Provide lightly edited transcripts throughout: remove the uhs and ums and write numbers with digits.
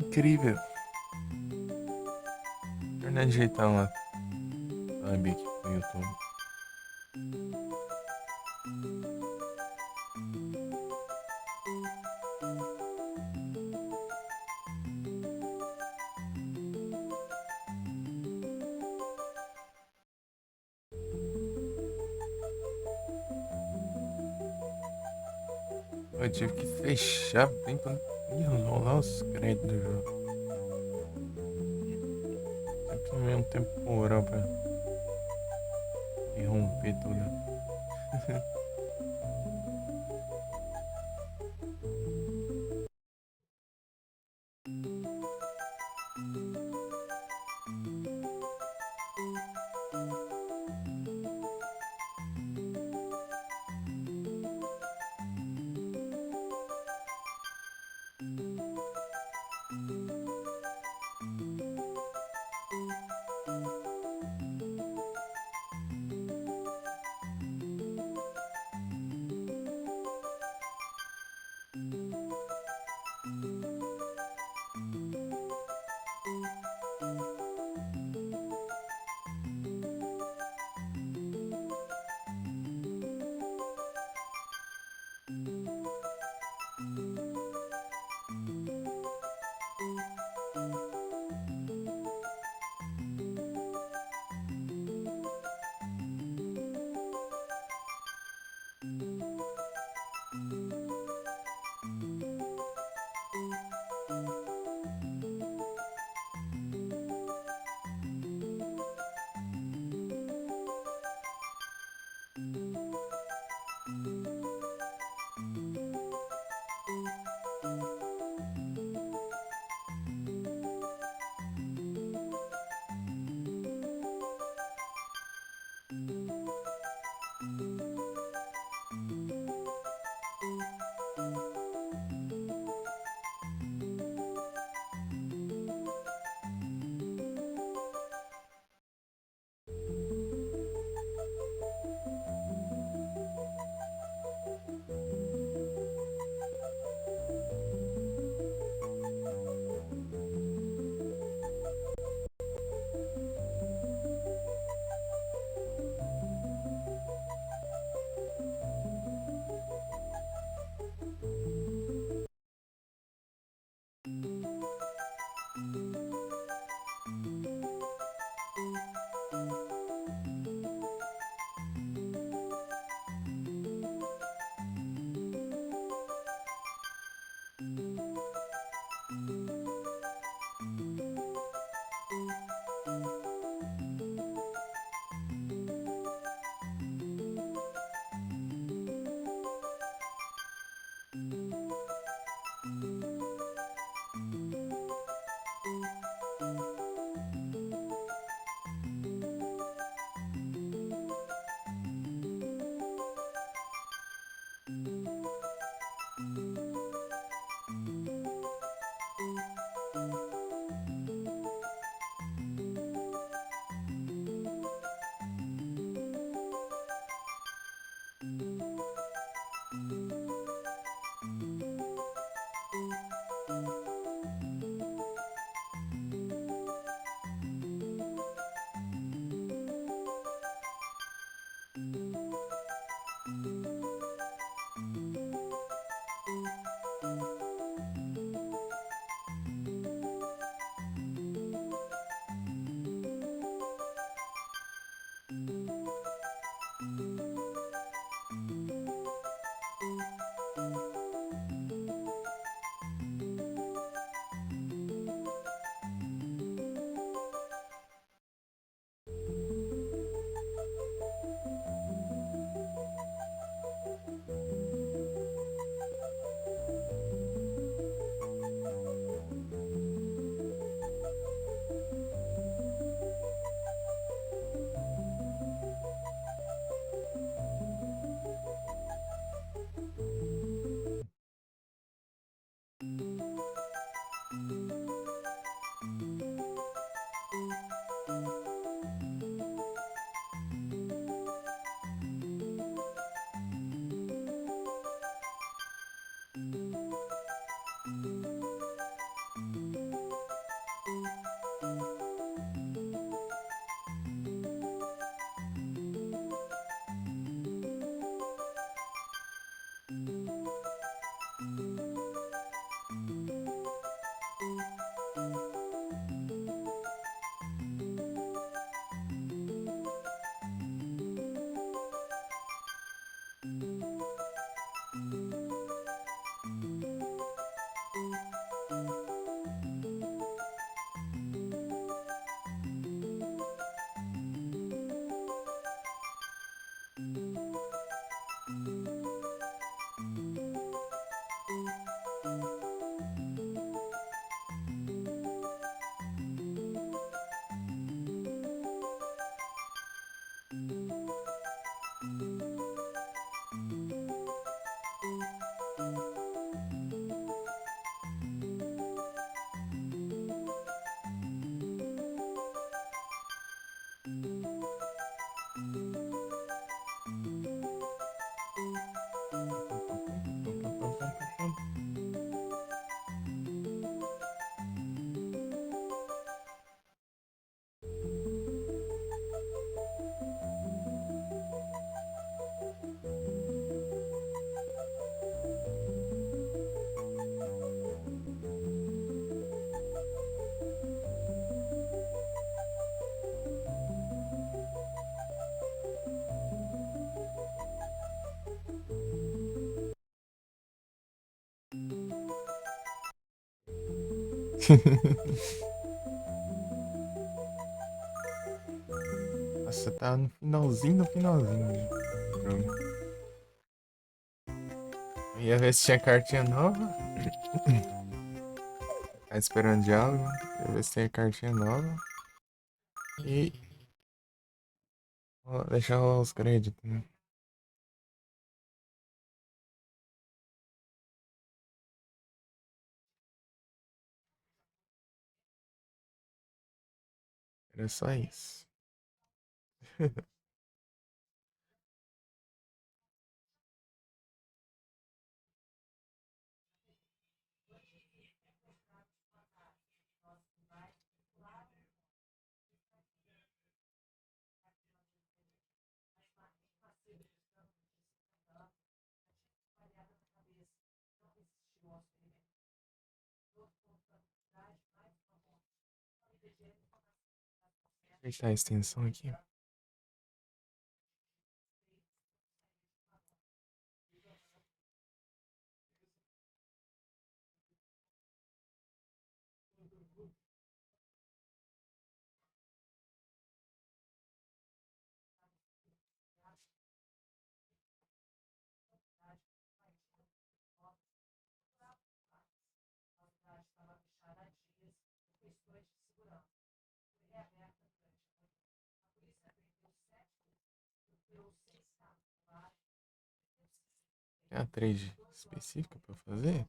incrível. Terminar de ajeitar uma thumb aqui pro YouTube. Eu tive que fechar bem pra não enrolar os créditos do jogo. Sempre no mesmo temporal pra irromper tudo. Nossa, tá no finalzinho do finalzinho do jogo. Eu ia ver se tinha cartinha nova. Tá esperando diálogo. Ia ver se tem cartinha nova. E deixar rolar os créditos, né? Era só isso. Apertar a extensão aqui. Tem a trade específica pra fazer?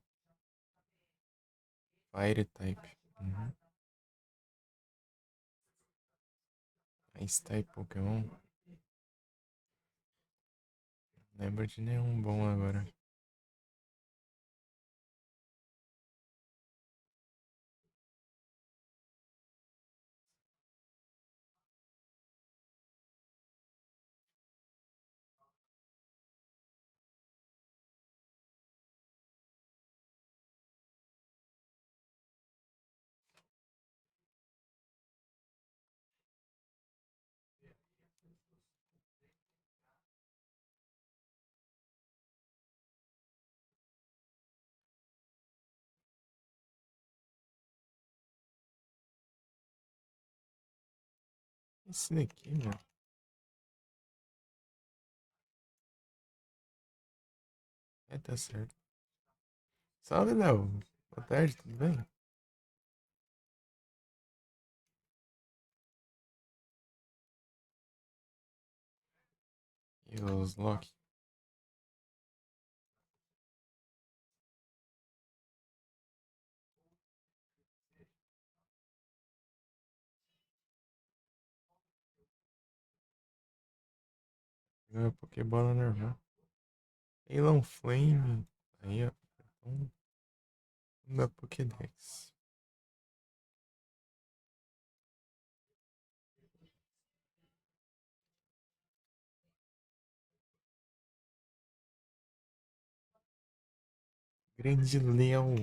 Fire type. Uhum. Ice type Pokémon. Não lembro de nenhum bom agora. Esse daqui, meu. É, tá certo. Salve, Léo. Boa tarde, tudo bem? E os Loki? Ganhou Pokébola normal. Elan Flame. Aí, ó. Então, da Pokédex. Grande Leão.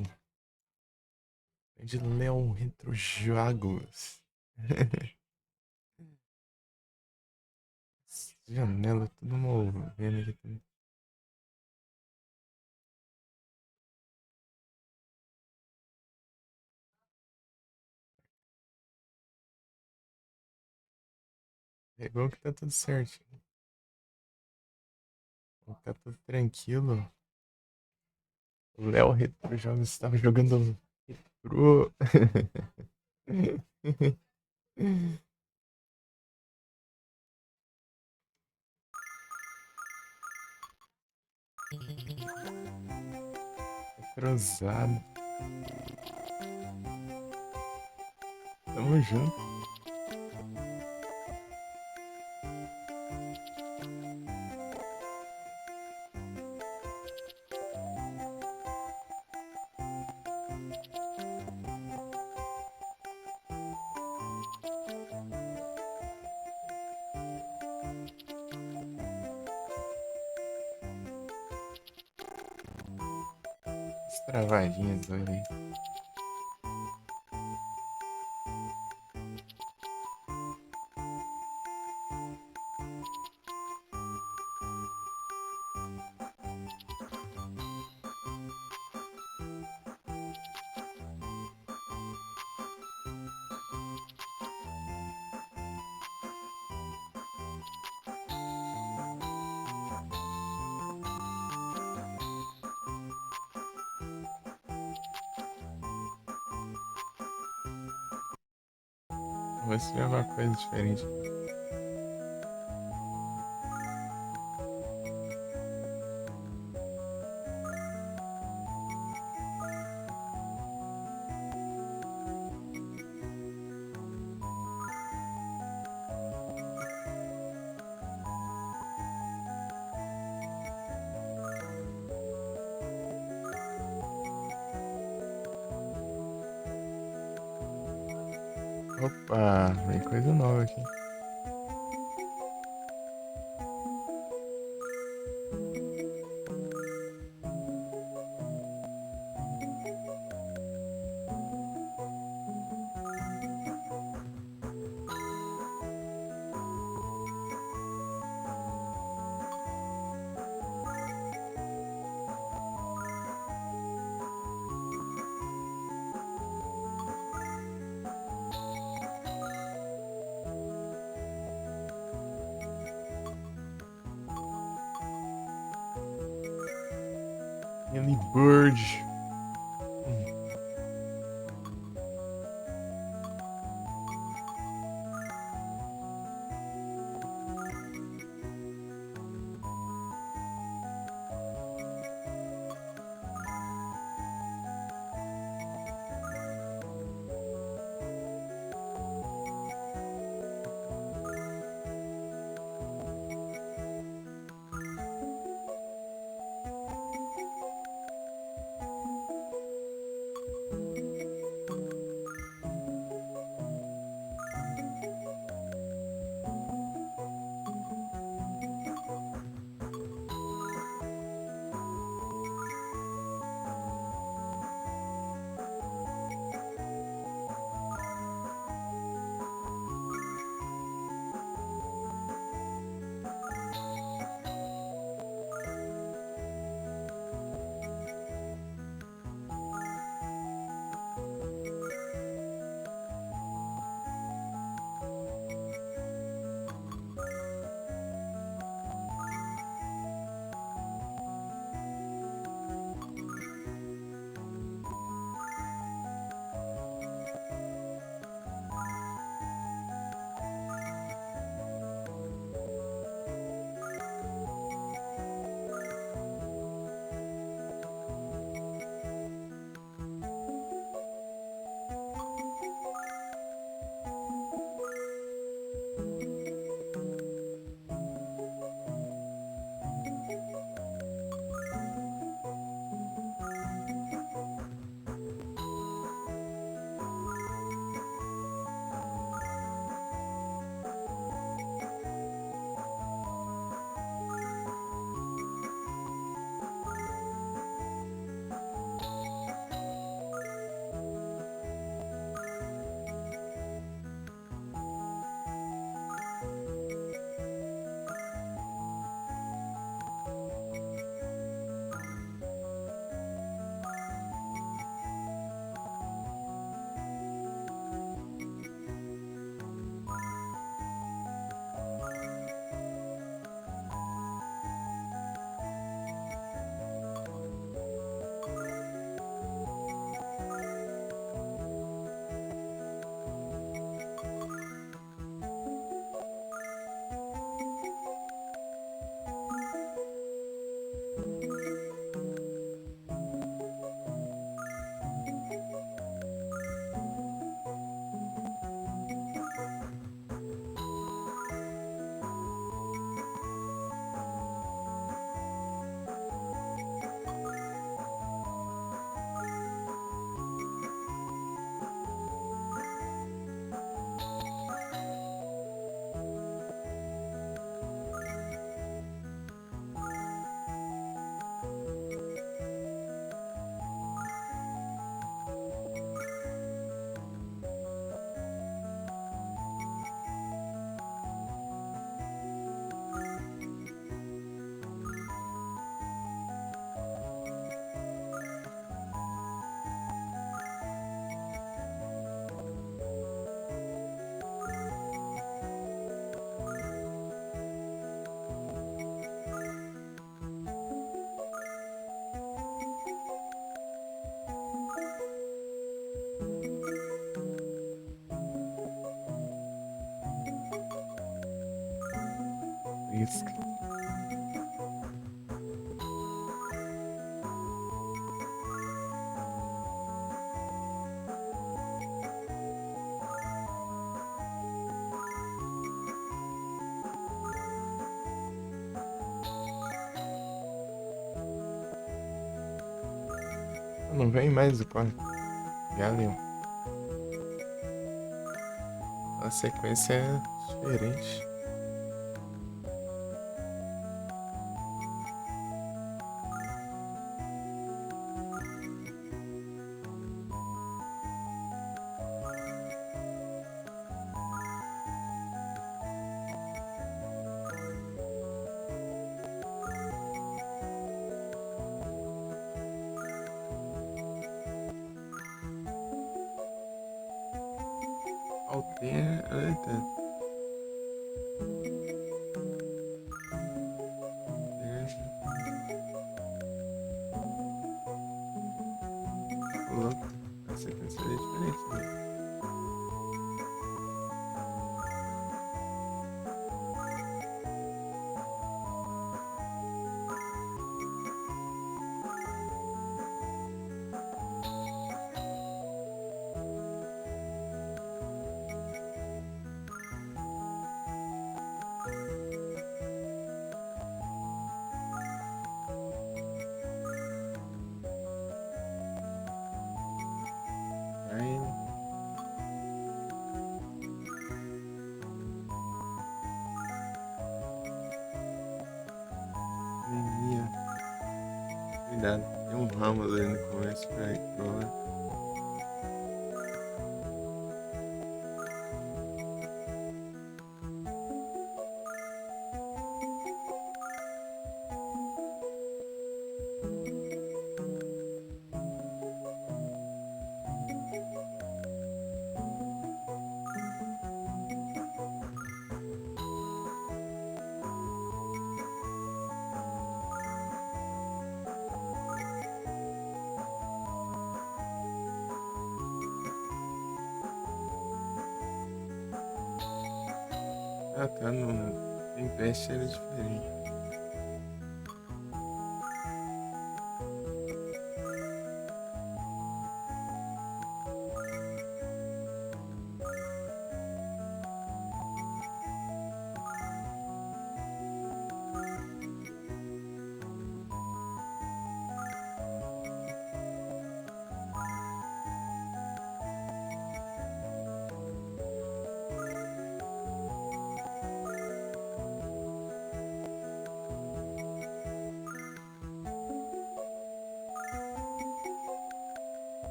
Grande Leão Retrojagos. Janela, tudo movendo aqui também. É bom que tá tudo certo. Tá tudo tranquilo. O Léo Retrojogos estava jogando pro. Retrosado. Tamo junto. As travadinhas doidas aí. Vou ver alguma coisa diferente. Opa, vem coisa nova aqui. Ele Bird. Isso. Não vem mais o código. Galil. A sequência é diferente. Alter. Eita. Louco. A sequência é diferente, né? Aí, anemia. Cuidado, tem um ramo ali no começo pra ir pro lado. Ah, tá no. Em teste era diferente.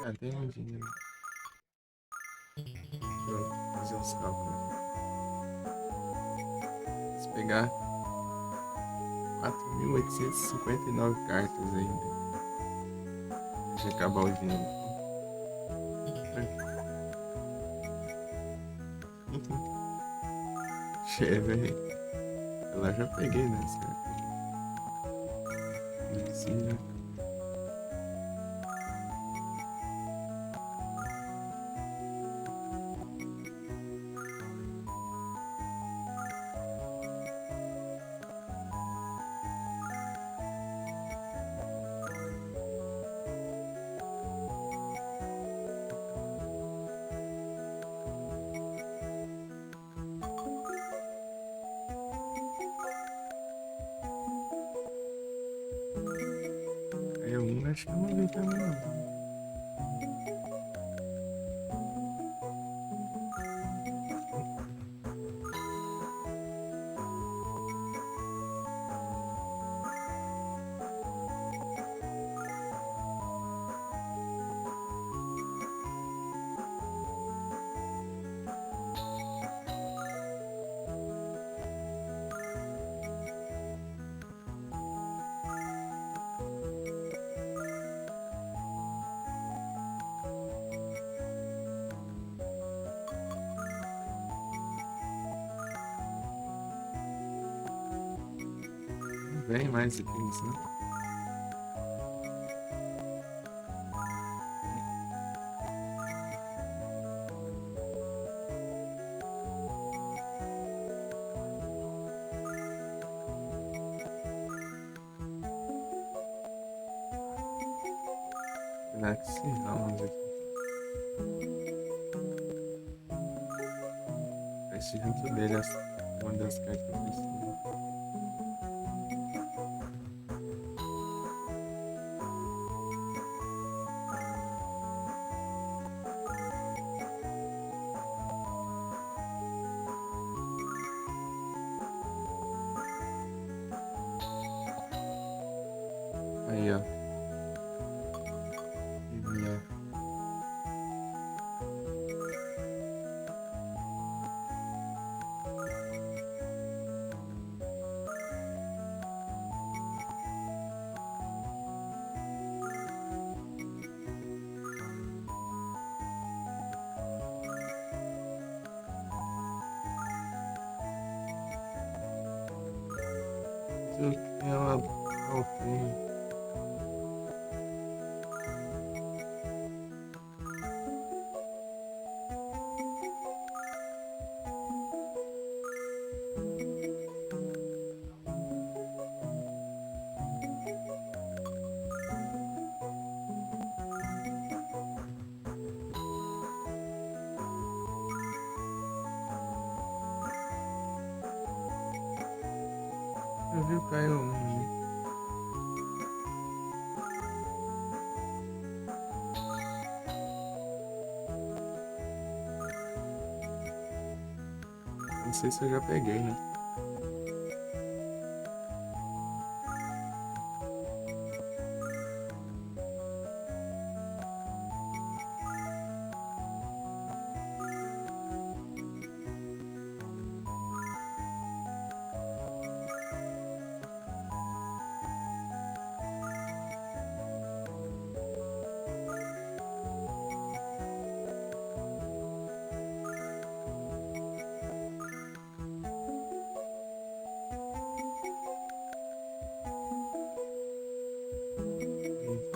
Cadê meu dinheiro? Pronto, fazer os cálculos aqui. Se pegar 4.859 cartas ainda. Deixa eu acabar o dinheiro. Che, velho. Eu lá já peguei nessa carta. Medicina. Aí um acho que eu não vi também não. vem mais itens, né? Galaxy Ramos aqui. Esse junto dele uma das cartas que eu preciso. Aí, ó. Enviar. Isso aqui é uma alcunha. Eu vi o Caio um. Não sei se eu já peguei, né?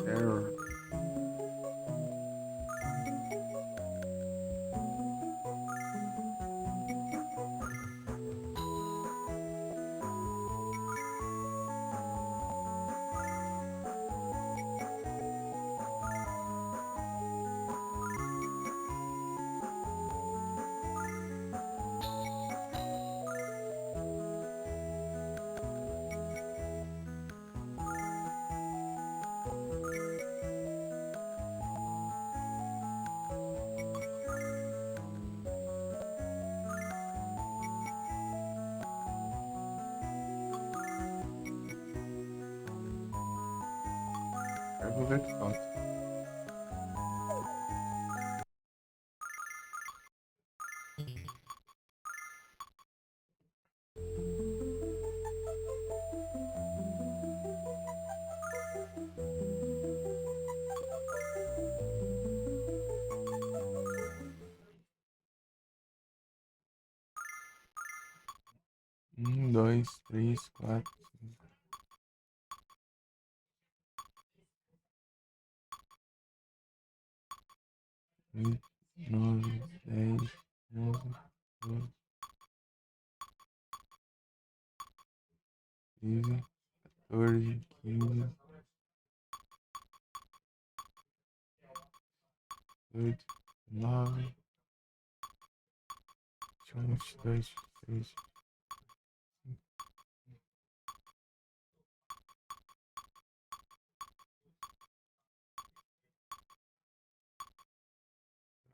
Error. Eu vou ver o que falta. Dois, três, quatro, cinco, 8, 9, 10, 11, 12, 13, 14, 15, 18, 19, 21, 22, 23,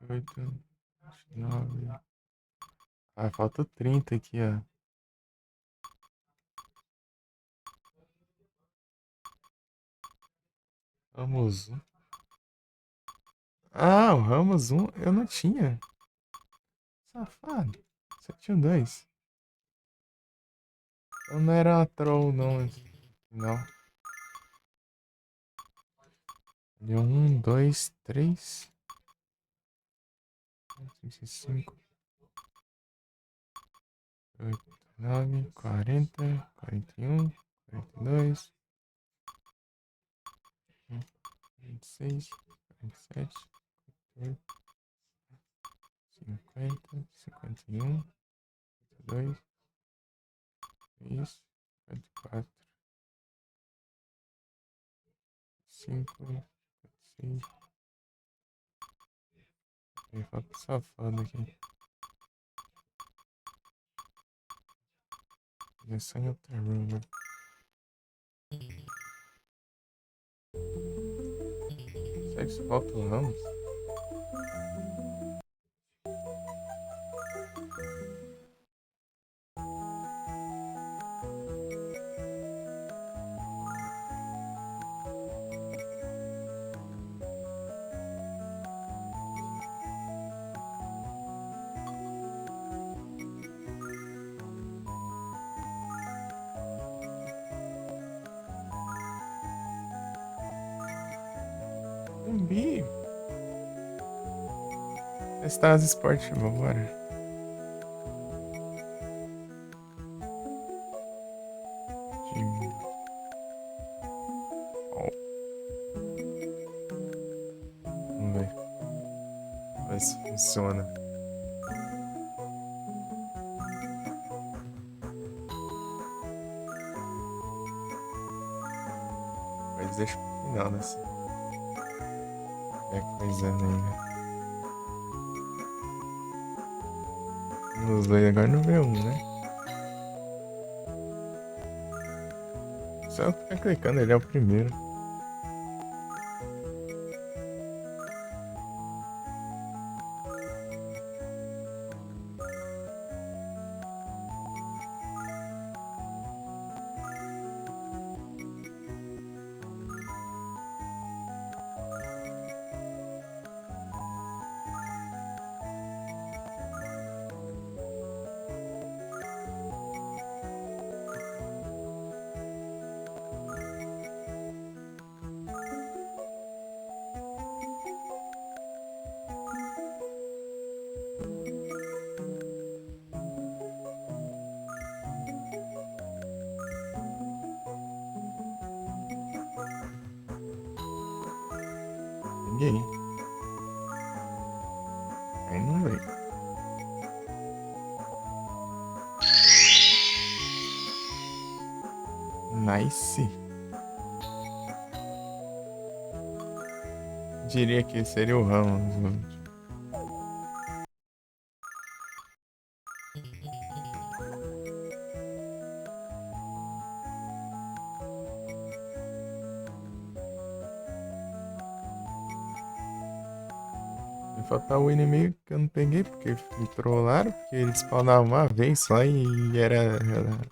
28, 29. Ah, falta 30 aqui, ó. Ramos 1. Ah, o Ramos 1 eu não tinha. Safado. Você tinha dois. Eu não era uma troll, não. Não. Deu 1, 2, 3, 5, 8, 9, 40, 41, 42, 46, 47, 48, 50, 51, 52, 3, 44, 5, 6. Falta safado aqui. Começando outra room. Será que isso falta o Ramos? Zumbi. Testar as esportes, vambora. Time. Ó. Vamos ver. Ver se funciona. Mas deixa pro final, né? É coisando ainda. Os dois agora não vê um, né? Só ficar clicando, ele é o primeiro. Ninguém. Aí não veio. Nice. Diria que seria o Ramos. Vai faltar o inimigo que eu não peguei porque me trollaram, porque eles spawnavam uma vez só e era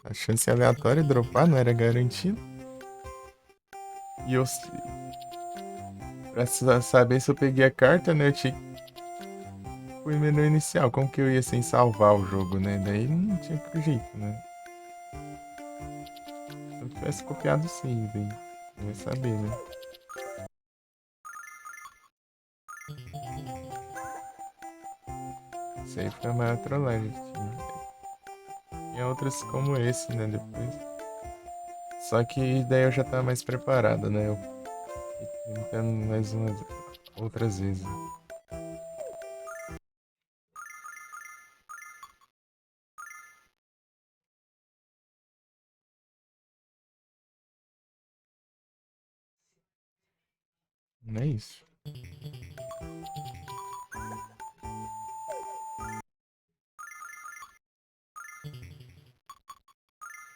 a chance aleatória de dropar, não era garantido. E eu, pra saber se eu peguei a carta, né, eu tinha que fui menu inicial, como que eu ia sem salvar o jogo, né? Daí não tinha outro jeito, né? Se eu tivesse copiado o save, daí eu ia saber, né? Isso aí foi a maior trollagem que tinha. Tinha outras como esse, né, depois. Só que daí eu já tava mais preparado, né? Eu fui tentando mais umas outras vezes. Não é isso.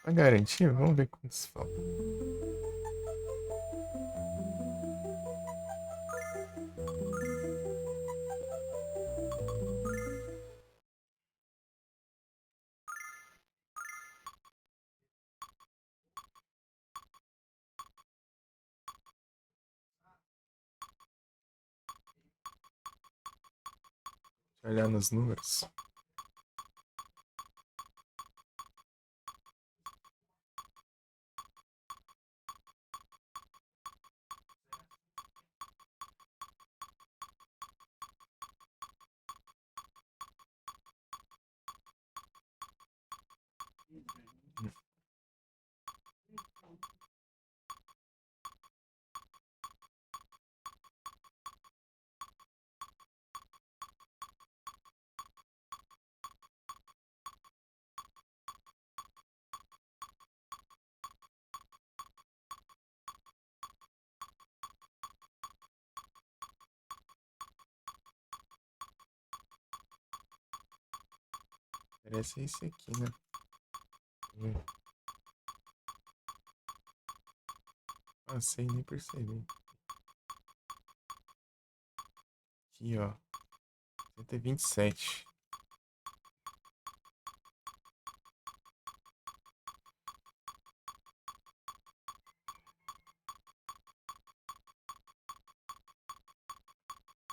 Pra garantir, vamos ver quantos falta. Deixa eu olhar nos números. Parece esse aqui, né? Hum, Passei, nem percebi. Aqui, ó. 127.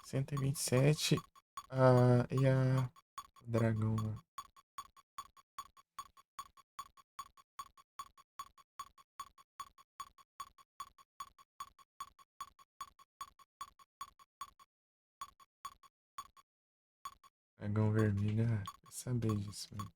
Cento e vinte e sete. Ah, e a. O dragão lá. Dragão vermelho. Ah, quer saber disso, mano.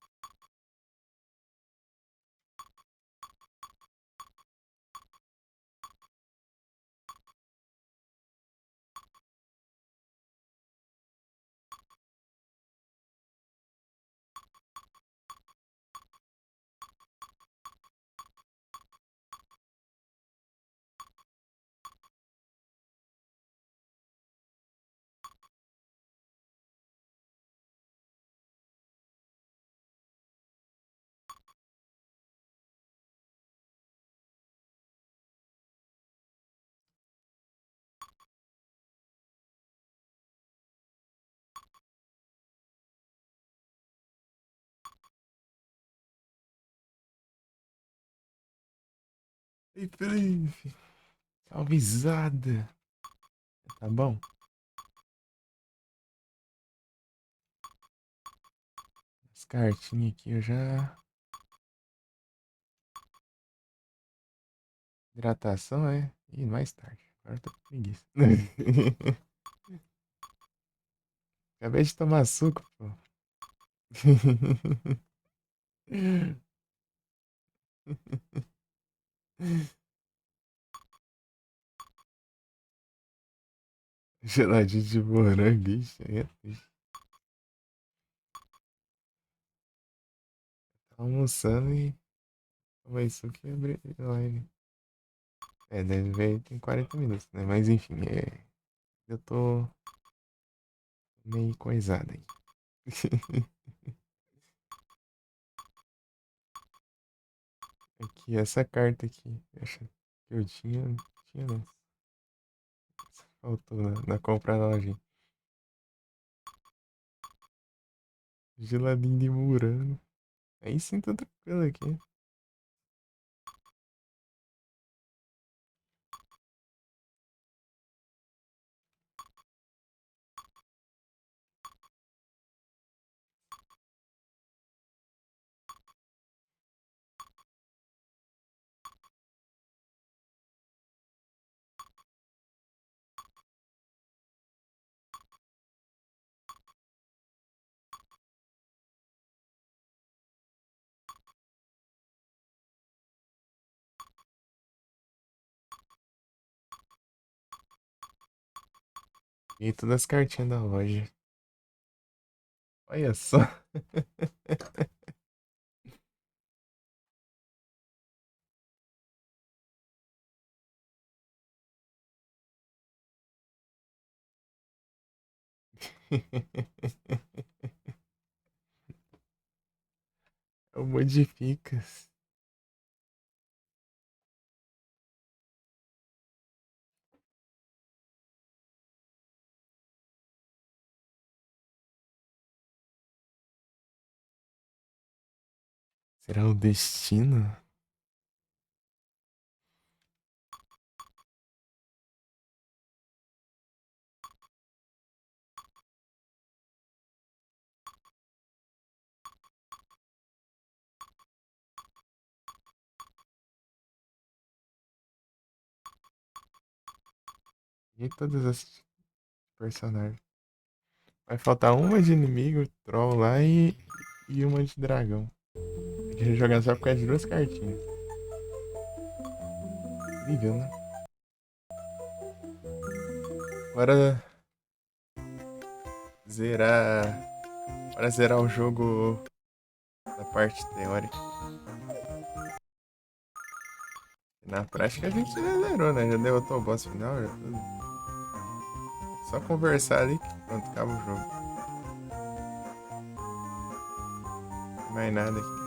Ei, Felipe. Salvezada. Tá bom? As cartinhas aqui eu já. Hidratação é. Ih, mais tarde. Agora eu tô com preguiça. Acabei de tomar suco, pô. Geladinho de morango, ixi, aí é triste. Tá almoçando e tomei suco e abri a live. É, deve ver, tem 40 minutos, né? Mas enfim, eu tô meio coisado aí. Aqui, essa carta aqui. Acho que eu tinha. Tinha não. Faltou na compra da loja. Geladinho de morango. Aí sim tô tranquilo aqui. E todas as cartinhas da loja. Olha só. É o Modificas. Será o destino? E todas as personagens. Vai faltar uma de inimigo, troll lá e uma de dragão. Tem que jogar só por causa de duas cartinhas. Incrível, né? Bora zerar. Bora zerar o jogo da parte teórica. Na prática a gente já zerou, né? Já derrotou o boss final, já tudo. Só conversar ali que pronto, acaba o jogo. mais nada aqui.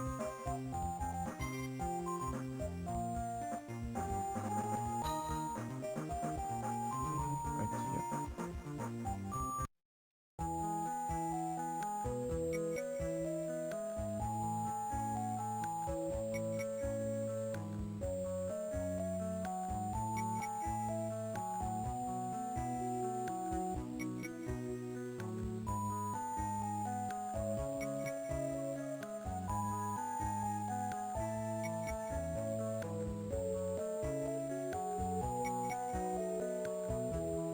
Aqui, ó.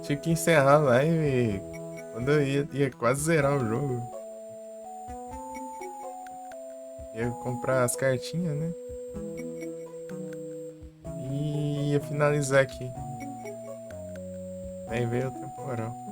Tinha que encerrar a live quando eu ia quase zerar o jogo. Ia comprar as cartinhas, né? E ia finalizar aqui. Aí veio o temporal.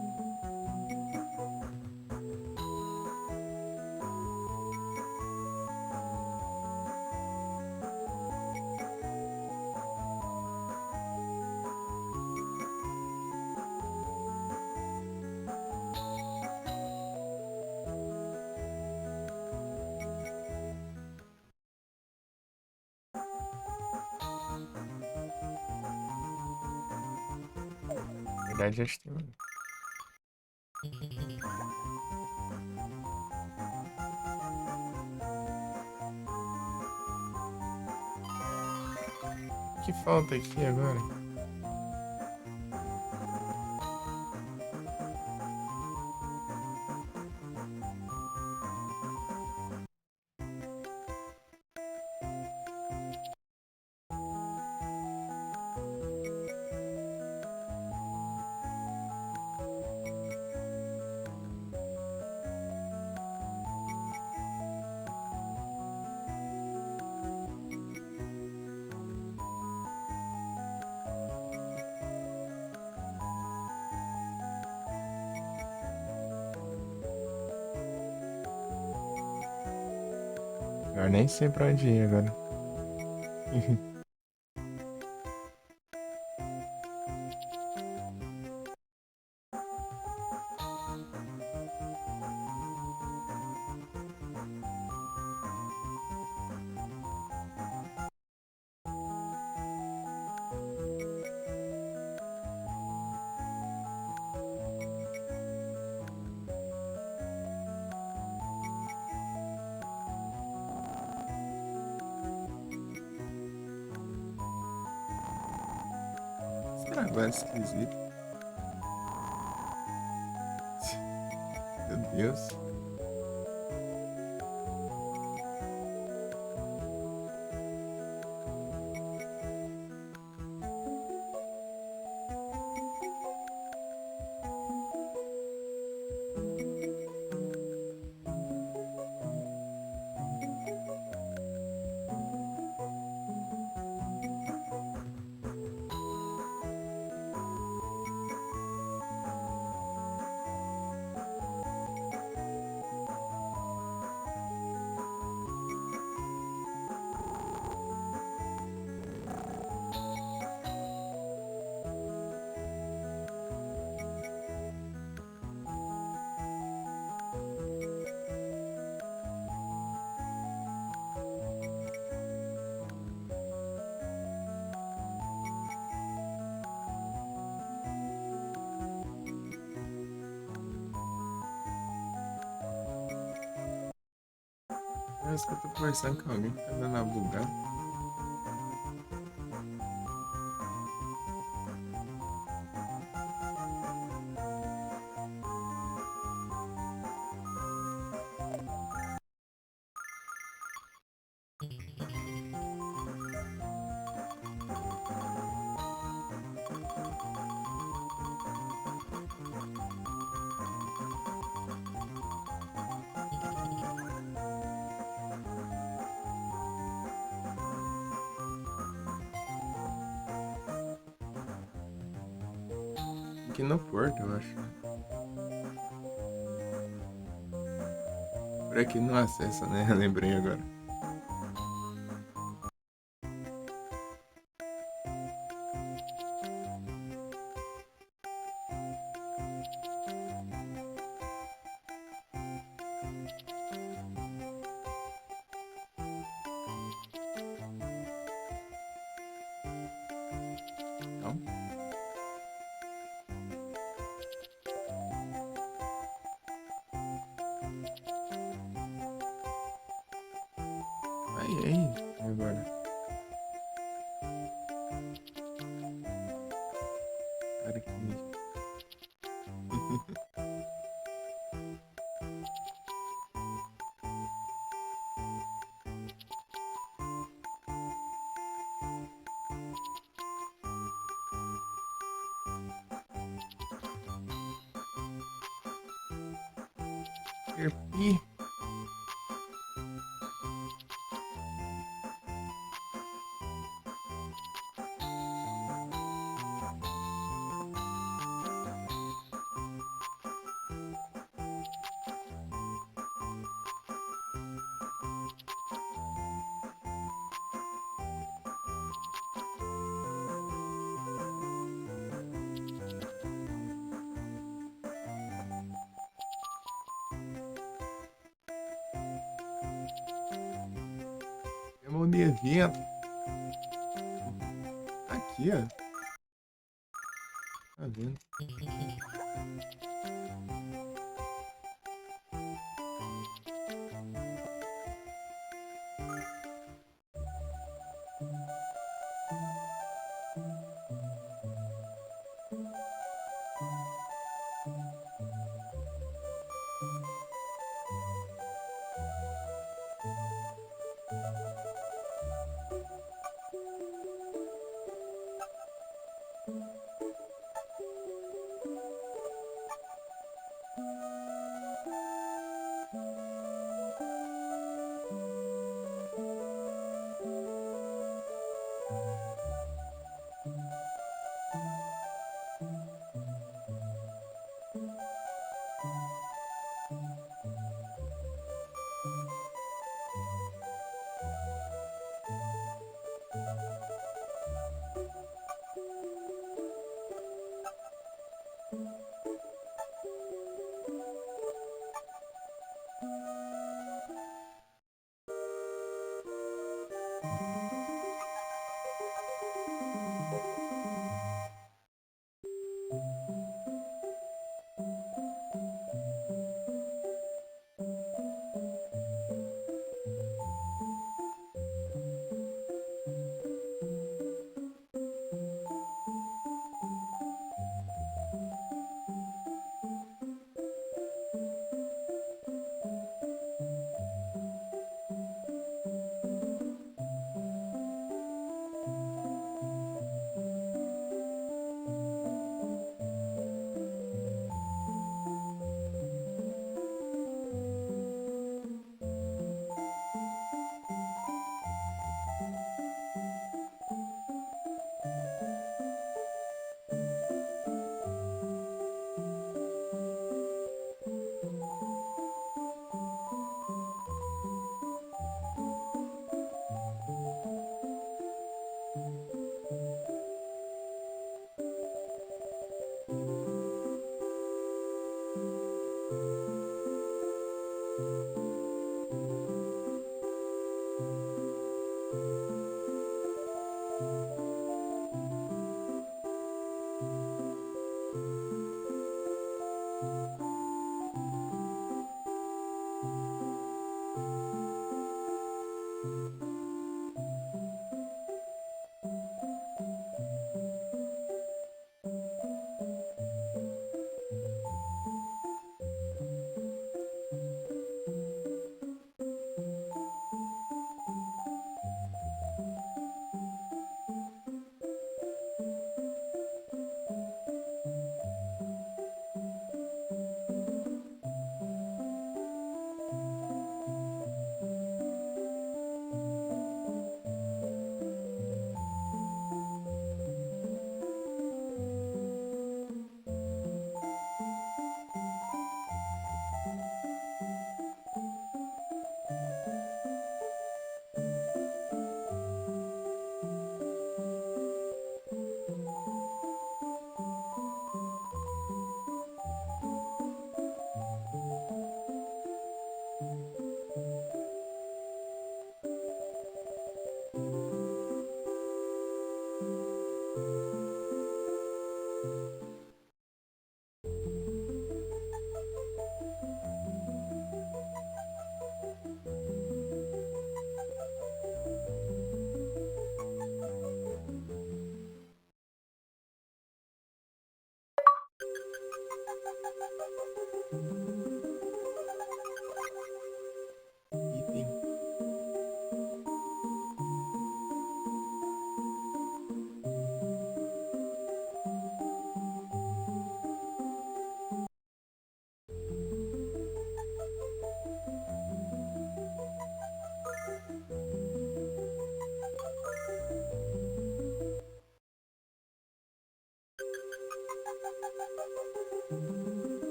Na verdade, acho que tem. O que falta aqui agora? Eu nem sei pra onde ir agora. Esse negócio esquisito. Meu Deus. Parece que eu tô conversando com alguém que tá dando uma bugada. Aqui no Porto, eu acho. Por aqui não acessa, né? Lembrei agora. Não? Aí, e agora? Cara, que. Perpi. Chamou de evento. Aqui, ó. Tá vendo?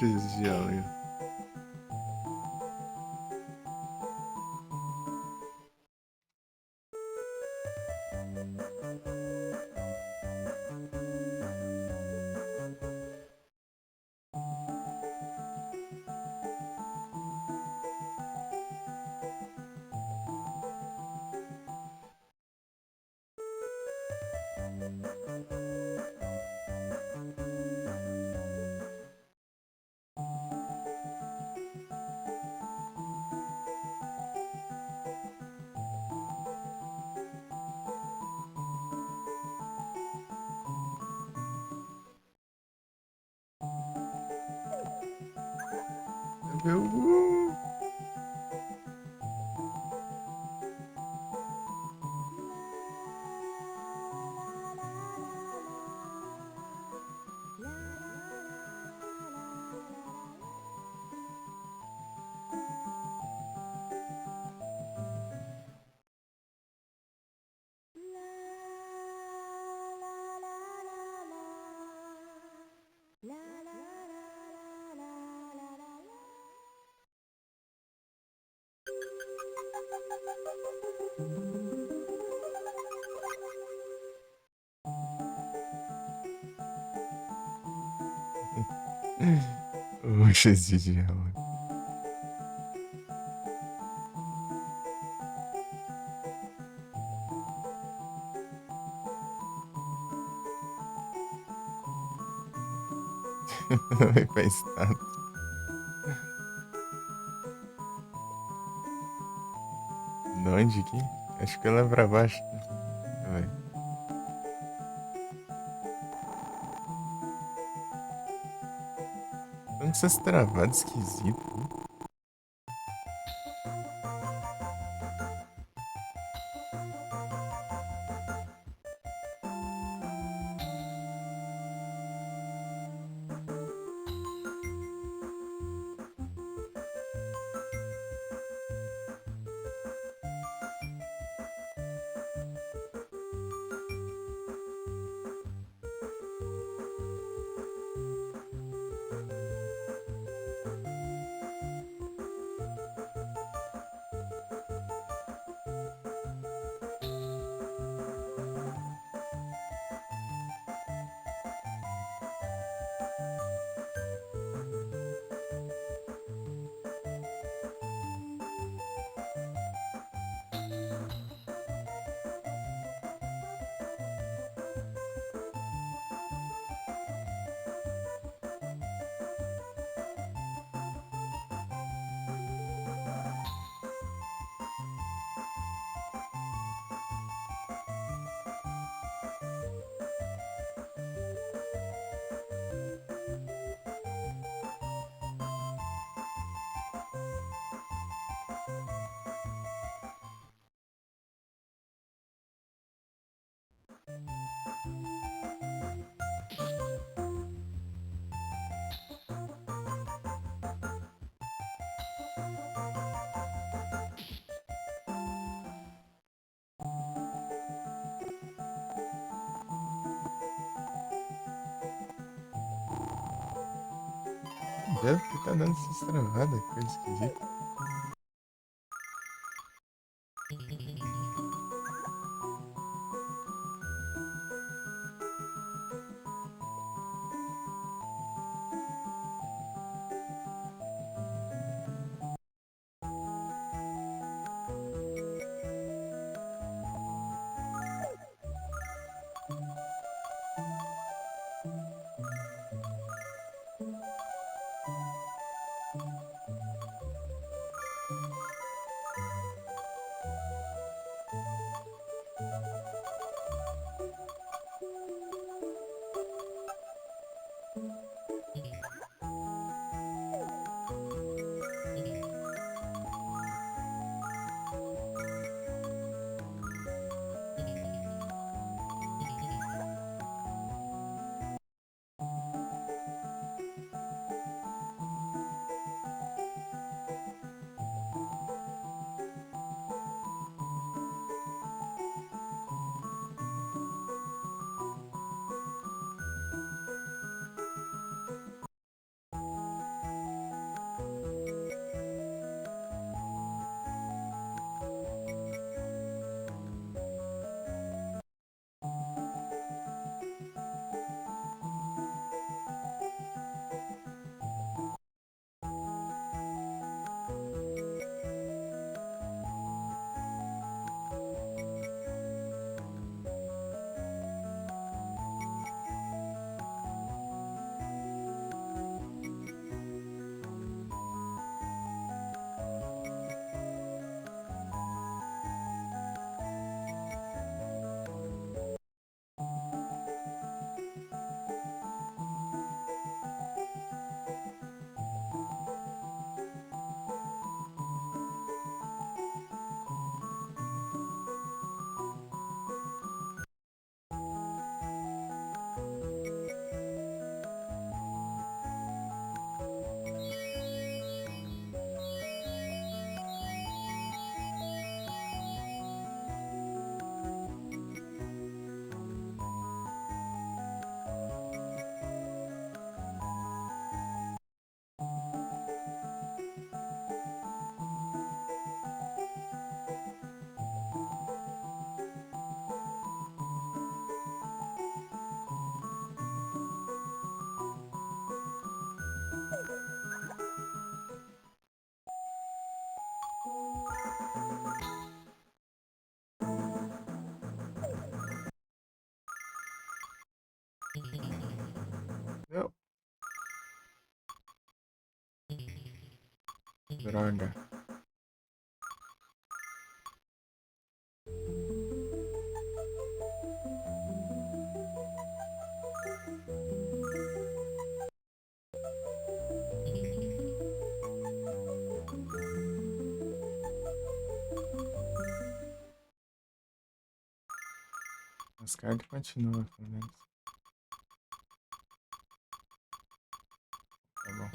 Fiz de alho. Meu... Oxe, de alho. Vai pra estátua. De onde aqui? Acho que ela é pra baixo. Vai. Como essas travadas esquisitas. Deve que tá dando essas travadas, coisa esquisita. Não. Droga. As cartas continuam, pelo menos. Tá bom.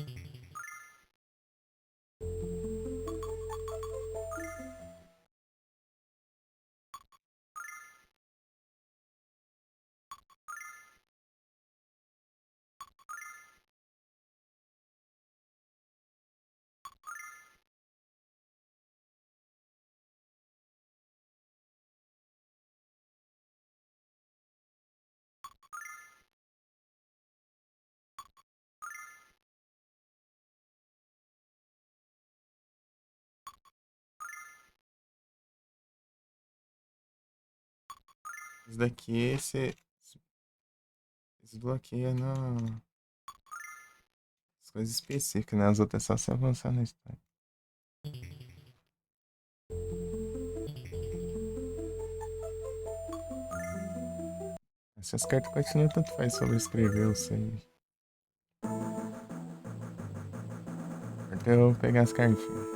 Esse daqui, esse desbloqueia no, as coisas específicas, né? As outras é só se avançar na história. Essas cartas continuam, tanto faz sobrescrever o save. Até eu pegar as cartinhas.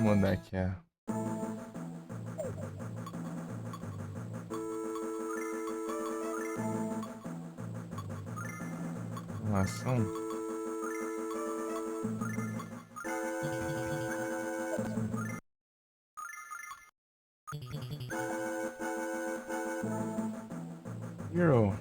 Vou mudar aqui a relação. Hero.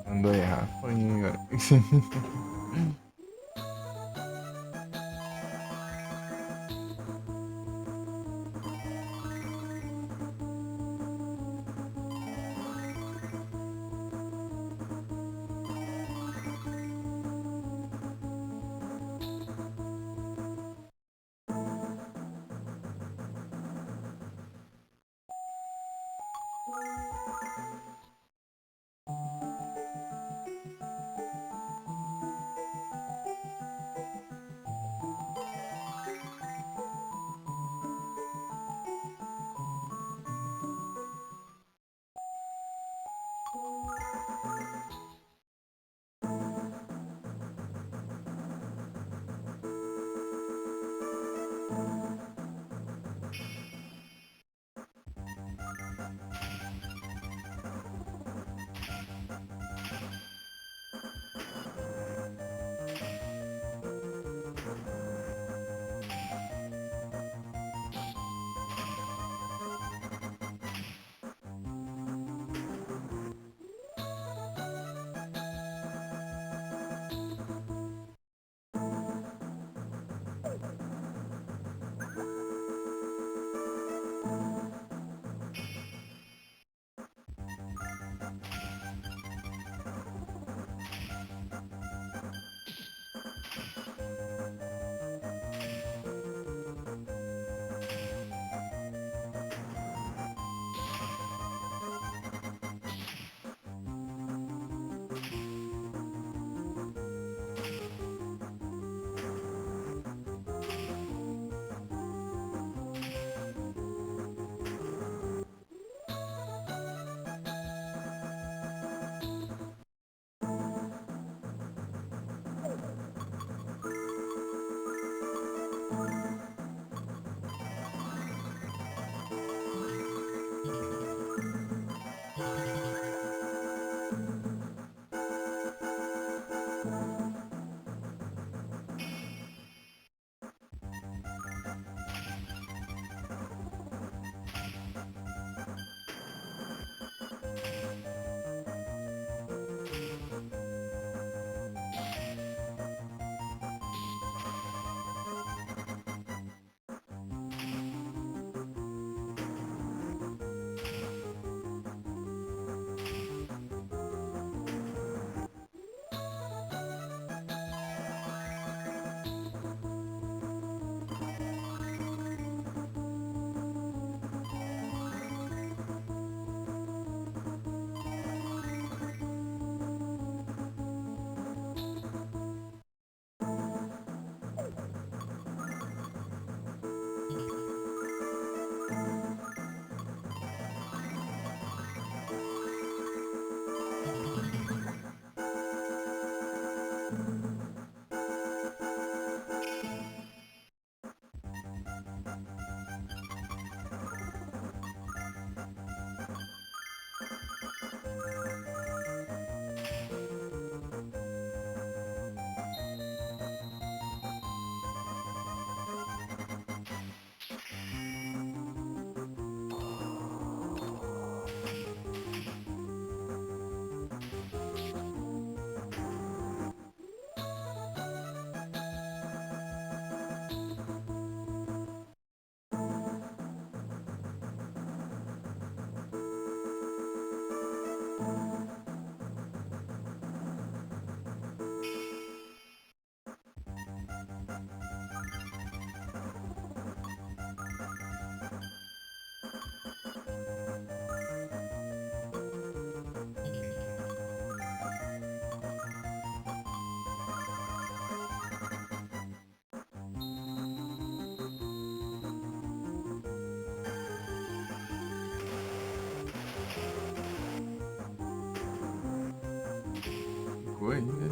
Mandou errar. Foi agora. Ficou aí, né?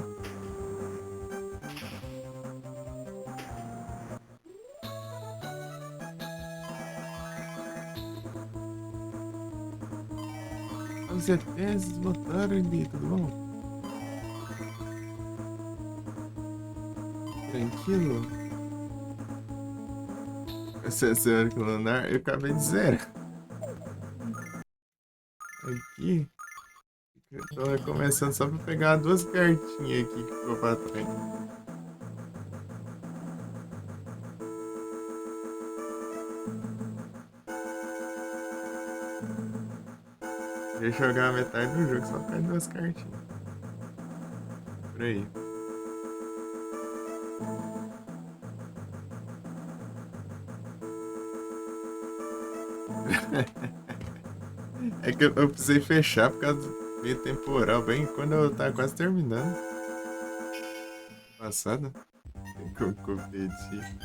Os ETs voltaram, Eli, tudo bom? Tranquilo? Essa é a senhora Clonar, eu acabei de zero. Aqui, eu tô recomeçando só pra pegar duas cartinhas aqui que ficou pra trás. Já jogar a metade do jogo só com duas cartinhas. Por aí. É que eu precisei fechar por causa do meio temporal, bem quando eu tava quase terminando. Passada. Tem como competir.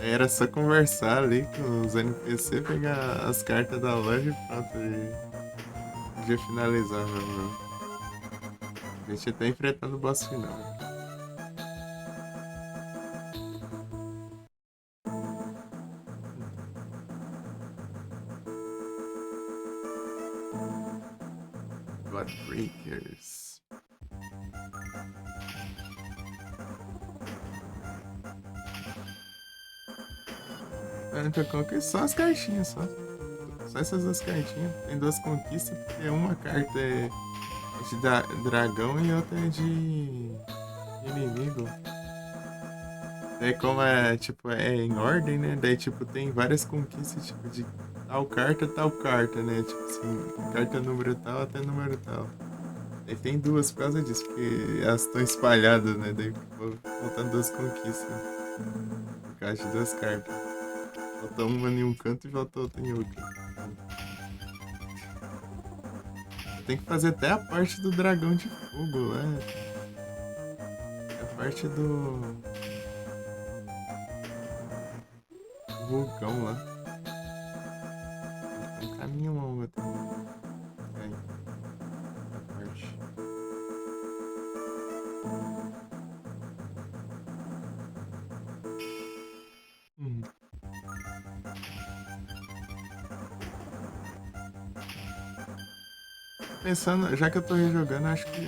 Aí era só conversar ali com os NPC, pegar as cartas da loja e pronto. E já finalizar o jogo. A gente tá enfrentando o boss final. Godbreakers. Eu coloquei só as cartinhas, só. Só essas duas cartinhas. Tem duas conquistas, porque uma carta é de dragão e outra é de inimigo. Daí como é, tipo, é em ordem, né? Daí, tipo, tem várias conquistas, tipo, de tal carta, né? Tipo assim, carta número tal até número tal. Daí tem duas por causa disso, porque elas estão espalhadas, né? Daí faltando duas conquistas. Por causa de duas cartas. Falta uma em um canto e falta outra em outro. Tem que fazer até a parte do dragão de fogo, né? É a parte do vulcão lá. Tem um caminho longo até. Aí, a parte. Hum. Pensando, já que eu tô rejogando, acho que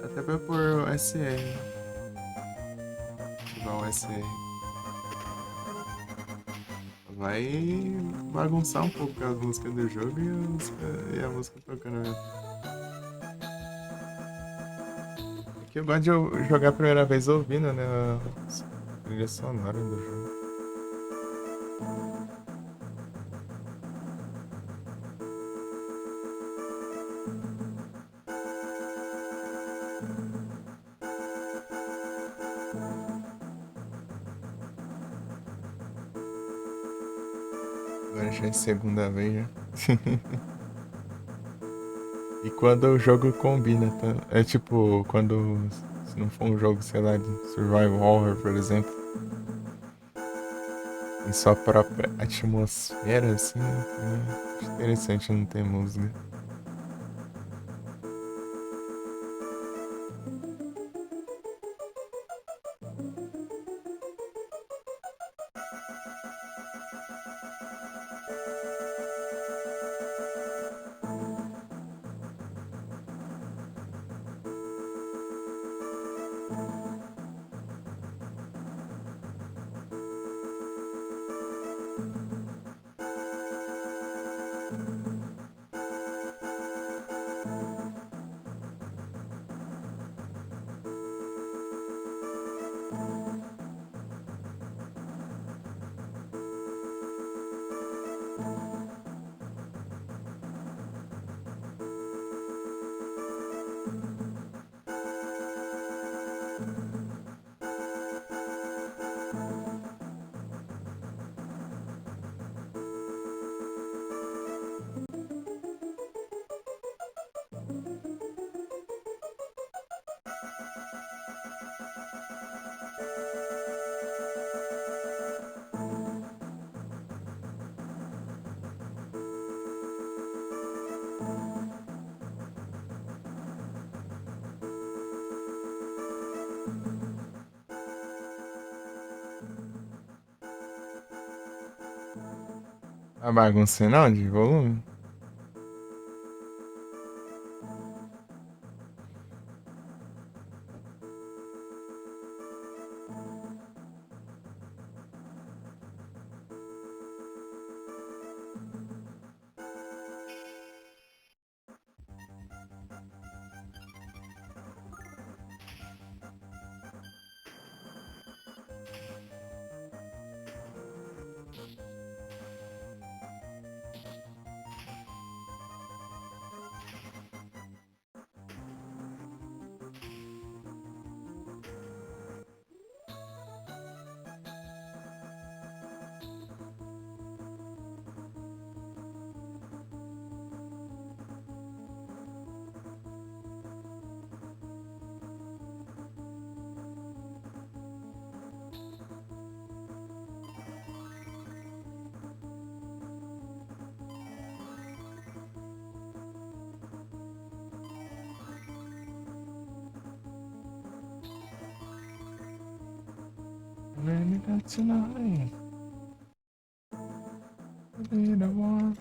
até vai pôr o SR. Ativar o SR. Vai bagunçar um pouco as músicas do jogo e a música tocando mesmo. É que eu gosto de jogar a primeira vez ouvindo, né? A trilha sonora do jogo. Agora já é segunda vez já. E quando o jogo combina, tá? É tipo, quando. Se não for um jogo, sei lá, de survival horror, por exemplo, em sua própria atmosfera, assim, né? Então, é interessante não ter música. Tá bagunça não de volume? Maybe that's tonight. Be the one.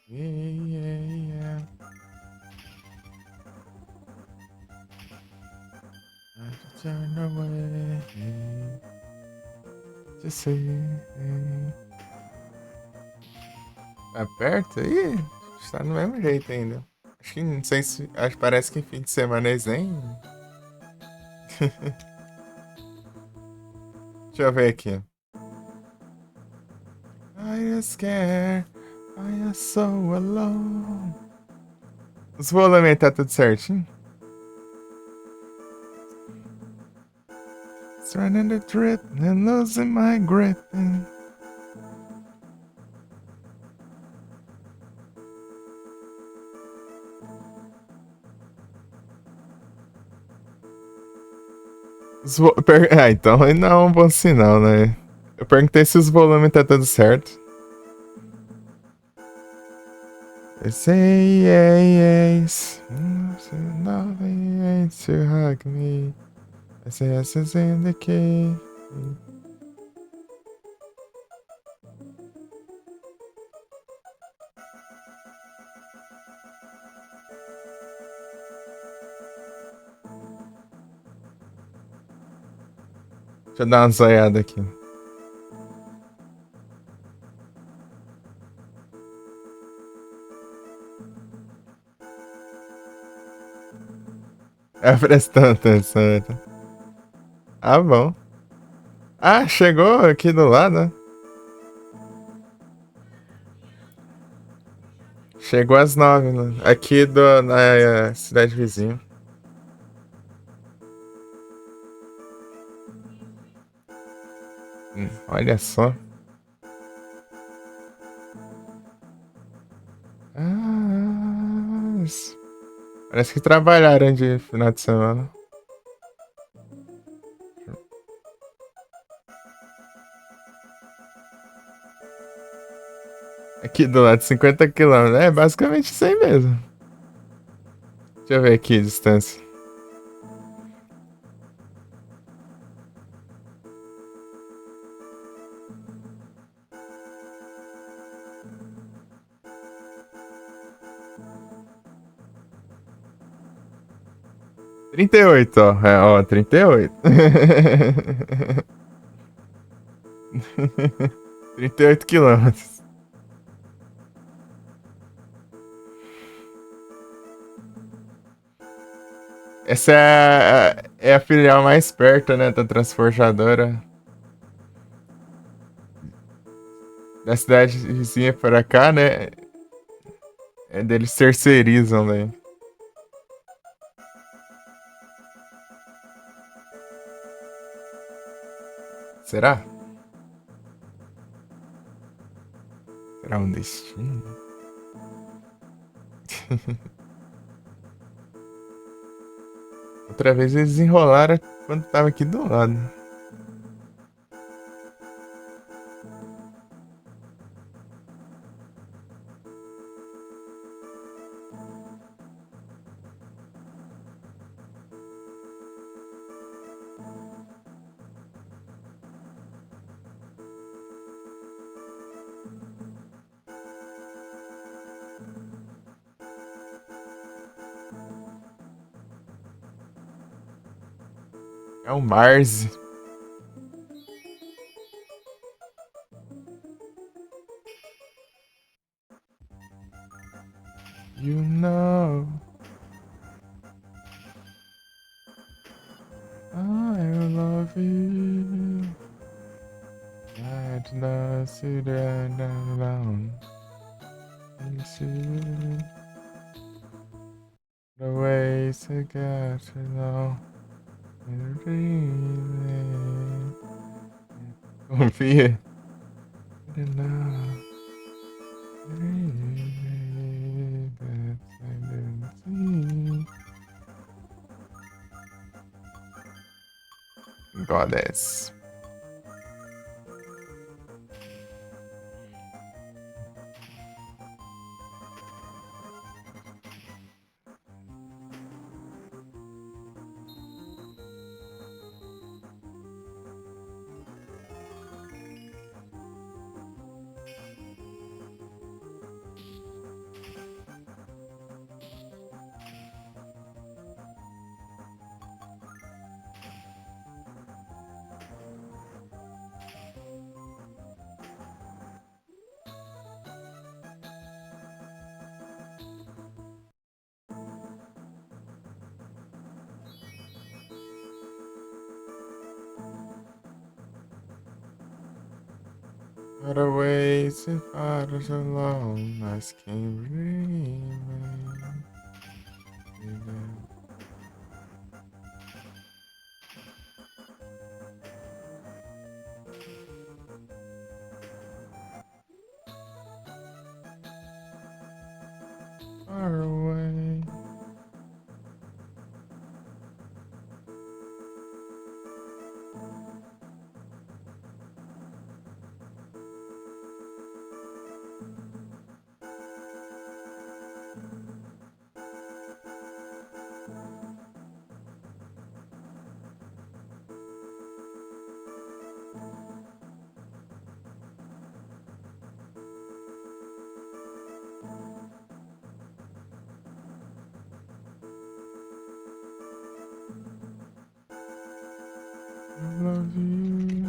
Yeah. I should turn away to see. Tá perto aí? Está do mesmo jeito ainda. Acho que não sei se. Acho que parece que fim de semana eles nem. Deixa eu ver aqui. I am scared. I am so alone. Os volumes tá tudo certinho? Starting to drip and losing my grip. Ah, então não é um bom sinal, né? Eu perguntei se os volumes tá tudo certo. They say yes, nothing to hug me. I say yes is in the key. Deixa eu dar uma zoiada aqui. É prestando atenção, então. Ah, bom. Ah, chegou aqui do lado, né? Chegou às 9, né? Aqui na cidade vizinha. Olha só. Ah, parece que trabalharam de final de semana. Aqui do lado, 50 quilômetros. É basicamente isso aí mesmo. Deixa eu ver aqui a distância. 38, ó. É, ó, 38. 38 quilômetros. Essa é a filial mais perto, né, da transportadora. Da cidade vizinha para cá, né? É deles terceirizam, né? Será? Será um destino? Outra vez eles enrolaram quando tava aqui do lado. É o Mars. You know I love you. I'd not sit down alone. You see the ways to get to know. Confia. Goddess. Got away so far so long, I can't breathe. Far away. I love you.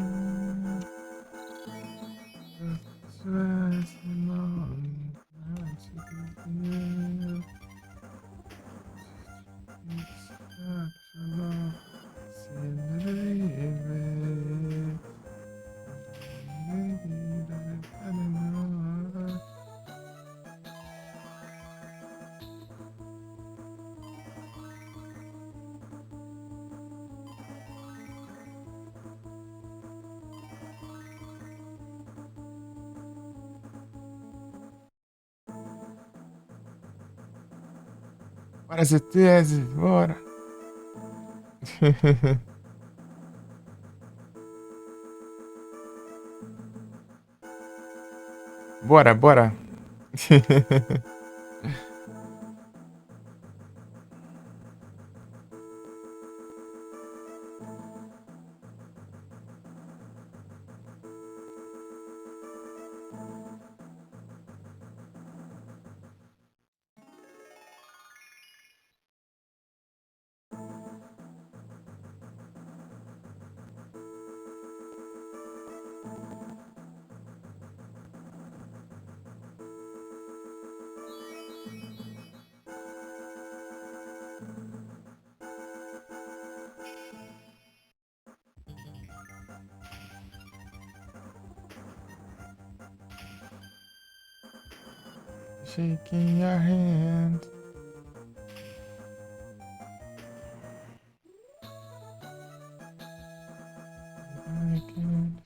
Just as long as you Bora, CTS, bora. Bora, bora. Shaking your hand. I can...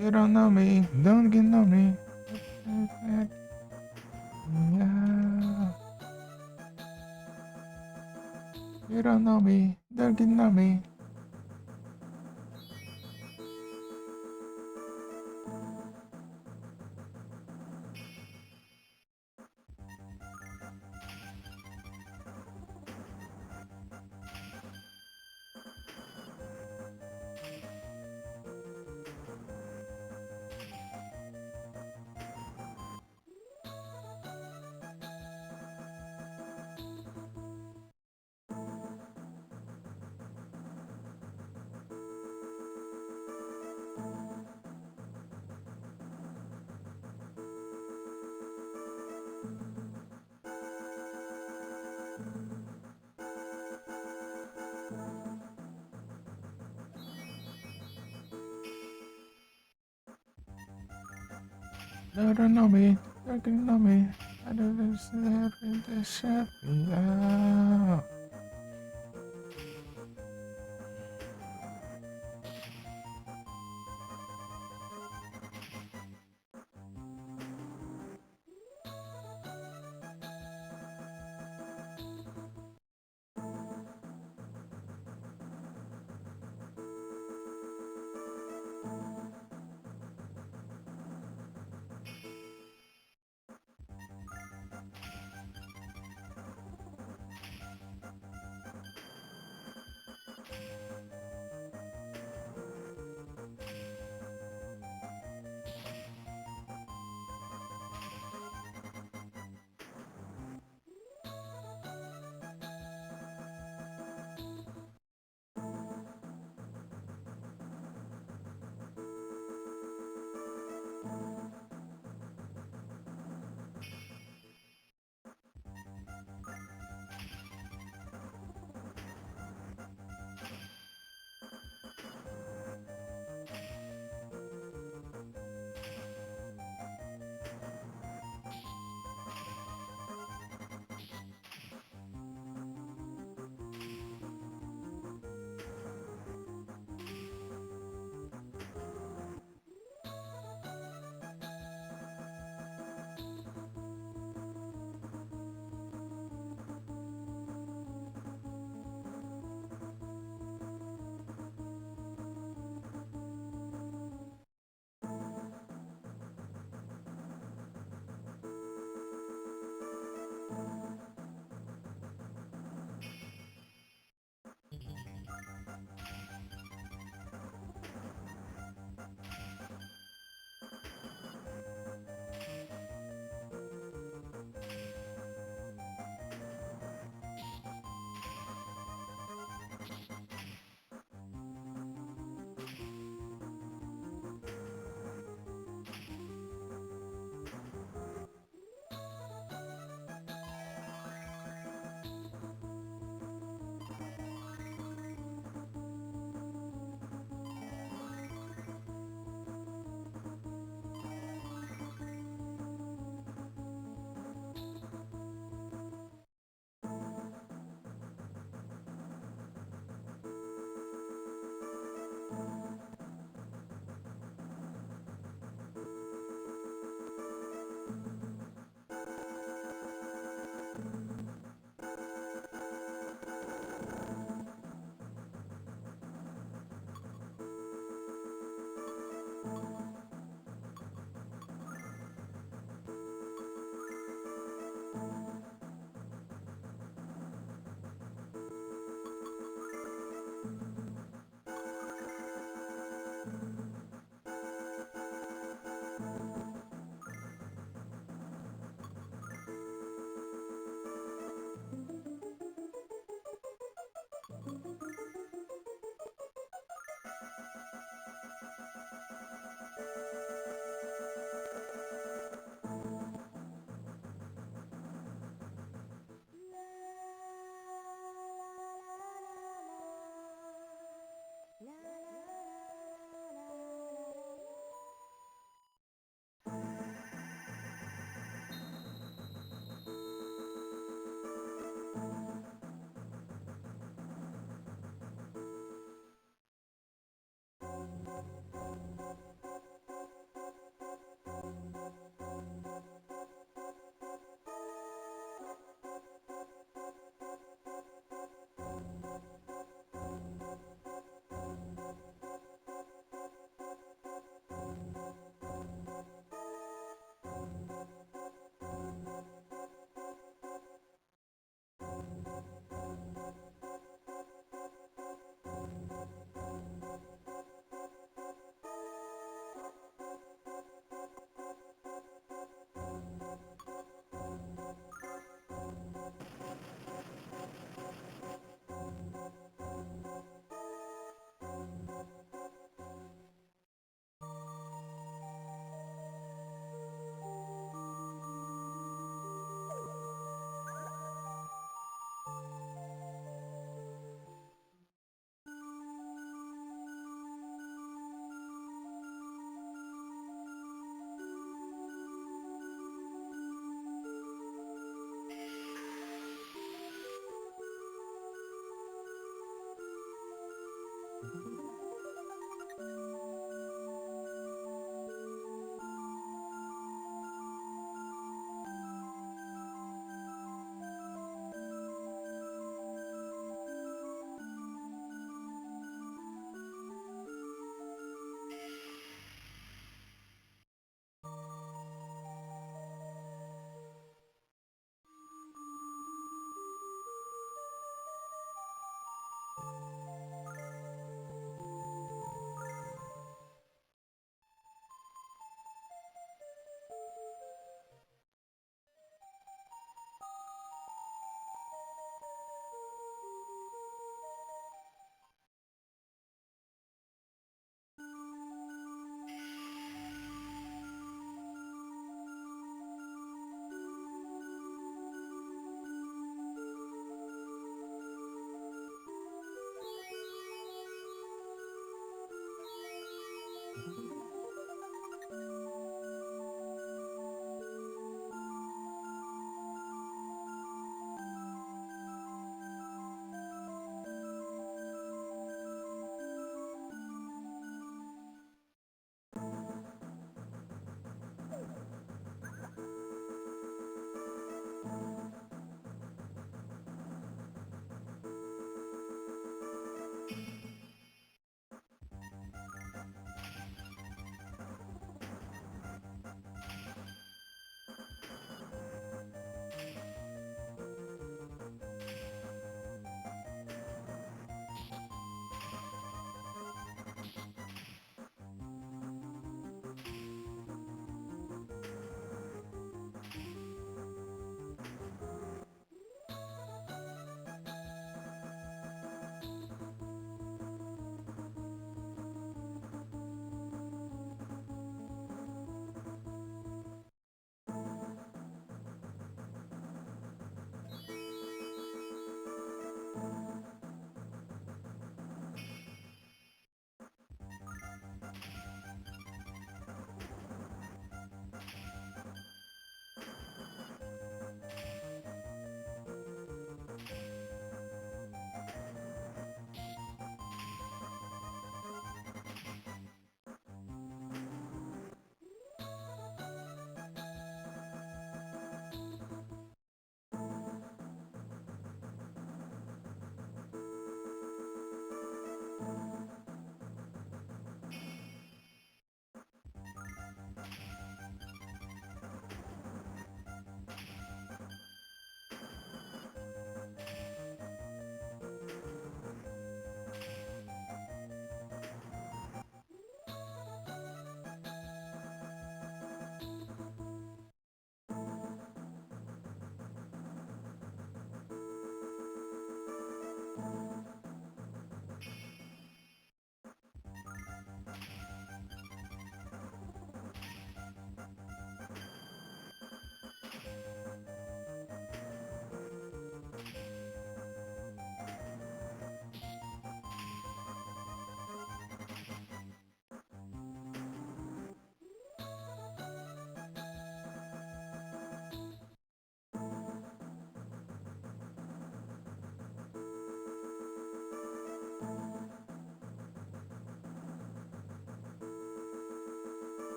You don't know me, don't get know me. Yeah. You don't know me, don't get know me. You don't know me, don't get know me. I don't step in the shop. Yeah.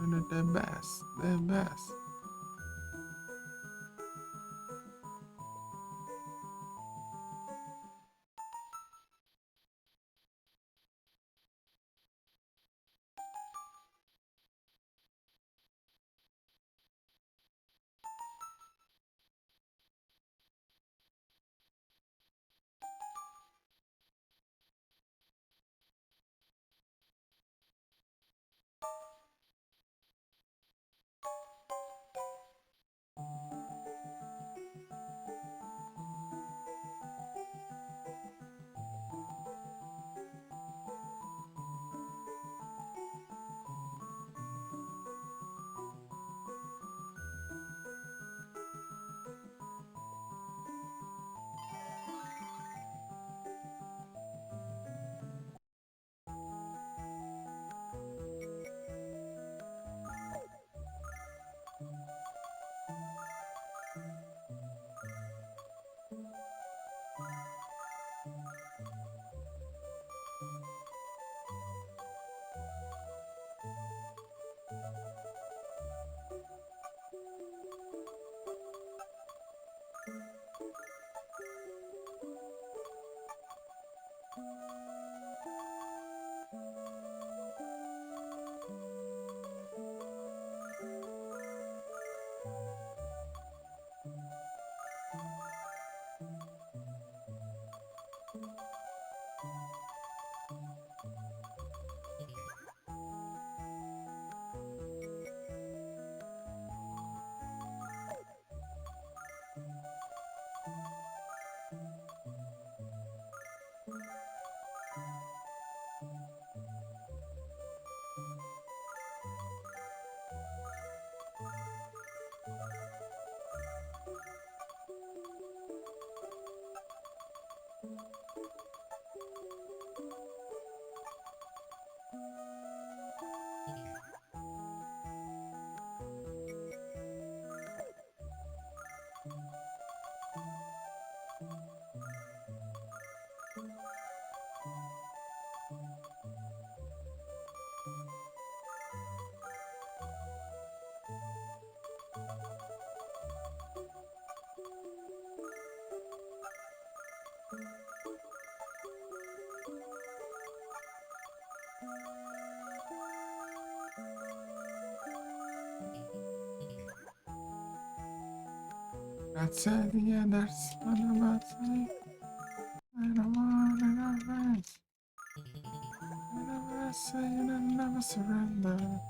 The best, the best. Grazie di edersi alla base. I don't want to rise. I never say and never surrender.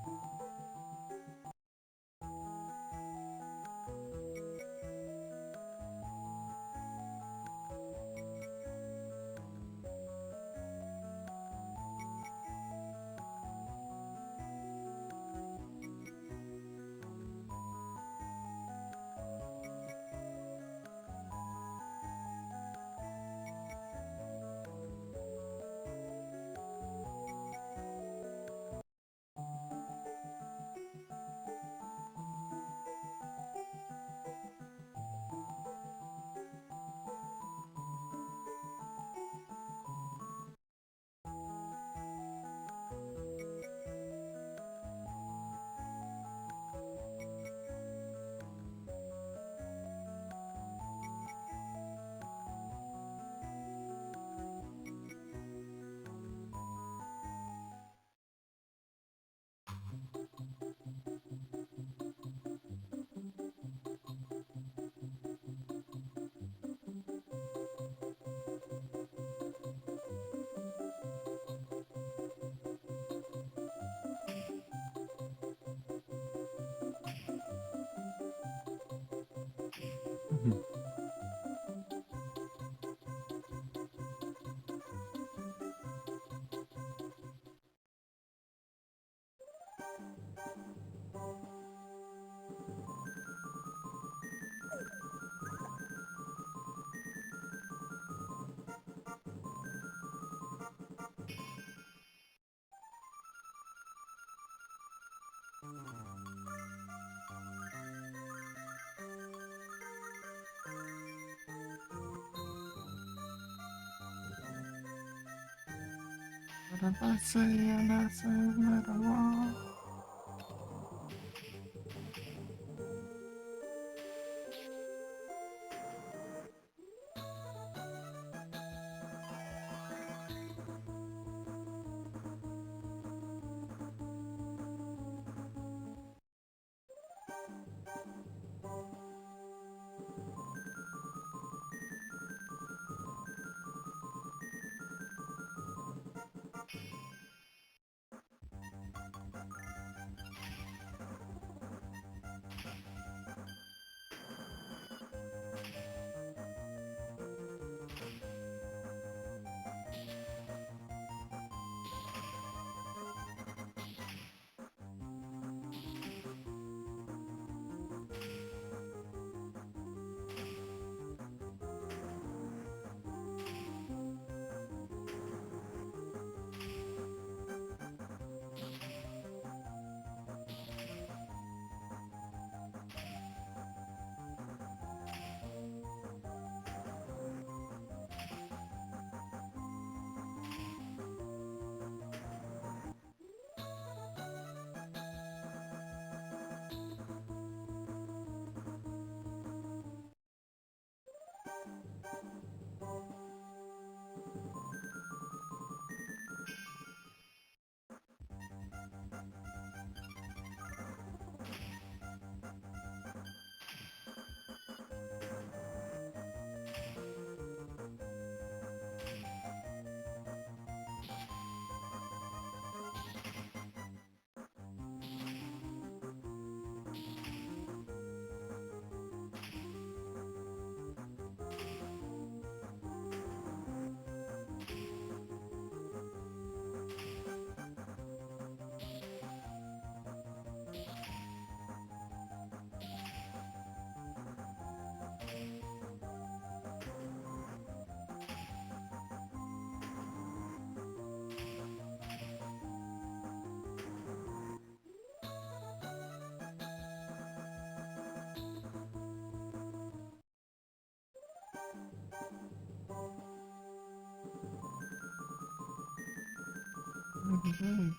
What if I say and I say let her walk?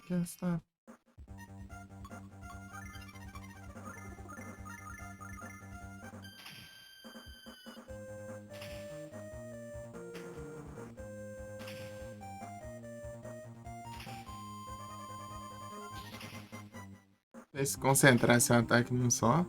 Can't stop. Se concentrar esse ataque num só.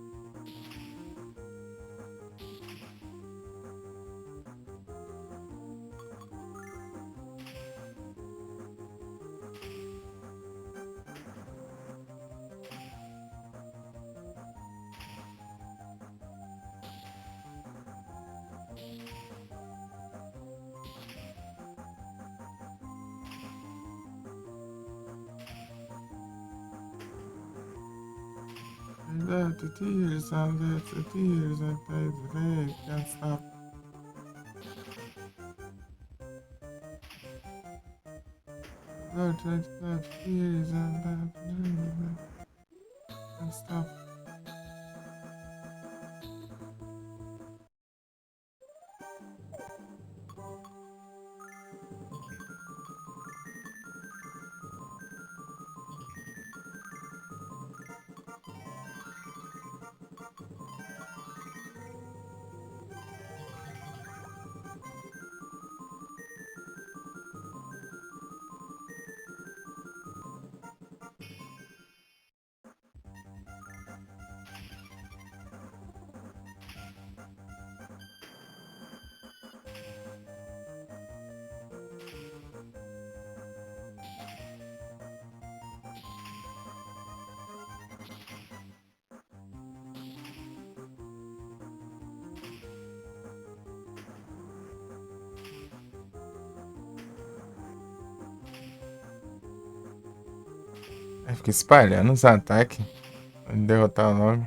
The tears and the tears and they can't stop. The tears and the can't stop. Aí fica espalhando os ataques. Derrotar logo.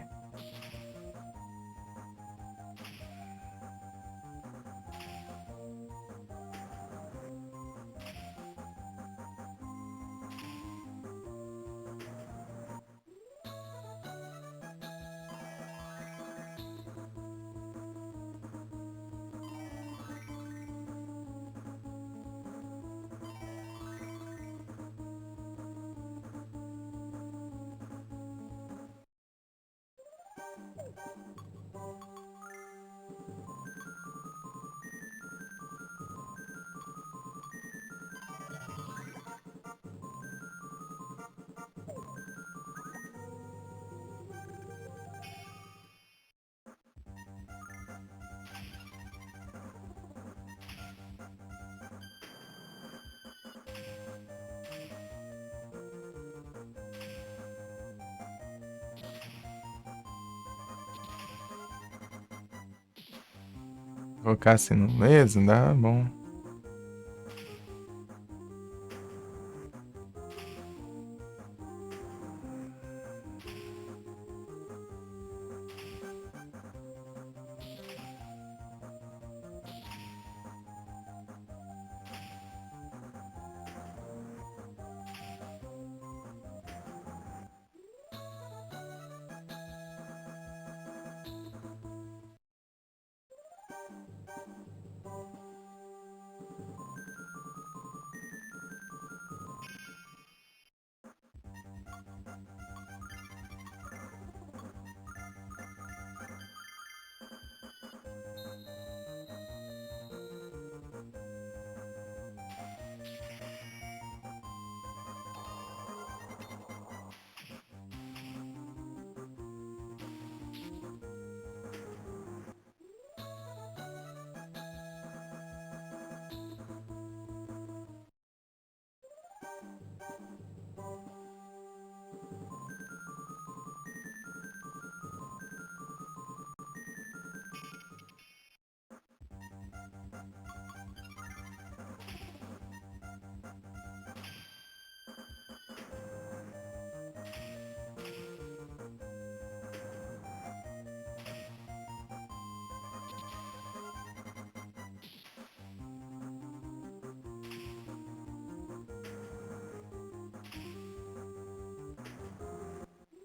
Colocar assim no mesmo, dá bom.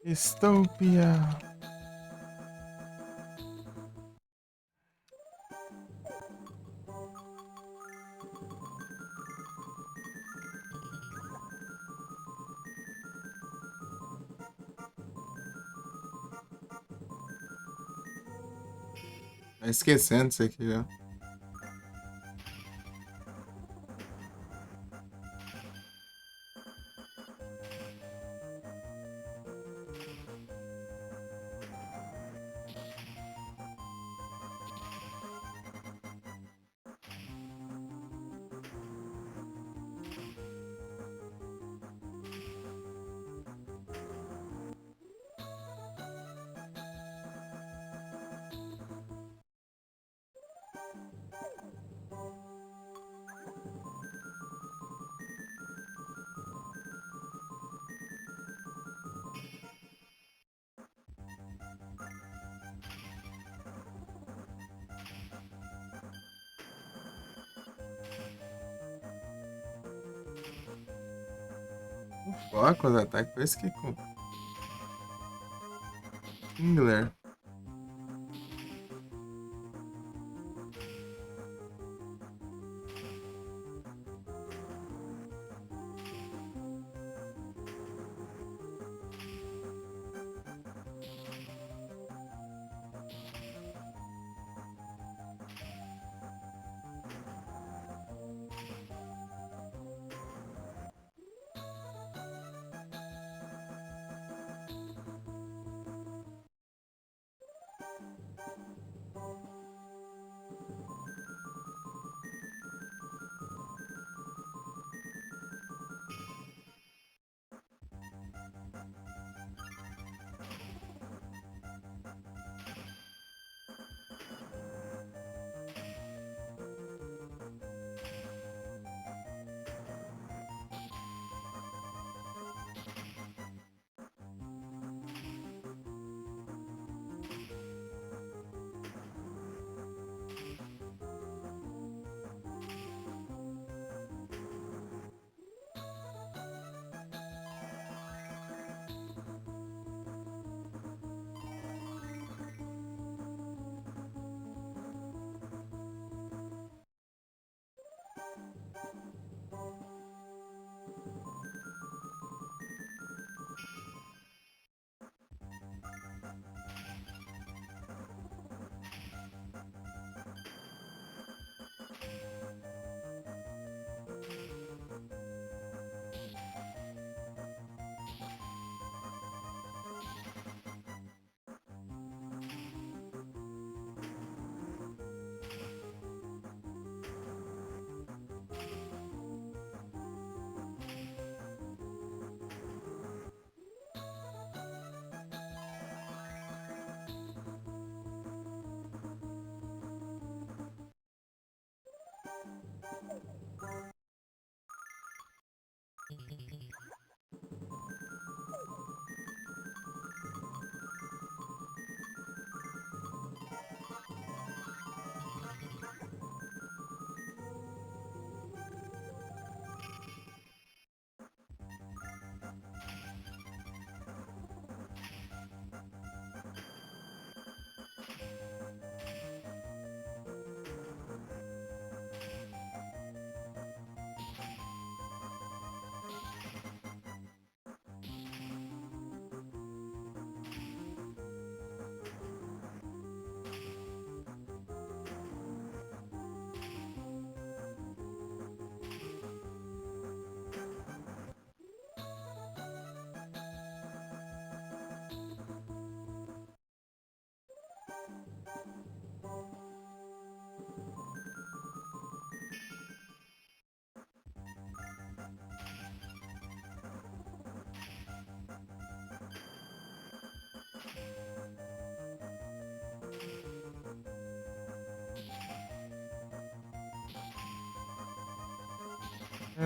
Estopia. Tá esquecendo isso aqui, ó. Foco, os ataques, por isso que com Kingler.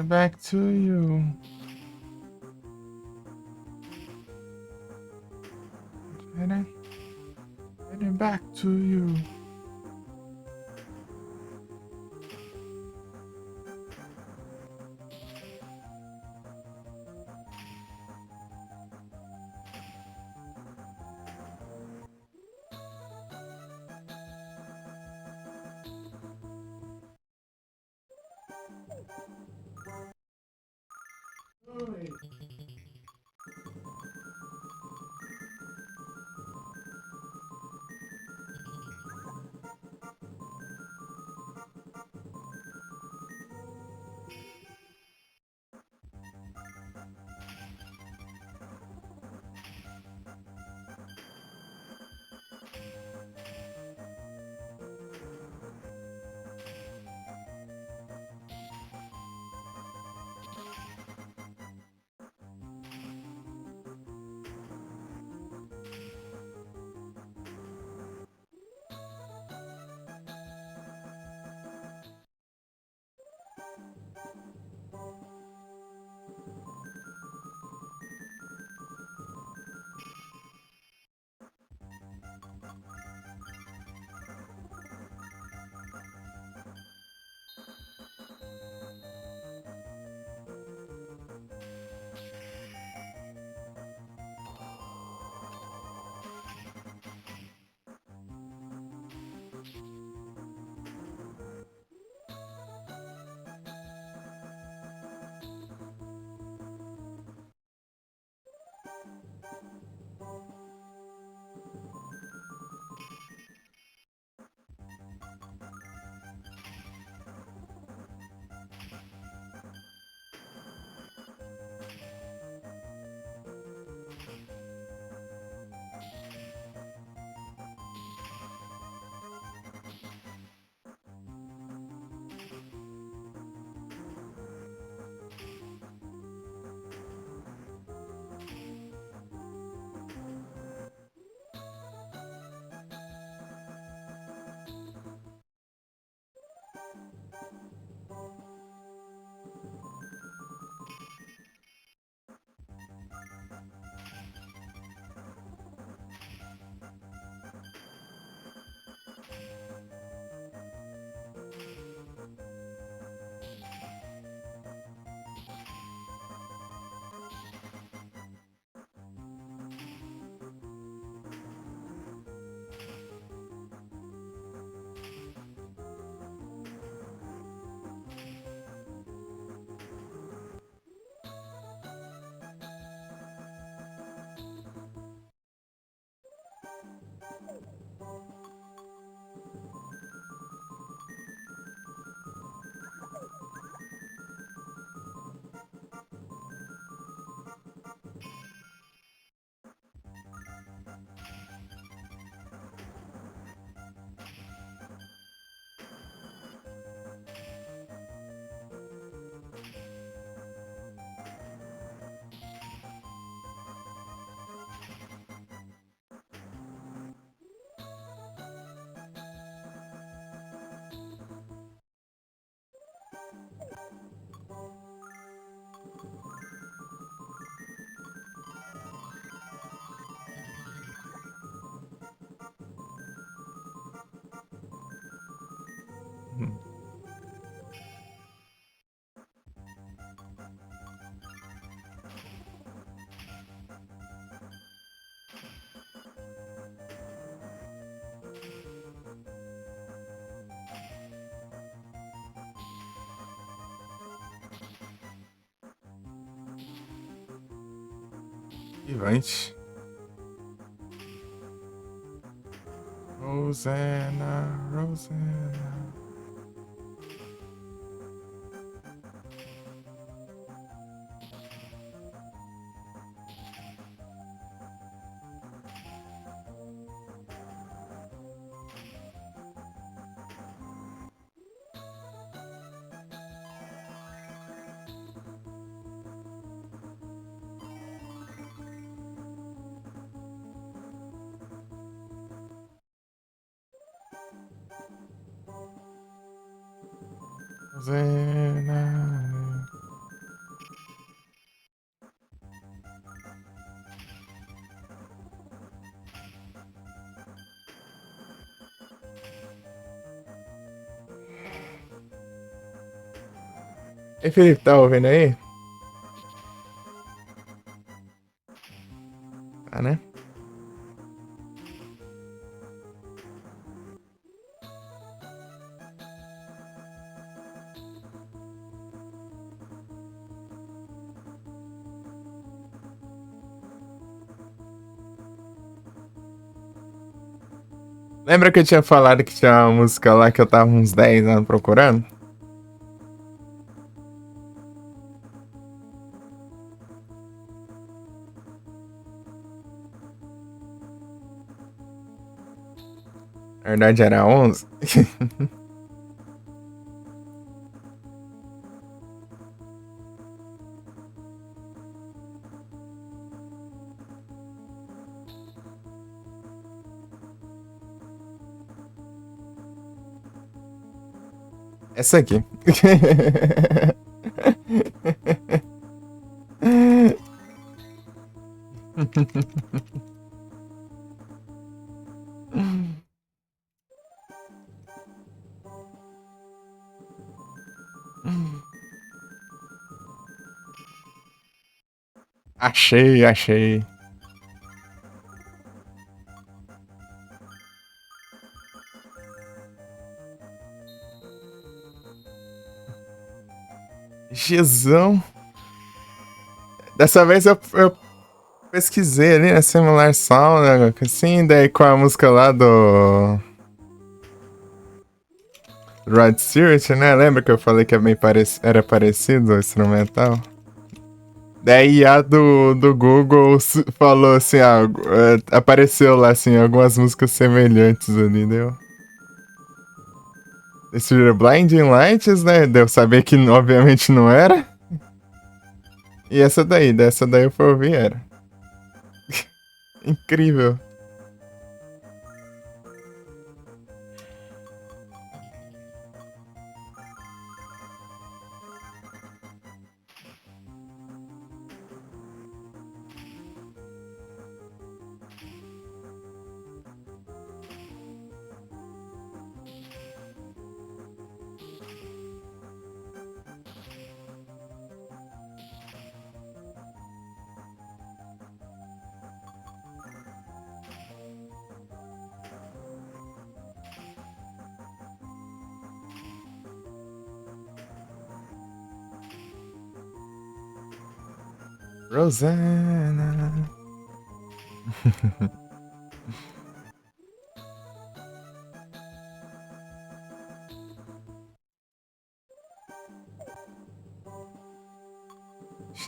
Back to you. Getting back to you. Ivante. Rosanna, Rosanna. Rosanna. Ei, Felipe, tá ouvindo aí? Tá, né? Lembra que eu tinha falado que tinha uma música lá que eu tava uns 10 anos procurando? Na verdade era 11. Essa aqui. Achei, achei. Jezão. Dessa vez eu pesquisei ali na Similar Sound, né, assim, daí com a música lá do Rod Stewart, né? Lembra que eu falei que é era parecido o instrumental? Daí a do Google falou assim, apareceu lá assim, algumas músicas semelhantes ali, deu. Esse era Blinding Lights, né? Deu saber que obviamente não era. E essa daí, dessa daí eu fui ouvir, era. Incrível. Rosanna.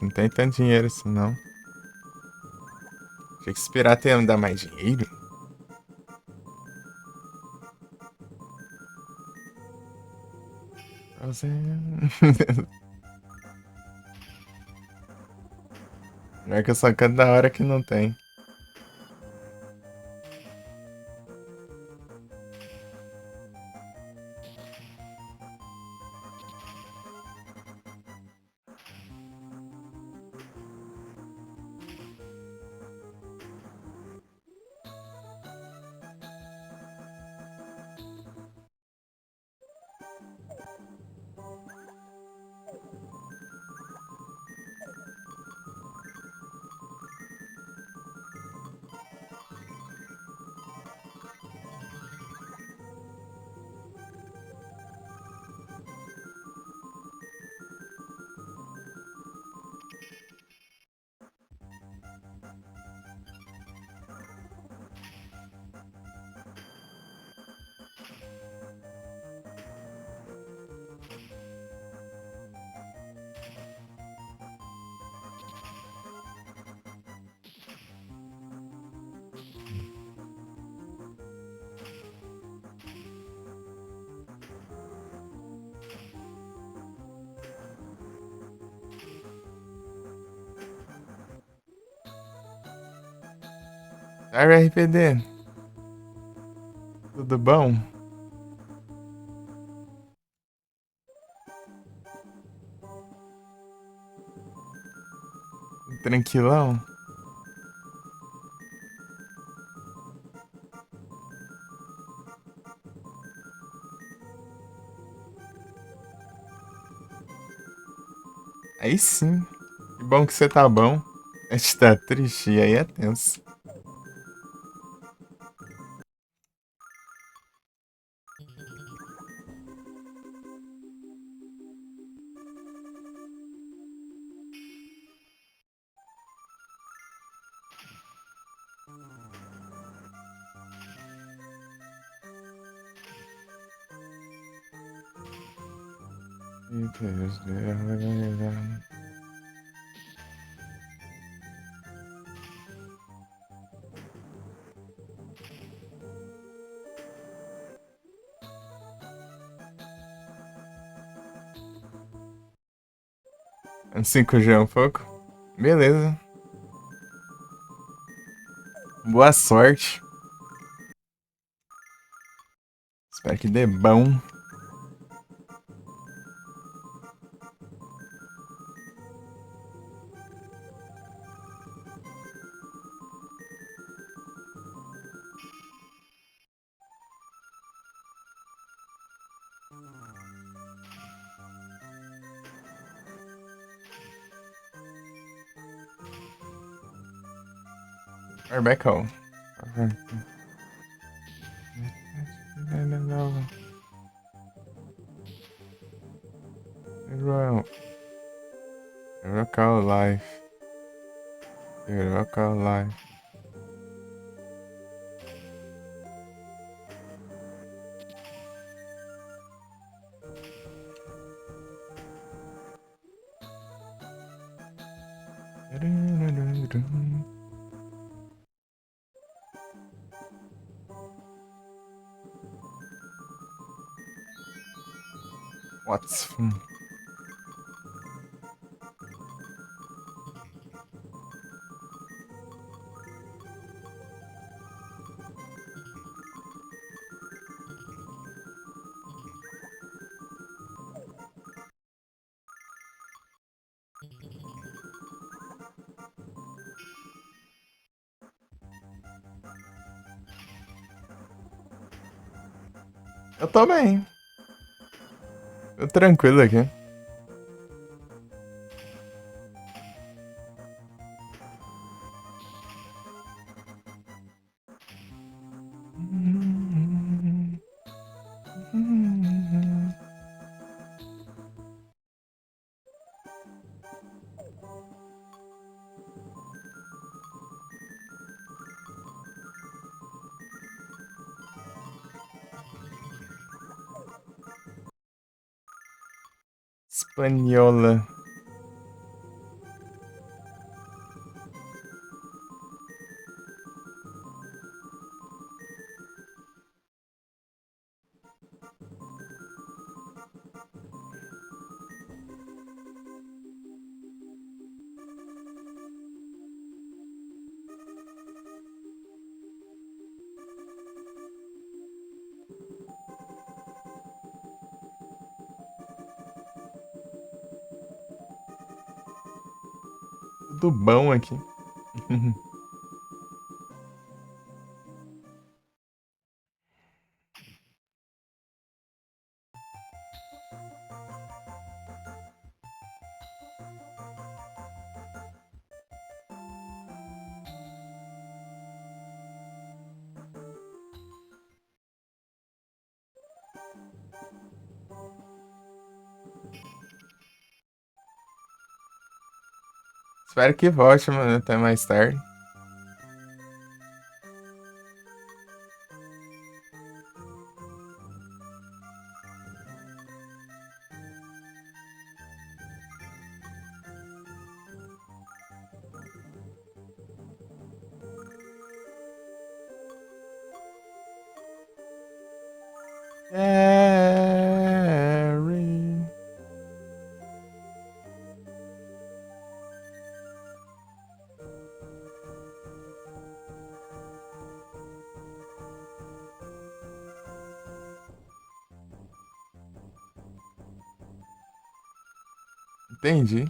Não tem tanto dinheiro assim, não. Tinha que esperar até me dar mais dinheiro. Rosanna. Não é que eu só canto da hora que não tem. RPD, tudo bom? Tranquilão? Aí sim. Que bom que você tá bom. A gente tá triste e aí é tenso. Um 5G um pouco? Beleza. Boa sorte. Espero que dê bom. We're back home. Rock our life. Rock our life. What's Eu tô bem. Tô tranquilo aqui. Espanhola. Tudo bom aqui. Espero que volte, mano, até mais tarde. Harry. Entendi.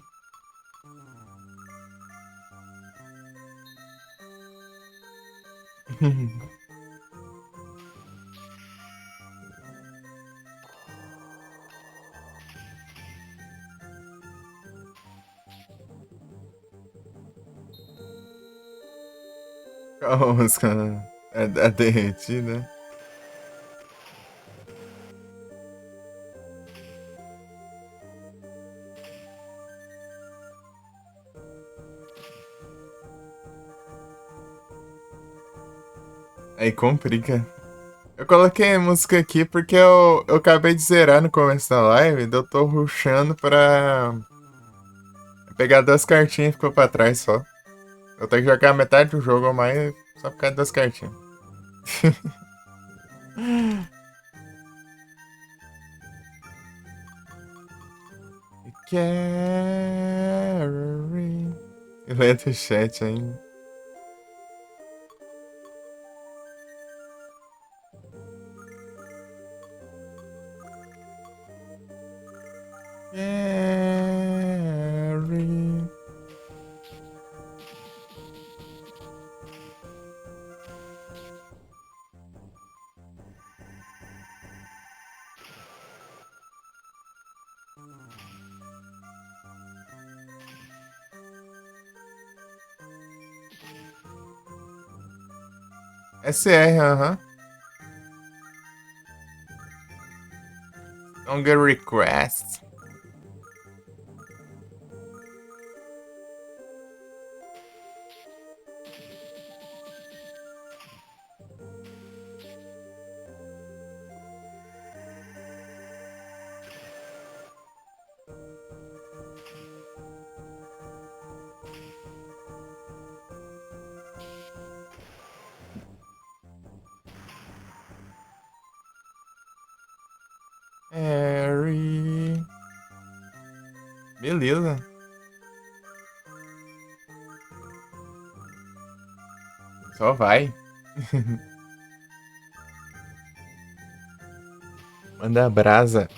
Qual a música? É derretida? Aí complica. Eu coloquei a música aqui porque eu acabei de zerar no começo da live, daí eu tô rushando pra pegar duas cartinhas e ficou pra trás só. Eu tenho que jogar metade do jogo ou mais só por causa das cartinhas. Carry. Lendo o chat ainda. Carry. SR, aham. Don't get requests. Harry. Beleza. Só vai. Manda brasa.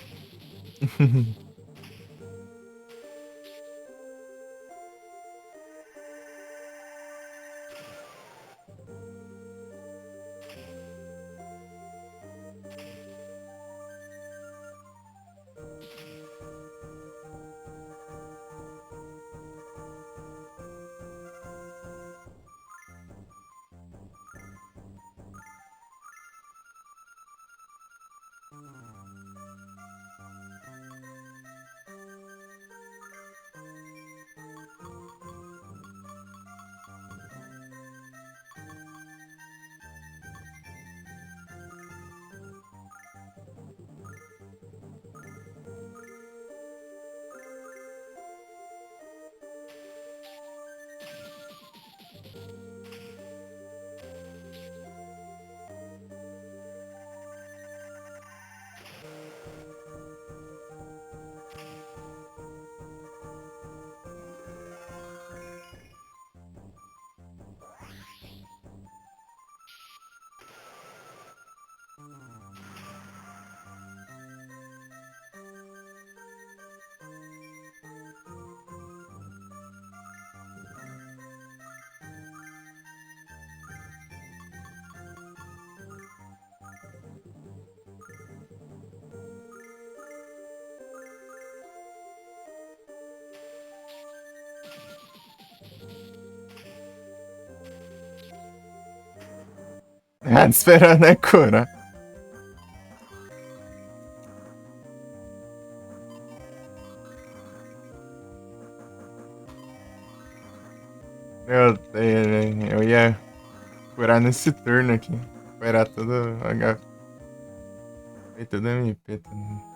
Ah, esperando é cura. Meu Deus, eu ia curar nesse turno aqui. Esperar tudo HP, tudo MP também.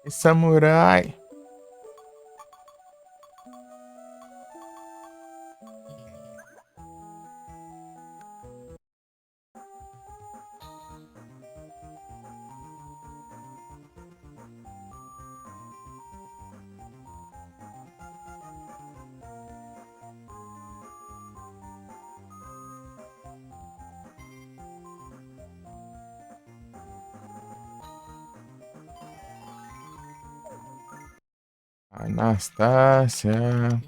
E samurai. Anastácia.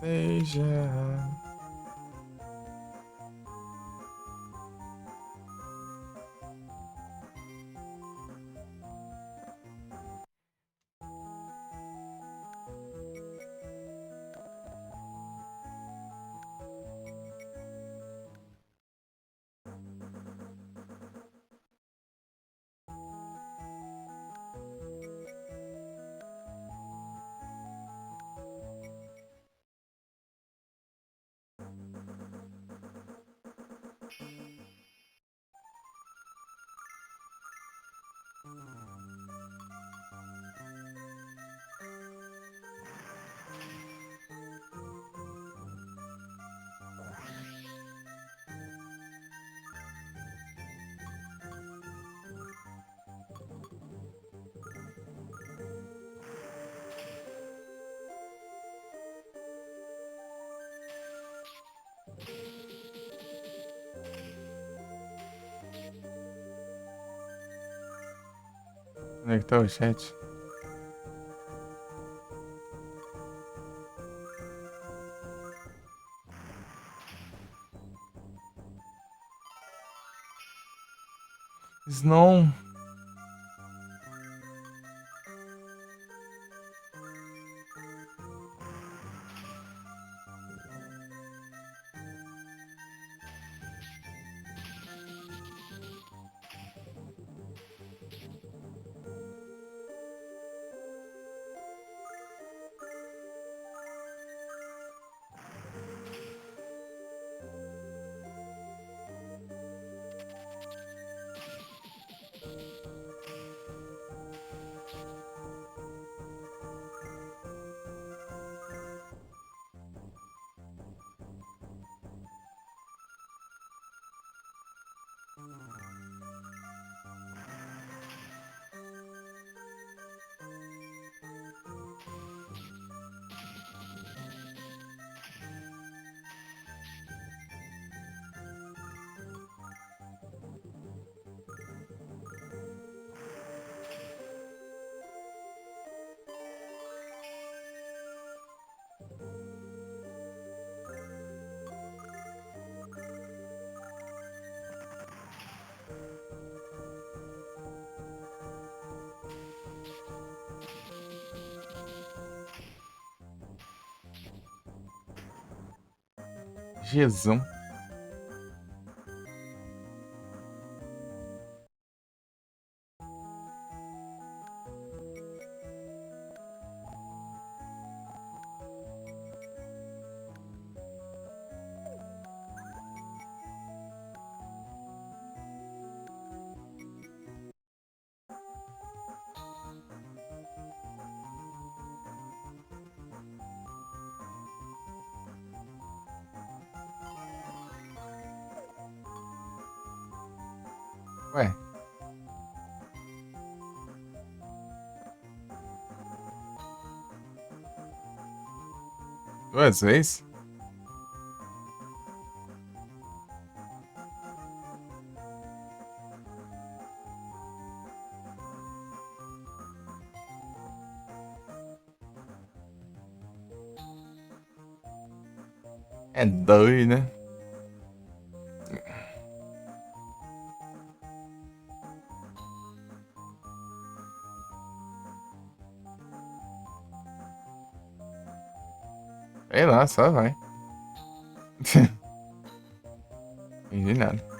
Seja. Onde é que tá o chat? Snow. Jesus. Ué. Duas vezes? É doido, né? Sei lá, só vai. Entendi nada.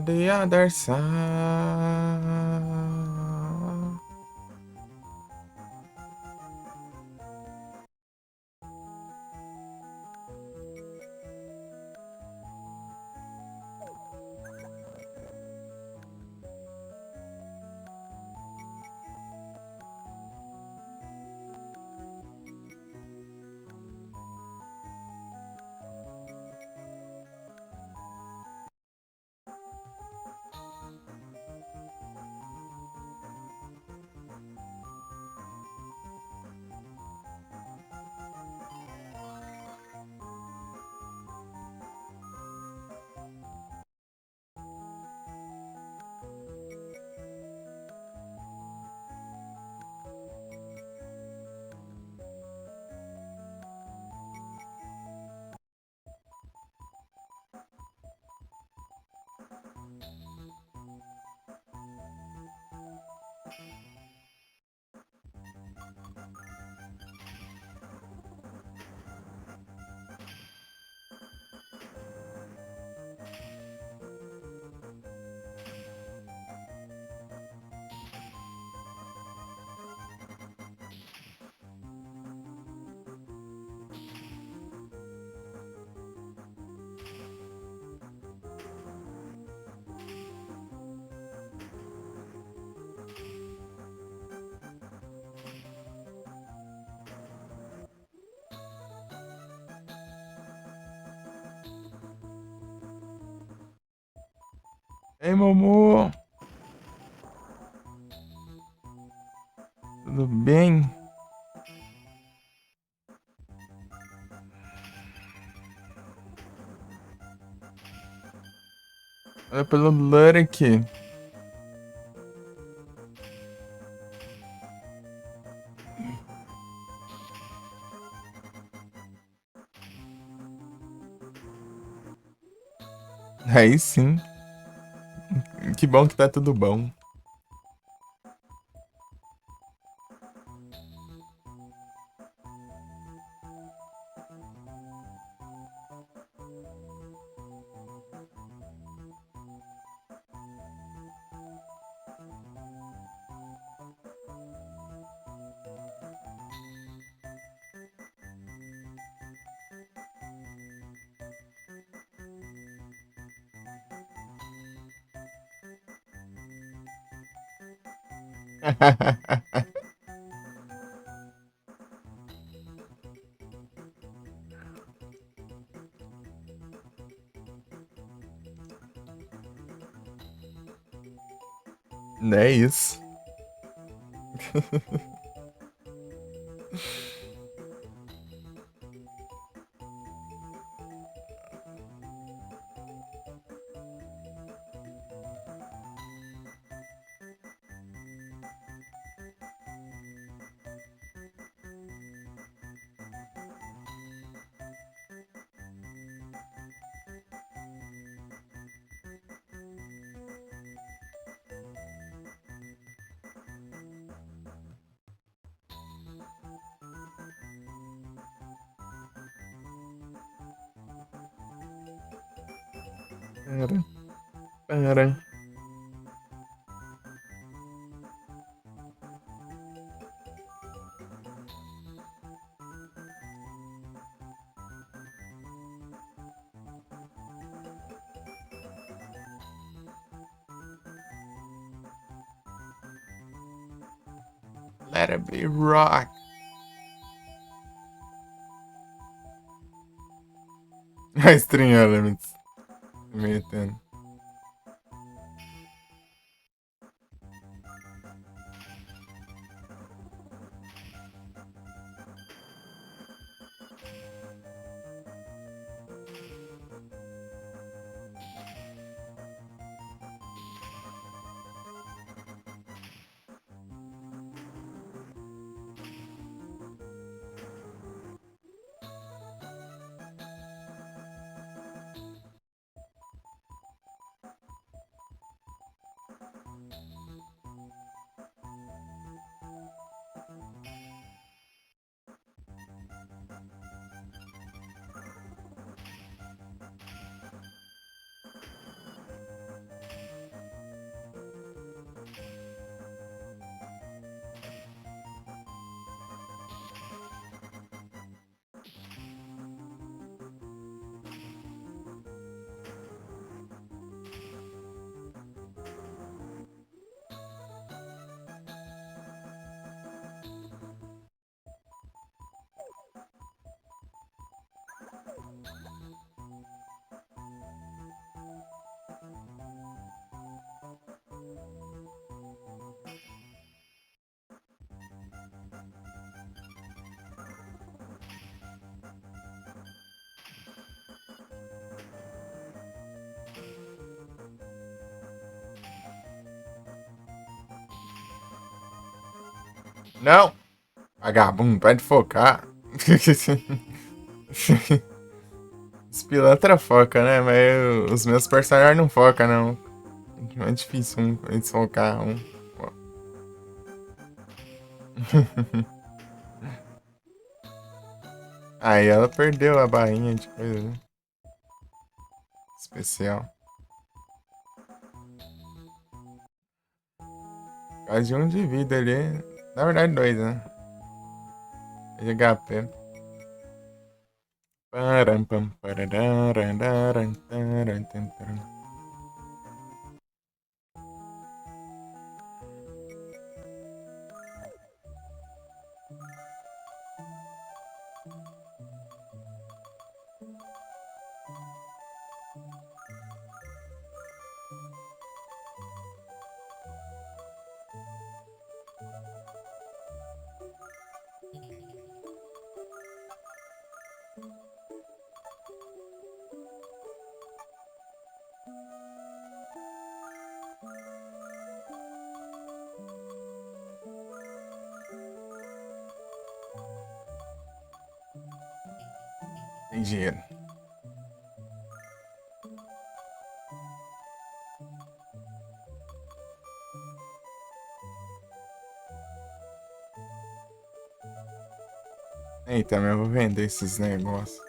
the other side. Ei, Momo! Tudo bem? Olha pelo Lurk. Aí sim. Que bom que tá tudo bom. Não é isso. Pera, pera. Let it be rock. A estranha Elements. Metendo. Não! Vagabundo, pode focar. Os pilantra foca, né? Mas os meus personagens não focam, não. É difícil eles focar um. Aí ela perdeu a barrinha de coisa, né? Especial. Quase um de vida ali. Na verdade, dois, né? De HP. Param, pam, pararararam, taram, tam, taram. Tem dinheiro. Eita, mas eu vou vender esses negócios.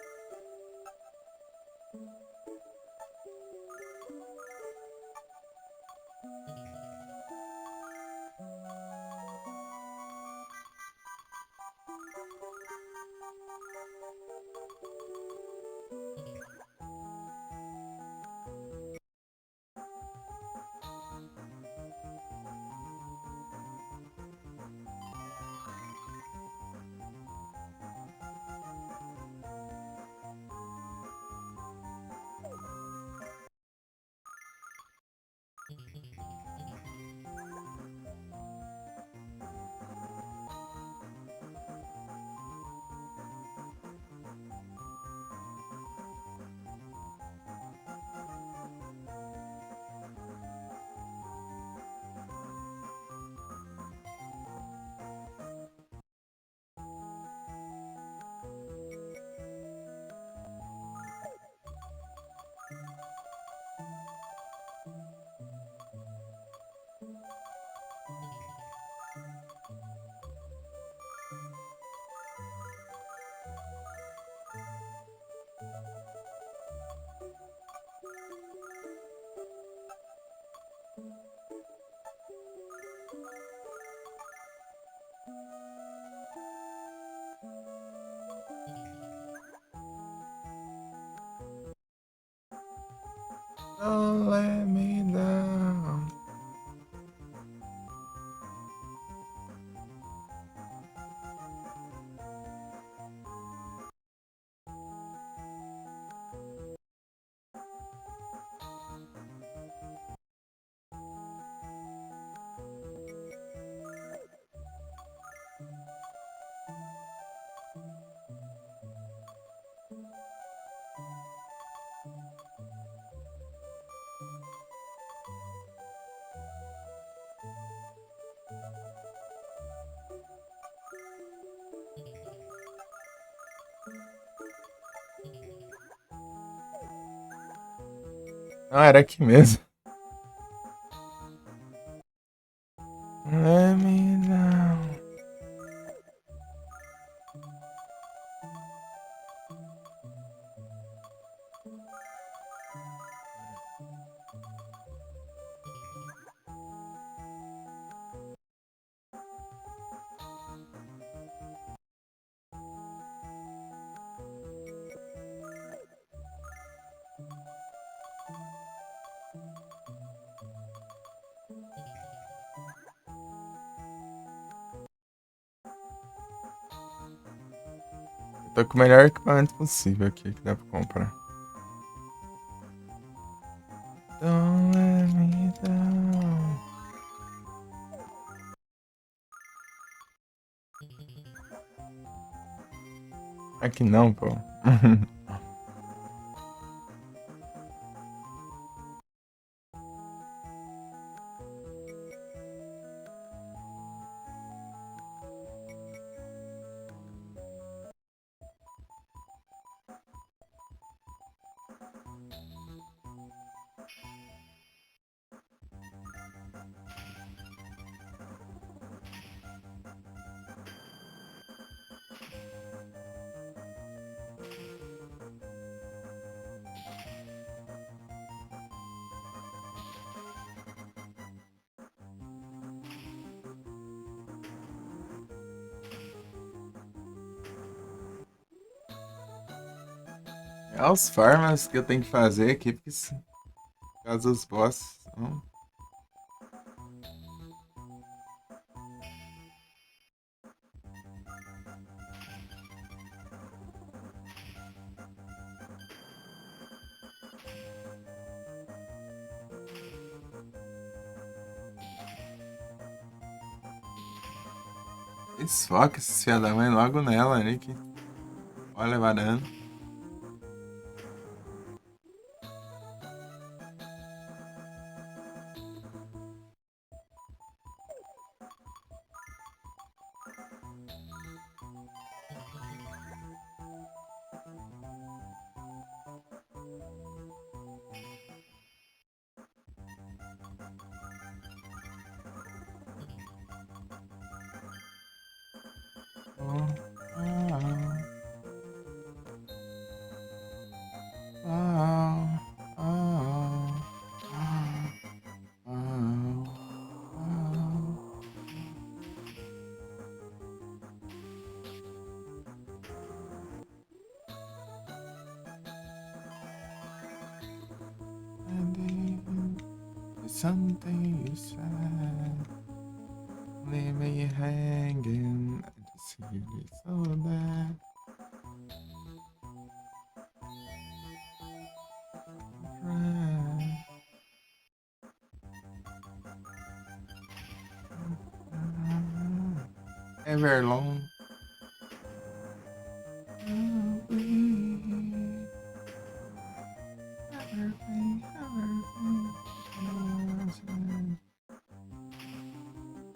Don't let me down. Ah, era aqui mesmo. Let me down. Tô com o melhor equipamento possível aqui que dá pra comprar. Don't let me down. Aqui não, pô. As farmas que eu tenho que fazer aqui, porque caso os boss. Desfoca esses filha da mãe logo nela, Nick. Olha, varando. Something you said, leave me hanging. I just hear it so bad. Ever long.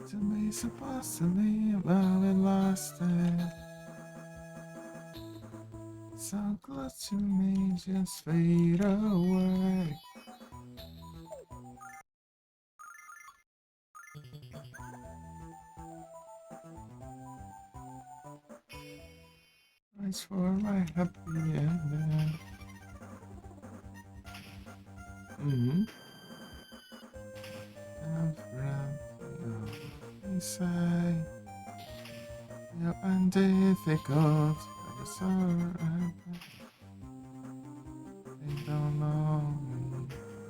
Somebody's supposed to leave, but we lost it. So close to me, just fade away. It's for my happy ending. Inside, you're undifficult, but it's alright. They don't know me,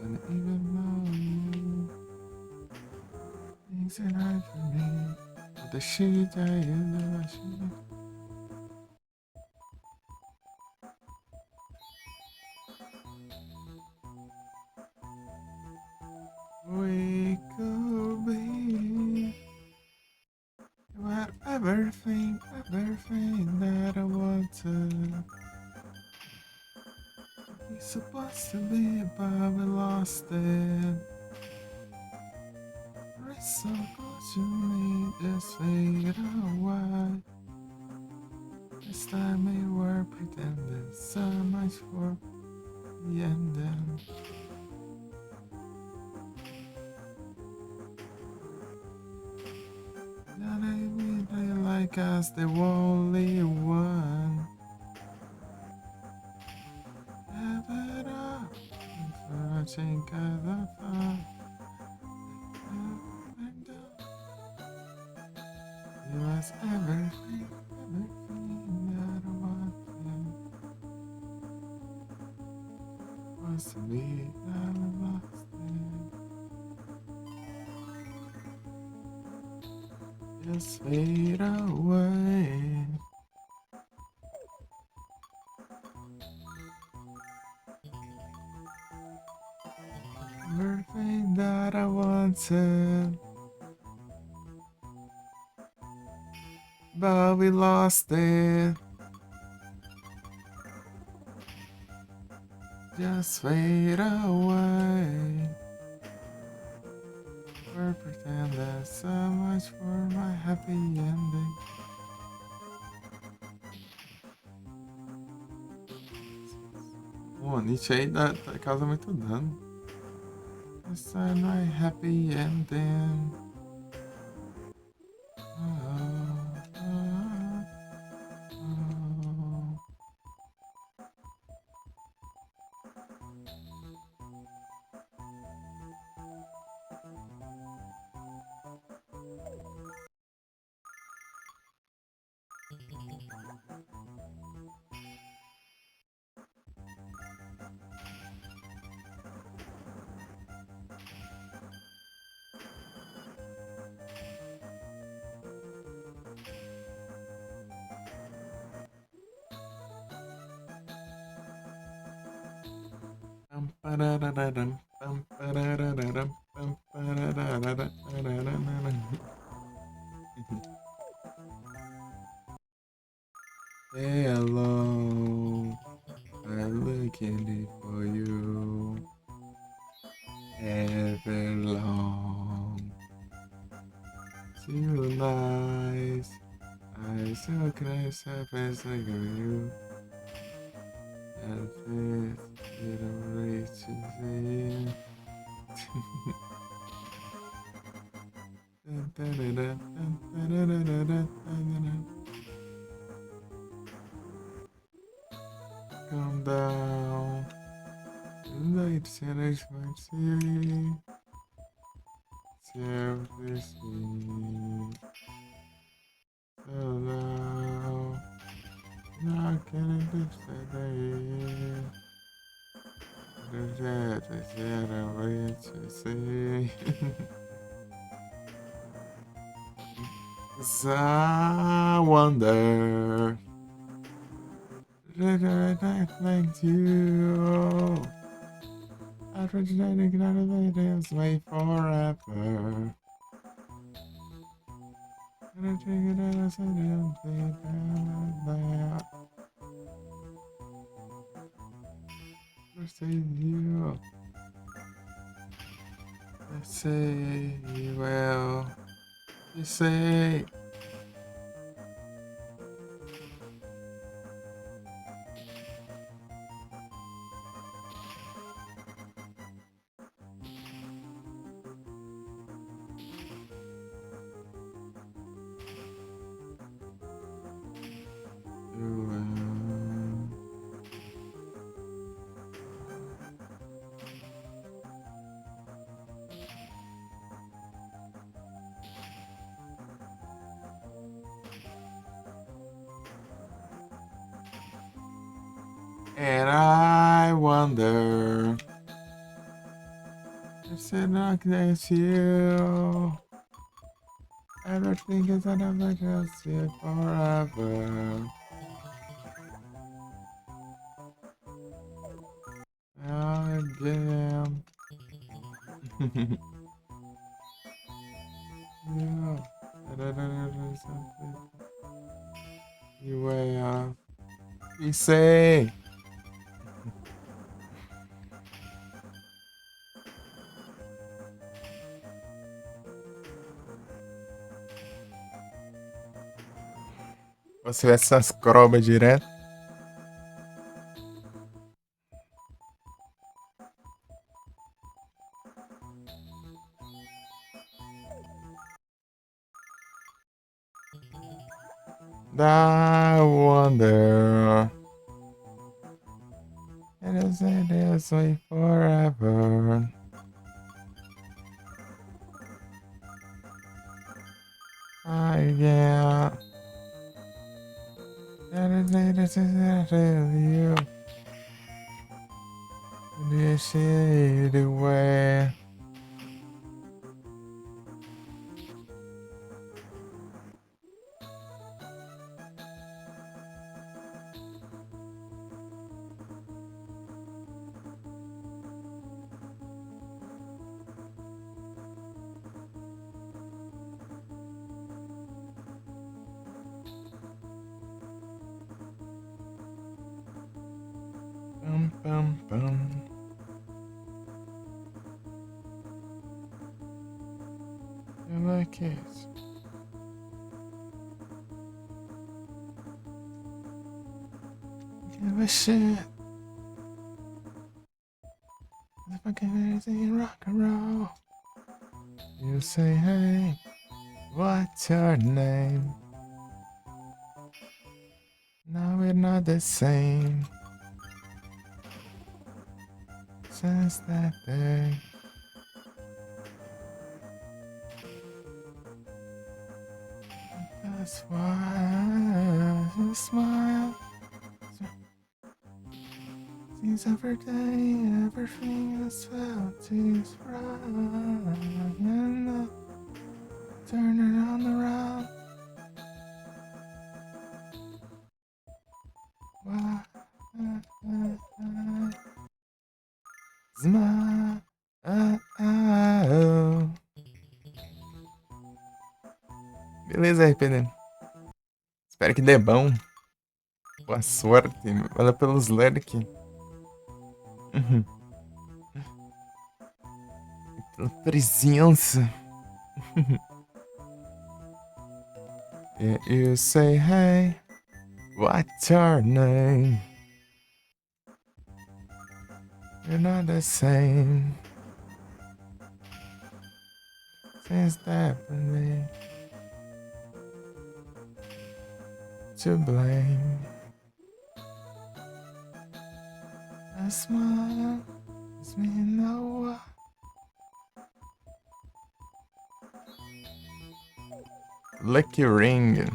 don't even know you. Things that I for me, but the shit I in the shit. We could be everything that I wanted. We supposed to be, but we lost it. It's so close to me, just fade away. This time we were pretending, so much for the ending. That I mean, they like us, the only one. Have it up, searching at the fun. You was everything that I wanted. Was to be that I lost it. Just fade away. Everything that I wanted, but we lost it. Just fade away. We're pretending so much for my happy ending. Pô, Nietzsche aí causa muito dano. This is my happy ending. Hello, I'm looking for you ever long. Too nice. I so close, I feel like you. And this little reach to see. Calm down. Light sellers might see. Self-esteem. So now, not gonna just say that I said I wait to see. I wonder did I like you? After genetic nanometers wait forever. And I take it as I don't think that first you. I say well. You say and I wonder if it not next you. Everything is another just here forever. Again. Yeah. Something. You way off. You say. Você vê essas crobas direto? I wonder. It is this way forever. Yeah. This is you. This is the way. Bum, bum, bum. You like it? Give a shit. If I give anything rock and roll. You say, hey, what's your name? Now we're not the same. Since that day. That's why I smile. Seems every day, everything is felt is right. And turn it on around. Smile. Oh. Beleza, RPD. Espero que dê bom. Boa sorte. Valeu pelos lurk. Uhum. Pela presença. Yeah, you say, hey, what's your name? You're not the same. Since that day, to blame. A smile does mean no one. Lucky ring.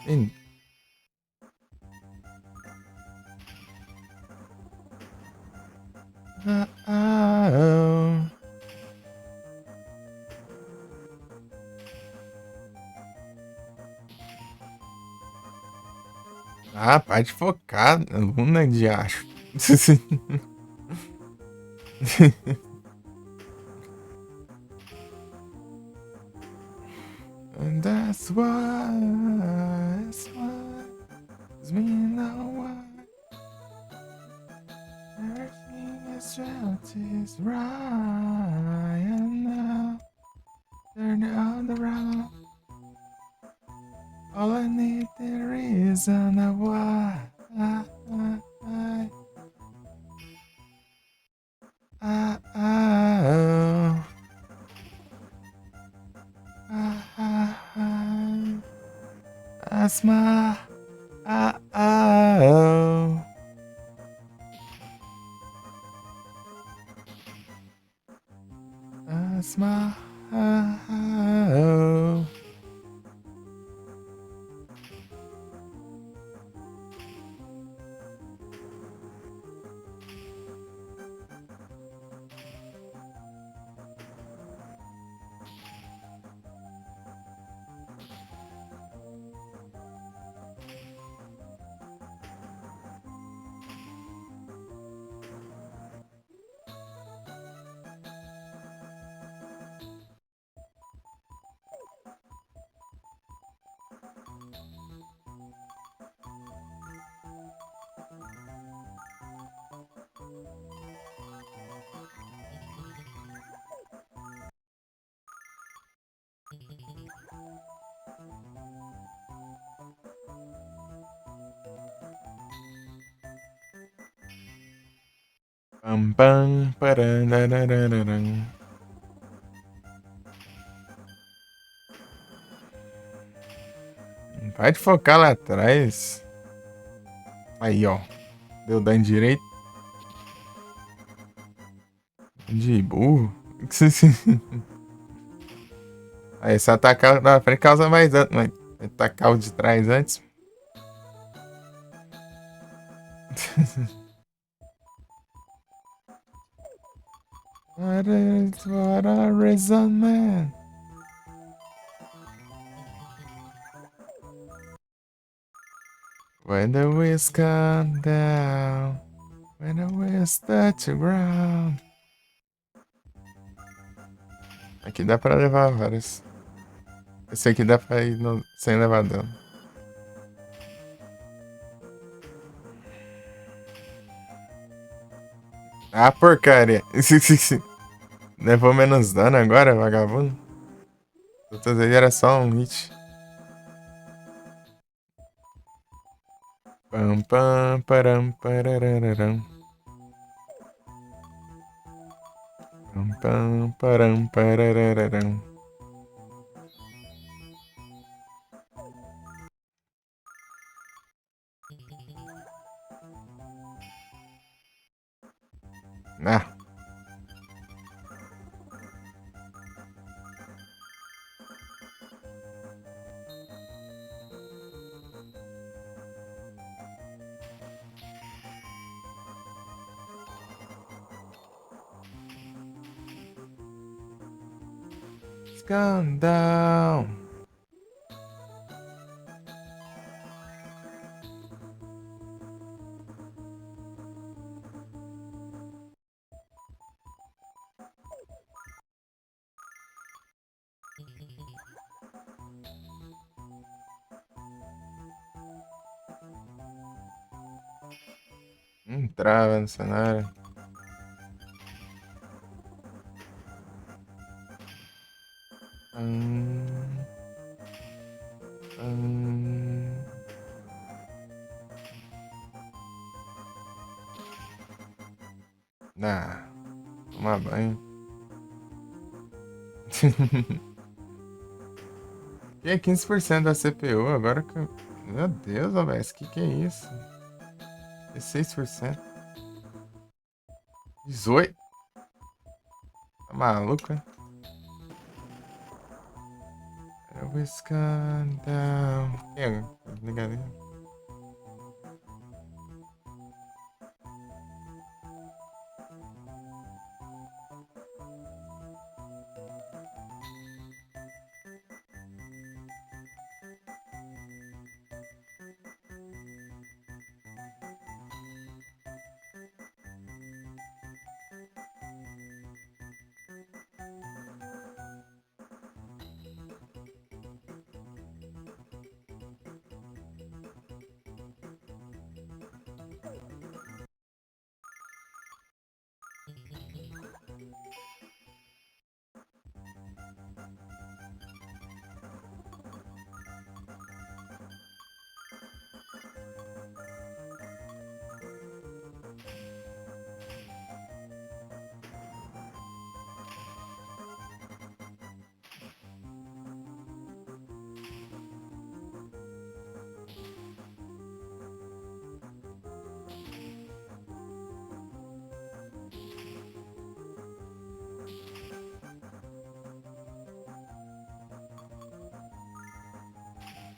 In. Ah, pode focar, Luna de acho. And that's why it's me now why everything is just is right and now turn on the round. All I need the reason of why I, oh. Asma. Oh. Asma. Oh. Pam pam parararararam. Pode focar lá atrás. Aí, ó. Deu dano direito. De burro. Aí, se atacar na frente causa mais dano. Mas atacar o de trás antes. What a reason, man. When the wheels come down, when the wheels touch the ground. Aqui dá pra levar vários. Esse aqui dá pra ir sem levar dano. Ah, porcaria. Levou menos dano agora, vagabundo? Todas aí era só um hit. Pam pam param parararam. Pam pam param parararam. Ah. gone down. Trava no cenário. Tomar banho. E é 15% da CPU, agora que. Meu Deus, OBS, que é isso? 16%. 18%. Tá maluco, né? Always gone down. Ligado aí.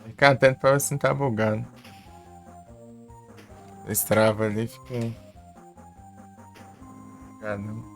Fica atento pra ver se não tá bugando. Esse trava ali fica. Caramba.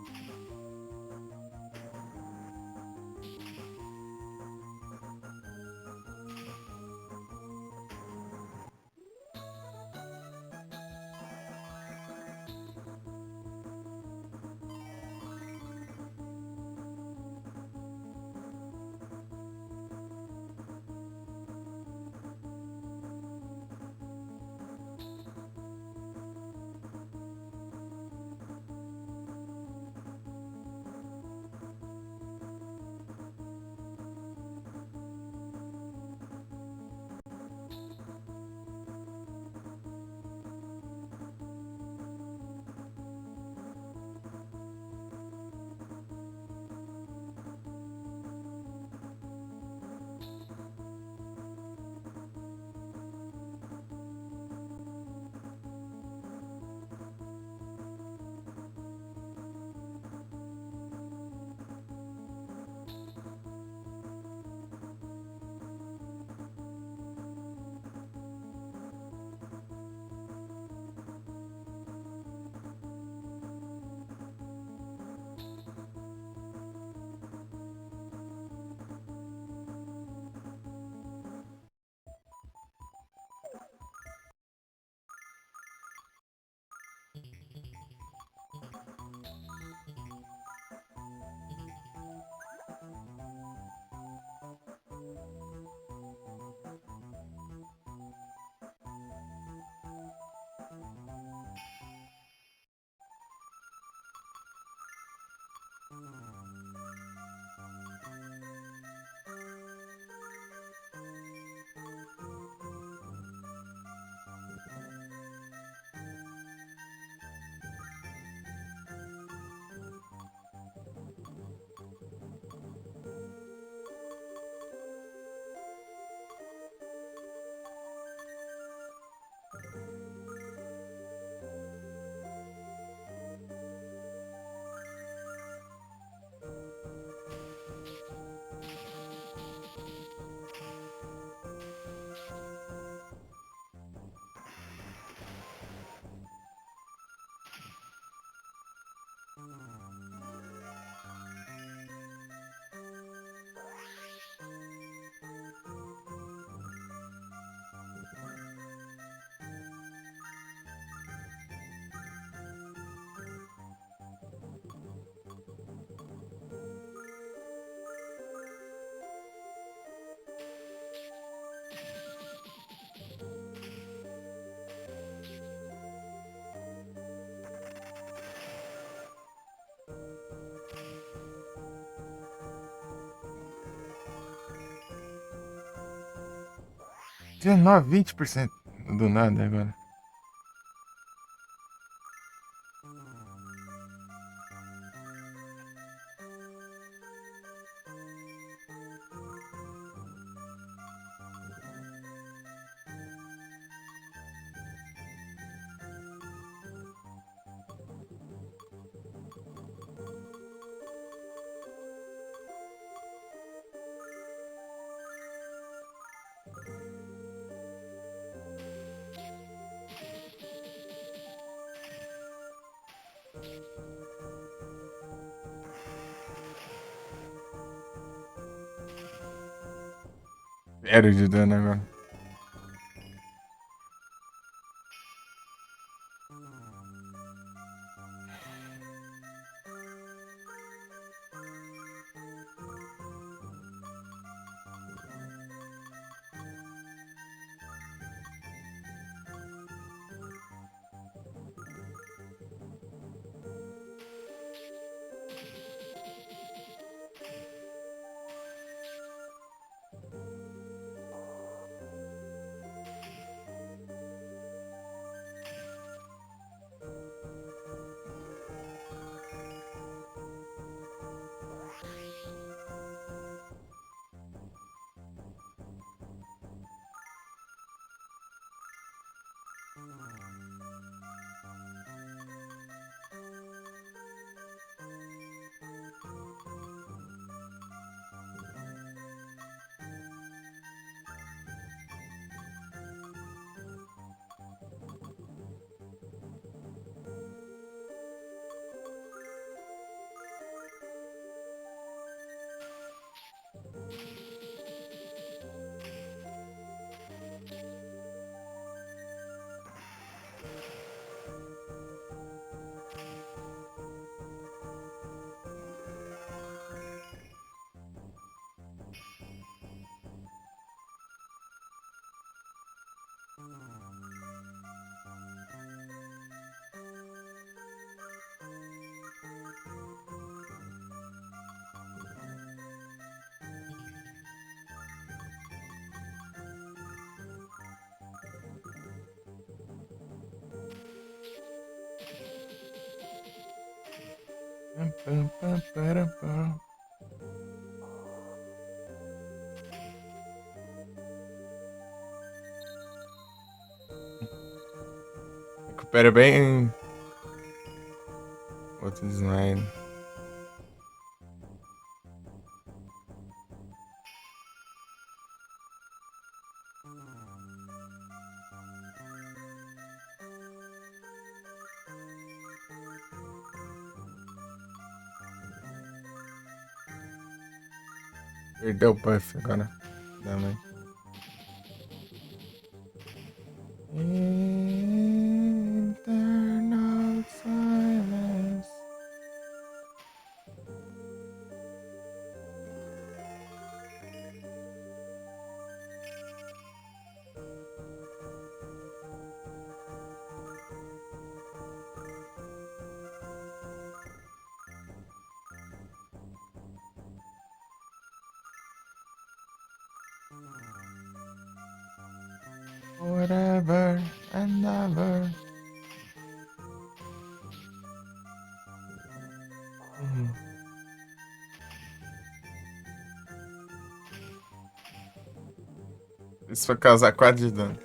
19, 20% do nada agora. Zero de dano agora. Pam, pam, param, pam. Recupera bem. Outro slide. Perdeu o buff agora. Também. Internal silence. Forever and ever. Isso vai causar 4 de dano.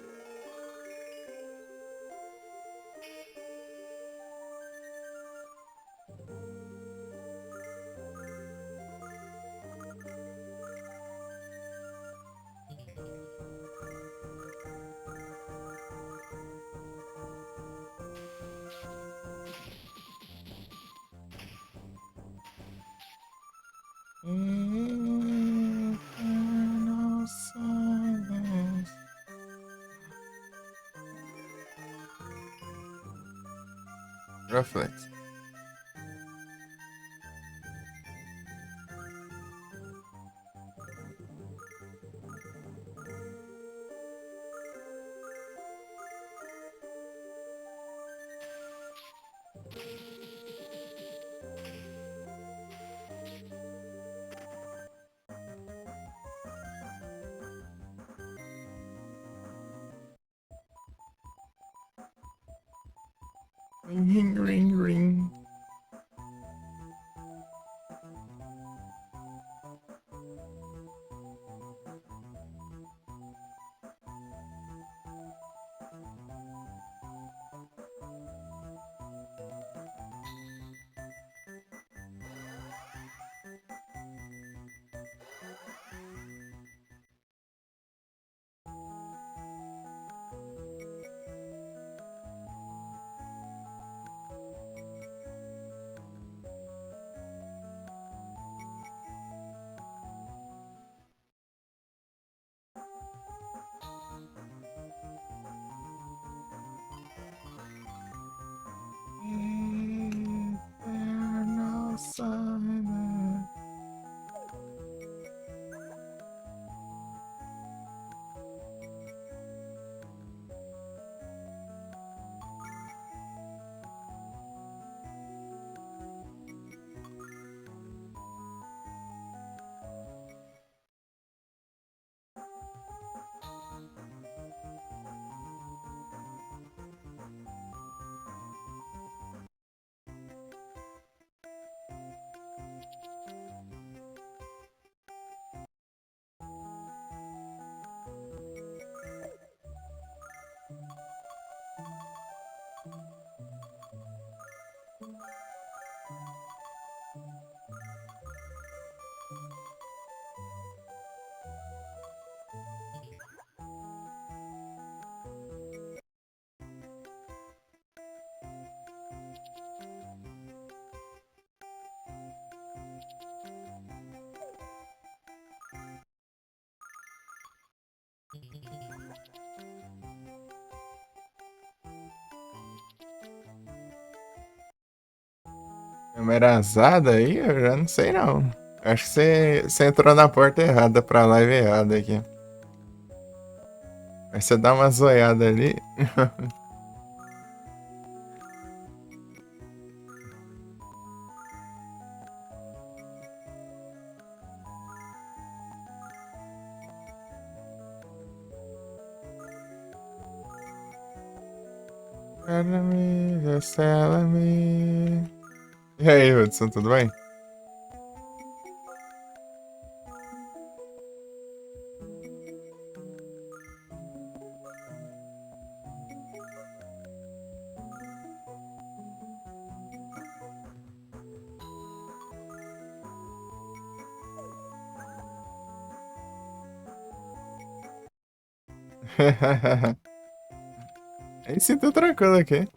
Eternal silence. Reflect. Ring, ring, ring. Eternal silence. Câmera azada aí, eu já não sei não. Acho que você entrou na porta errada pra live errada aqui. Aí você dá uma zoiada ali. Fala-me, revela-me. E aí, Hudson, tudo bem? Aí sim, tô tranquilo aqui.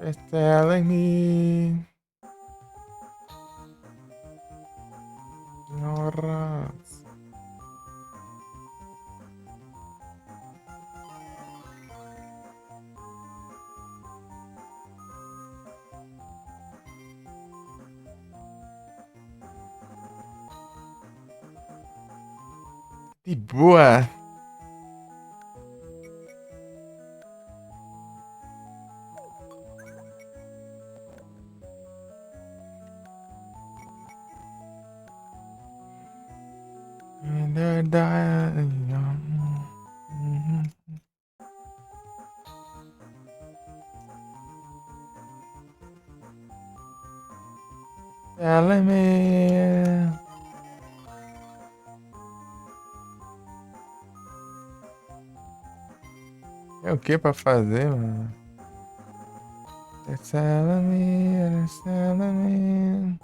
It's telling me. Horas. De boa. Telling me. É o que pra fazer, mano? It's telling me, it's telling me.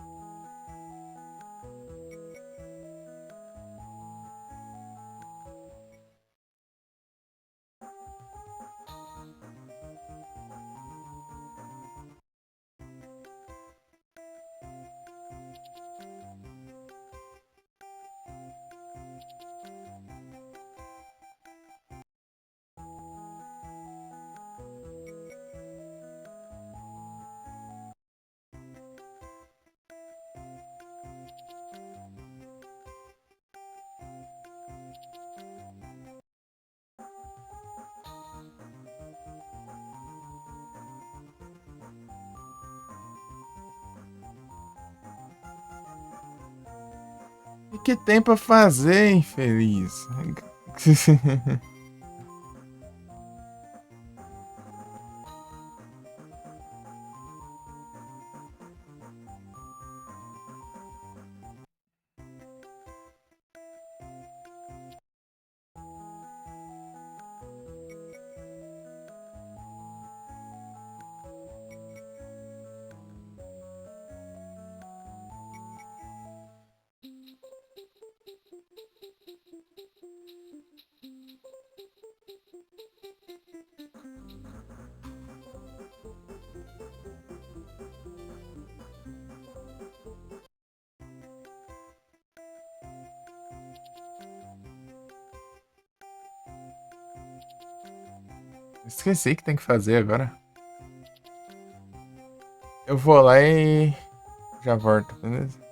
O que tem pra fazer, infeliz? Esqueci o que tem que fazer agora. Eu vou lá e já volto, beleza?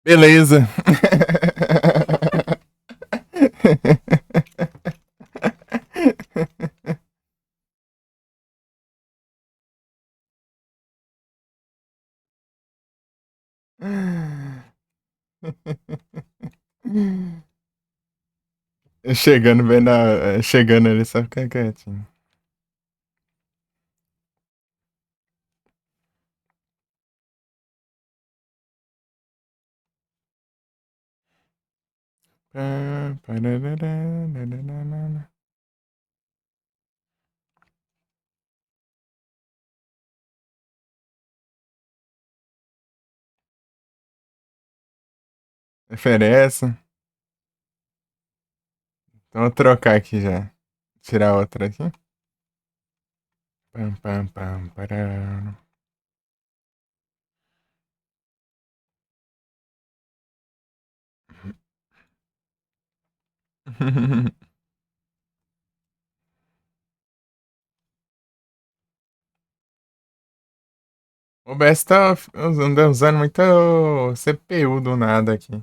Beleza. Chegando bem na. Chegando ali, só ficar quietinho. Pá, parará, nananana. Oferece. Então vou trocar aqui já. Tirar outra aqui. Pam, pam, pam, parará. O OBS tá usando muito CPU do nada aqui.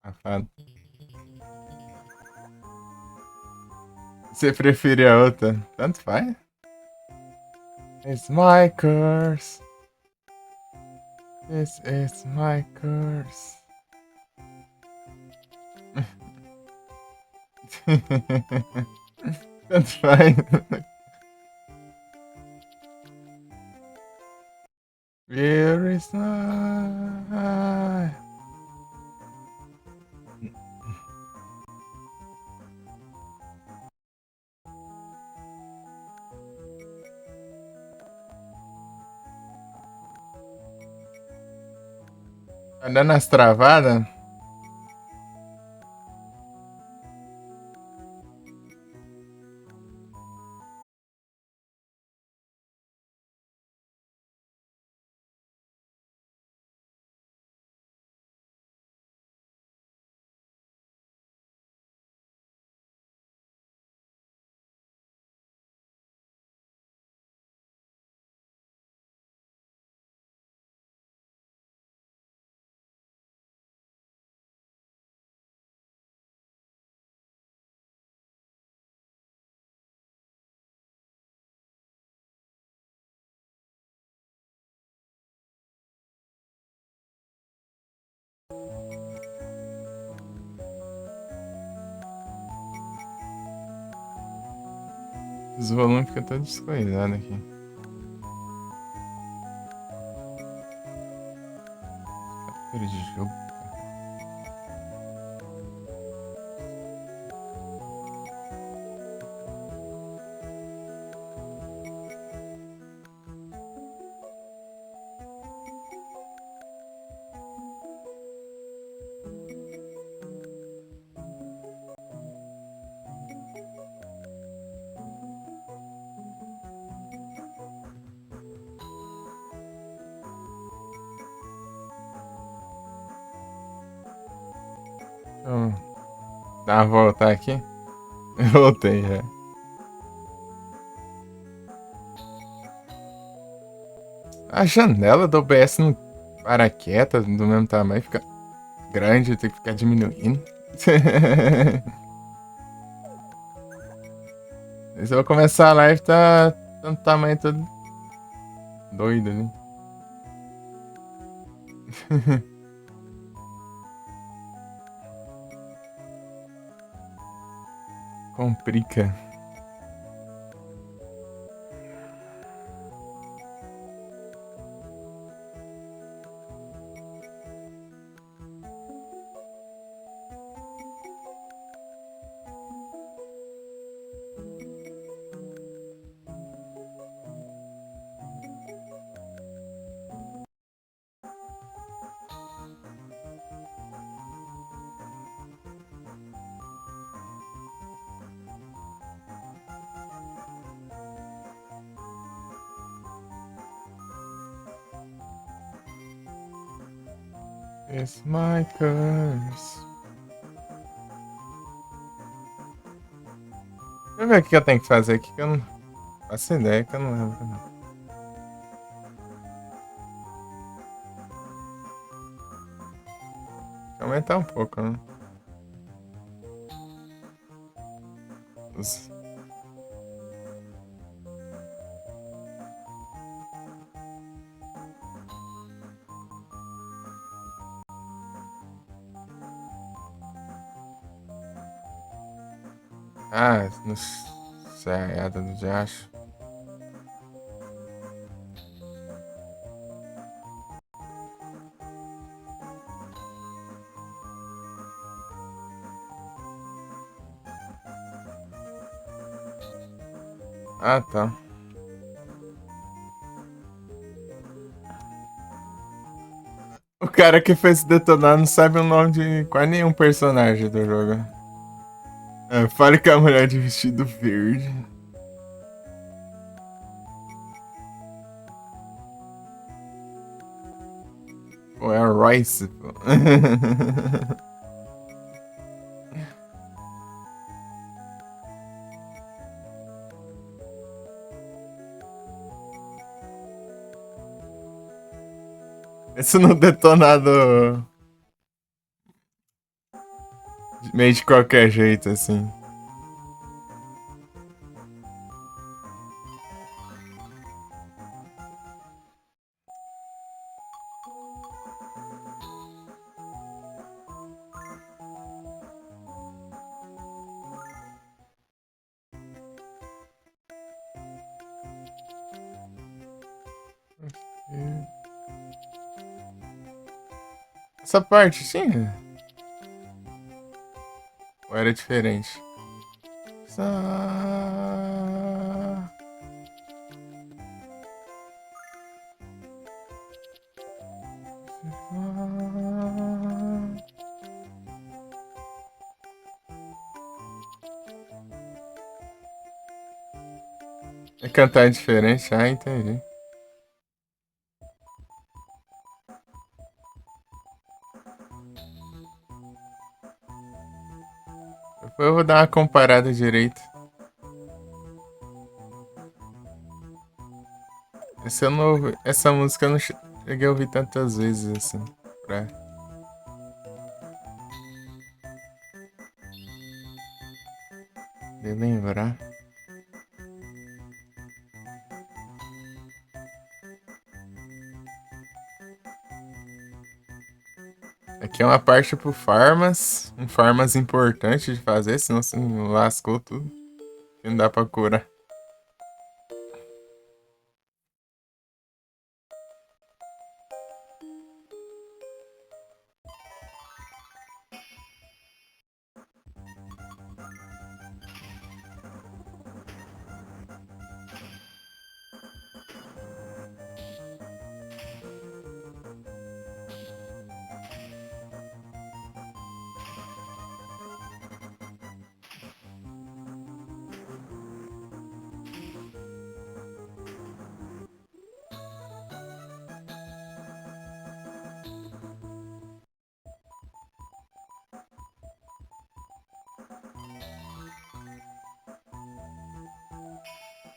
Safado. Você prefere a outra? Tanto faz. It's my curse. This is my curse. Tanto faz. Where is my... Tá dando as travadas? Os volumes ficam todos descoisados aqui. Captura de jogo. Então, dá uma volta aqui. Eu voltei já. A janela do OBS não para quieta, do mesmo tamanho, fica grande, tem que ficar diminuindo. Se eu começar a live, tá no tamanho todo doido ali. Complica. It's my curse. Deixa eu ver o que eu tenho que fazer aqui que eu não faço ideia, que eu não lembro. Não. Aumentar um pouco, né? Ah, no Serrada do Diacho. Ah, tá. O cara que fez detonar não sabe o nome de quase nenhum personagem do jogo. É, fale que a mulher de vestido verde. Pô, é a Royce, pô. Esse não detonado meio de qualquer jeito, assim. Essa parte, sim. Ou era diferente? É cantar diferente? Ah, entendi. Depois eu vou dar uma comparada direito. Essa música eu não cheguei a ouvir tantas vezes assim. Pra lembrar. Aqui é uma parte pro Farmas. Um Farmas importante de fazer, senão você lascou tudo. Não dá pra curar.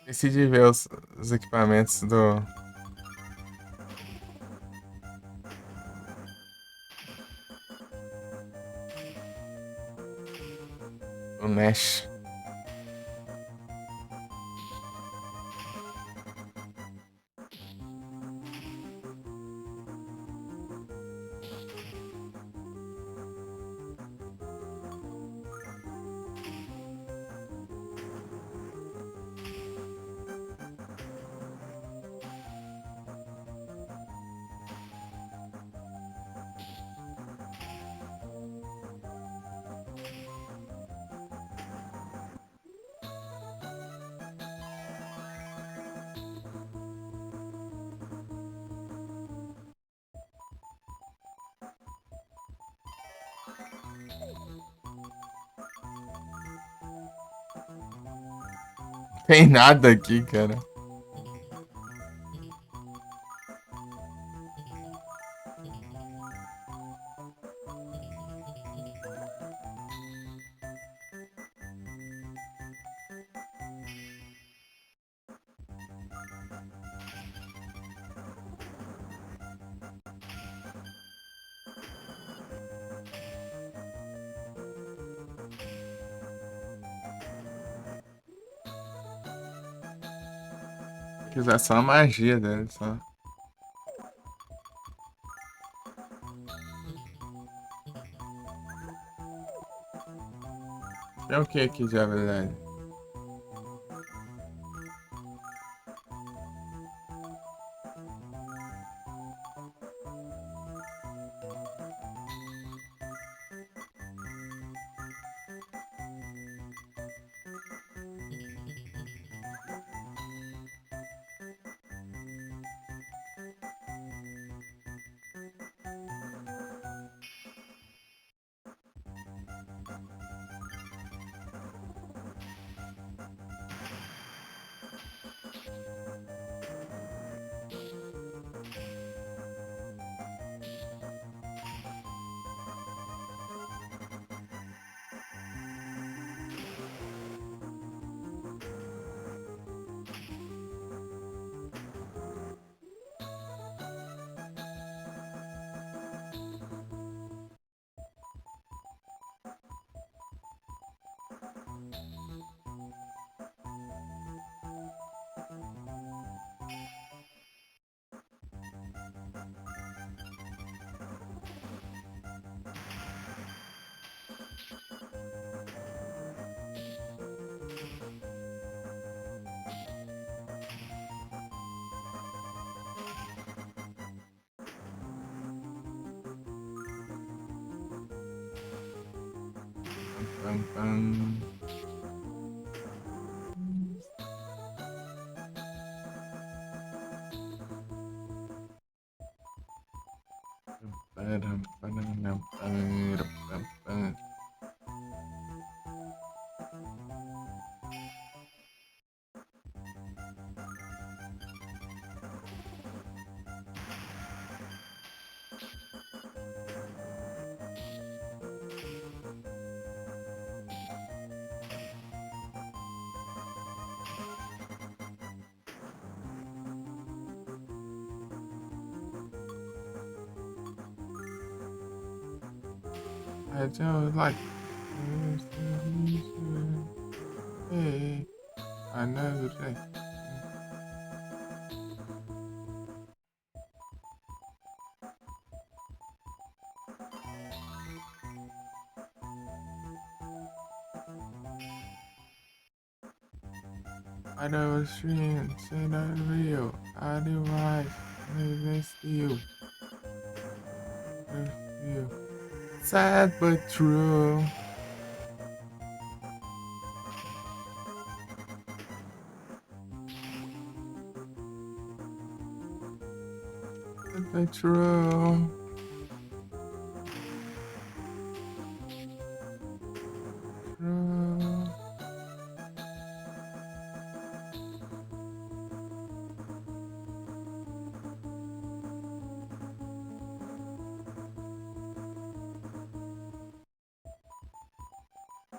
Decidi ver os equipamentos do. O Nash. Tem nada aqui, cara. Que usar só a magia dele, só. Tem o que aqui de habilidade? Pam, pam. Param, param, param, pam, pam. I don't like. Hey, another day. I know it's stream, say not real. I do right, maybe you. You. Sad but true. Sad but true. True.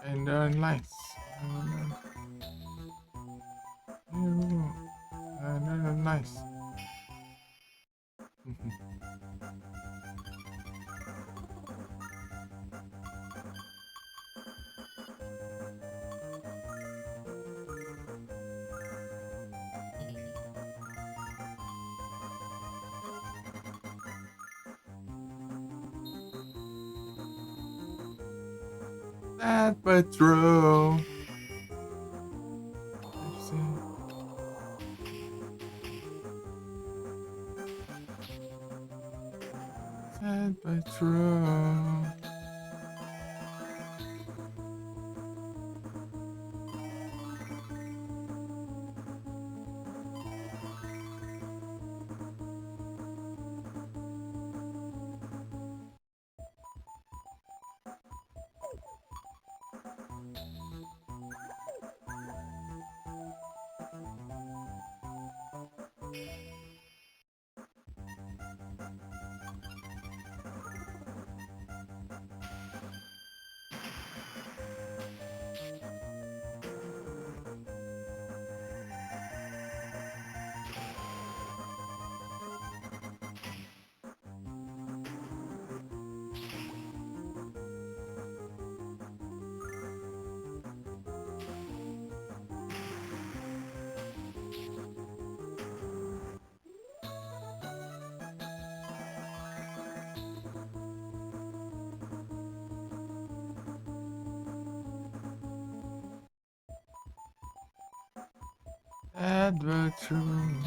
And they're nice. And they're nice. Sad but true. Sad but true. Bad but true.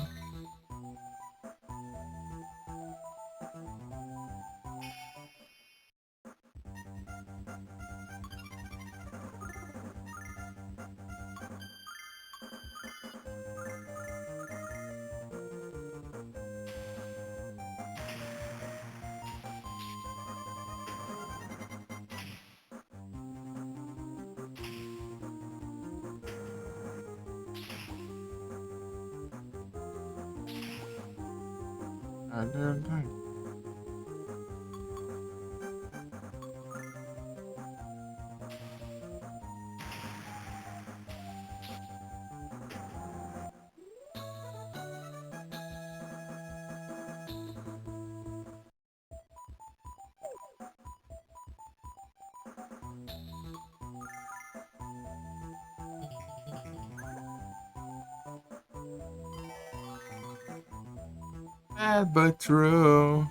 I don't know. Bad but true.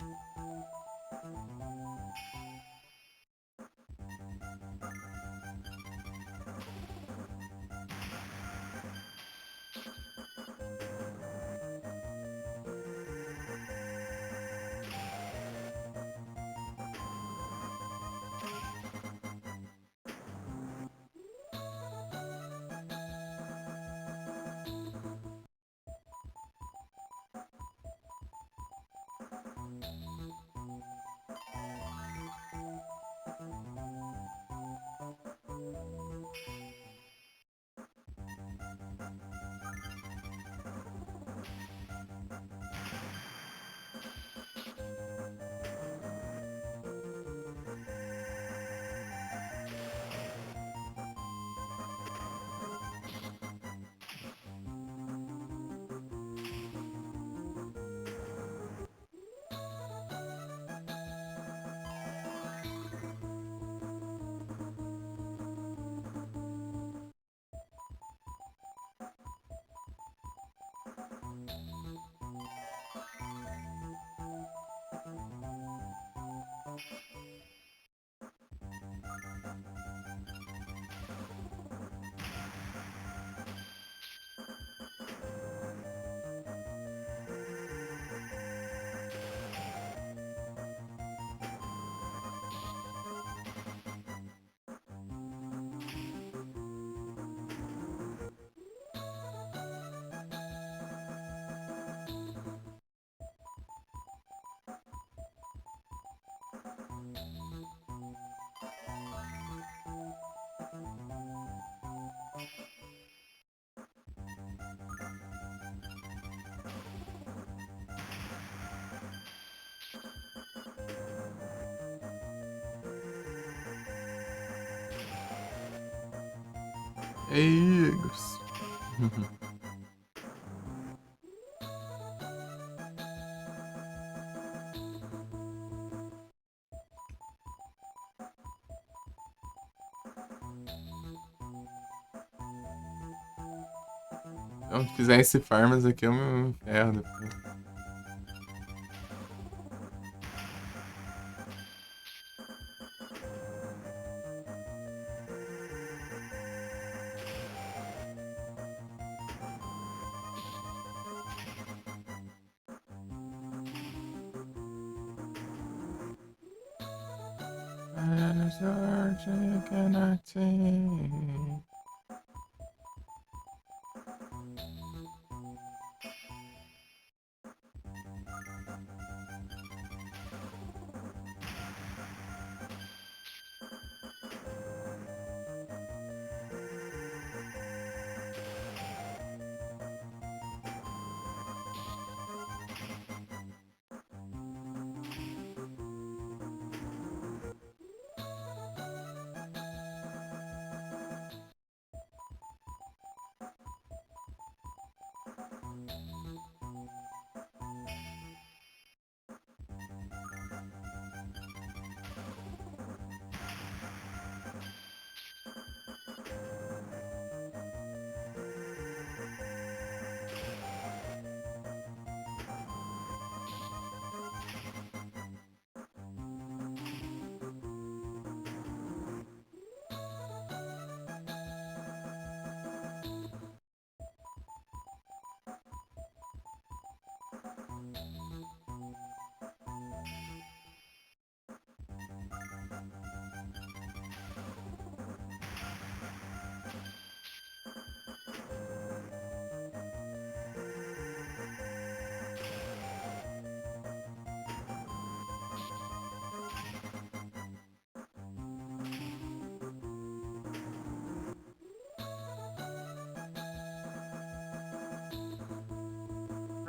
Ei, Igors. Então, se fizer esse farmas aqui, eu me ferro depois. Can I take?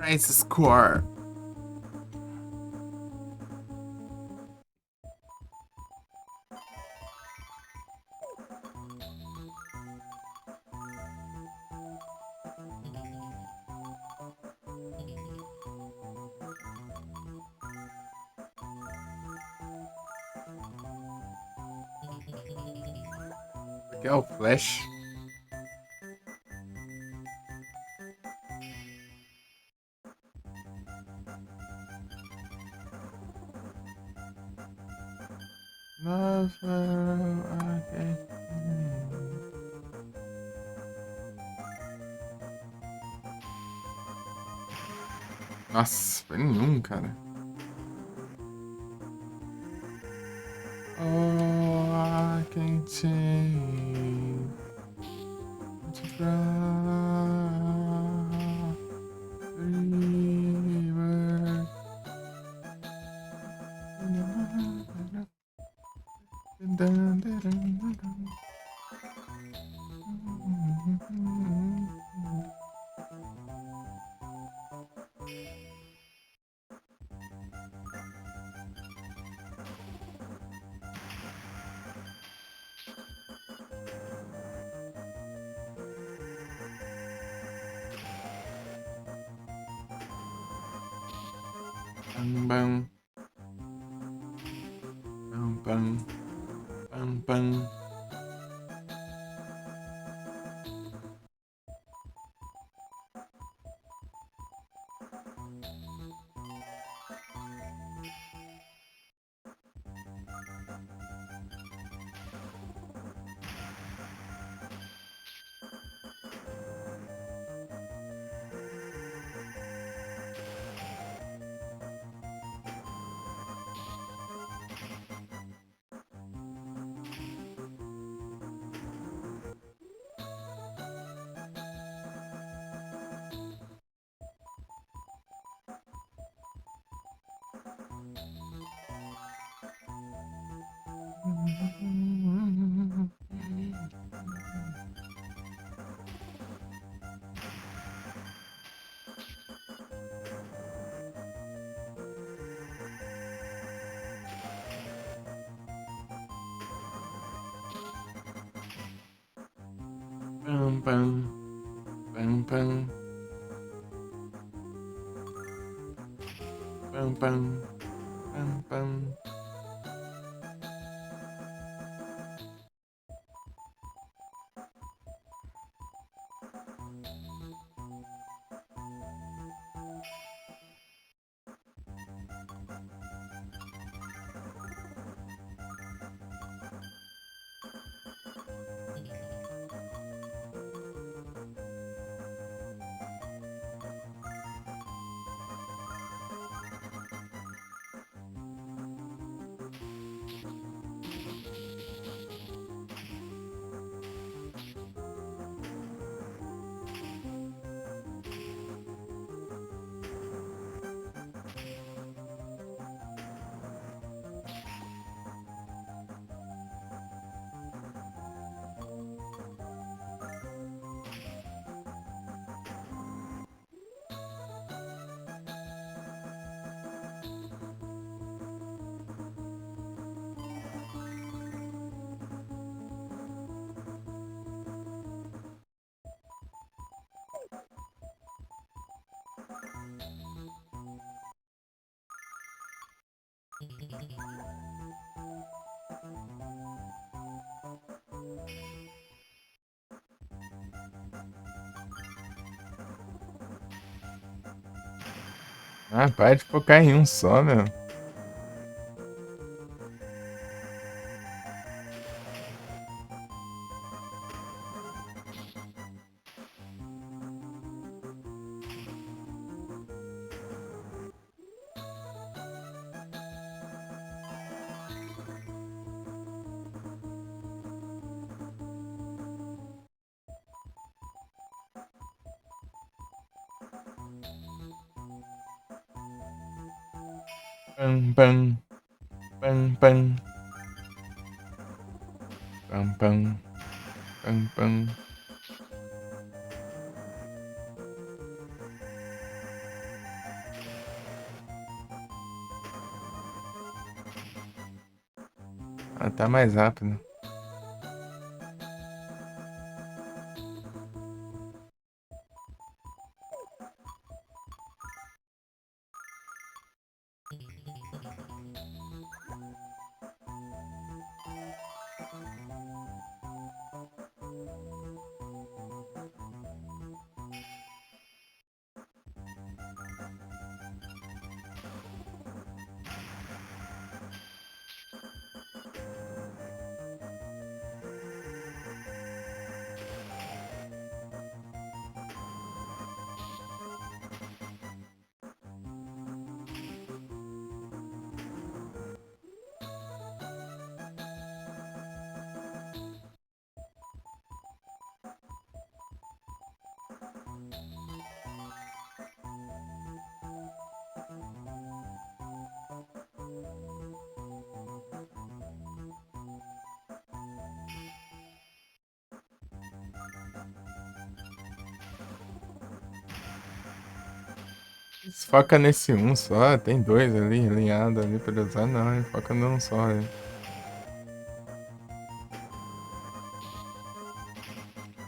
Price score. Aqui é o Flash. Nossa, foi nenhum, cara. Oh, I can't change. Bang, bang. Bang, bang. Bang, bang. Bang, bang. Bang, bang. Bang, bang. Bang, bang. Ah, para de focar em um só, meu. Bang, bang. Bang, bang. Bang, bang. Bang, bang. Tá mais rápido. Foca nesse um só, tem dois ali, alinhado ali pra usar, não, ele foca num só ali.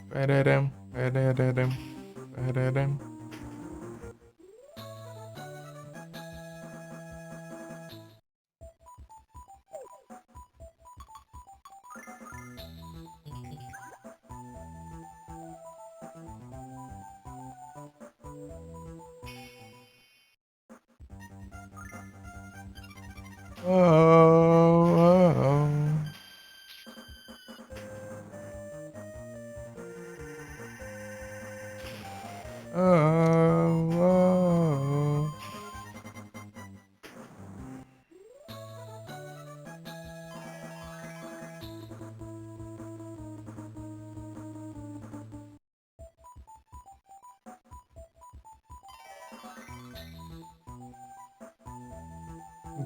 Pararam, pararam, pararam. Oh, oh, oh, oh, oh.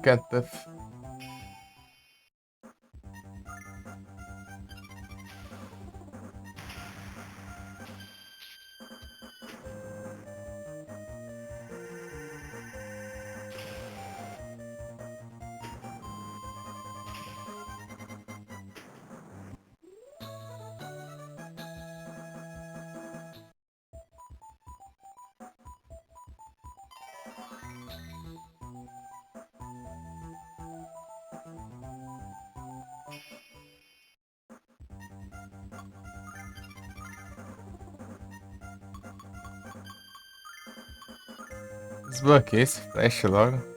Get the Desbloqueei esse flash logo.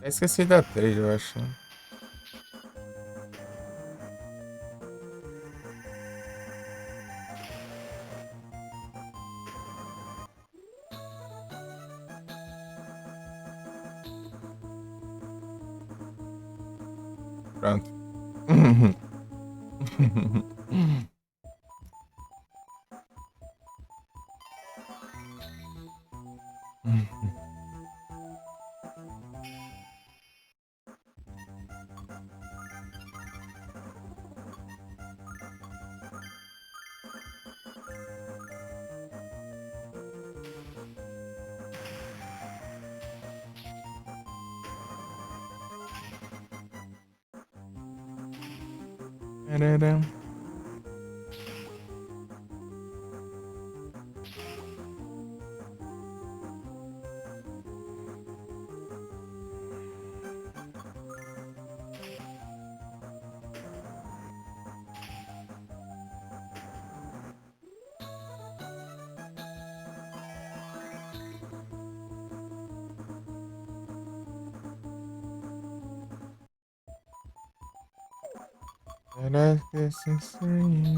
Esqueci da trade, eu acho. Pronto. Pararam. Parece que sim, sim.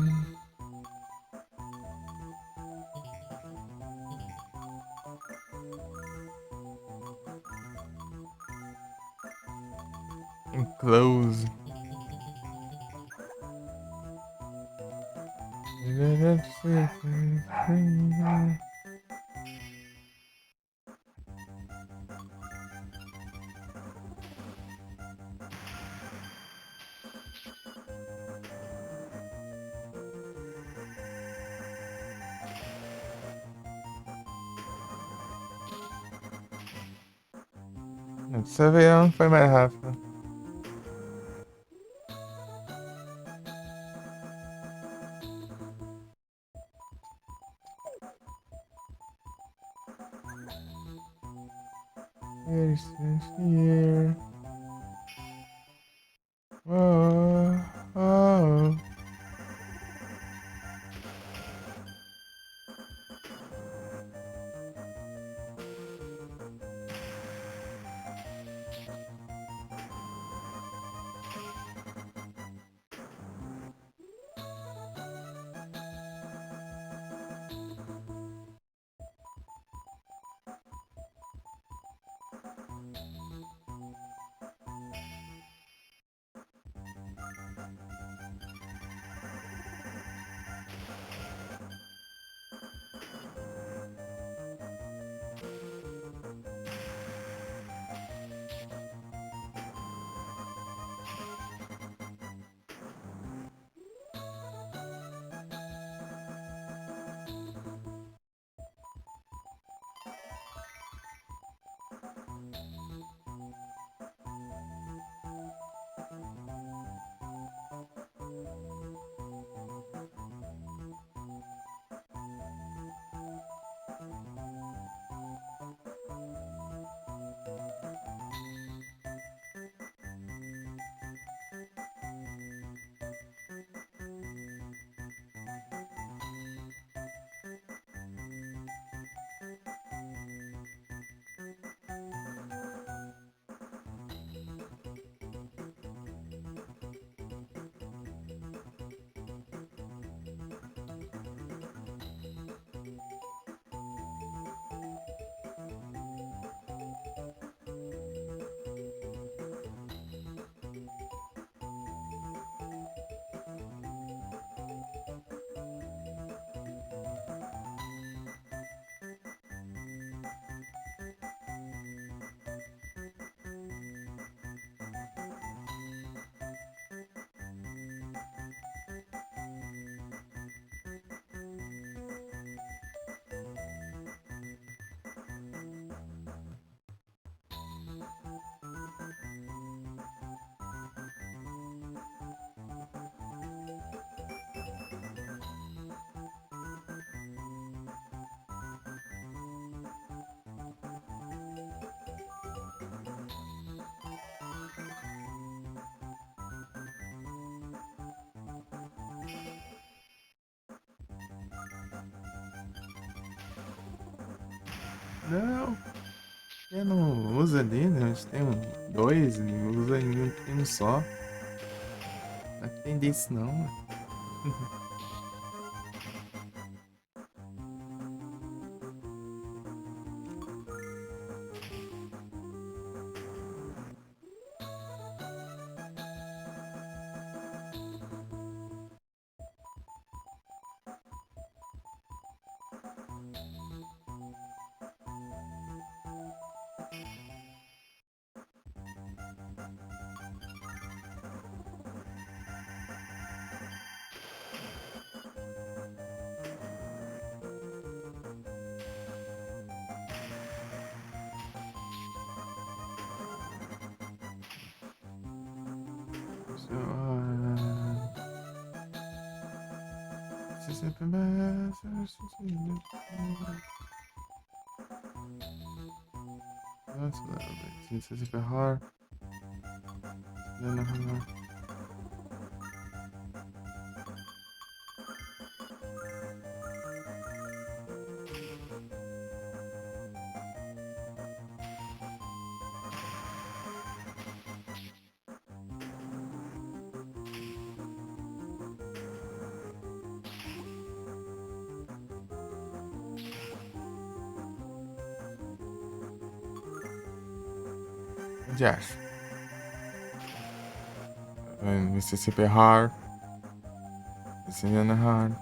Enclose. Dessa vez ela não foi mais rápido. Here. Oh, oh. Não, eu não usa ali, né? A gente tem dois, não usa em um pino só. Não tem disso não, mano. So, this is the best. That's a little bit. Since it's a bit hard. Then Josh. Mississippi hard. Mississippi hard.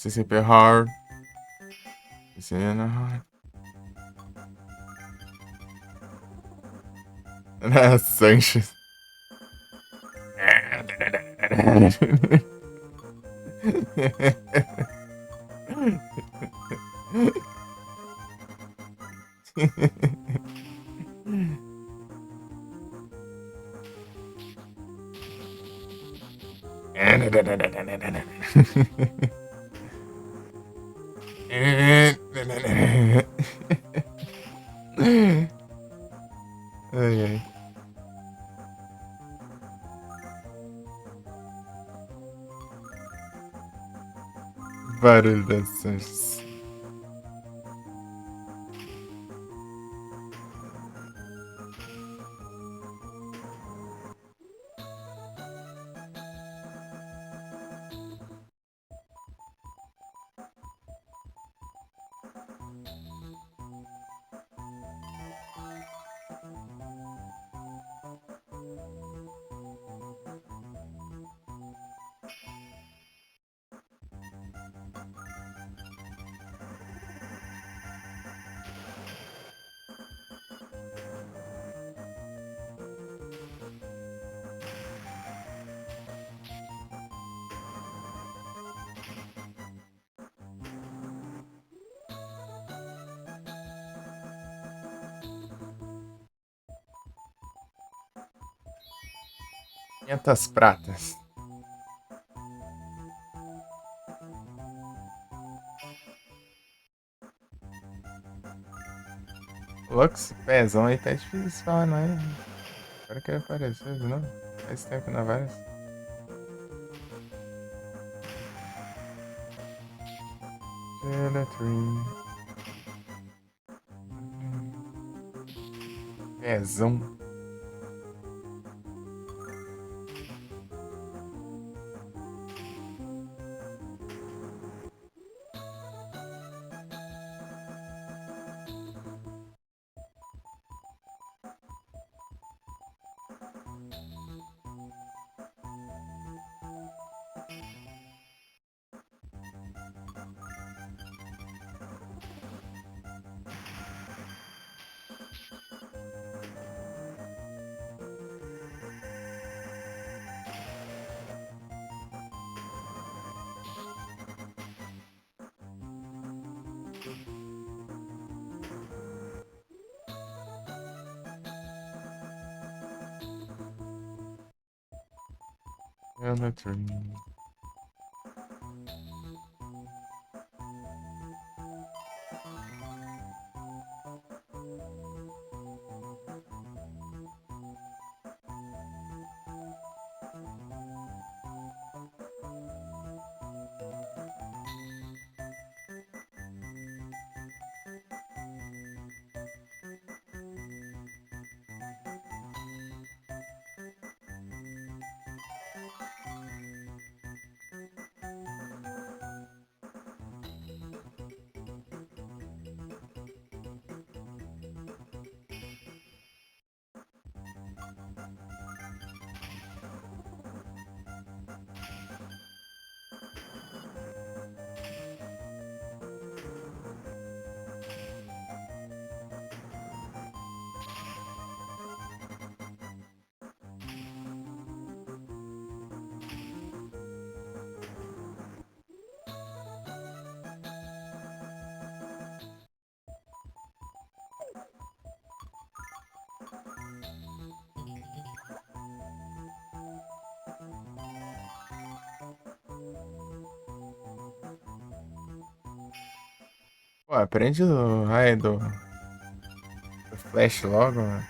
Mississippi hard. Mississippi hard. Sanchez. Ai, ai. Barulho das Sanches. Quinhentas pratas. Lux, pezão aí tá difícil de falar, não é? Agora que ele apareceu, não? Faz tempo na várias. Pezão. Aprende o raio do Flash logo, mano.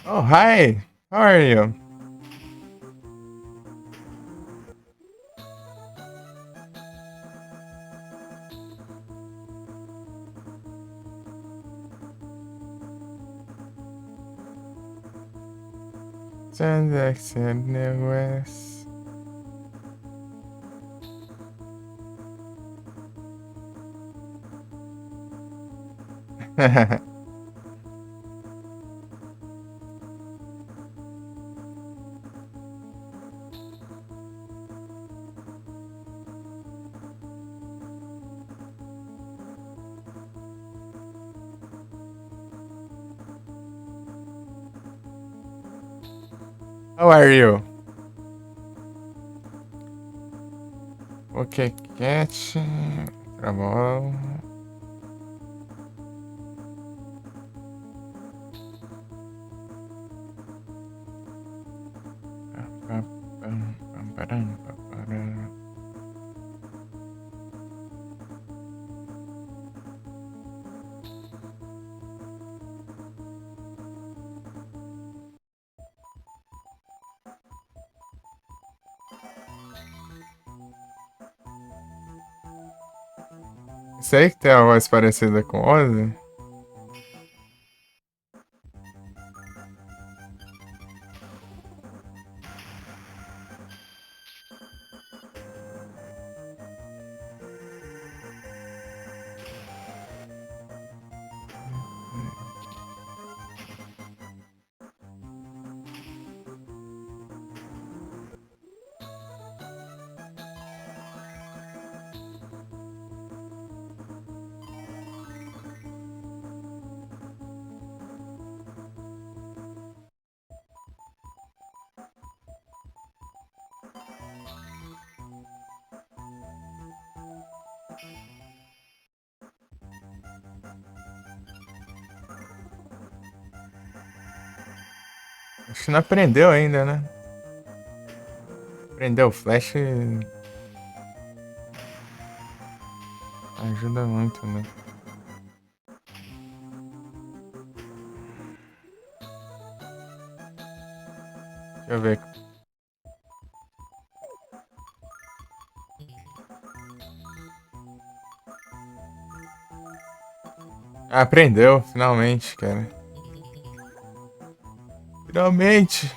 Oh, hi! How are you? Transaction West. How are you? Ok, cat. Travou. Sei que tem uma voz parecida com Ozzy. Acho que não aprendeu ainda, né? Aprendeu o Flash ajuda muito, né? Deixa eu ver. Ah, aprendeu, finalmente, cara. Finalmente!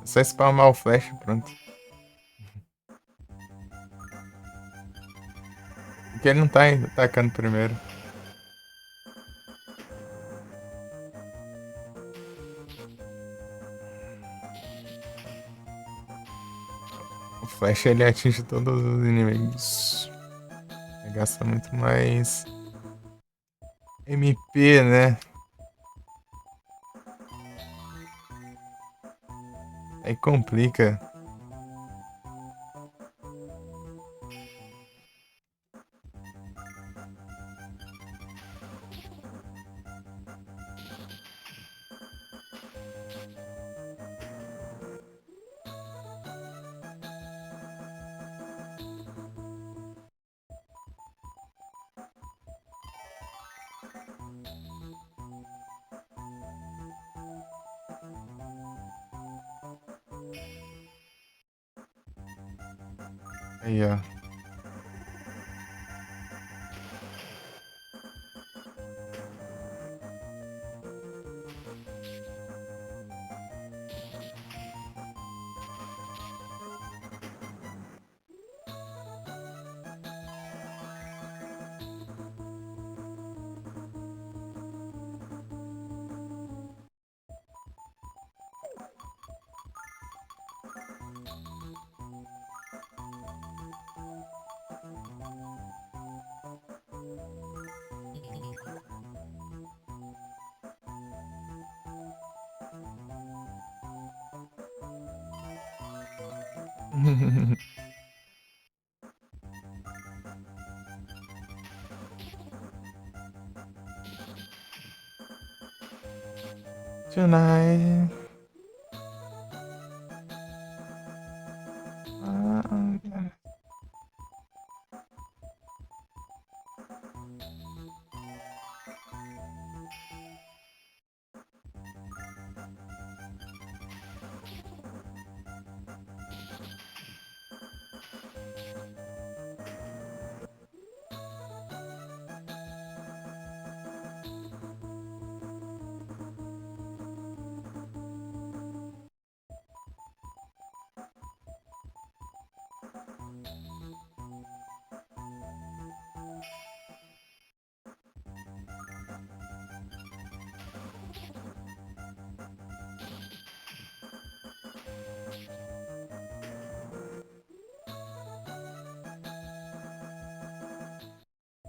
É só spamar o Flash, pronto. Porque ele não tá atacando primeiro. O Flash ele atinge todos os inimigos. Ele gasta muito mais MP, né? Aí complica. Aí, ó. Tonight.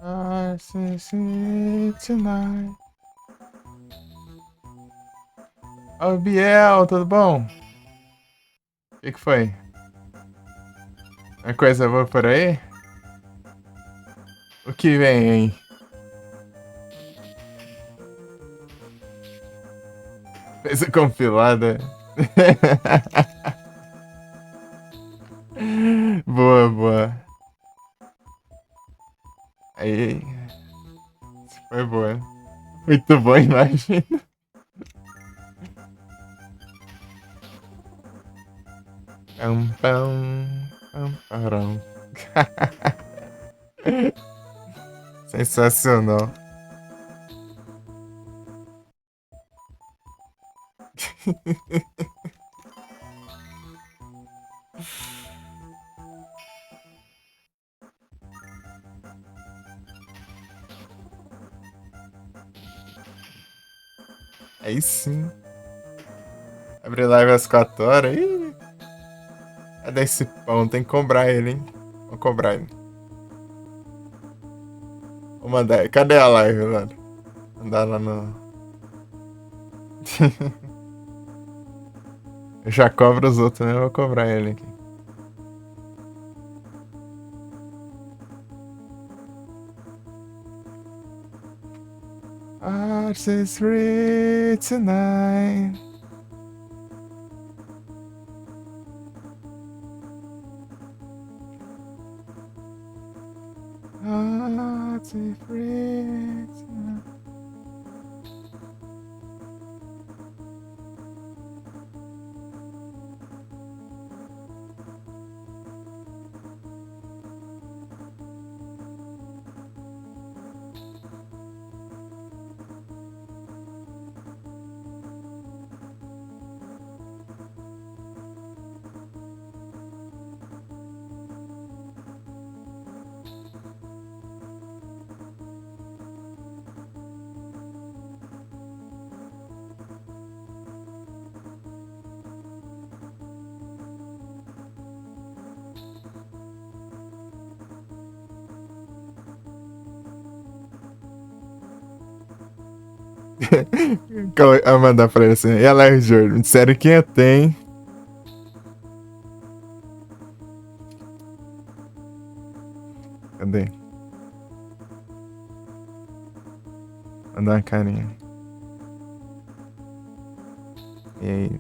I see tonight. Ô, Biel, tudo bom? O que foi? Uma coisa boa por aí? O que vem, hein? Fez a compilada. Boa, boa. Aí, foi boa. Muito bom, imagina. Pam, pam, pam, parão. Sensacional. Aí sim. Abre live às 4 horas. Ih, cadê esse pão? Tem que cobrar ele, hein? Vou cobrar ele. Vou mandar. Cadê a live, mano? Mandar lá no. Eu já cobro os outros, né? Eu vou cobrar ele aqui. Hearts is free tonight. Hearts is free tonight. Eu mandar pra ele assim. E a live, Jordan? Me disseram que ia ter, hein? Cadê? Mandar uma carinha. E aí?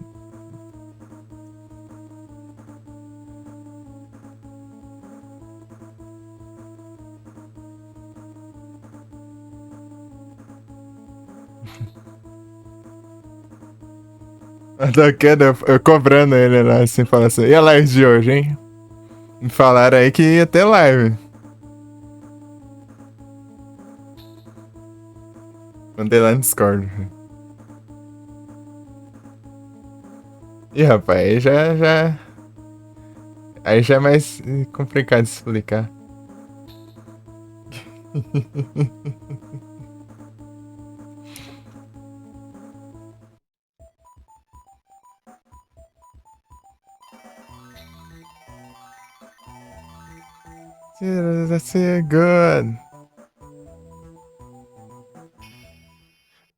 Eu tô querendo, eu cobrando ele lá, assim, falando assim. E a live de hoje, hein? Me falaram aí que ia ter live. Mandei lá no Discord. Ih, rapaz, aí já é mais complicado de explicar. That's it, good.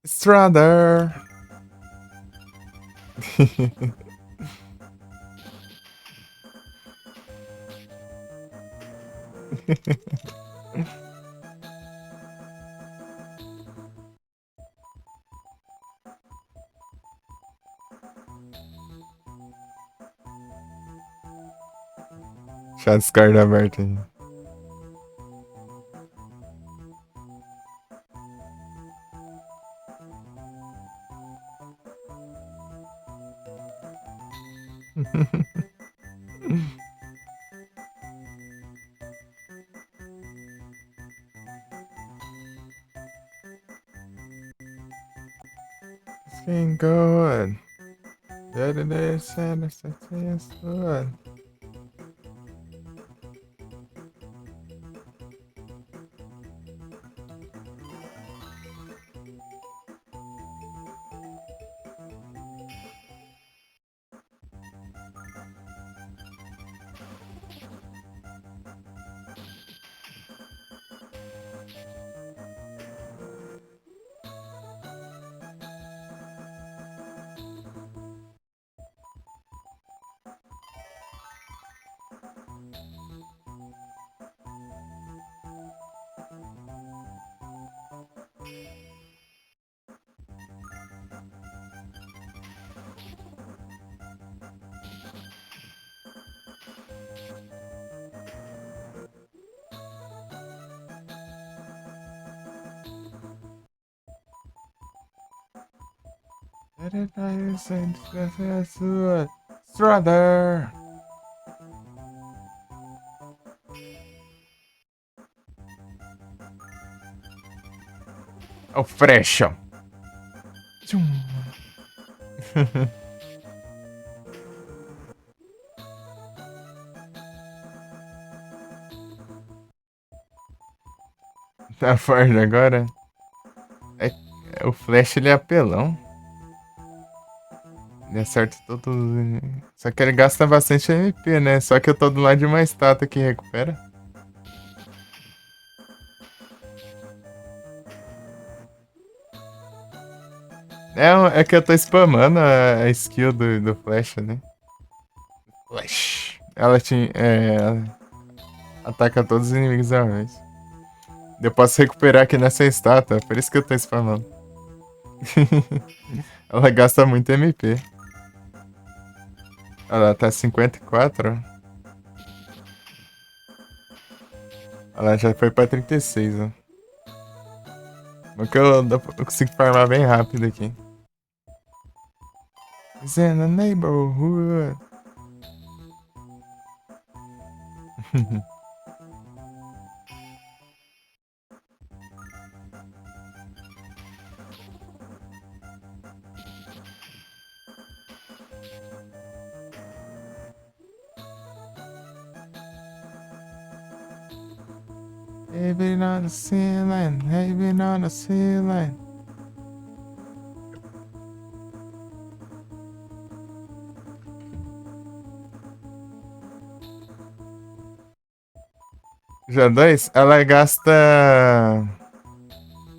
Strother. Deixar a Discord aberto aí. It's getting good. Saturday, Saturday, good. Saturday, Saturday, good. Strother. O Frecha. Tá forte agora? O Flash, ele é apelão. Ele acerta todos. Só que ele gasta bastante MP, né? Só que eu tô do lado de uma estátua que recupera. É que eu tô spamando a skill do Flash, né? Flash. Ela tinha. Ela ataca todos os inimigos da vez. Eu posso recuperar aqui nessa estátua, por isso que eu tô spamando. Ela gasta muito MP. Ela tá 54. Ela já foi pra 36, ó. Porque eu consigo farmar bem rápido aqui. It's in the neighborhood. Hey, been on the ceiling. Hey, been on the ceiling. Já 2? Ela gasta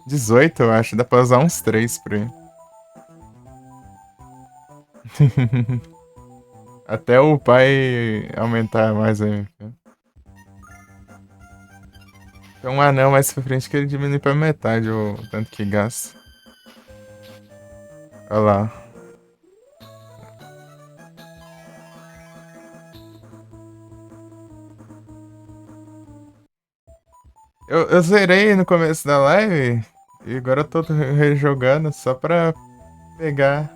18, eu acho. Dá pra usar uns 3 por aí. Até o pai aumentar mais aí. Tem um anel mais pra frente que ele diminui pra metade o tanto que gasta. Olha lá. Eu zerei no começo da live e agora eu tô rejogando só pra pegar.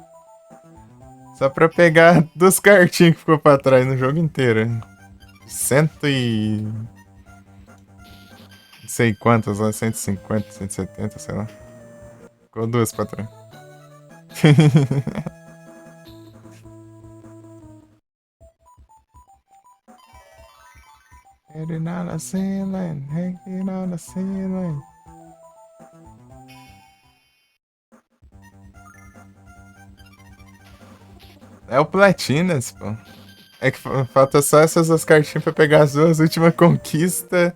Só pra pegar dos cartinhos que ficou pra trás no jogo inteiro. Cento e. Não sei quantas lá, 150, 170, sei lá. Ficou duas pra trás. Hanging on the ceiling, hanging on the ceiling. É o Platinas, pô. É que falta só essas duas cartinhas pra pegar as duas últimas conquistas.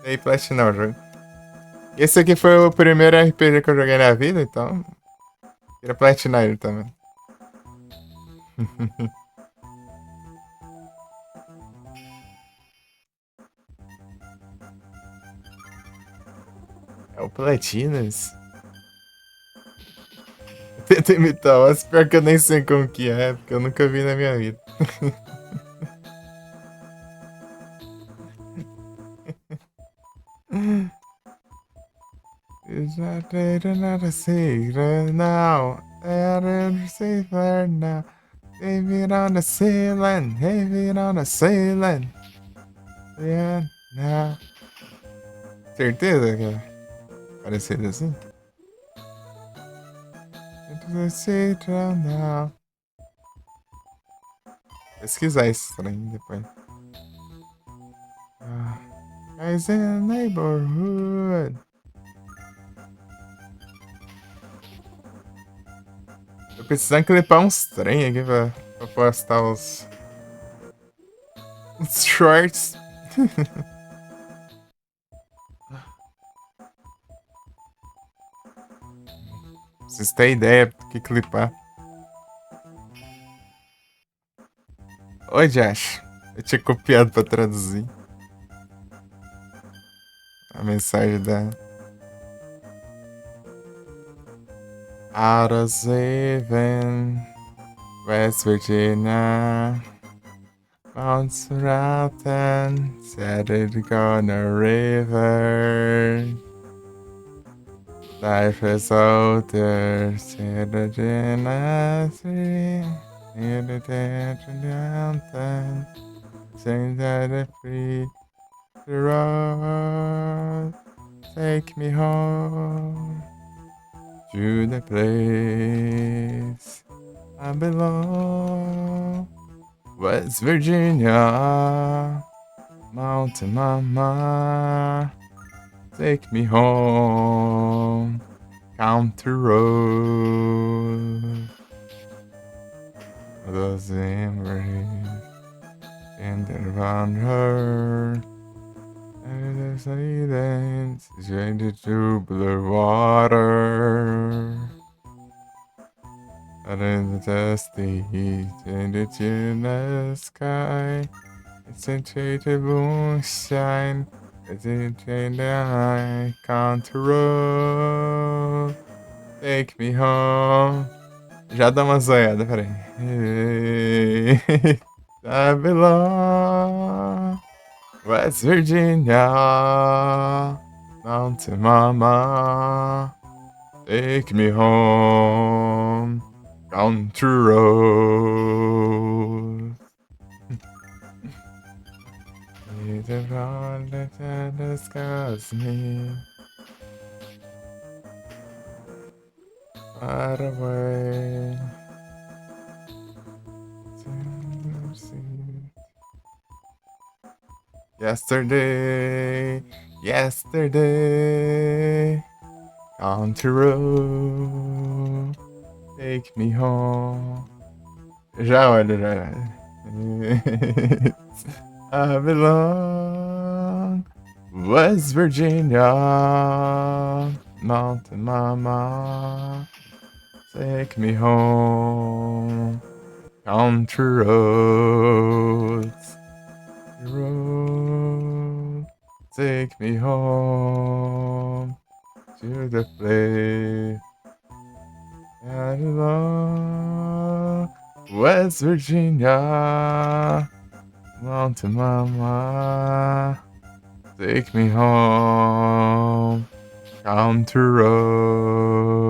E aí platinar o jogo. Esse aqui foi o primeiro RPG que eu joguei na vida, então. Queria platinar ele também. É o Platinas. Tenta imitar o pior que eu nem sei como que é, porque eu nunca vi na minha vida. I don't know the secret now. I don't see there now. Leave it on the ceiling. Leave it on the ceiling. Yeah, now. Certeza que é parecido assim? The secret now. Pesquisar esse trem depois. Guys in the neighborhood. Tô precisando clipar uns trem aqui pra postar os shorts. Vocês têm ideia do que clipar. Oi, Josh. Eu tinha copiado pra traduzir a mensagem da Out of Haven, West Virginia, Mount Mountain, set it on a river. Life is older, set it in a tree, near the mountain, sing that it free. The road, take me home to the place I belong. West Virginia, Mountain Mama, take me home, country road. Those memories and around her. And the silence changed to blue water. And in the dusty heat changed in the sky. It's a shaded moonshine. It's in the eye. Country road. Take me home. Já dá uma zoiada, peraí. I belong. West Virginia, Mountain Mama, take me home, country road. Need a road that disgusts me, far away. Yesterday, country road, take me home. Já olha, já. I belong, West Virginia, Mountain Mama, take me home, country roads. Road, take me home to the place I belong. West Virginia, Mountain Mama, take me home, country roads,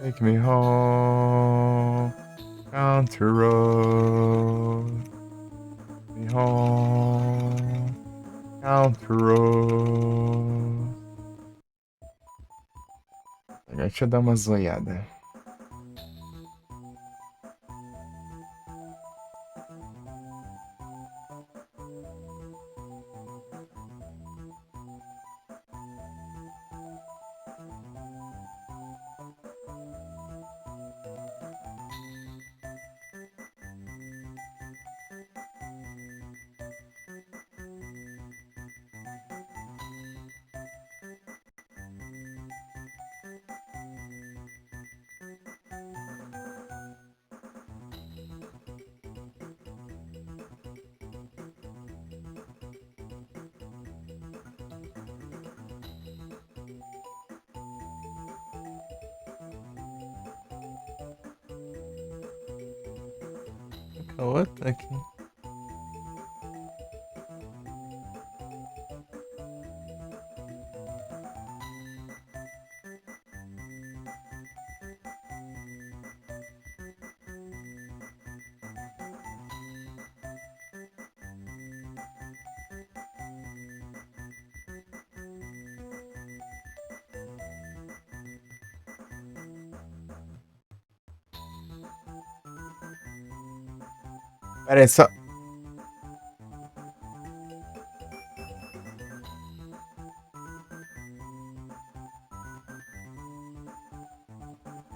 take me home, country roads. Me home, country road. Agora deixa eu dar uma zoiada. A outra aqui. Pera aí, só.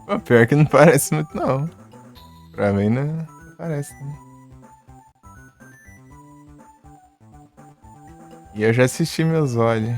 Pô, pior que não parece muito, não. Pra mim não parece, não. E eu já assisti meus olhos.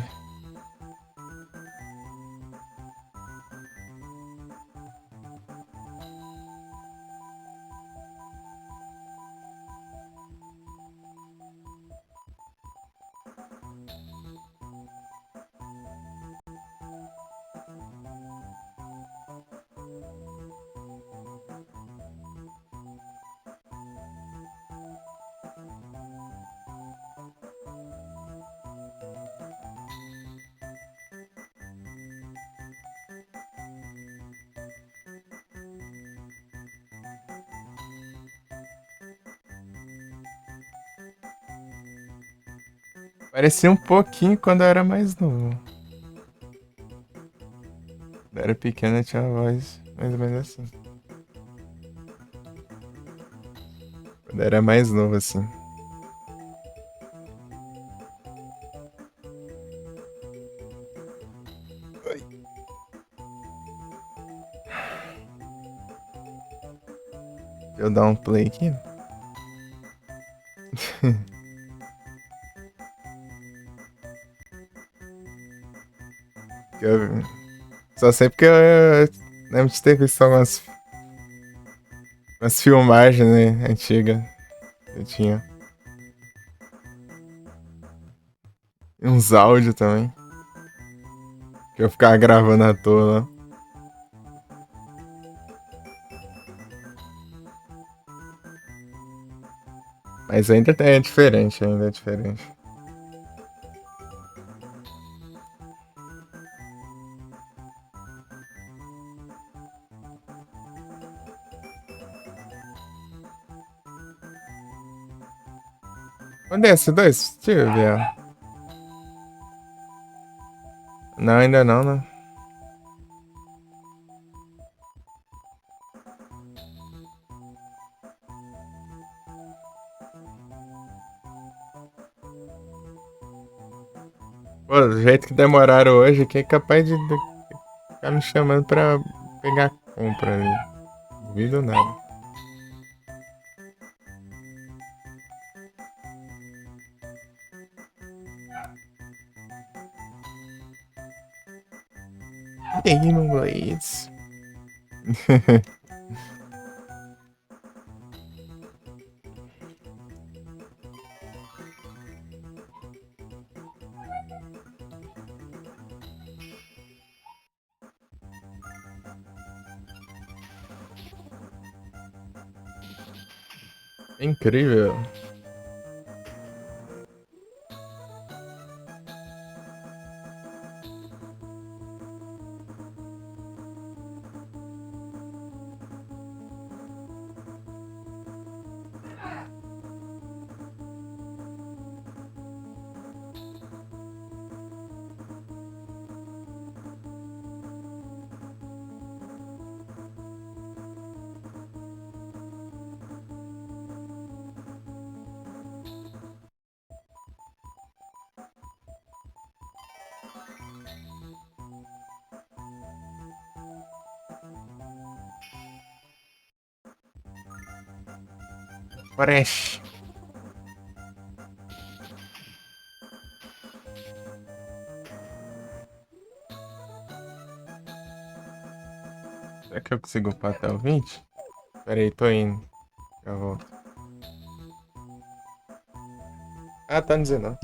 Parecia um pouquinho quando eu era mais novo. Quando eu era pequeno eu tinha uma voz mais ou menos assim. Quando eu era mais novo, assim. Ai. Deixa eu dar um play aqui. Eu- Só sei porque eu lembro de ter visto umas filmagens, né, antigas que eu tinha. E uns áudios também. Que eu ficava gravando à toa lá. Mas ainda é diferente, ainda é diferente. Onde é esse dois? Deixa eu ver. Não, ainda não, né? Pô, do jeito que demoraram hoje, que é capaz de ficar me chamando pra pegar compra ali. Duvido nada. Demon Blades. É incrível. Fresh. Será que eu consigo upar até o 20? Pera aí, tô indo. Já volto. Ah, tá no 19.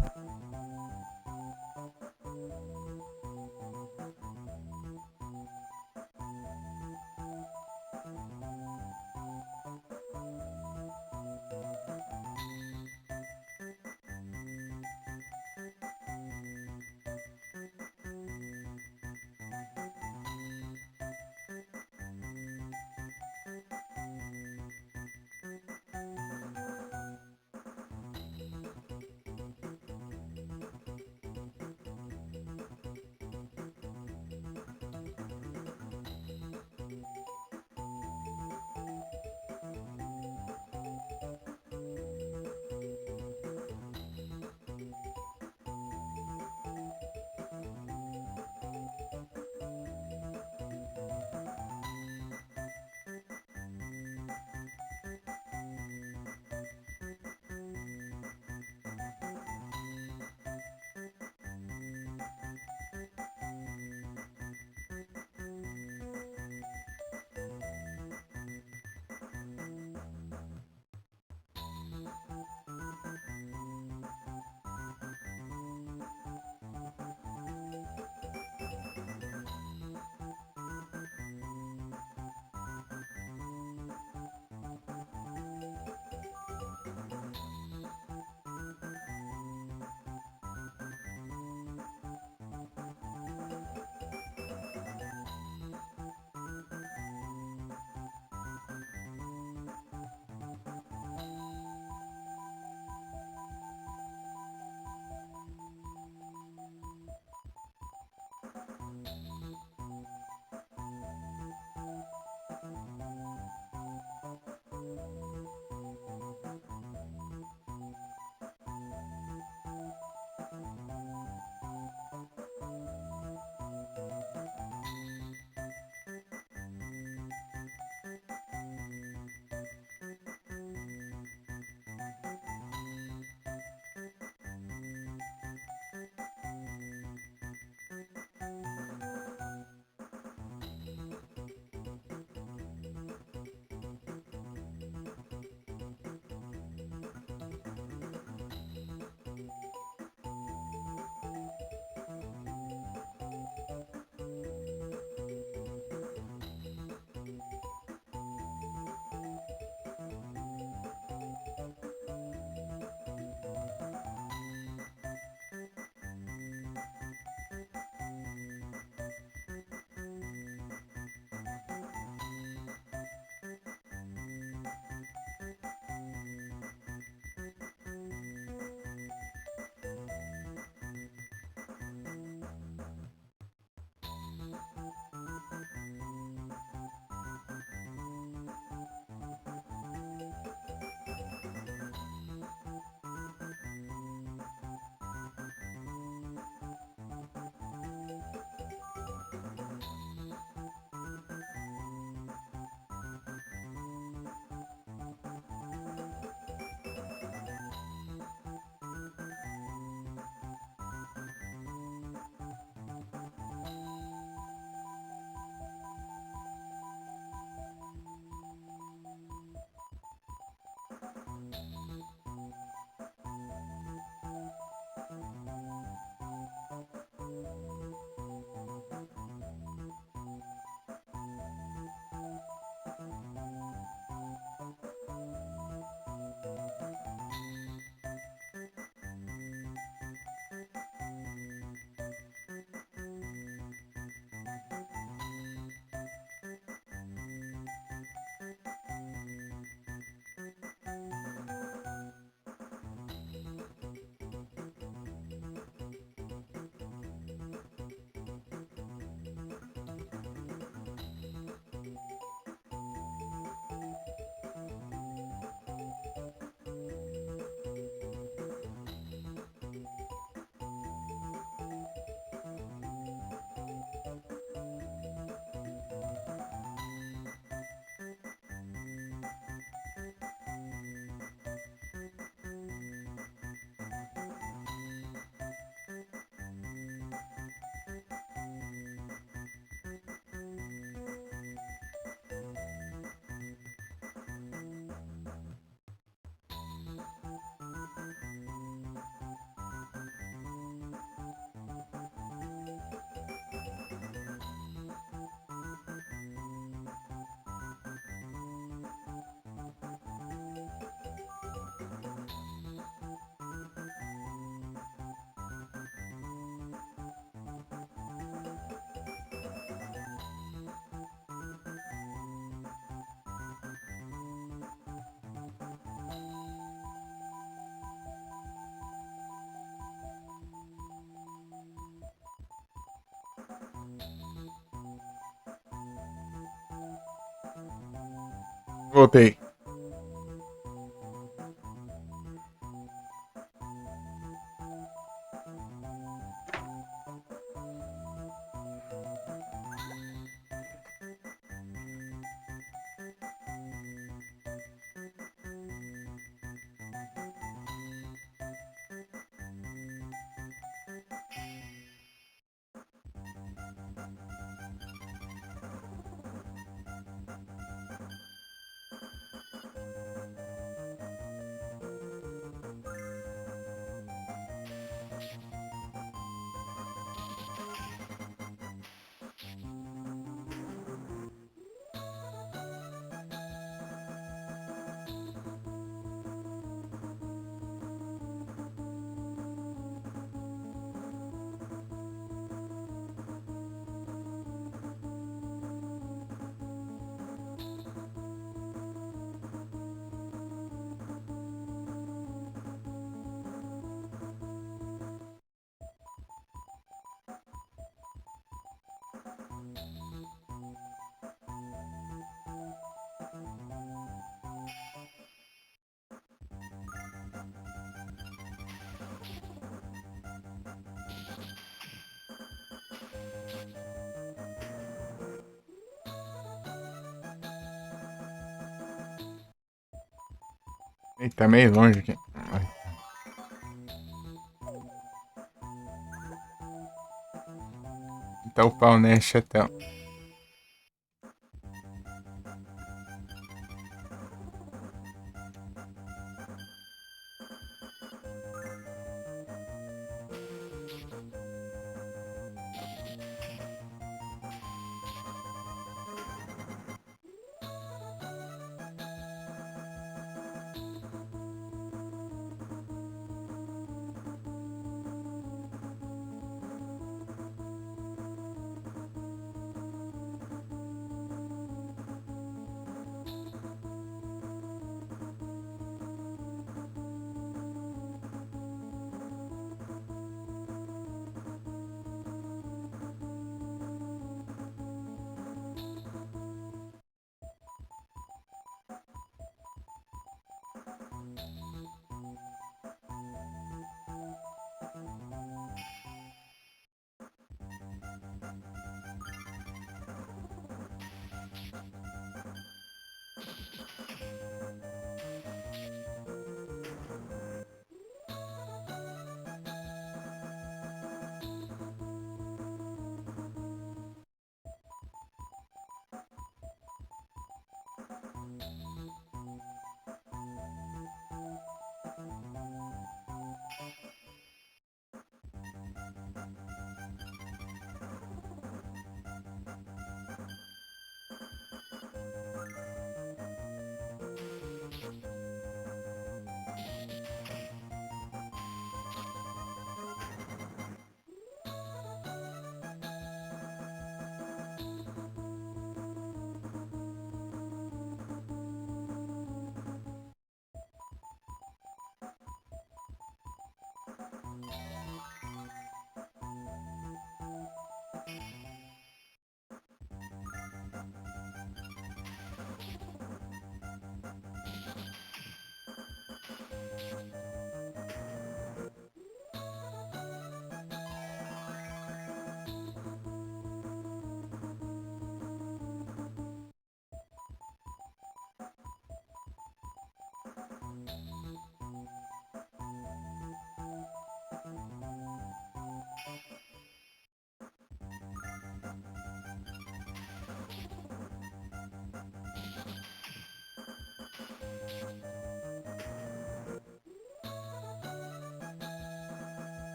Voltei. Eita, meio longe aqui. Ai. Tá o pau, né, chatão?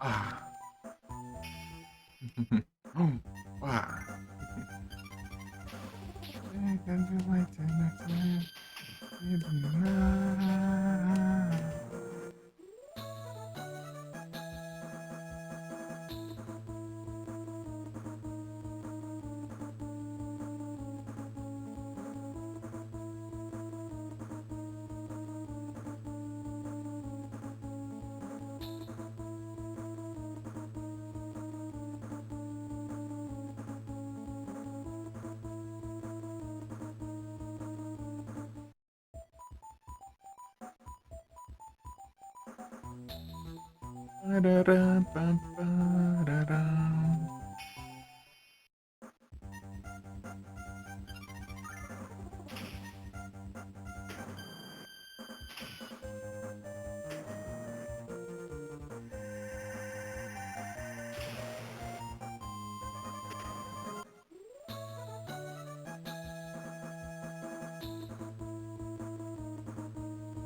Ah. Ah.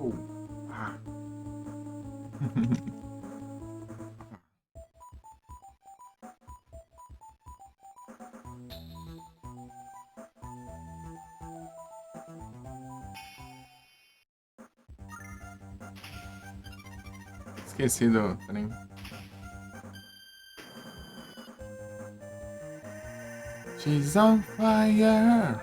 Oh. Ah. Esqueci do trem. She's on fire.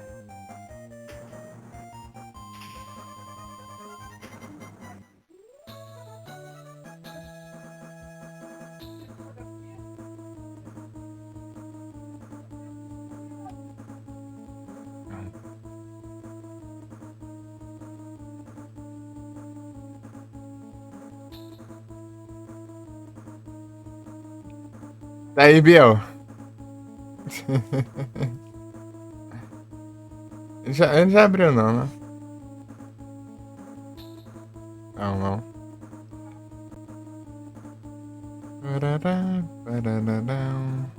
Daí, Biel. Ele já abriu não, né? Não, não. Parará, parará.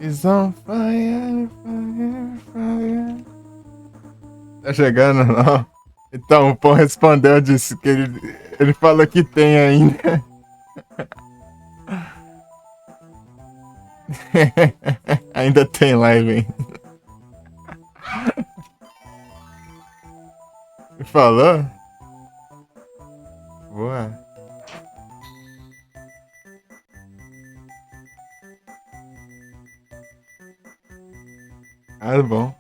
Is on fire, fire, fire. Tá chegando, não? Então, o Pão respondeu, disse que ele falou que tem ainda. Ainda tem live, hein? Falou? Boa. Ah, bom.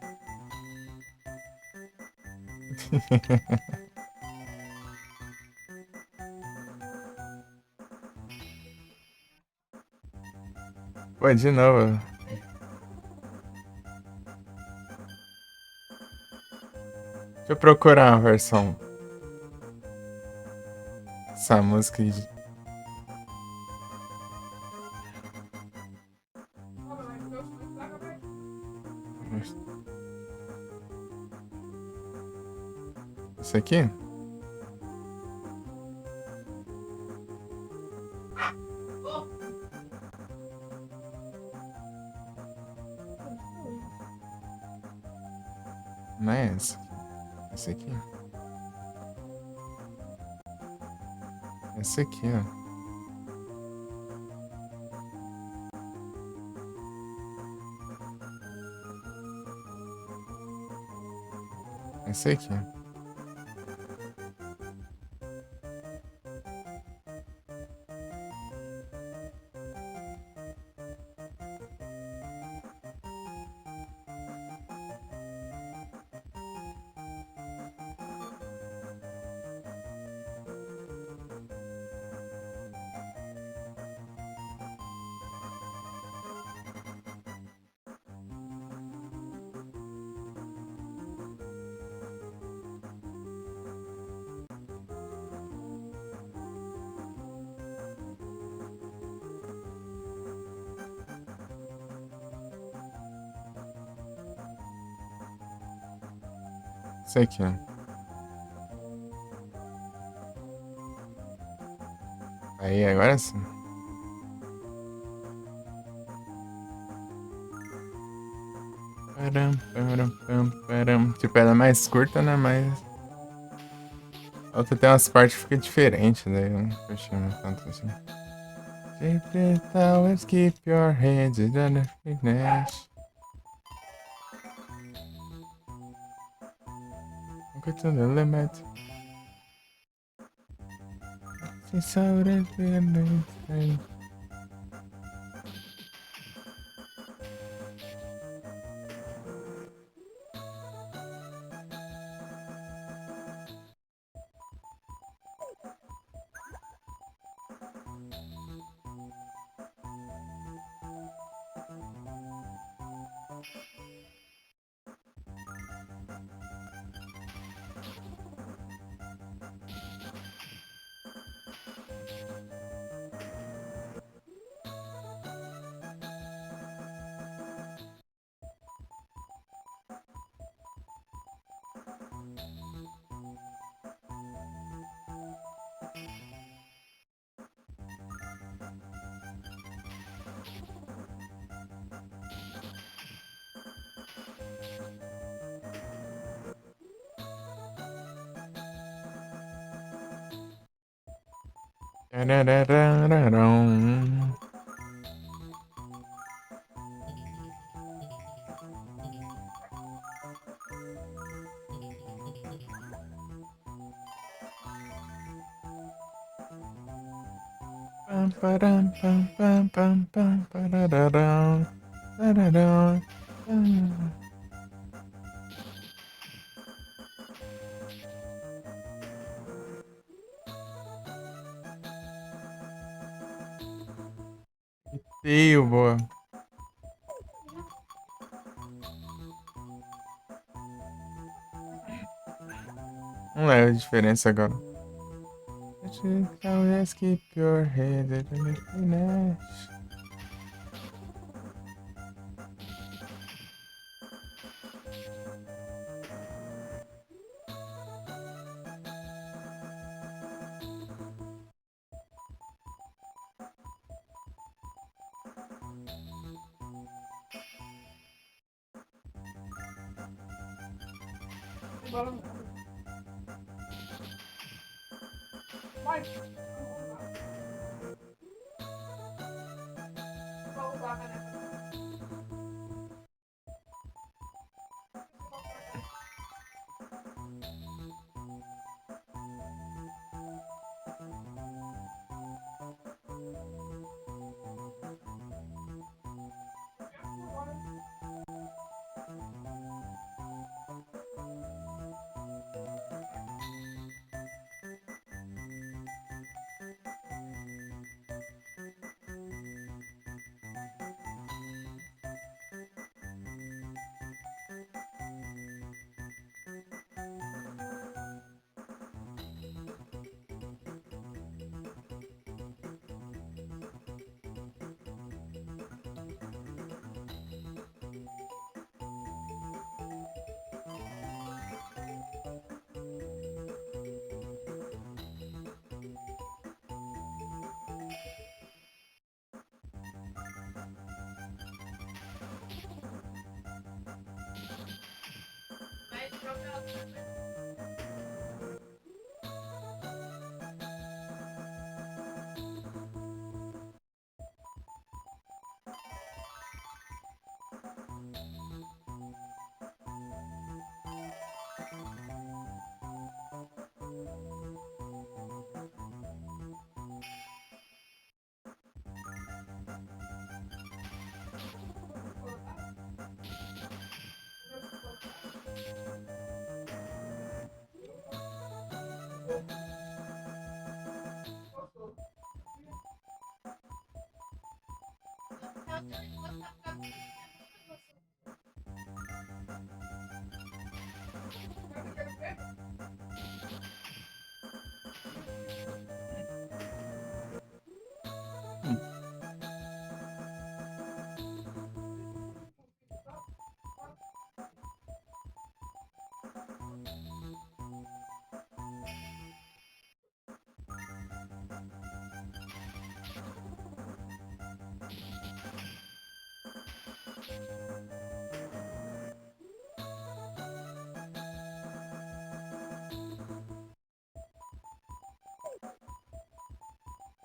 Pô, de novo. Deixa eu procurar uma versão. Essa música aí. Isso aqui? Não é esse? Esse aqui? Esse aqui, ó. Esse aqui. Esse aqui, ó. Aí, agora sim. Param, param, param, param. Tipo, ela é mais curta, né? Mas. A outra tem umas partes que fica diferente, daí eu não curti muito tanto assim. Secret always keep your hands in the fitness. Nunca to the limit. Since I wouldn't be a night. Arararararam. Pam, param, pam, pam, pam, pam, parararão, tararão, pam. Feio, boa. Não leva diferença agora. Always keep your head at the finish.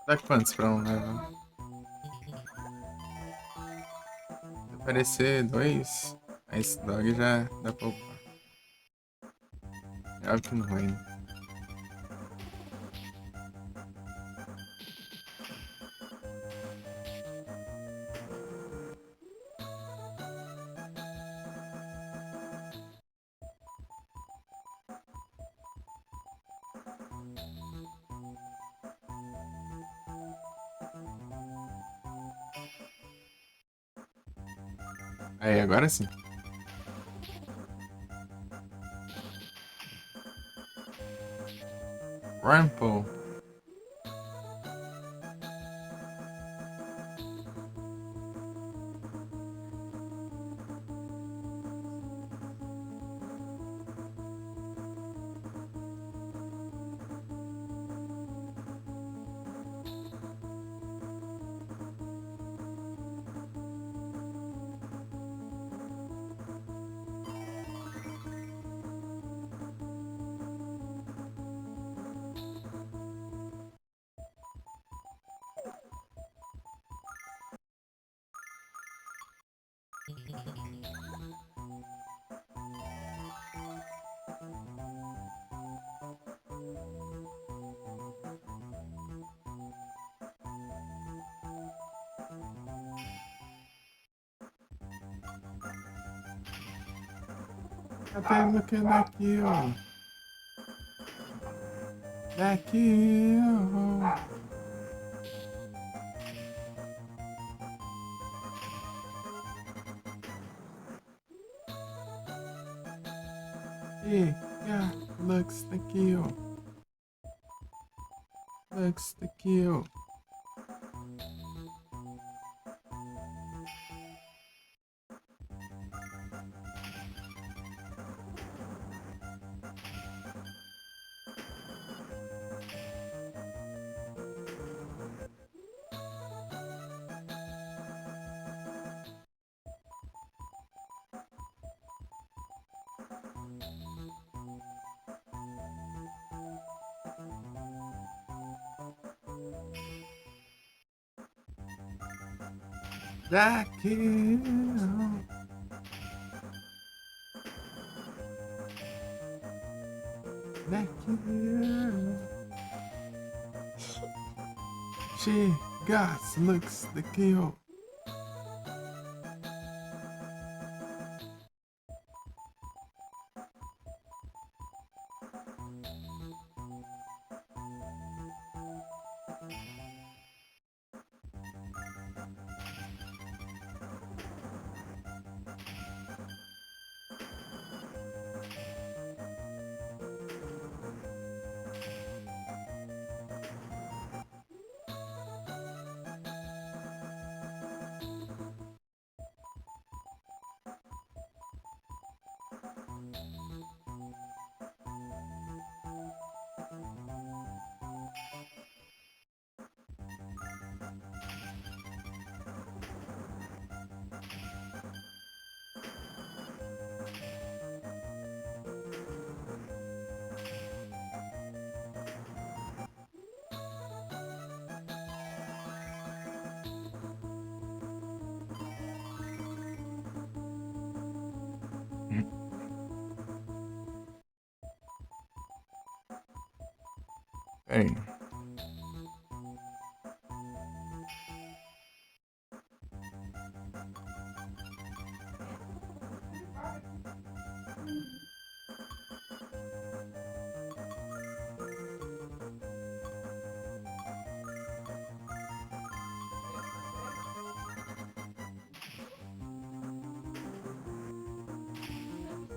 Dá quantos pra um level? Se aparecer dois, aí esse dog já dá pra upar. É óbvio que não vai, né? Aí, agora sim. Rample. Até no que daqui, ó. Daqui, ó. Hey, yeah, Lux daqui, ó. Lux daqui, ó. Daqui, ó. Daqui, ó. Che, Gas, Lux daqui, ó.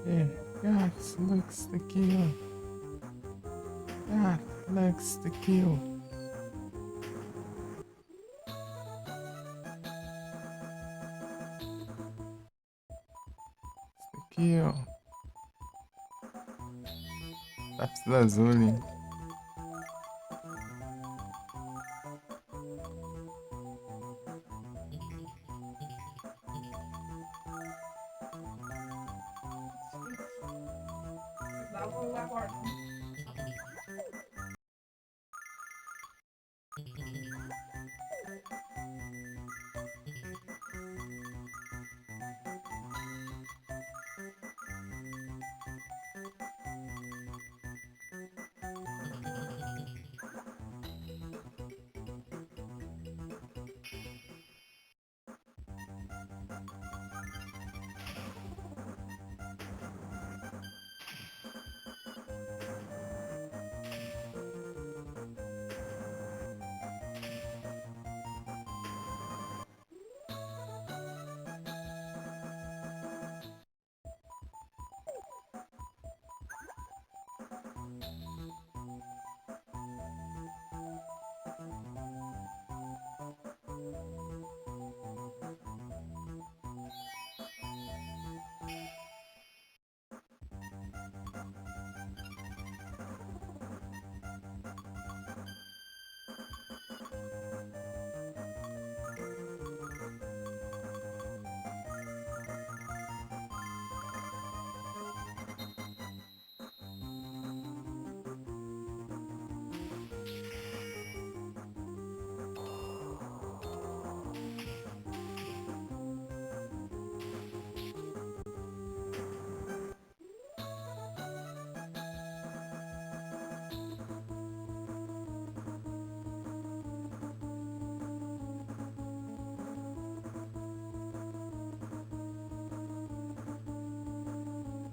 Bem, Gas, Lux daqui, ó. Gas, Lux daqui, ó. Aqui, ó. Lápis lazuli.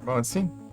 Bom assim?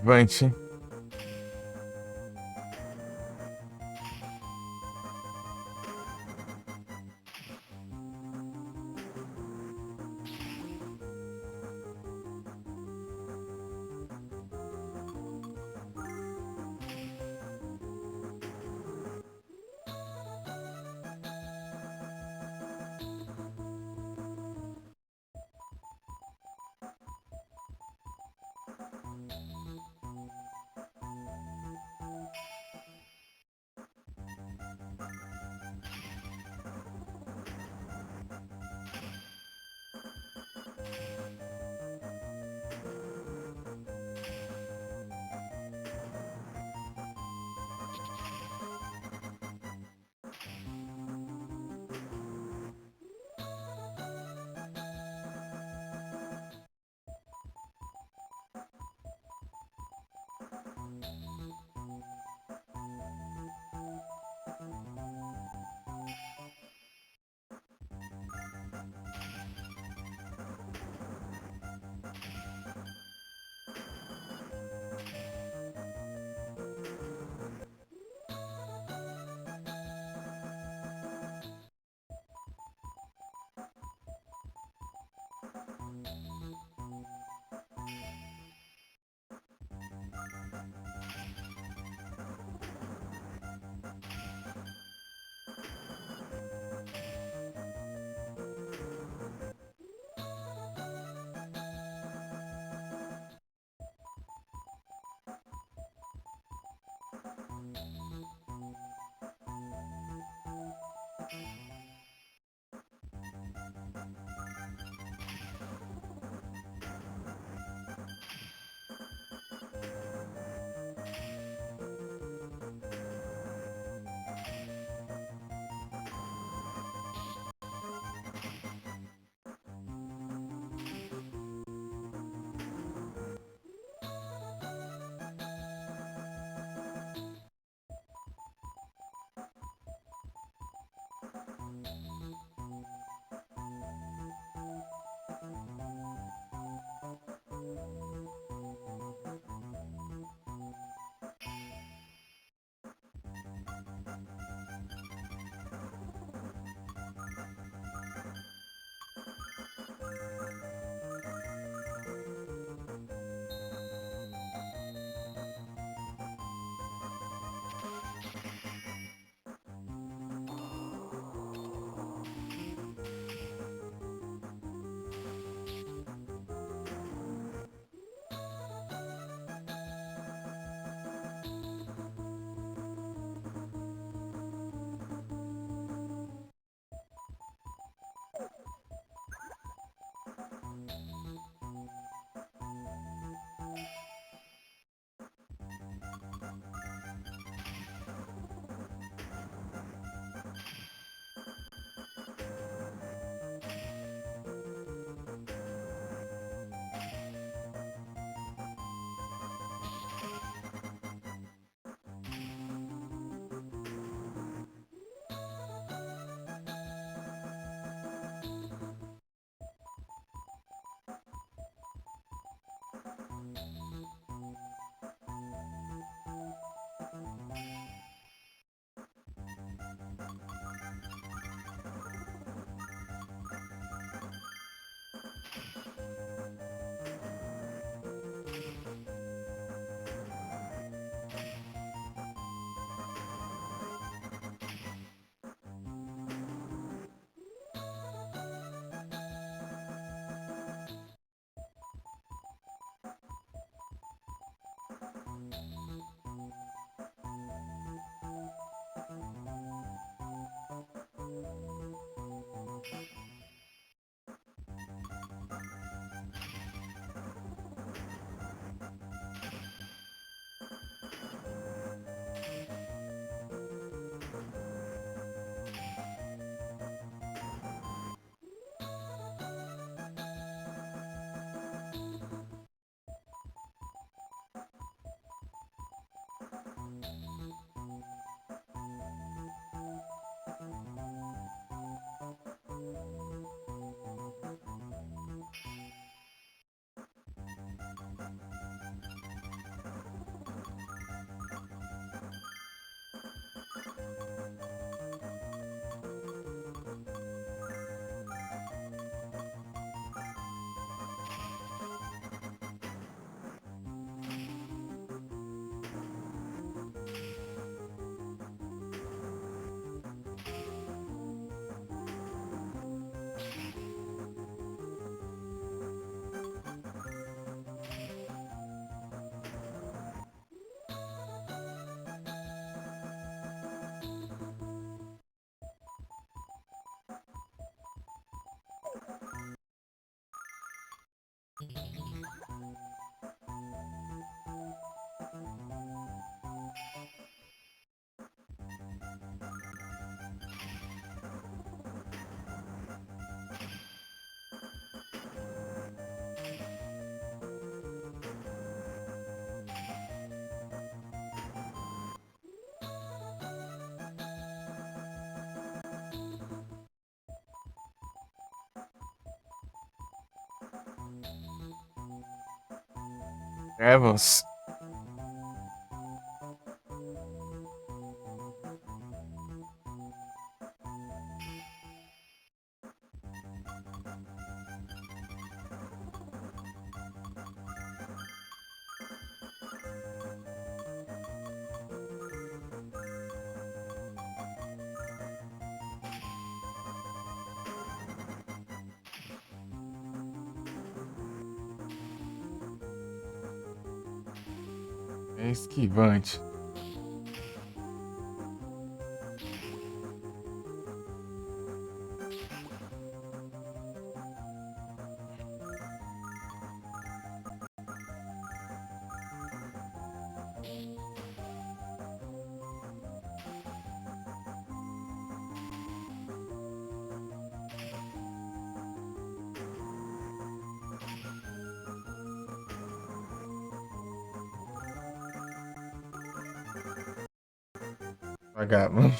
Vante. Travels. É esquivante. Vagabundo.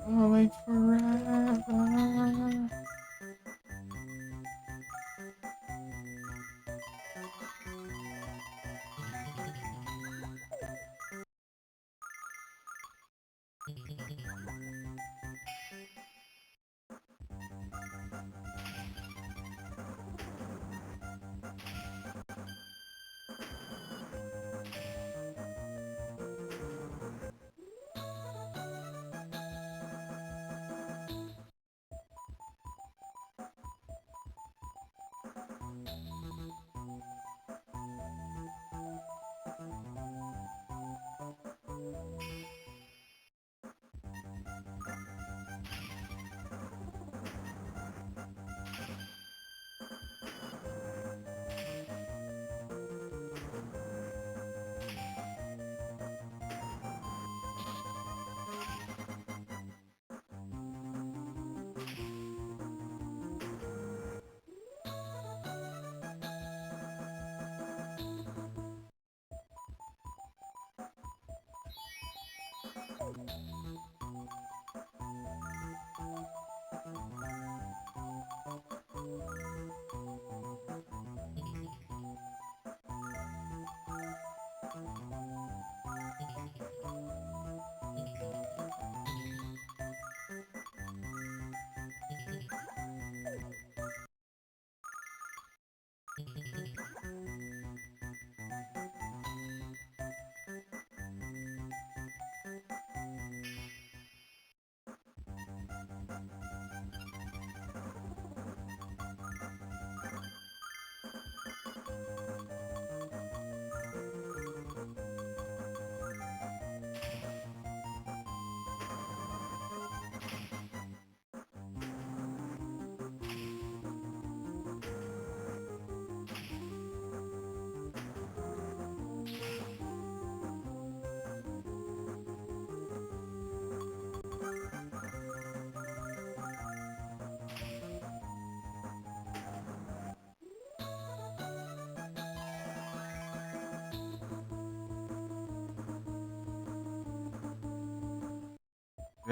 Only forever.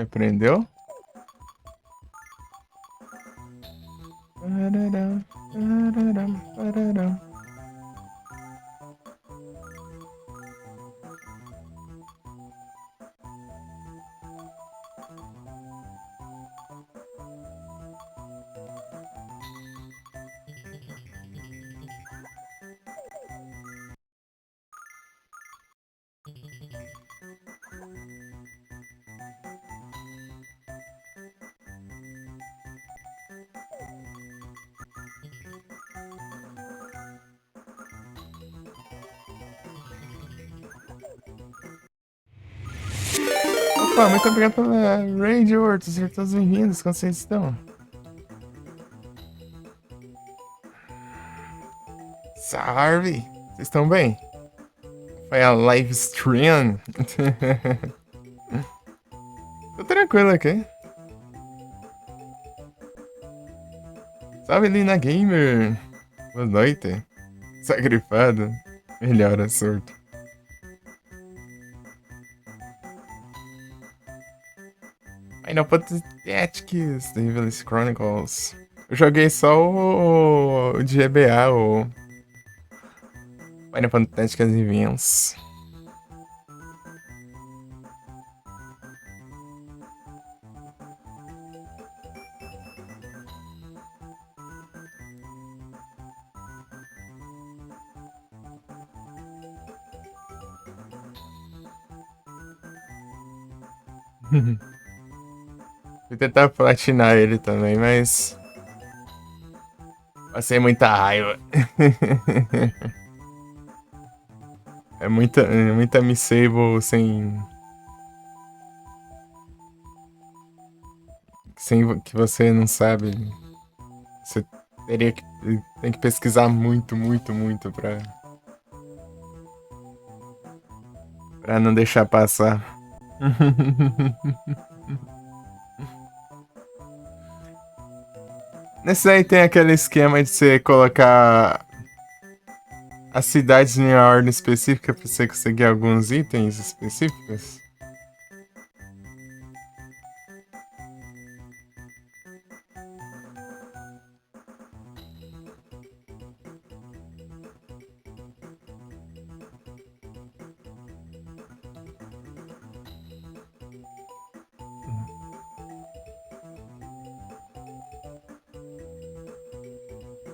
Aprendeu? Pararam, pararam, pararam. Opa, muito obrigado pela raid, Horto. Sejam todos bem-vindos, como vocês estão? Salve! Vocês estão bem? Foi a live stream. Tô tranquilo aqui. Salve, Lina Gamer! Boa noite. Sagrifado. Melhora, surto. Final Fantasy Tactics, The Evil's Chronicles. Eu joguei só o de GBA, o Final Fantasy Tactics Advance. Vou tentar platinar ele também, mas... Passei muita raiva. É muita Misable sem que você não sabe. Você tem que pesquisar muito, muito, muito pra não deixar passar. Nesse aí tem aquele esquema de você colocar as cidades em uma ordem específica pra você conseguir alguns itens específicos.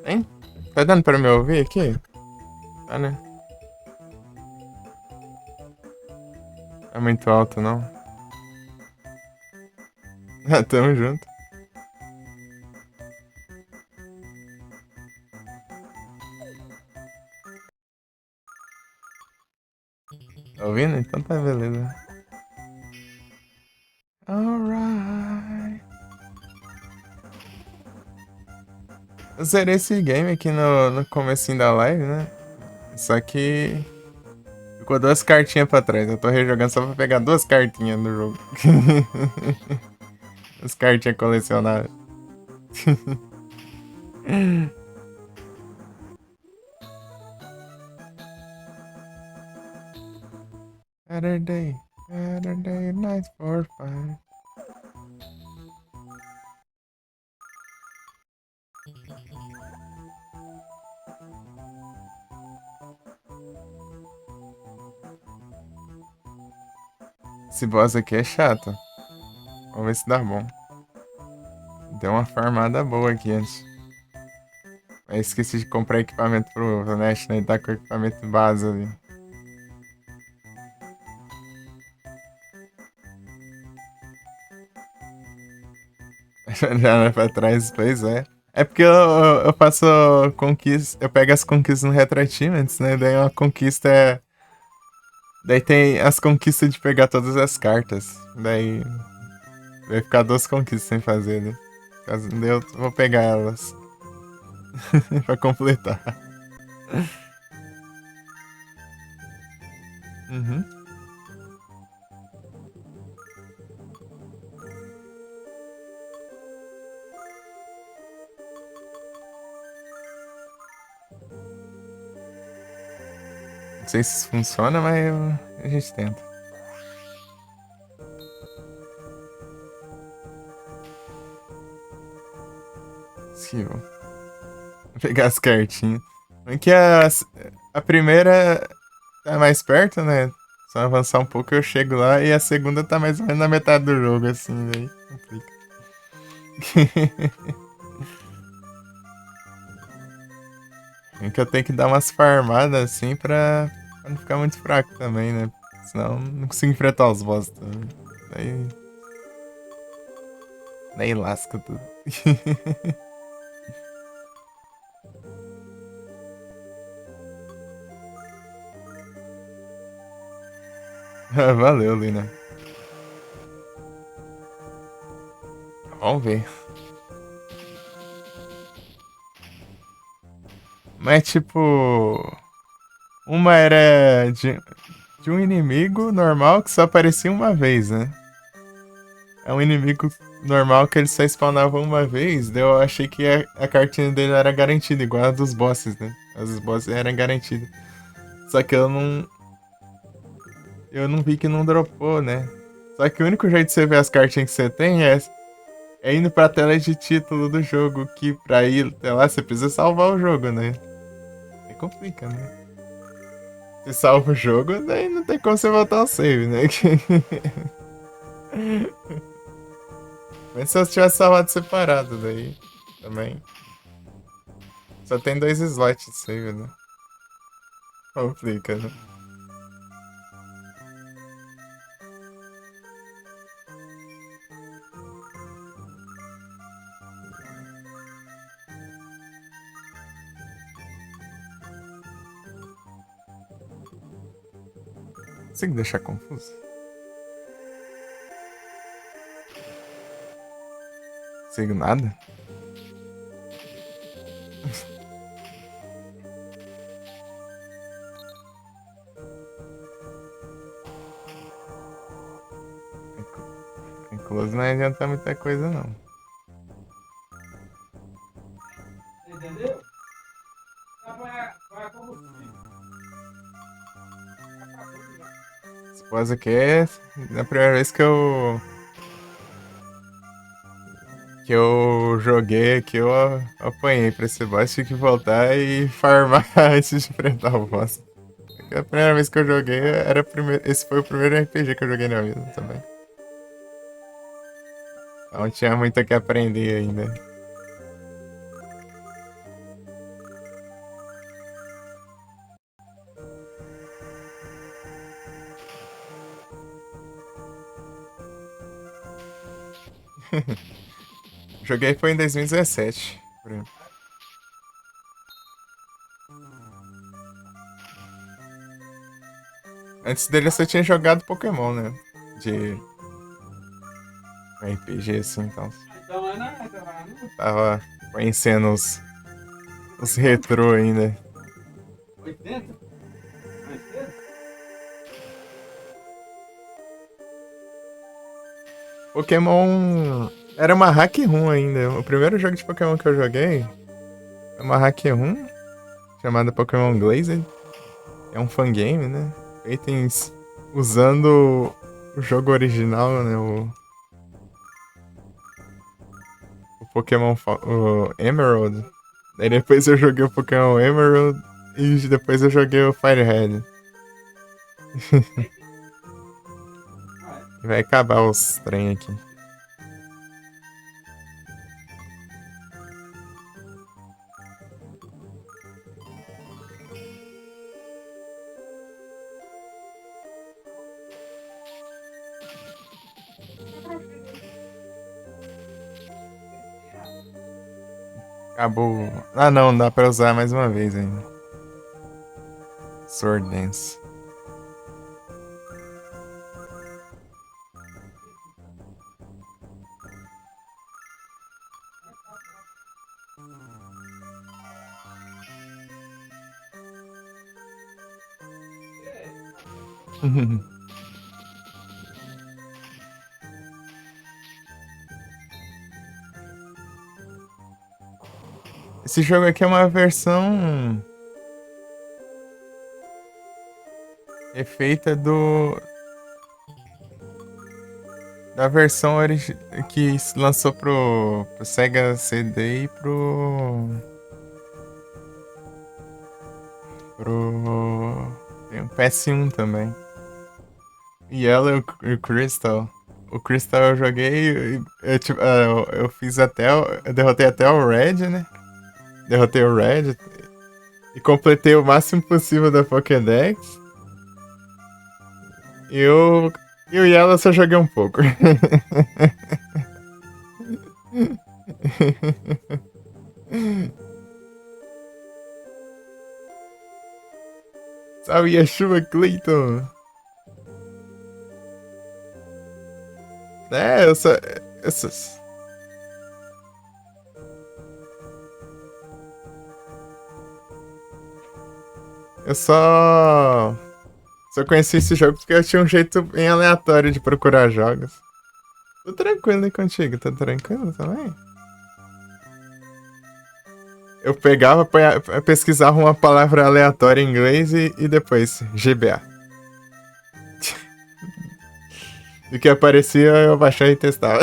Hein? Tá dando pra me ouvir aqui? Tá, né? É muito alto, não? Ah, tamo junto. Tá ouvindo? Então tá beleza. Alright. Eu zerei esse game aqui no comecinho da live, né? Só que ficou 2 cartinhas pra trás. Eu tô rejogando só pra pegar 2 cartinhas no jogo. As cartinhas colecionáveis. Saturday night for fun. Esse boss aqui é chato. Vamos ver se dá bom. Deu uma farmada boa aqui antes. Mas esqueci de comprar equipamento pro Nash, né? Ele tá com o equipamento base ali. Já não é pra trás, pois é. É porque eu faço conquista. Eu pego as conquistas no Retro Achievements, né? Daí uma conquista é. Daí tem as conquistas de pegar todas as cartas. Daí. Vai ficar 2 conquistas sem fazer, né? Caso daí eu vou pegar elas. Pra completar. Uhum. Não sei se isso funciona, mas a gente tenta. Esquiva. Vou pegar as cartinhas. Aqui a primeira tá mais perto, né? Só avançar um pouco eu chego lá. E a segunda tá mais ou menos na metade do jogo, assim, daí complica. É que eu tenho que dar umas farmadas assim pra não ficar muito fraco também, né? Senão não consigo enfrentar os boss também. Daí. Daí lasca tudo. Valeu, Lina. Vamos ver. Mas tipo. Uma era de um inimigo normal que só aparecia uma vez, né? É um inimigo normal que ele só spawnava uma vez. Daí eu achei que a cartinha dele era garantida, igual a dos bosses, né? As dos bosses eram garantidas. Só que eu não. Eu não vi que não dropou, né? Só que o único jeito de você ver as cartinhas que você tem é indo pra tela de título do jogo. Que pra ir até lá você precisa salvar o jogo, né? Aí complica, né? Você salva o jogo, daí não tem como você voltar ao save, né? Mas se eu tivesse salvado separado, daí também. Só tem dois slots de save, né? Complica, né? Consigo deixar confuso? Consigo nada? Incluso não adianta muita coisa, não. Entendeu? Vai combustível. Esposa aqui é a primeira vez que eu joguei aqui, eu apanhei pra esse boss, tive que voltar e farmar antes de enfrentar o boss. A primeira vez que eu joguei era esse foi o primeiro RPG que eu joguei na vida também. Não tinha muito o que aprender ainda. Joguei foi em 2017. Antes dele eu só tinha jogado Pokémon, né? De RPG assim, então. Então é não, então é não. Tava conhecendo os retrô ainda. 80? Mais cedo? Pokémon era uma hack room ainda. O primeiro jogo de Pokémon que eu joguei é uma hack room chamada Pokémon Glazed. É um fangame, né? Feito usando o jogo original, né? O Pokémon o Emerald. Daí depois eu joguei o Pokémon Emerald e depois eu joguei o Firehead. Ah, é. Vai acabar os trem aqui. Acabou. Ah não, dá pra usar mais uma vez ainda. Sword Dance. Esse jogo aqui é uma versão refeita da versão que se lançou pro Sega CD e pro tem o PS1 também. E ela e o Crystal. O Crystal eu joguei, tipo, eu fiz eu derrotei até o Red, né? Derrotei o Red e completei o máximo possível da Pokédex. E eu e ela só joguei um pouco. Salve a chuva, Clayton! É, eu só. Eu só conheci esse jogo porque eu tinha um jeito bem aleatório de procurar jogos. Tô tranquilo aí contigo, tá tranquilo também? Eu pegava, pesquisava uma palavra aleatória em inglês e depois GBA. Do que aparecia, eu baixava e testava.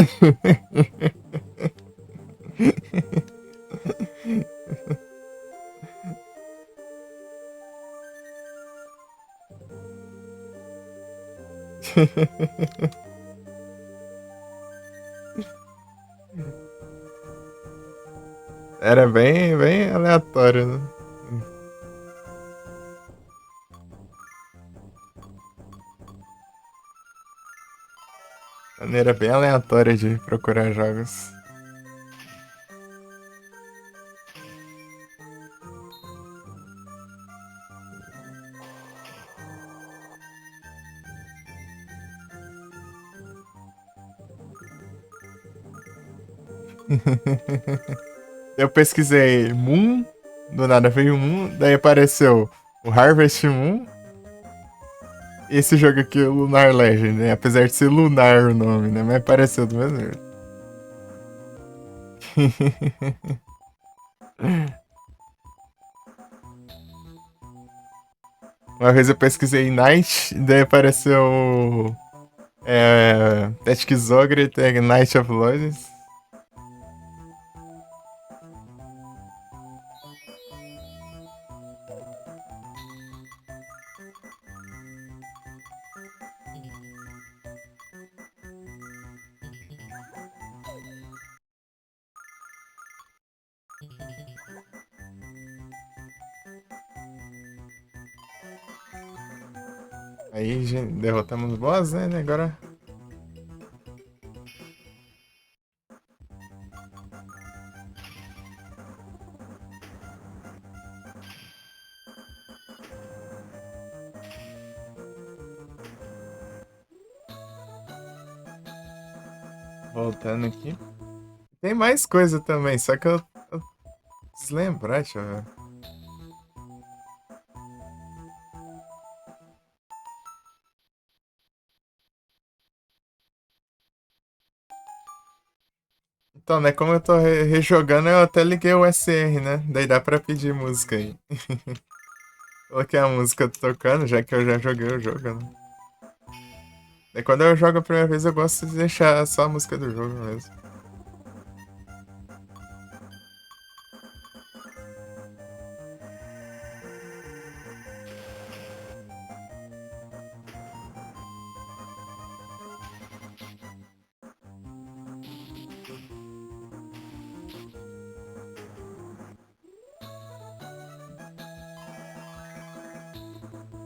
Era bem aleatório, né? Maneira bem aleatória de procurar jogos. Eu pesquisei Moon, do nada veio Moon, daí apareceu o Harvest Moon. E esse jogo aqui, o Lunar Legend, né? Apesar de ser lunar o nome, né? Mas apareceu do mesmo jeito. Uma vez eu pesquisei Night, daí apareceu Tactics Ogre, tem Night of Lords. Aí derrotamos o boss, né? Agora. Voltando aqui. Tem mais coisa também, só que eu preciso lembrar, deixa eu ver. Então, né, como eu tô rejogando, eu até liguei o SR, né? Daí dá pra pedir música aí. Coloquei a música tocando, já que eu já joguei o jogo, né? Daí quando eu jogo a primeira vez, eu gosto de deixar só a música do jogo mesmo.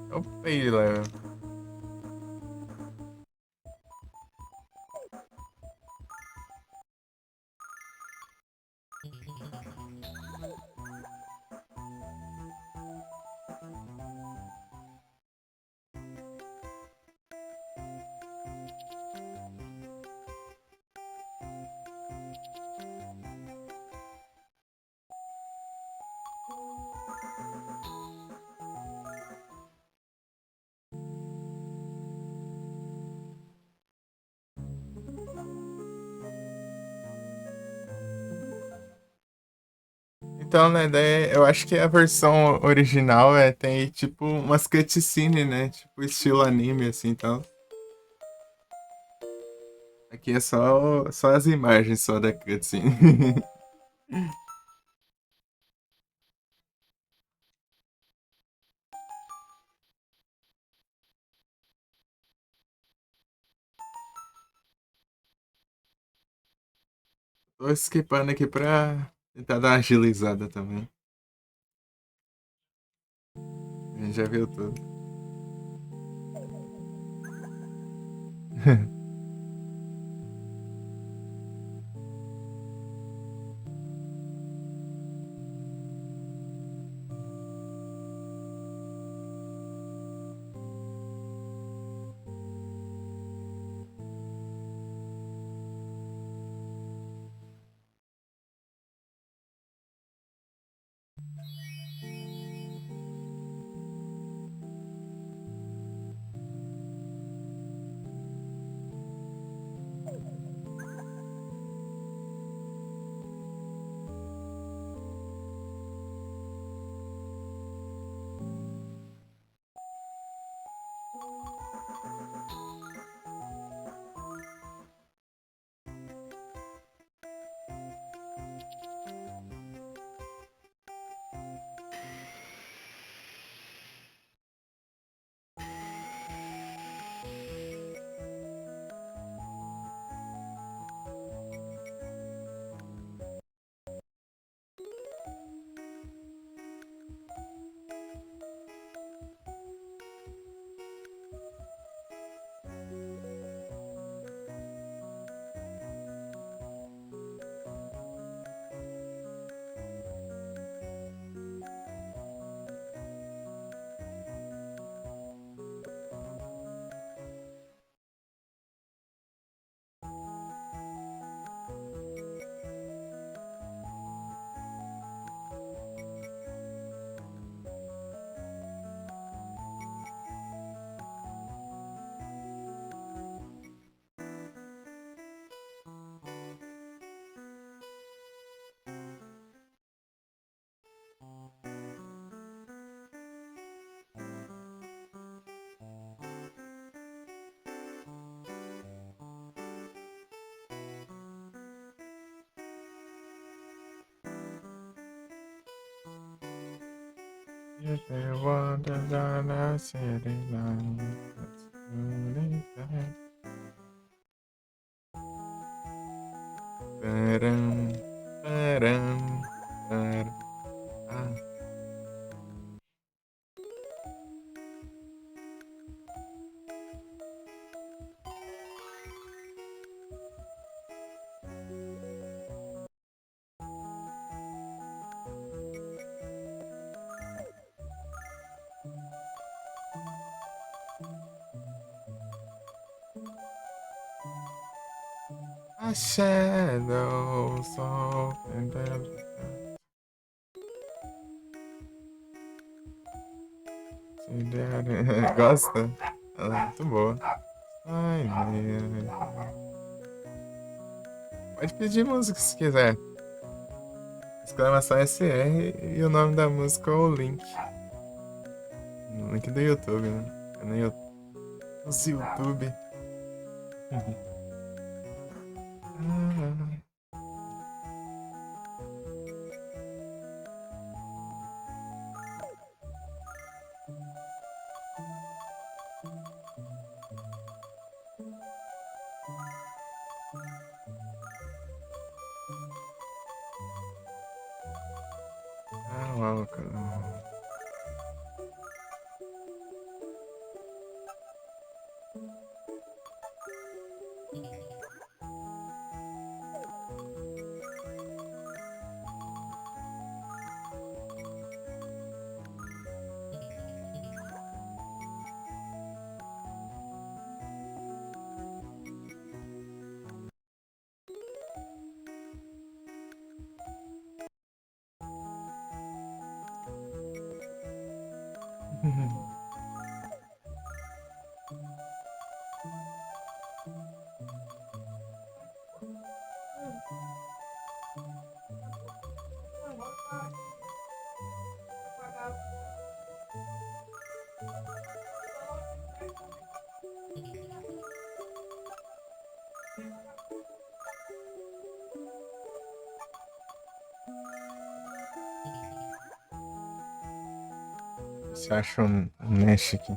Opa, aí, Léo. Então, né, daí eu acho que a versão original tem tipo umas cutscene, né? Tipo estilo anime, assim, então. Aqui é só as imagens só da cutscene. Tô skipando aqui pra tentar dar uma agilizada também. A gente já viu tudo. If there was a city lights, param, param, param. Ah, a shadow soft and Gosta? Ela é muito boa. Ai, meu. Pode pedir música se quiser. Exclamação SR e o nome da música ou o link. O link do YouTube, né? É no YouTube. Os YouTube. Ah, louco. Você acha um mexe aqui?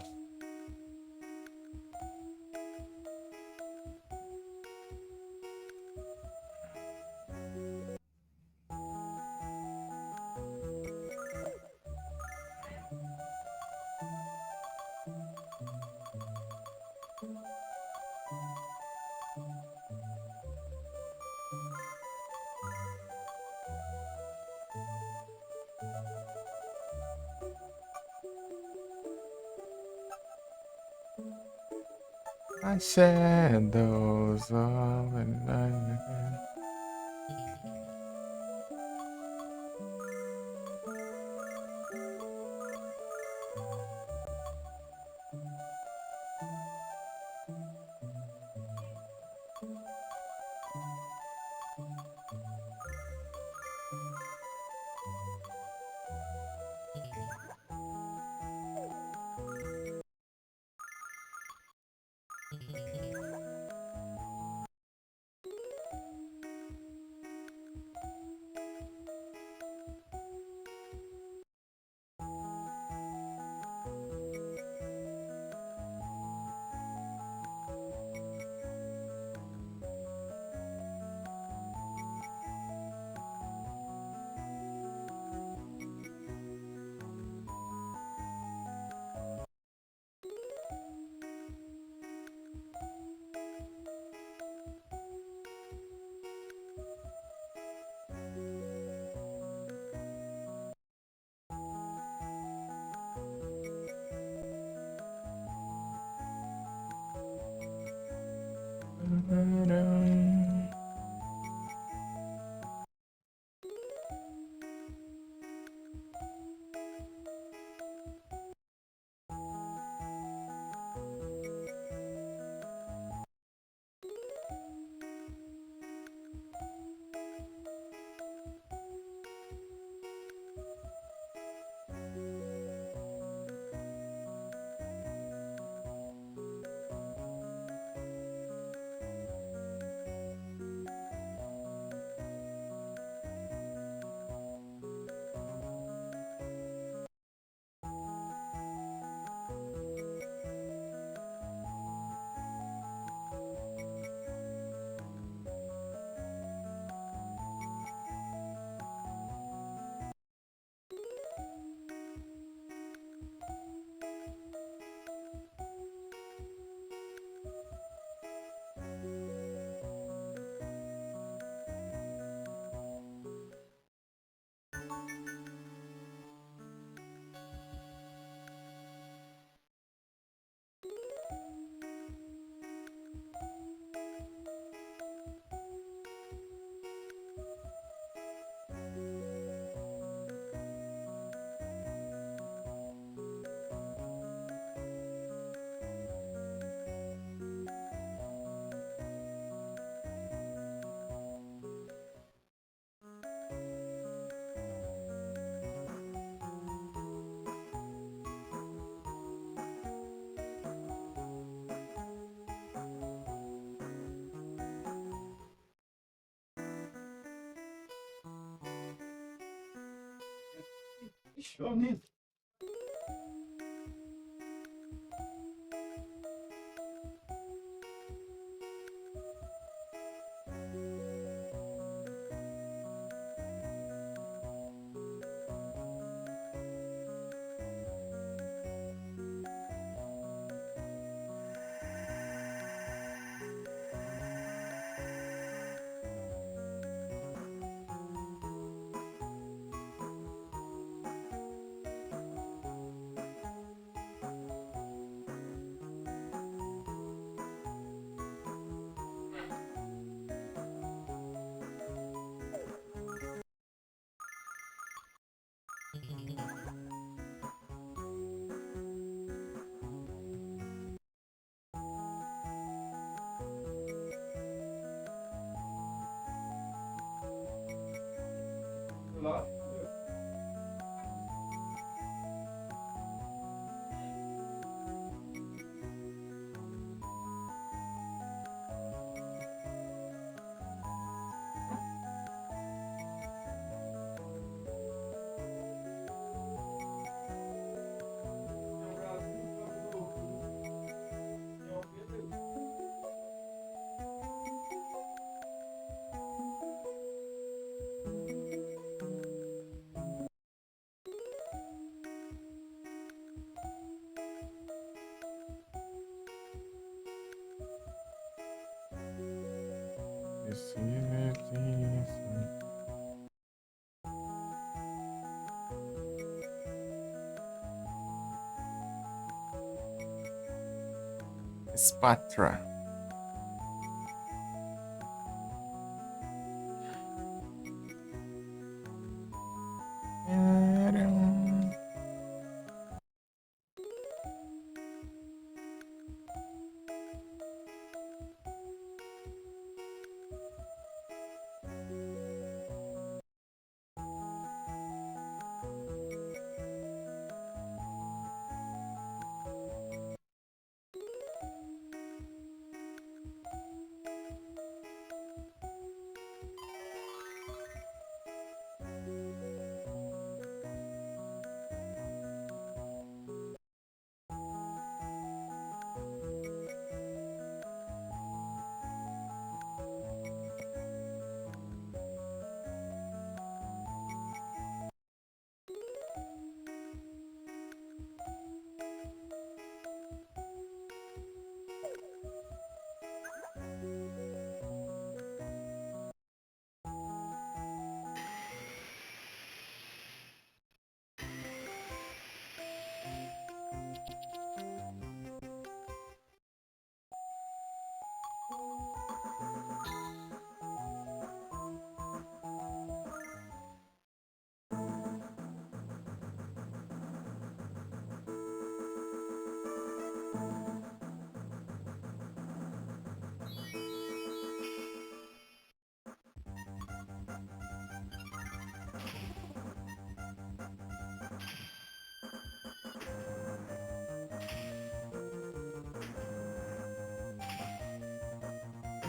A shadows of the night. Que show nisso. Lá. Spatra.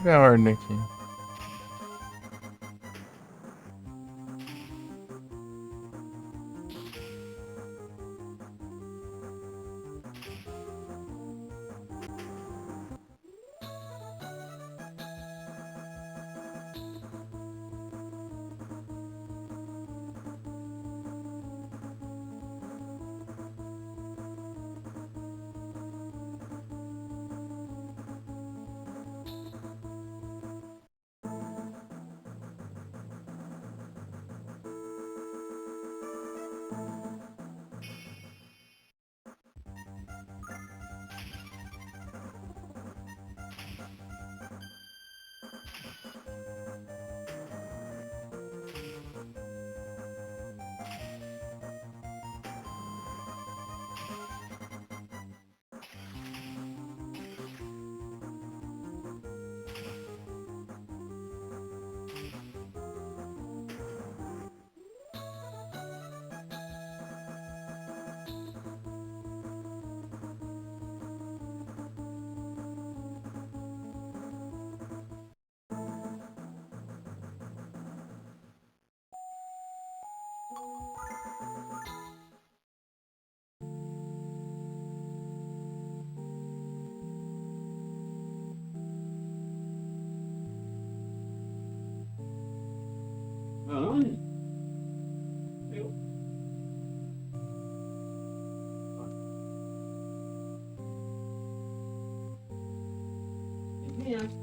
Deixa eu ver a ordem aqui. Aonde? Eu. Ninguém acha.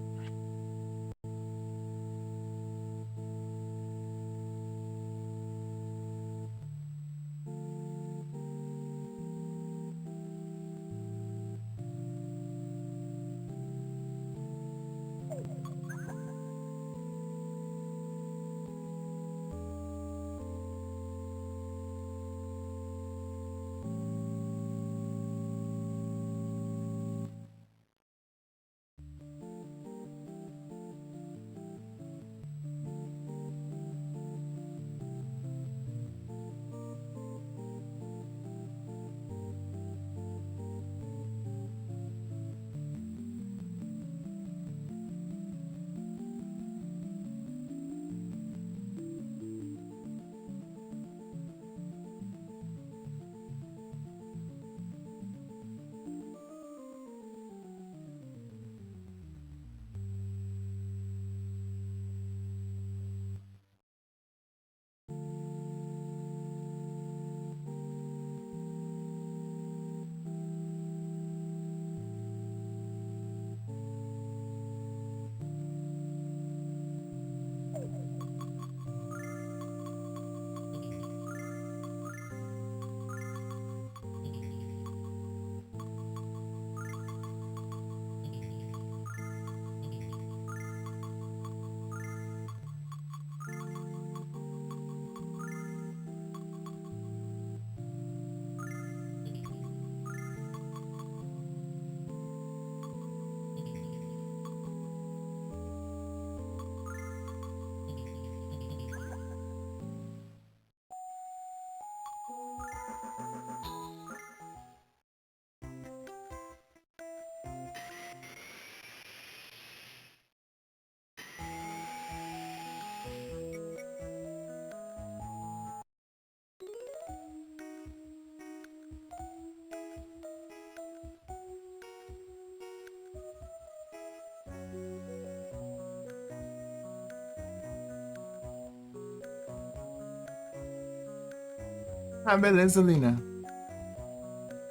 Ah, beleza, Lina.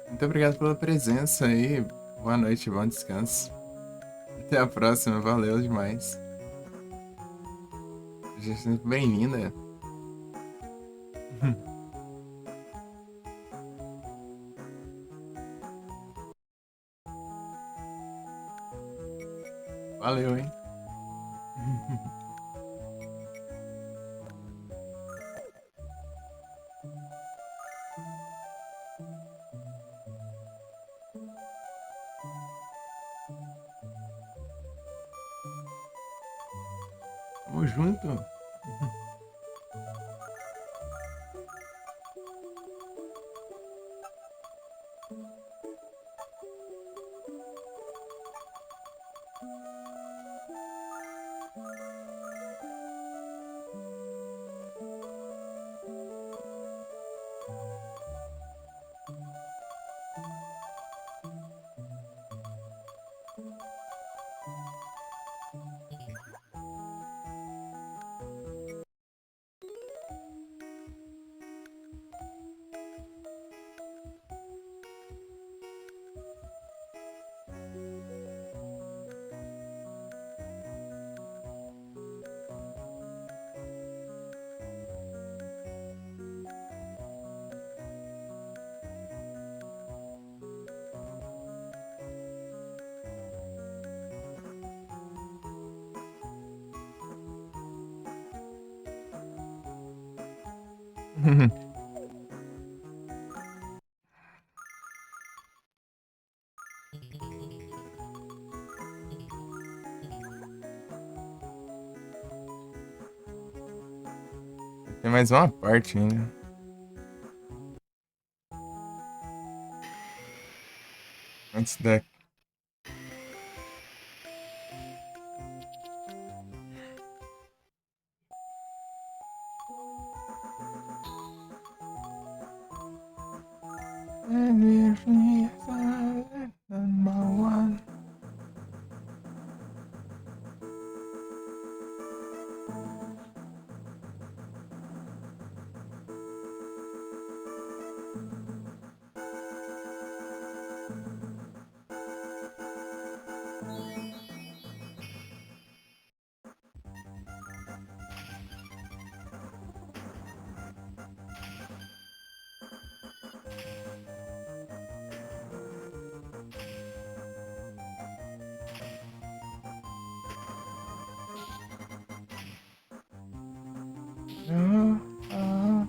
Muito obrigado pela presença aí. Boa noite, bom descanso. Até a próxima, valeu demais. Seja sempre bem-vinda. Valeu, hein? Tamo junto. Tem mais uma parte ainda. Antes da. Ah, ah.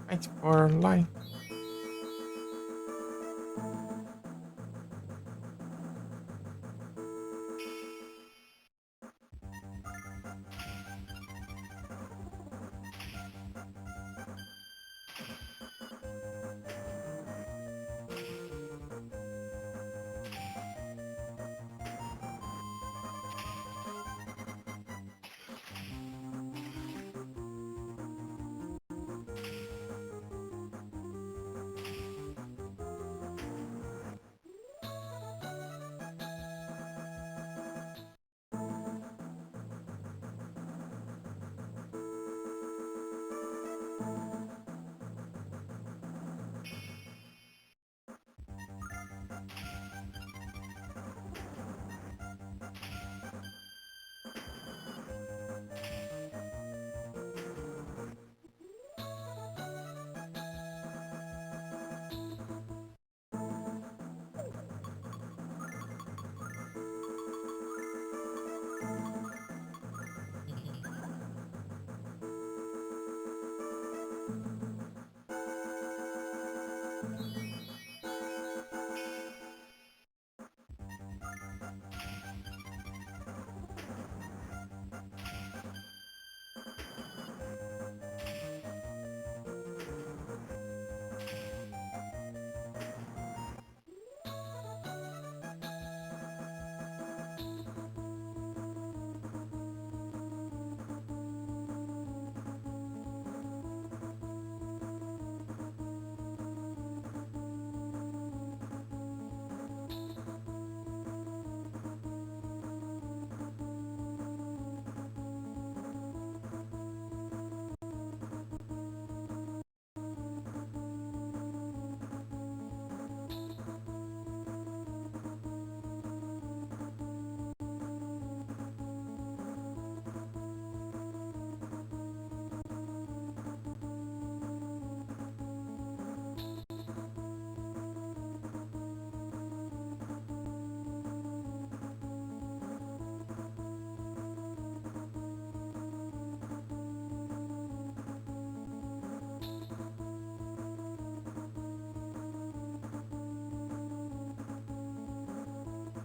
Fight for life.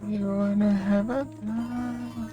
You wanna have a time?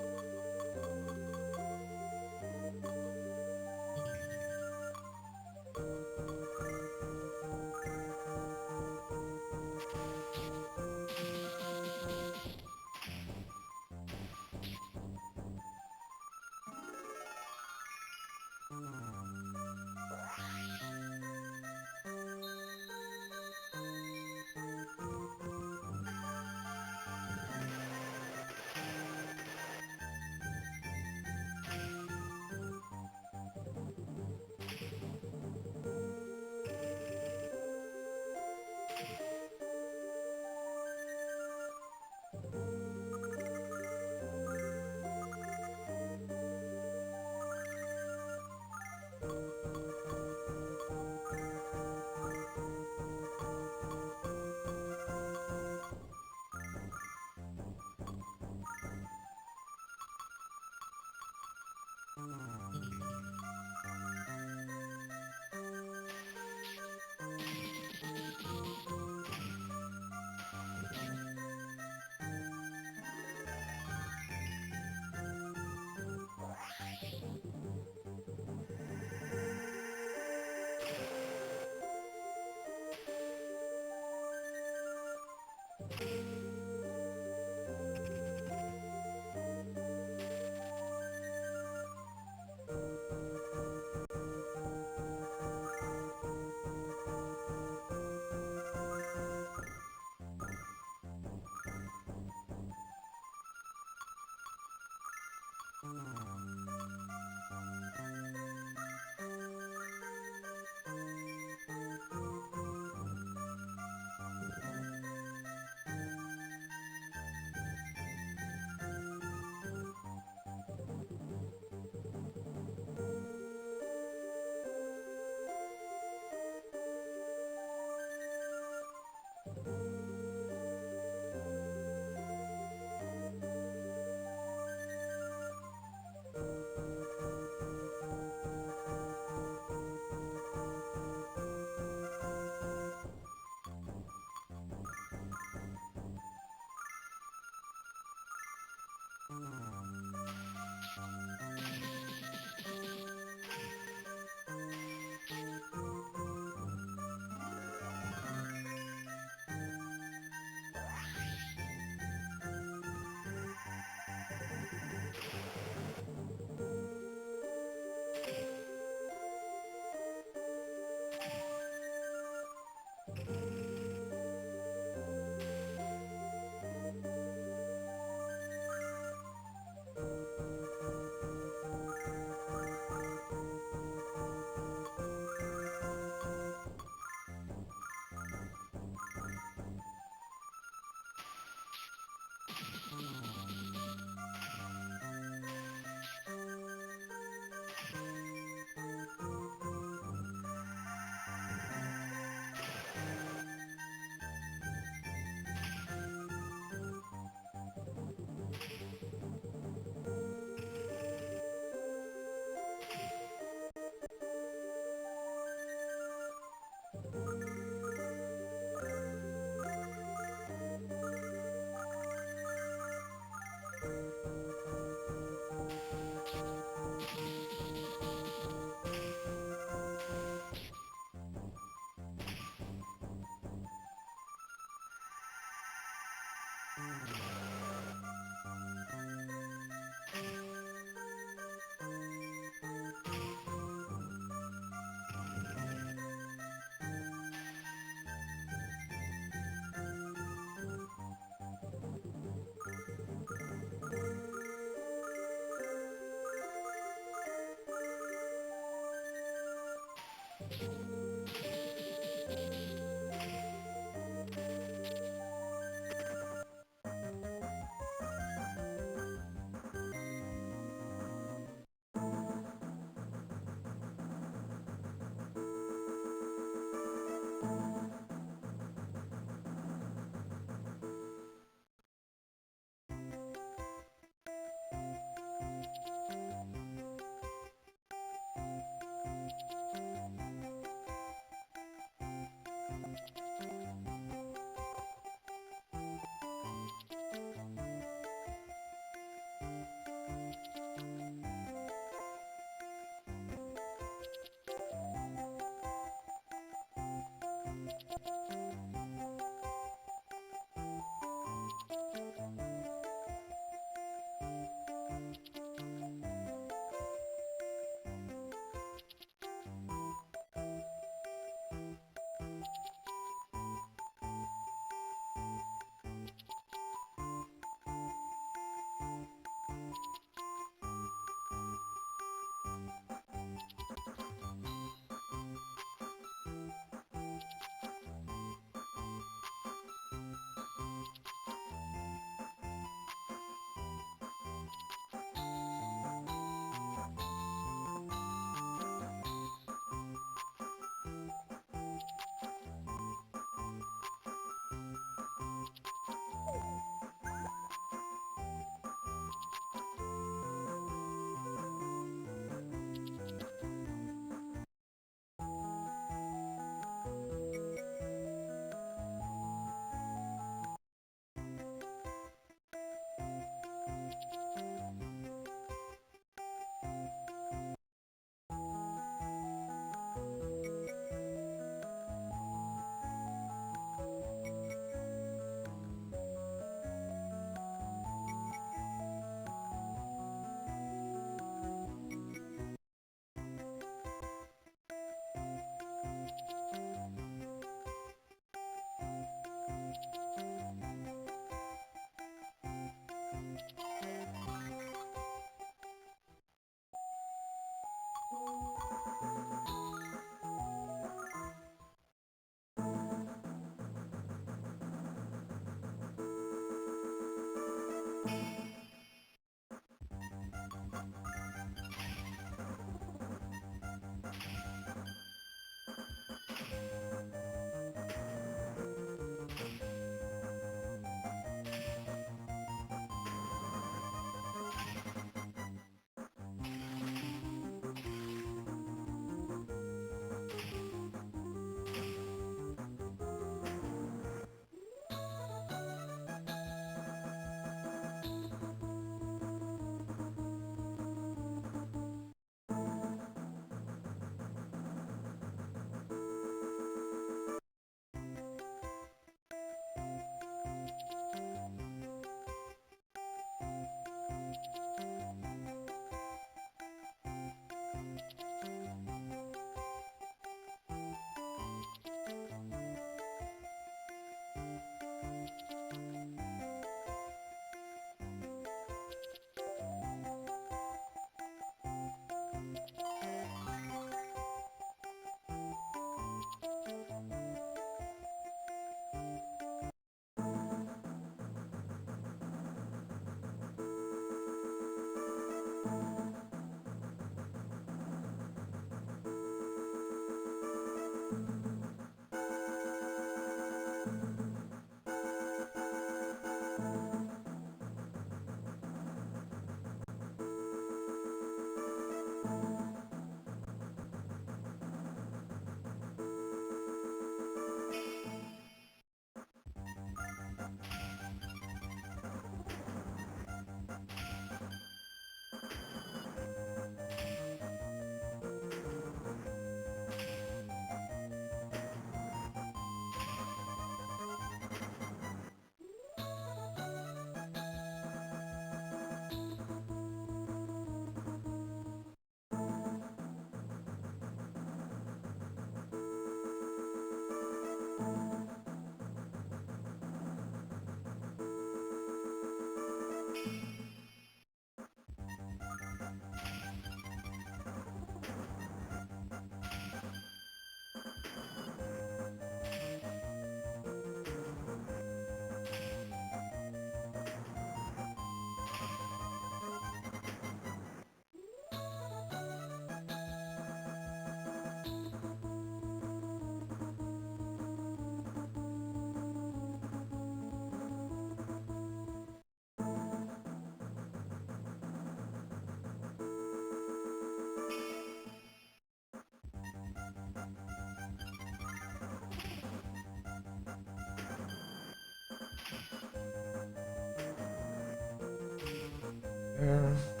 É,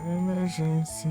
emergência.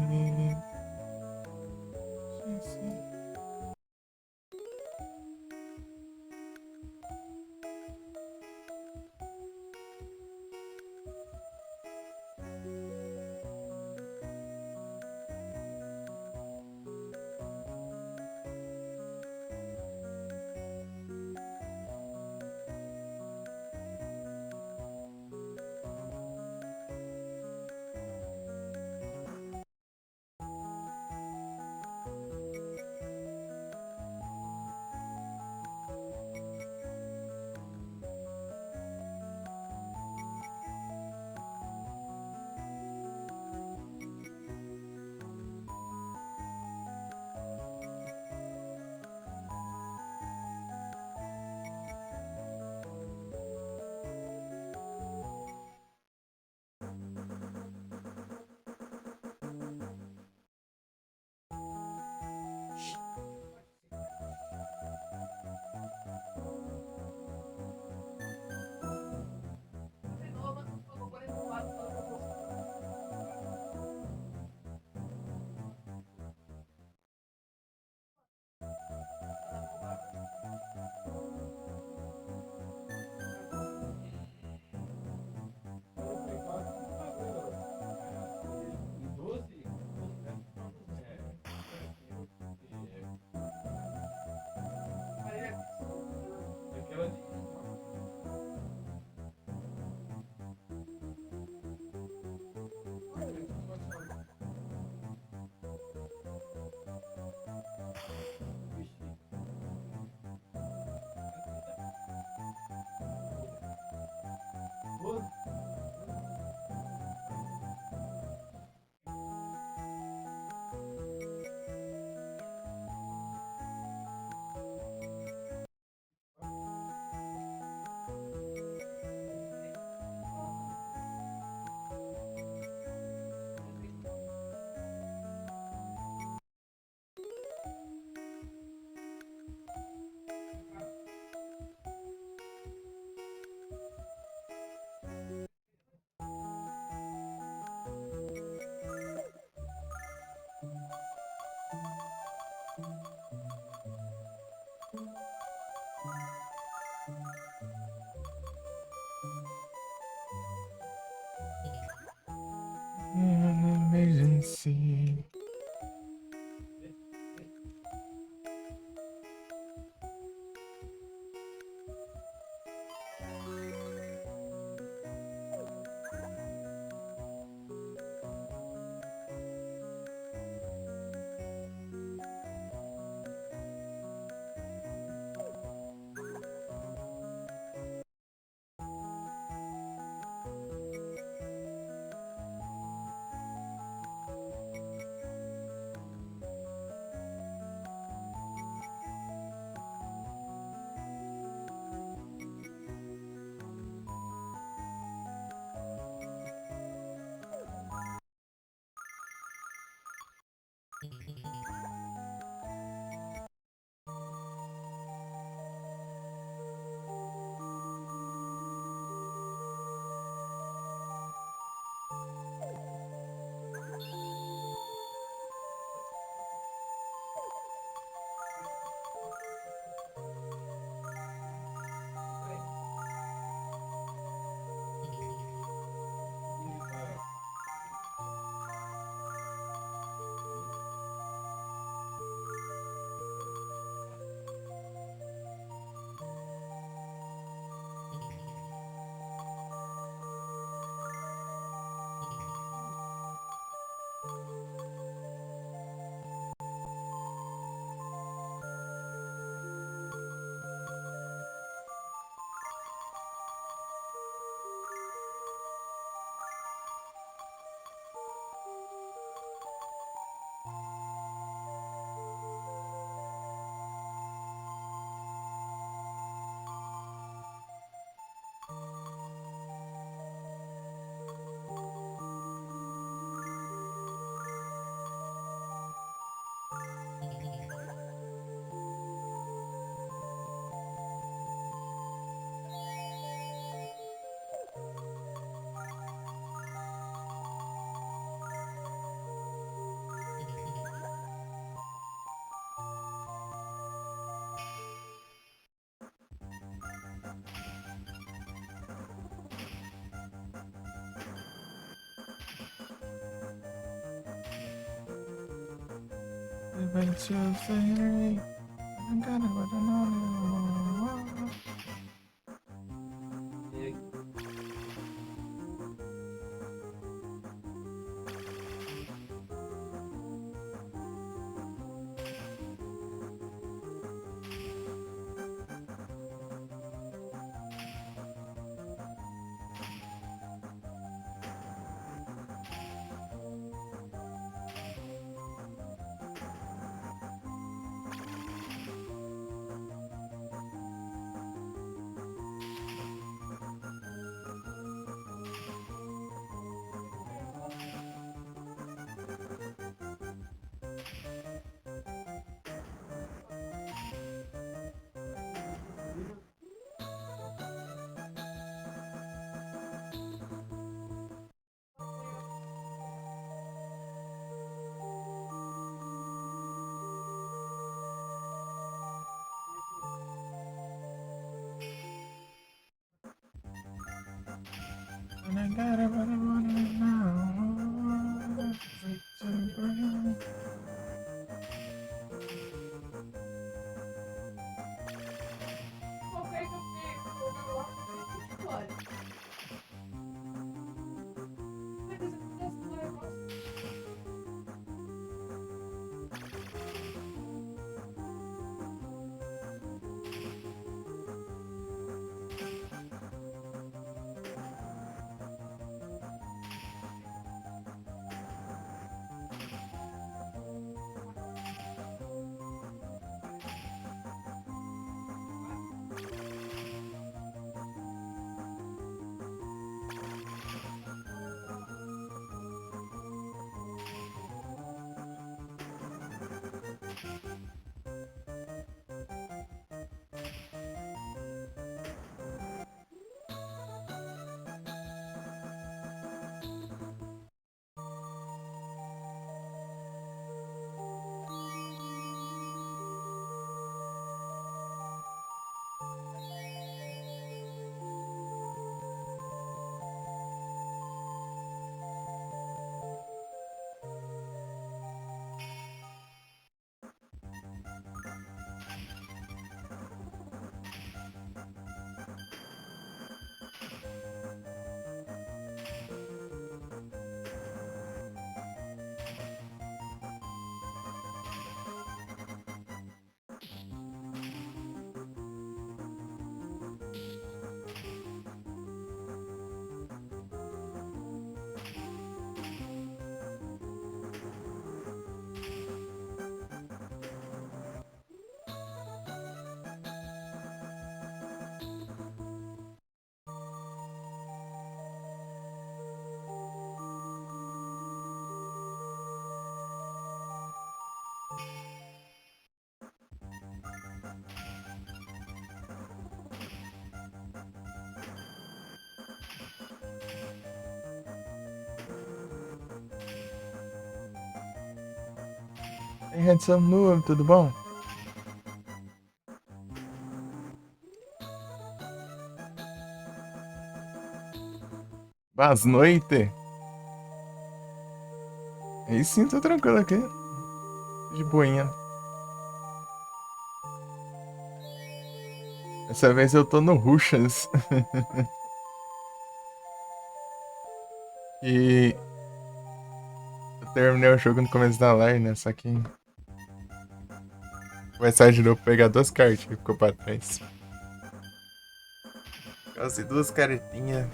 esqueci. Vai te oferecer. Hey, Handsome Noob, tudo bom? Boas noite. Aí sim, tô tranquilo aqui. De boinha. Dessa vez eu tô no Russians. E eu terminei o jogo no começo da live, né? Só que começar de novo, pegar duas cartas que ficou pra trás. Quase duas caretinhas.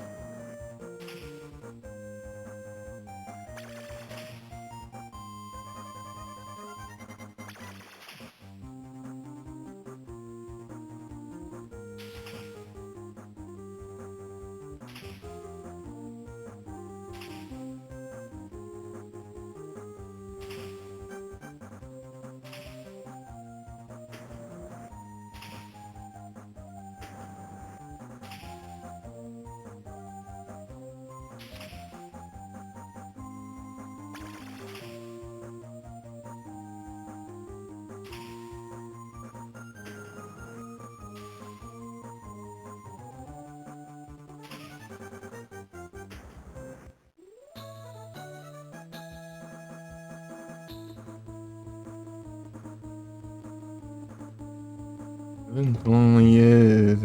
Vergonha.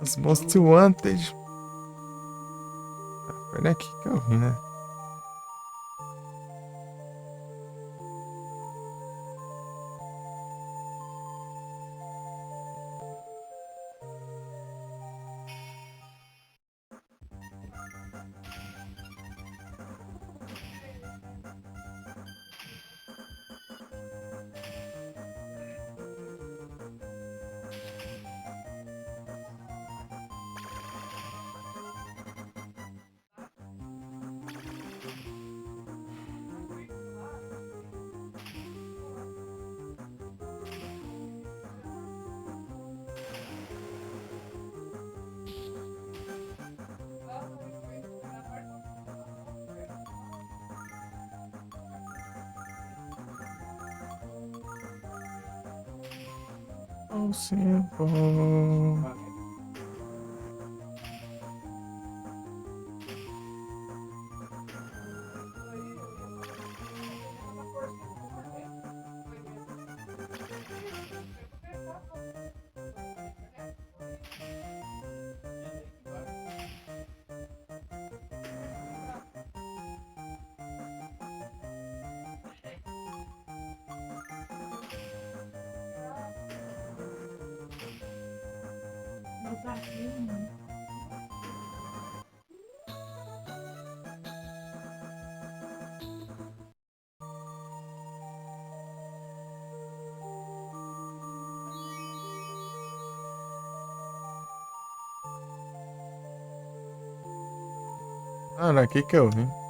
Os Most Wanted. Foi daqui que eu vi, né? Oh, simple. Ah, não, aqui que eu vi.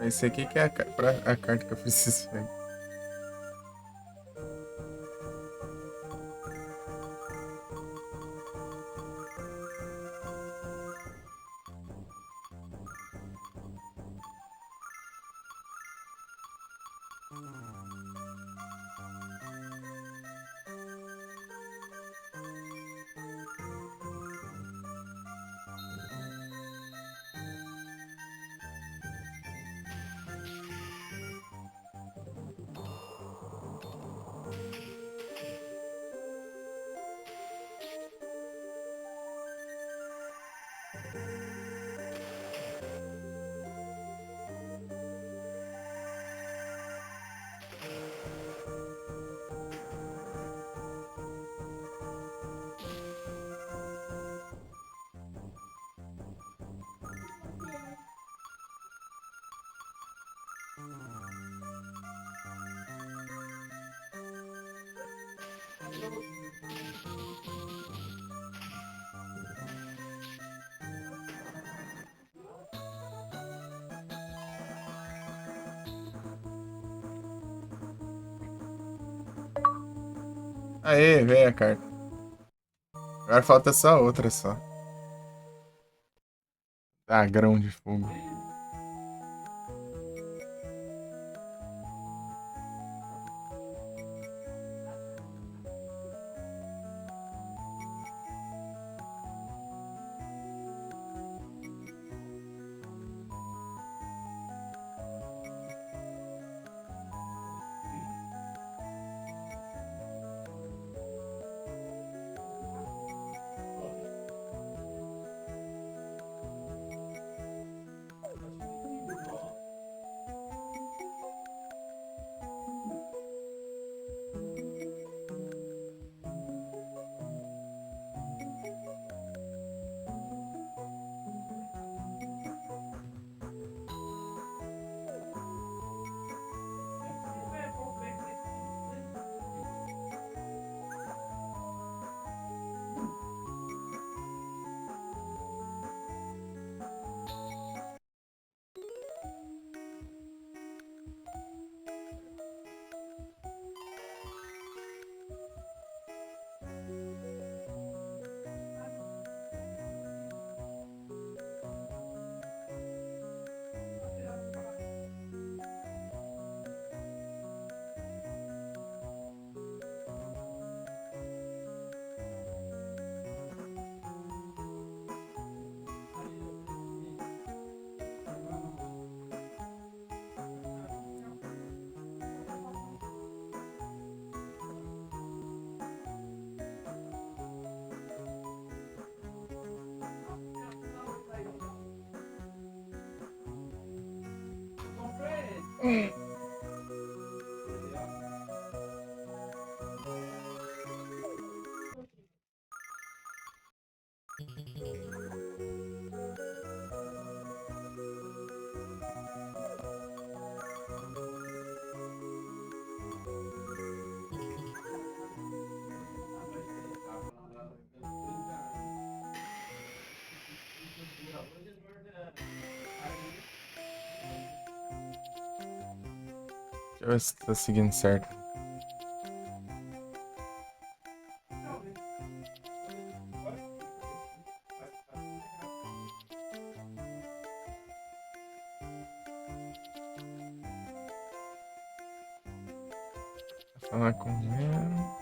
Esse aqui que é a carta que eu preciso pegar. Aê, veio a carta. Agora falta só outra só. Ah, grão de fogo. Deixa eu ver se tá seguindo certo. Vou falar com ela.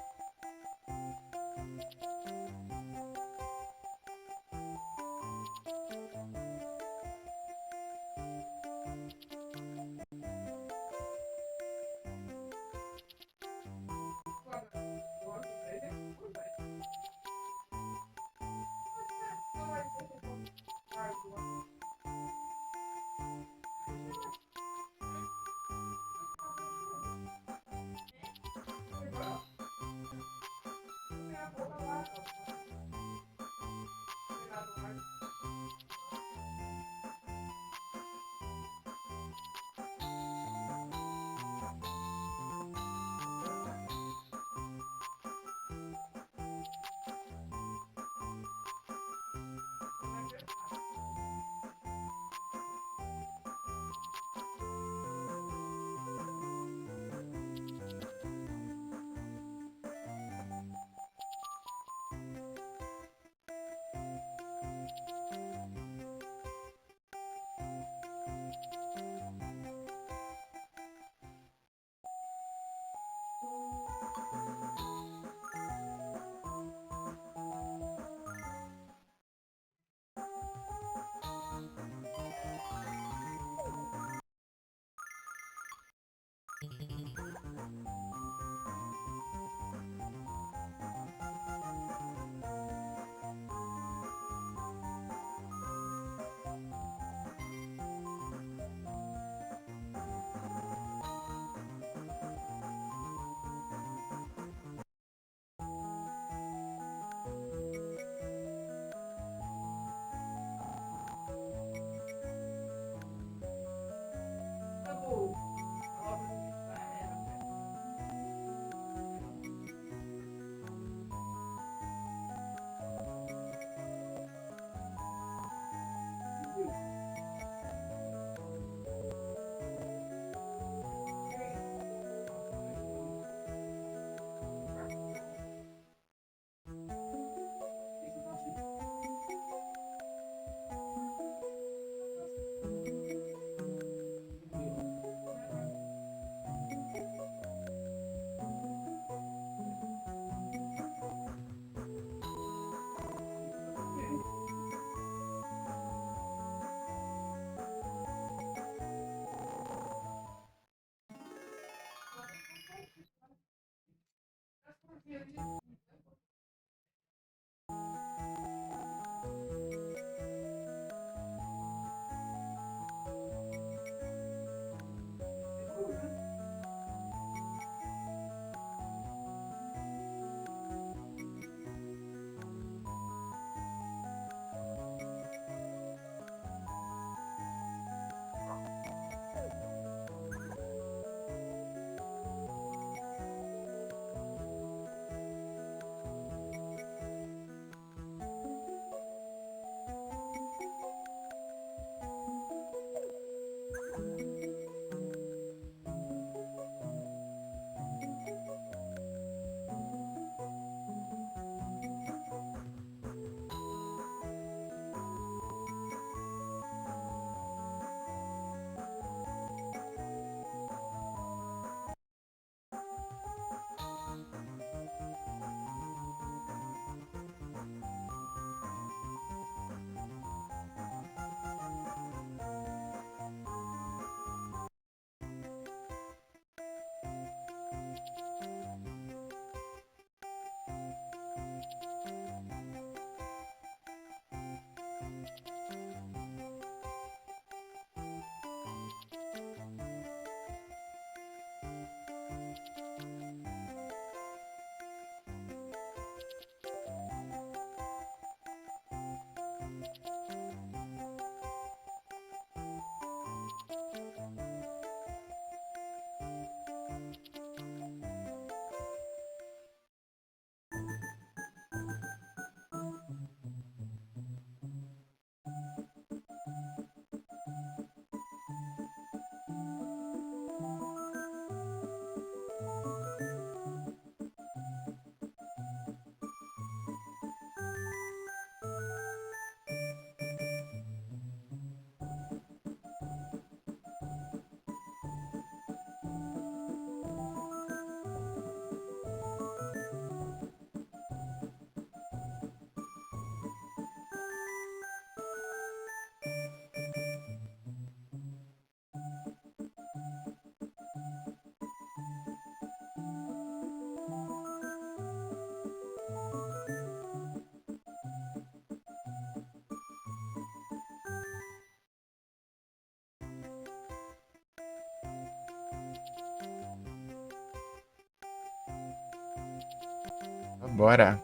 Bora.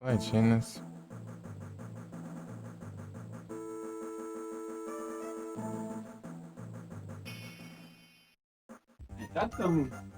Latinas. Já estamos.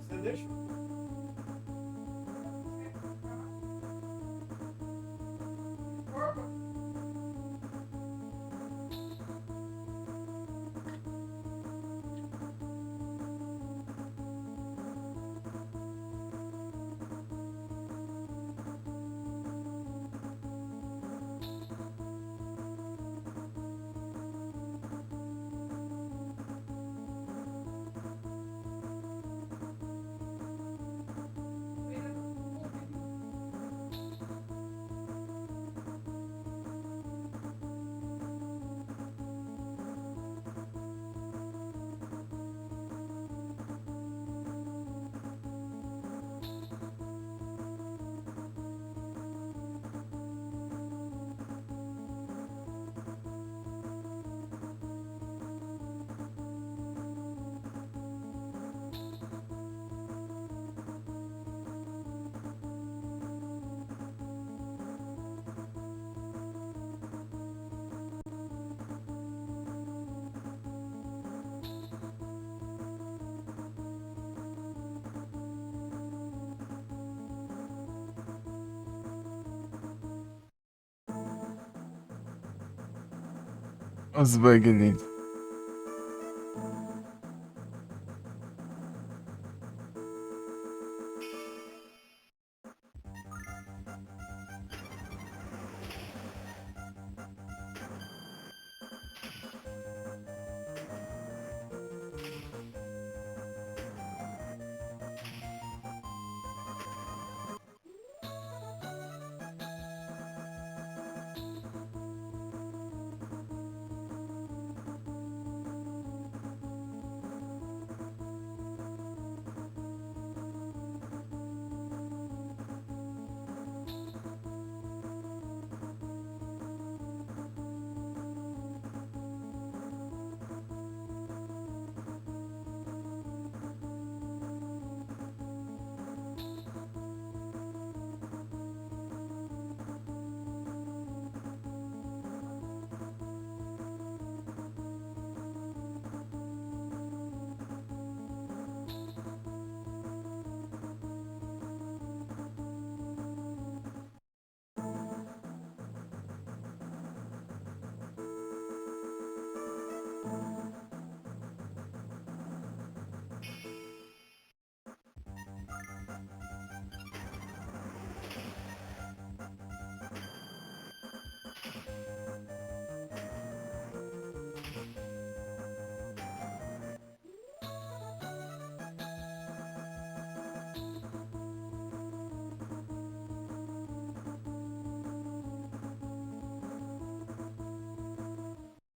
Você deixa? Os bugs ali.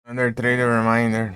Under trailer reminder.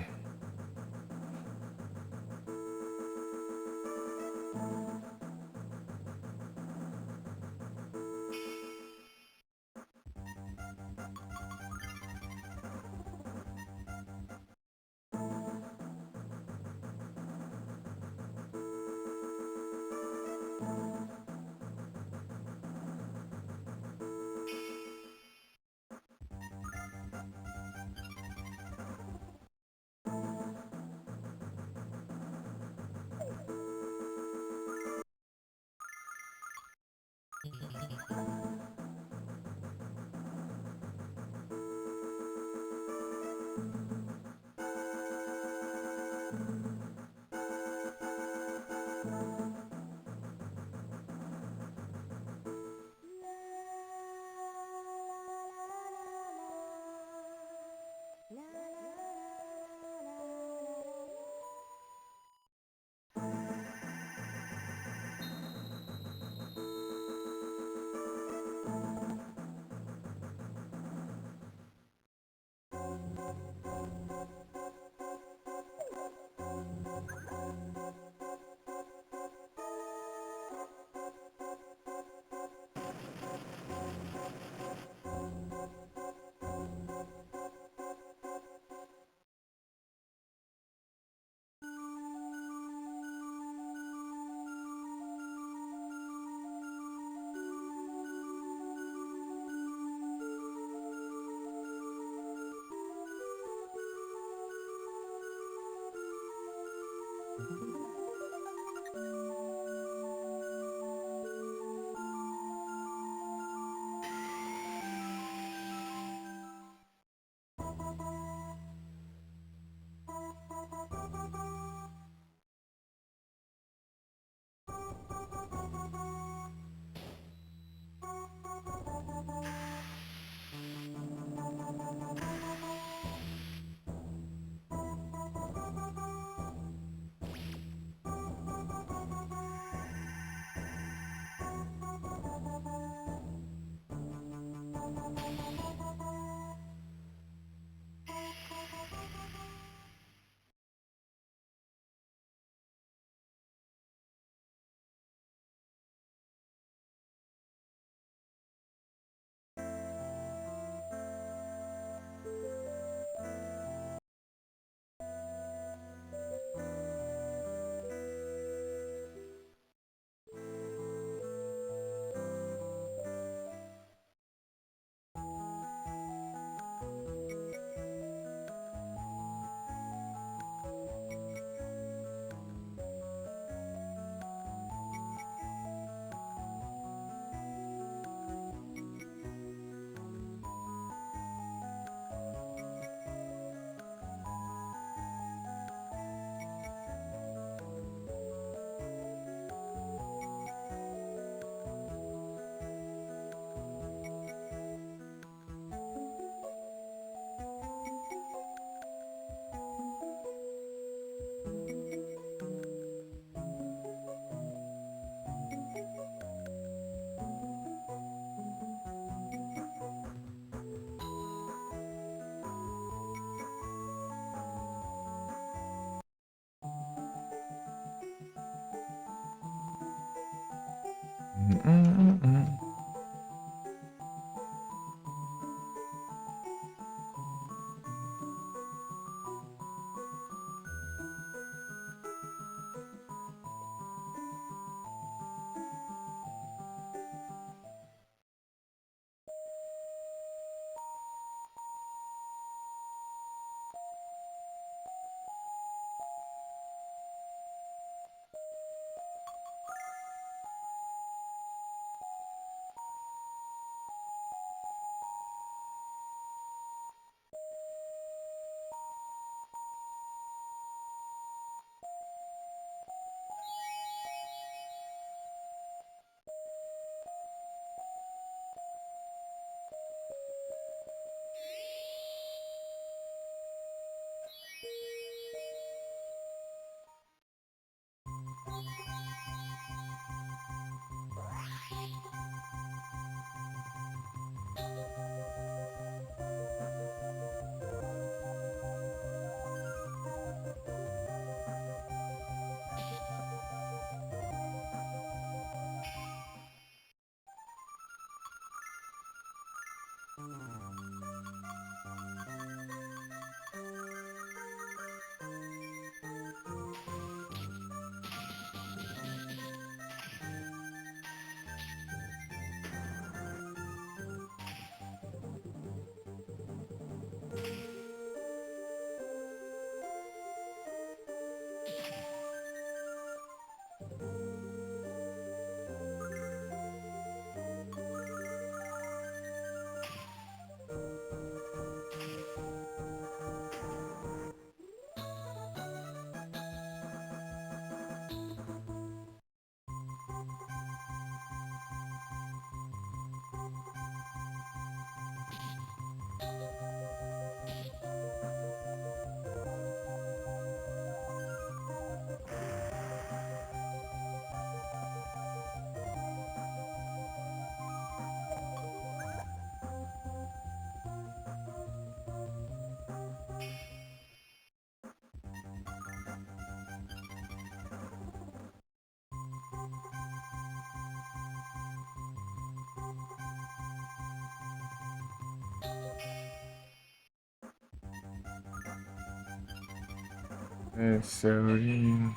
É, sorry.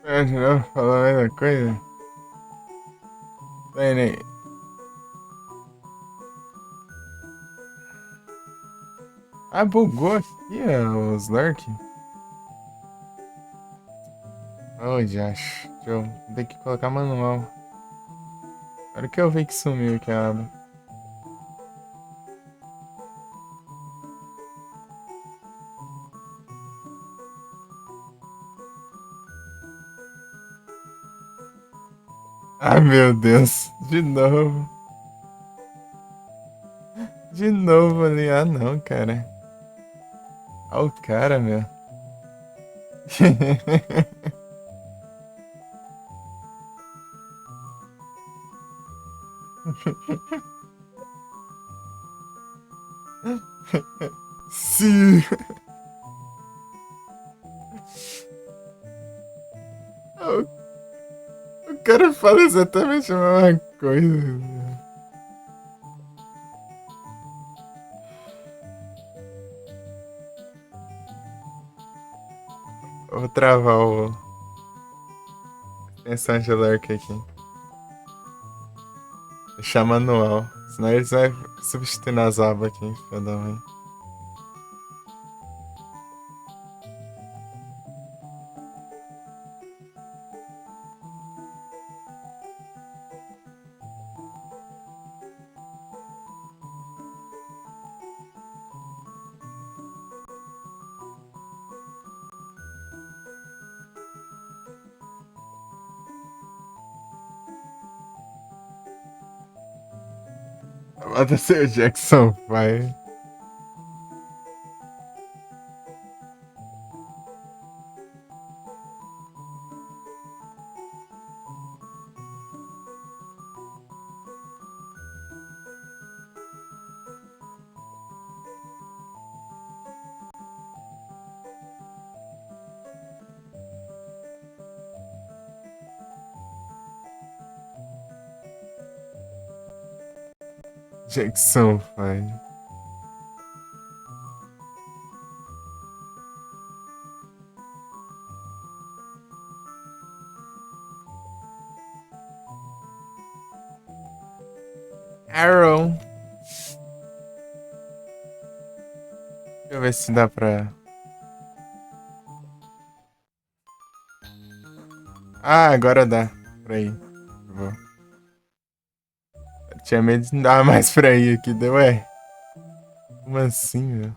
De novo, falou a mesma coisa? Tem nem. Ah, bugou aqui, ó, o Slurk. Onde acho? Deixa eu ter que colocar manual. Agora que eu vi que sumiu aqui a aba. Ah, meu Deus. De novo. De novo ali. Ah, não, cara. Olha o cara, meu. Sim. O cara fala exatamente a mesma coisa. Vou travar o extensão de lurk aqui. Deixar manual. Senão eles vão substituir as abas aqui, filha da mãe. Manda ser o Jackson, vai. Jackson, vai. Arrow. Deixa eu ver se dá pra. Ah, agora dá. Peraí. Vou. Eu tinha medo de não dar mais pra ir aqui, deu, ué. Como assim, meu?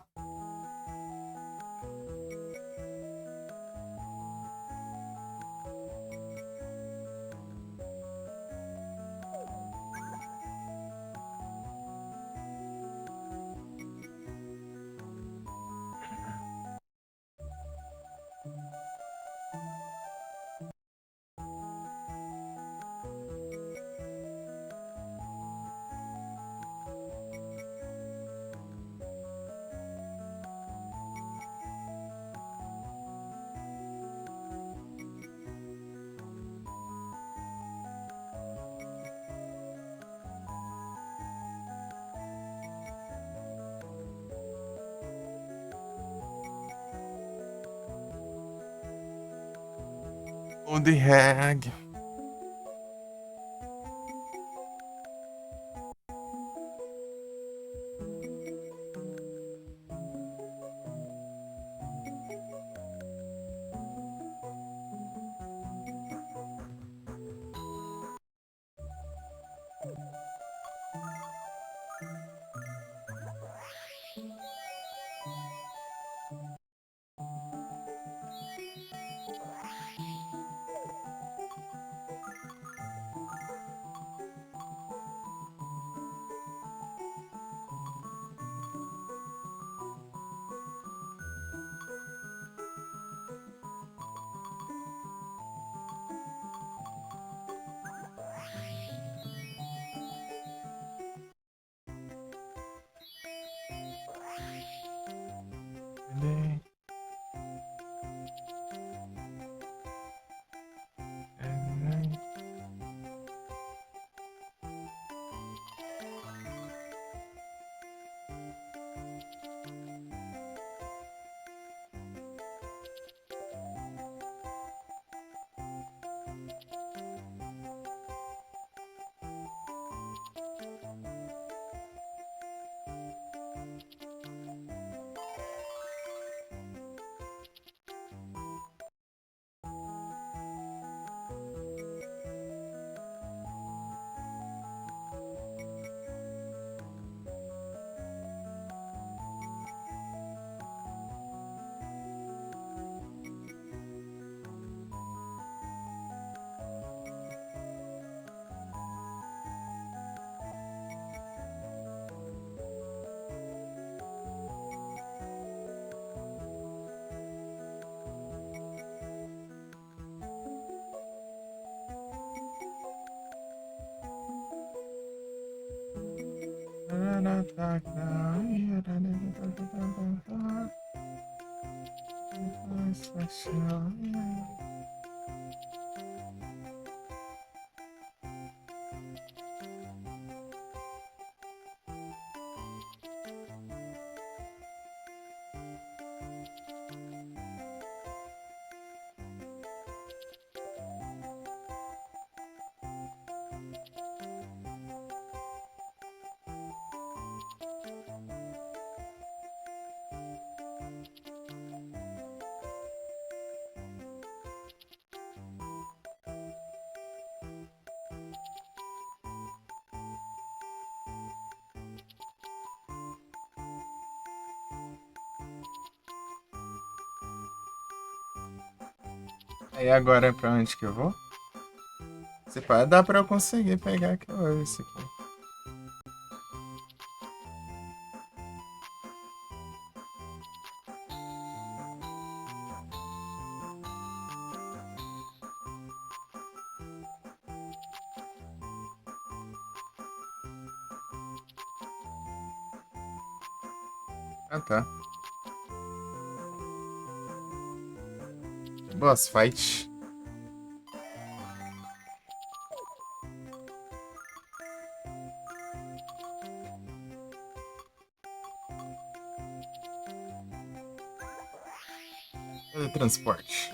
O The Hag. Aí agora pra onde que eu vou? Se pode dar pra eu conseguir pegar aquela esse aqui. Ah, tá. Boss fight. Teletransporte.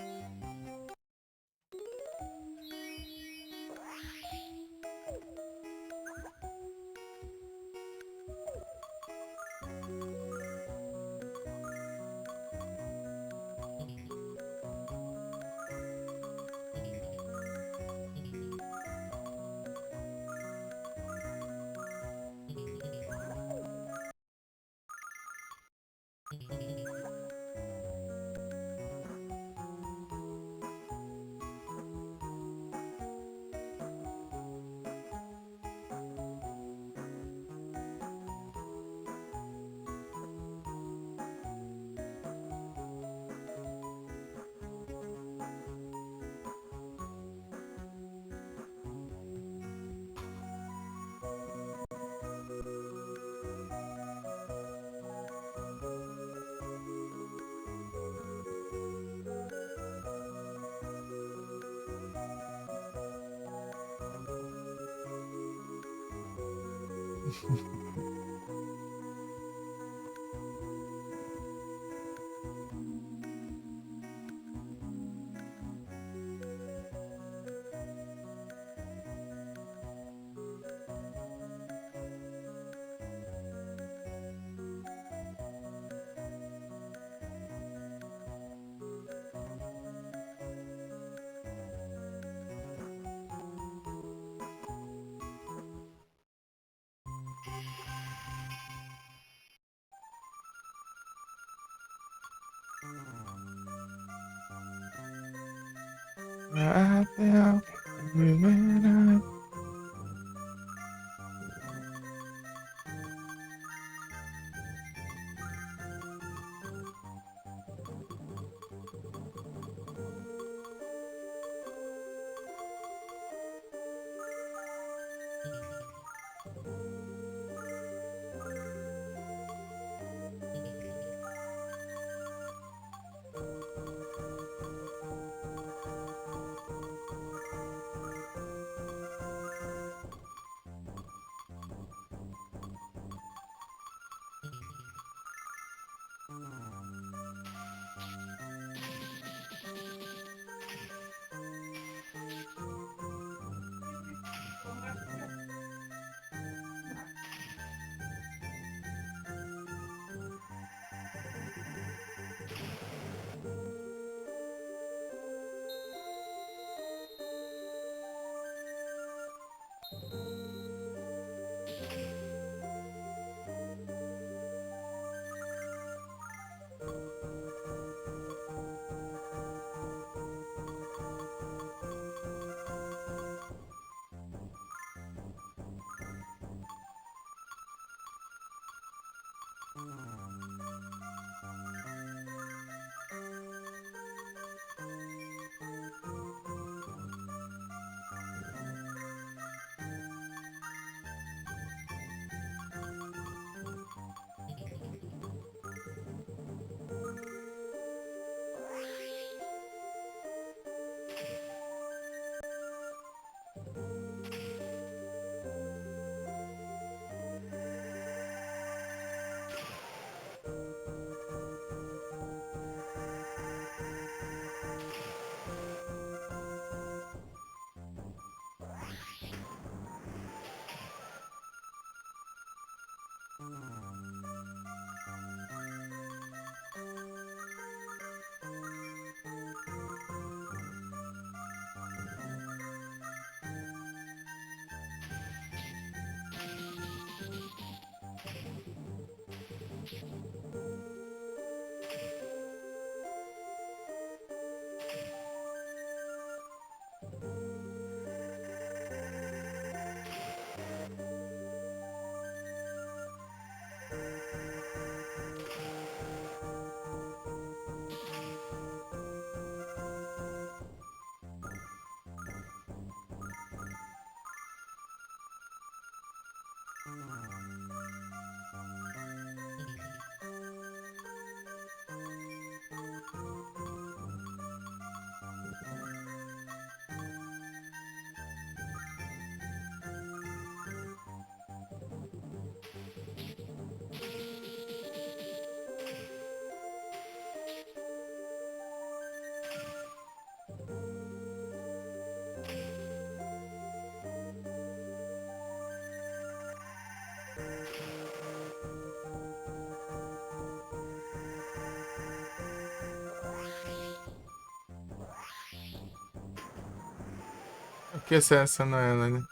Até a primeira. que essa não é ela, né?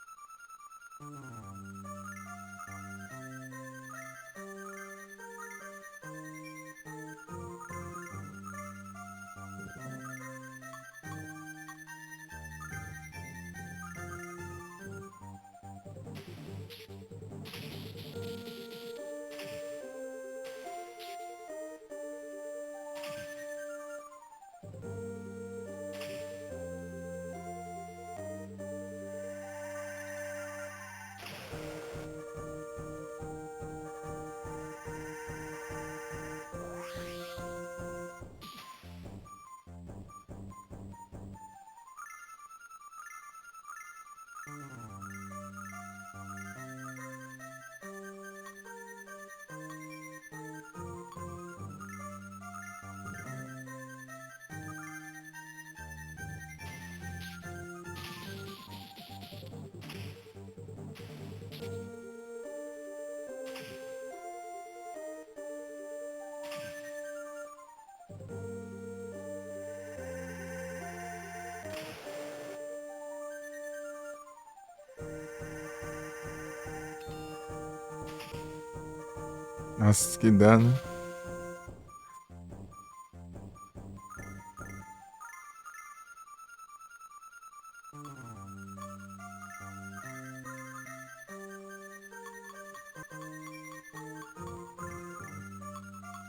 Nossa, que dano.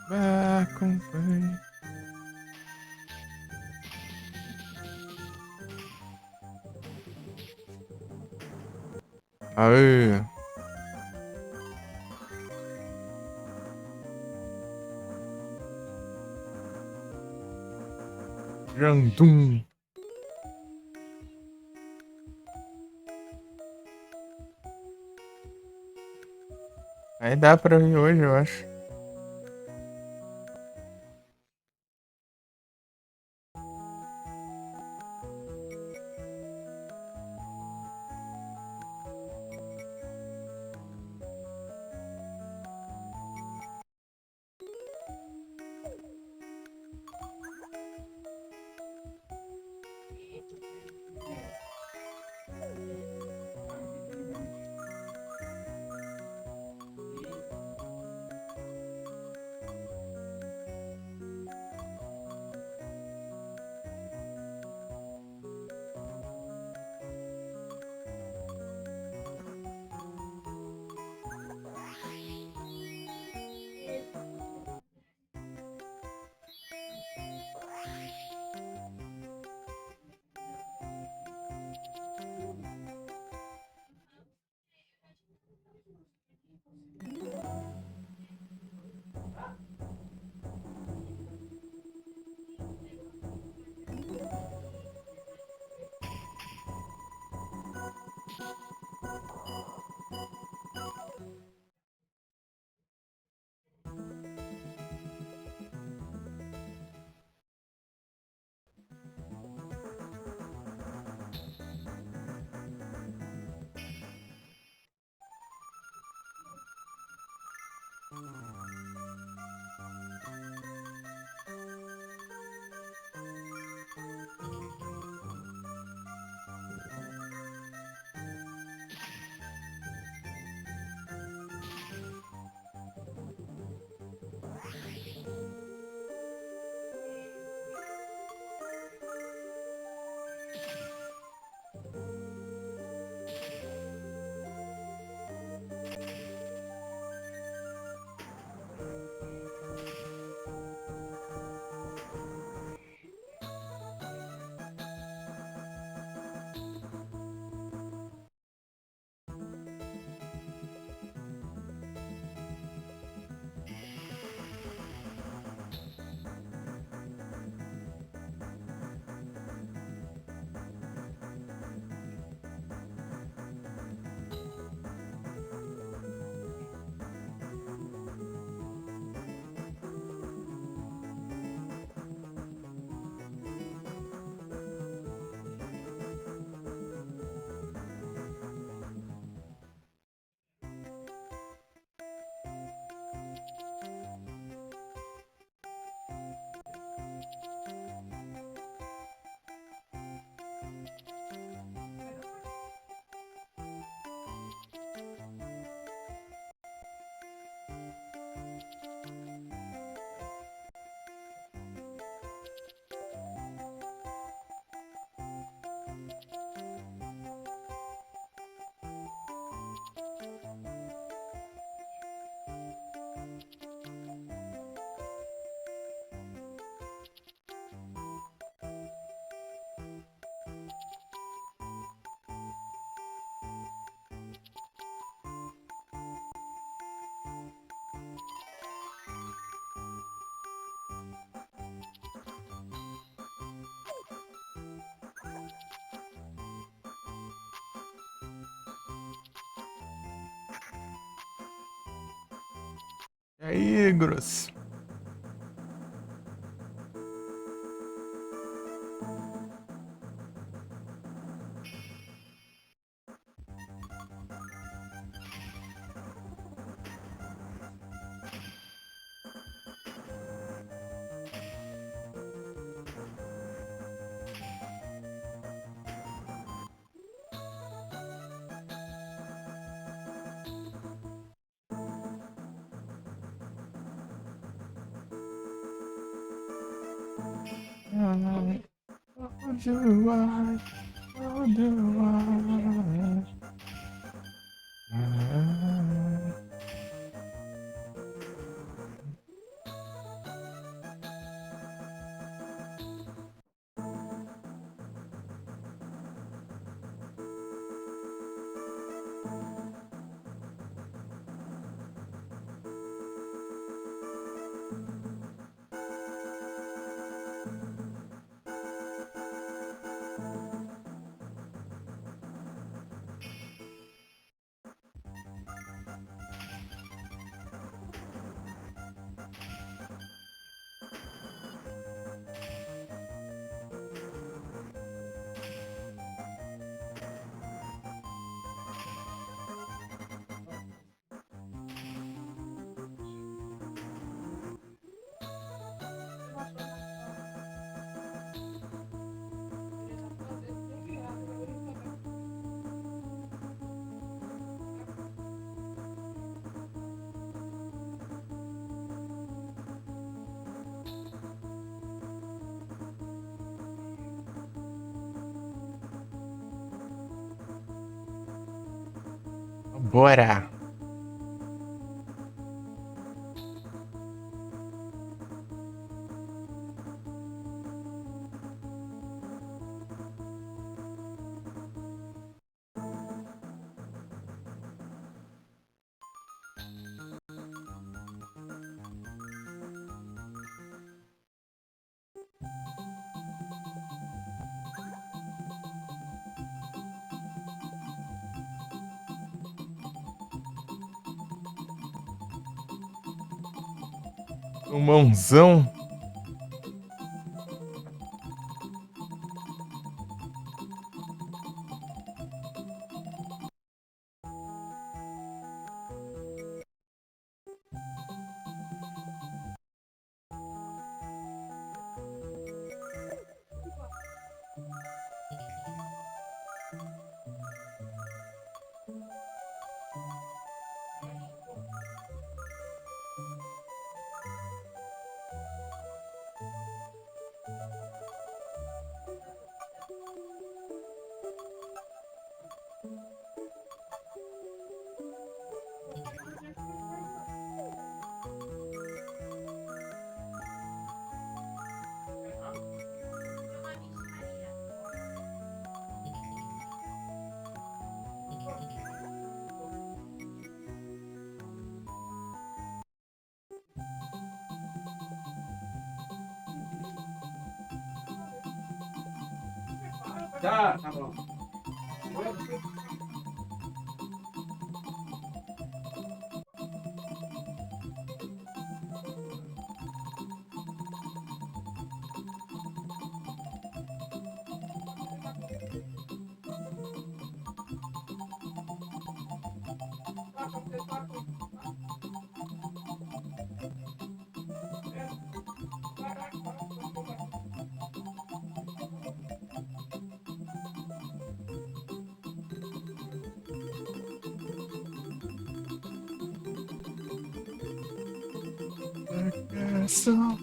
Vai, acompanhe. Aê. Jandum. Aí dá pra ir hoje, eu acho. E aí, grosso? Ai, onde vai? Onde vai? Ai. Bora! Um mãozão. Tá bom. Coração.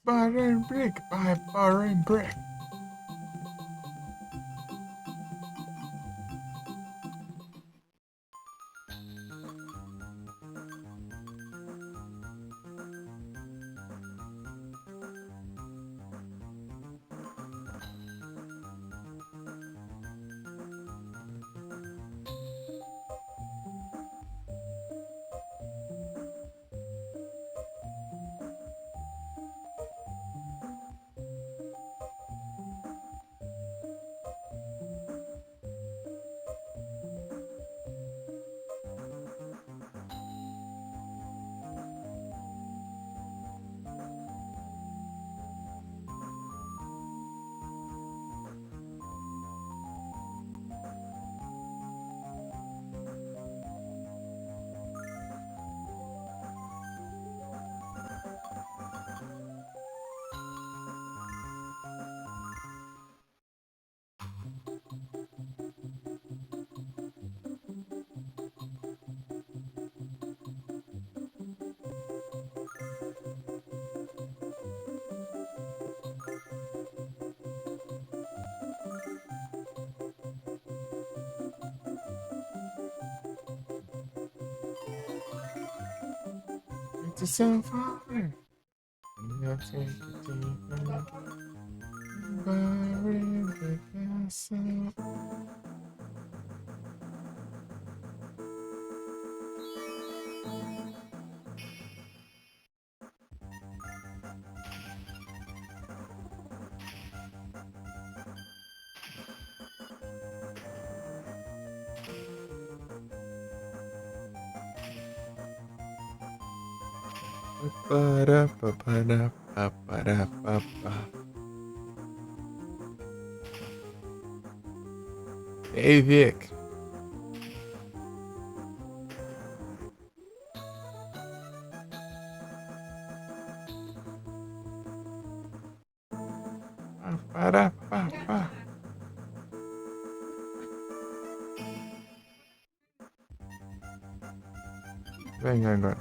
Butter and brick by butter and brick. It's a sunflower. Bury the castle. Para pa para pa para pa pa. Hey Vic. Para pa pa. Vem agora.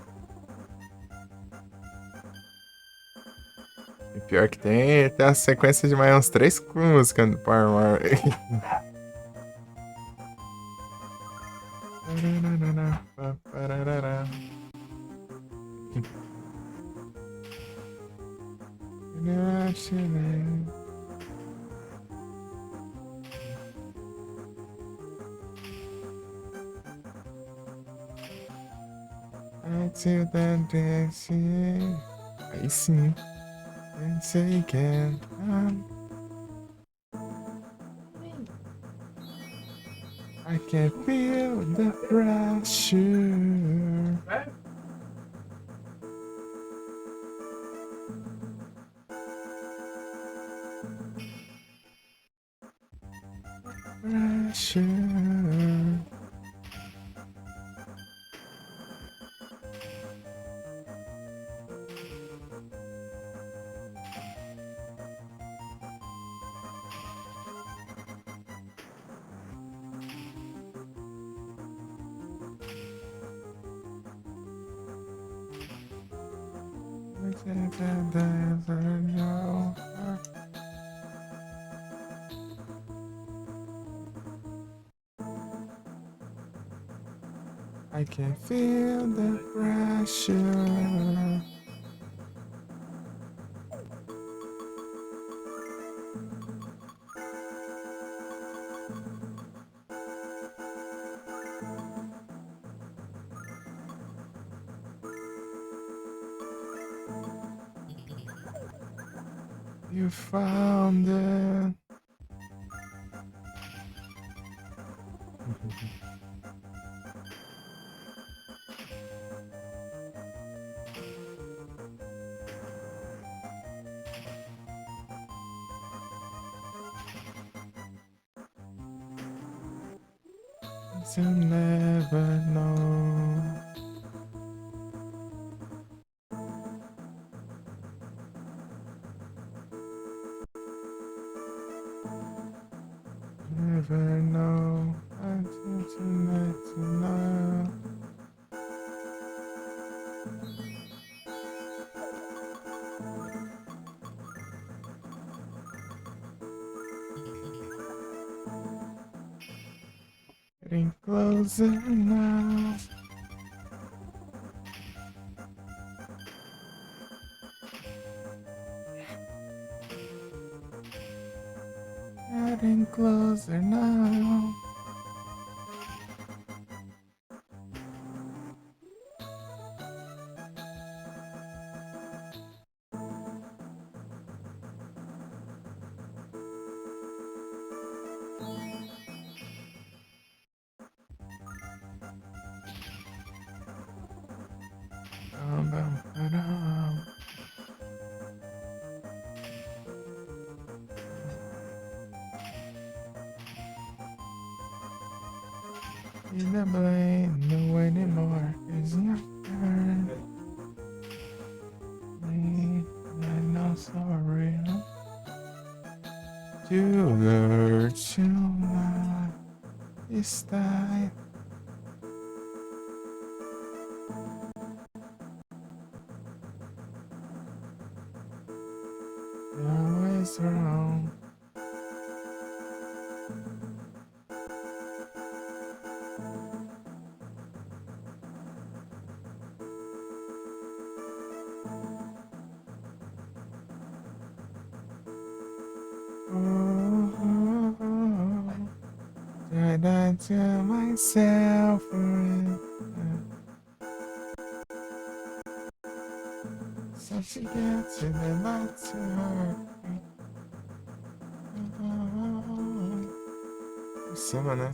E pior que tem a sequência de mais uns 3 músicas do Paramore. Aí sim. And say can I can feel the pressure. Pressure. I can feel the pressure. You found it. To never know. Never know until tonight to know. Getting closer now. Getting closer now. You don't blame no anymore. It's your turn. I'm not sorry. To learn to love this time. Always wrong. Did I tell myself so she gets to the lot to her. Semana.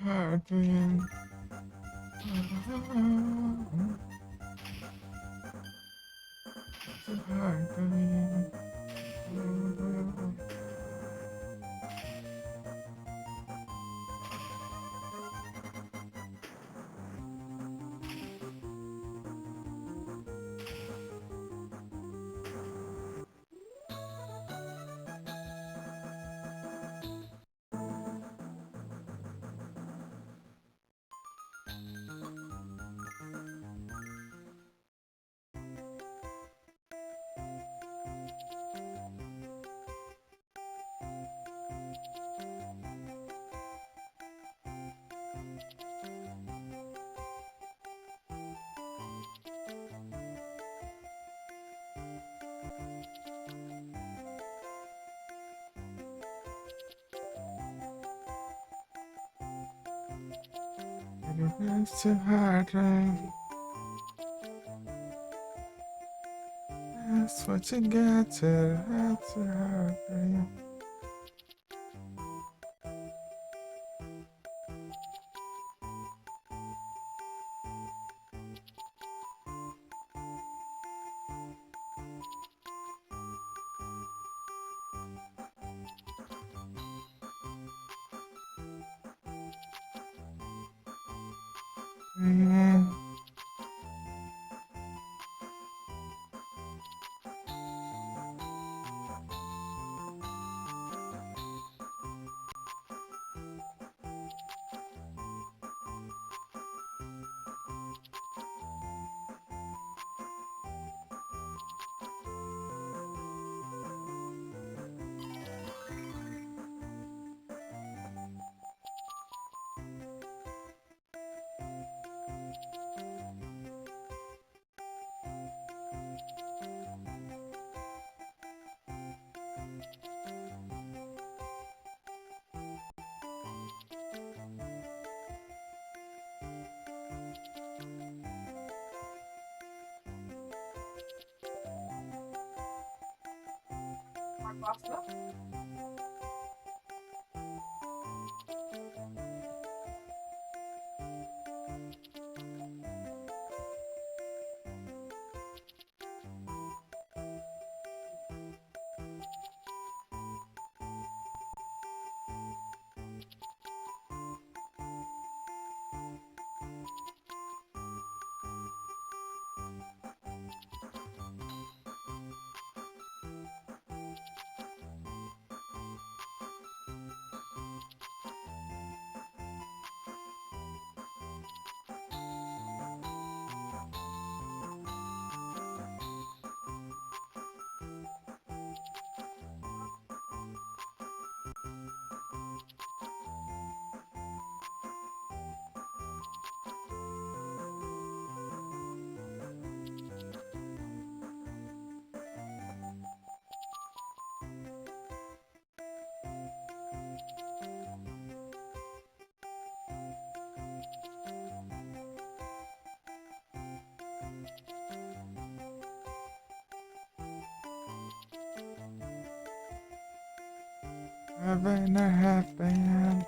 Hard to end. So hard to end. It's too hard, right? That's what you got to have to hard, right? Yeah. Pasta? Havana, Havana.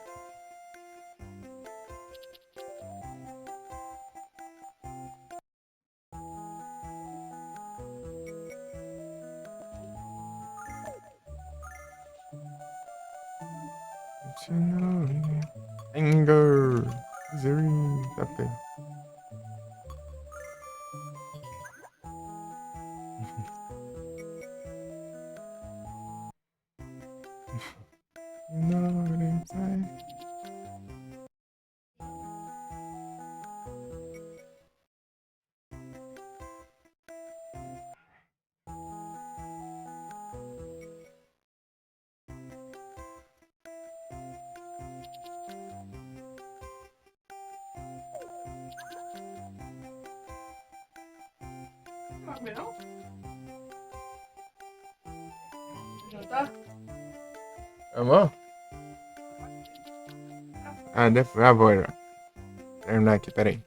Anger. Misery. Tá bem. You know what I'm saying? Não? Já tá? Amor? Ah, depois. Ah, vou já. Terminar aqui, peraí.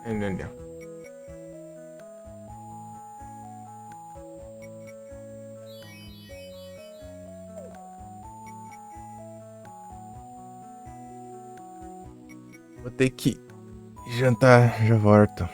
Entendeu? Vou ter que jantar, já volto.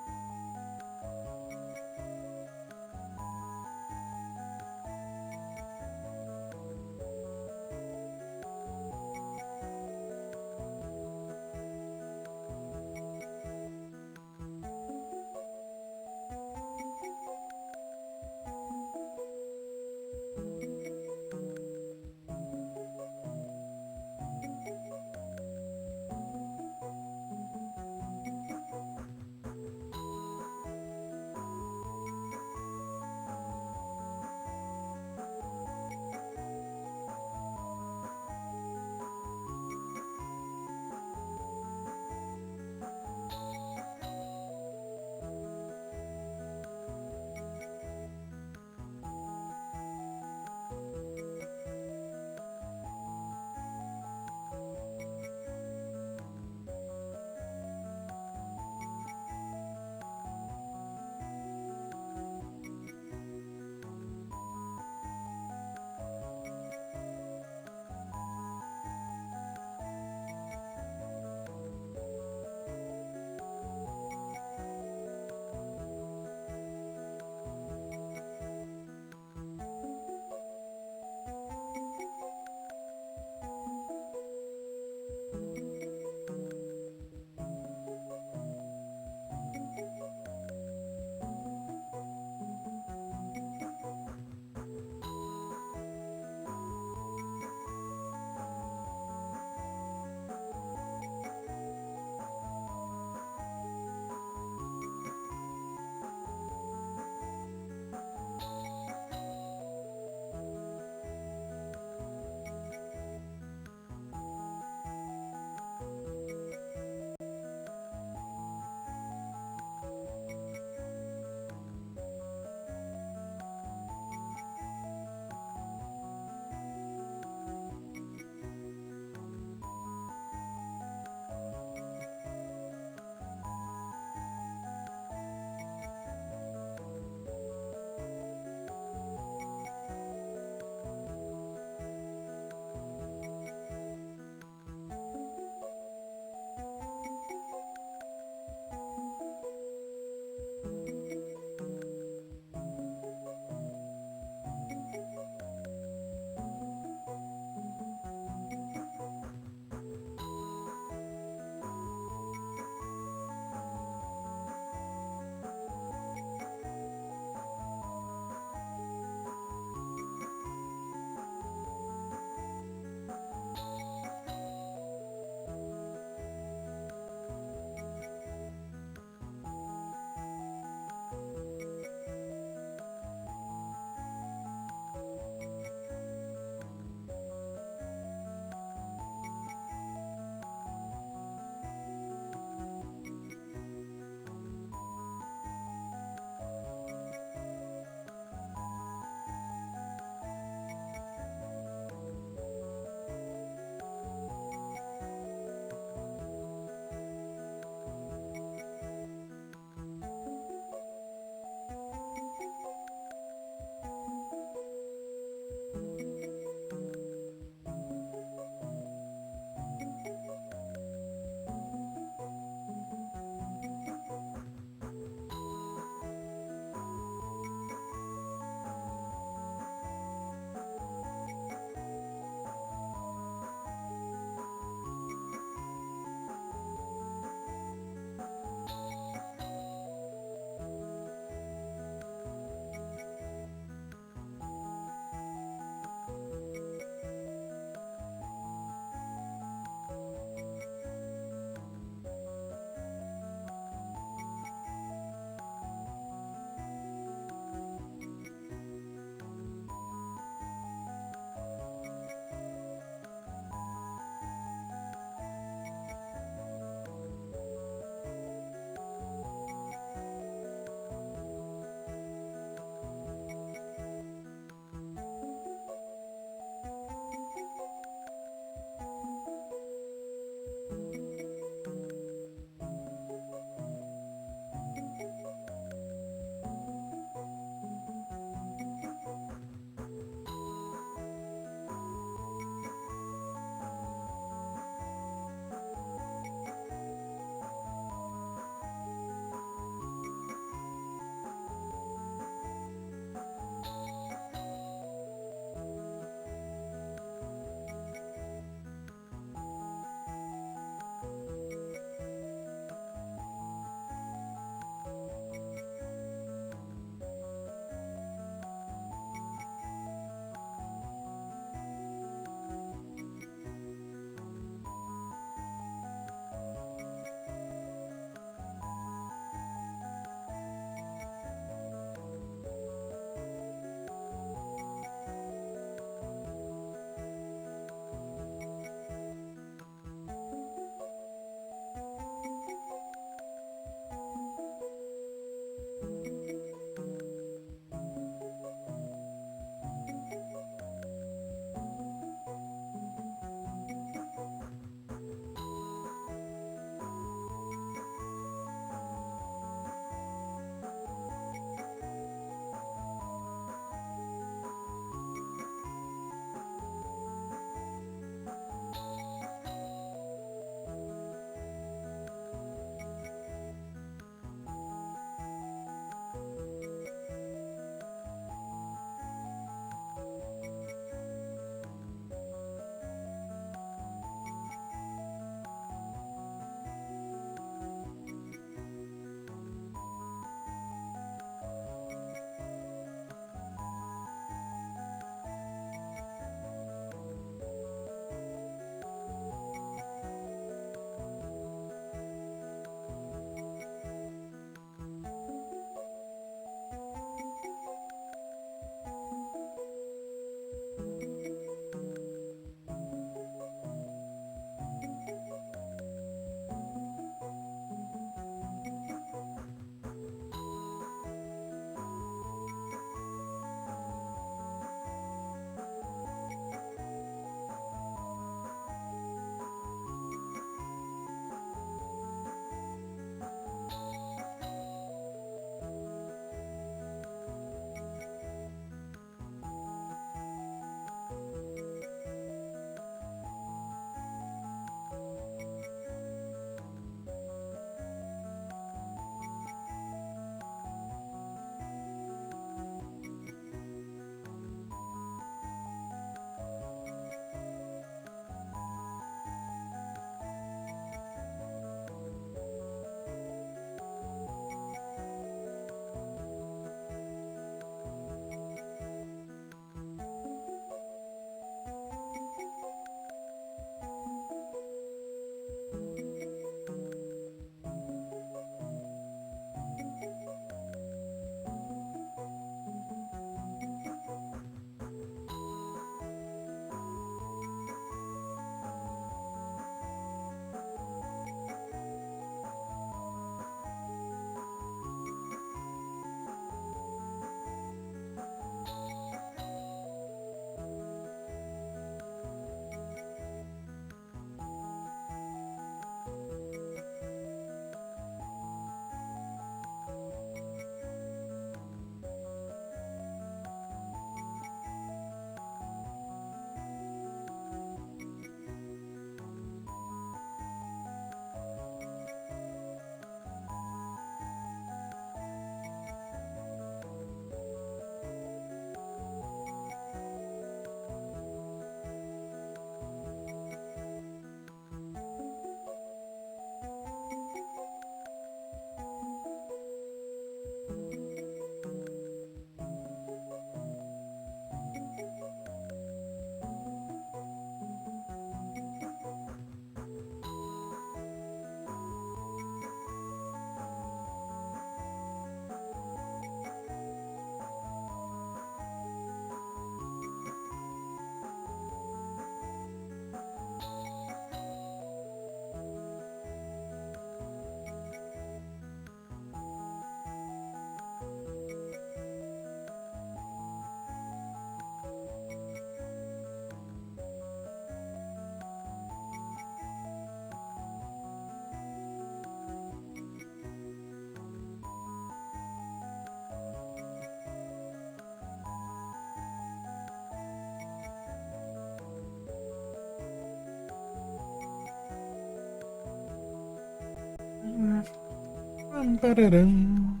Pam, pararam.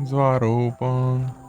It's wide open.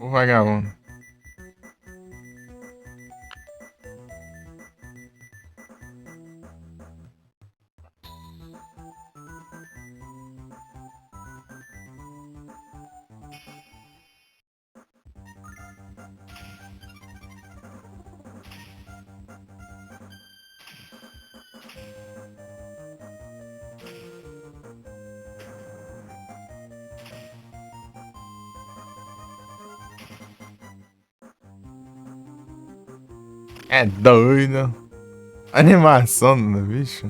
O vagabundo. É doido. Animação do bicho.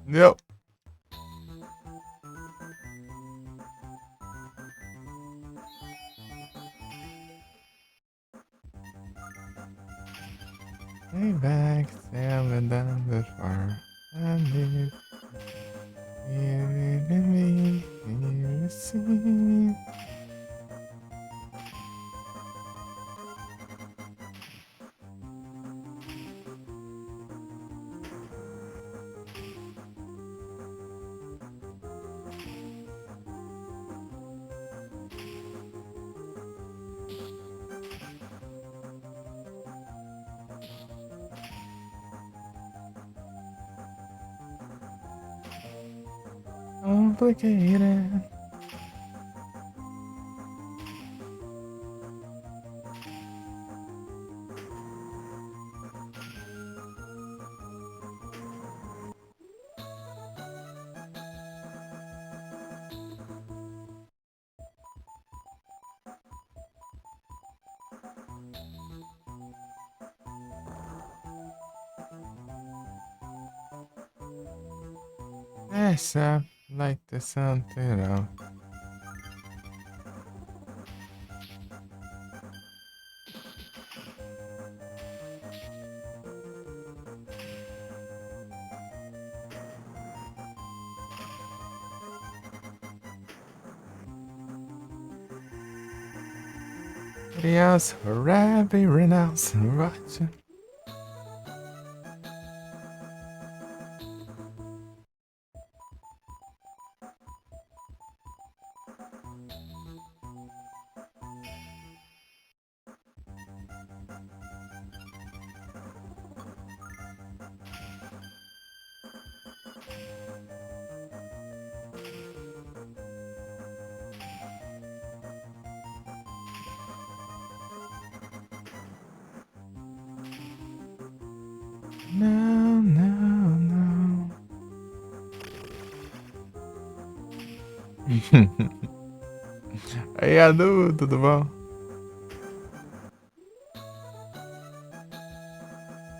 Não. Way back, sailing down the far. I live here in me, you see. Complicated. Essa, like the something else. Yes, Rabbi renounce Roger. No, no, no. Aí, Adu, tudo bom?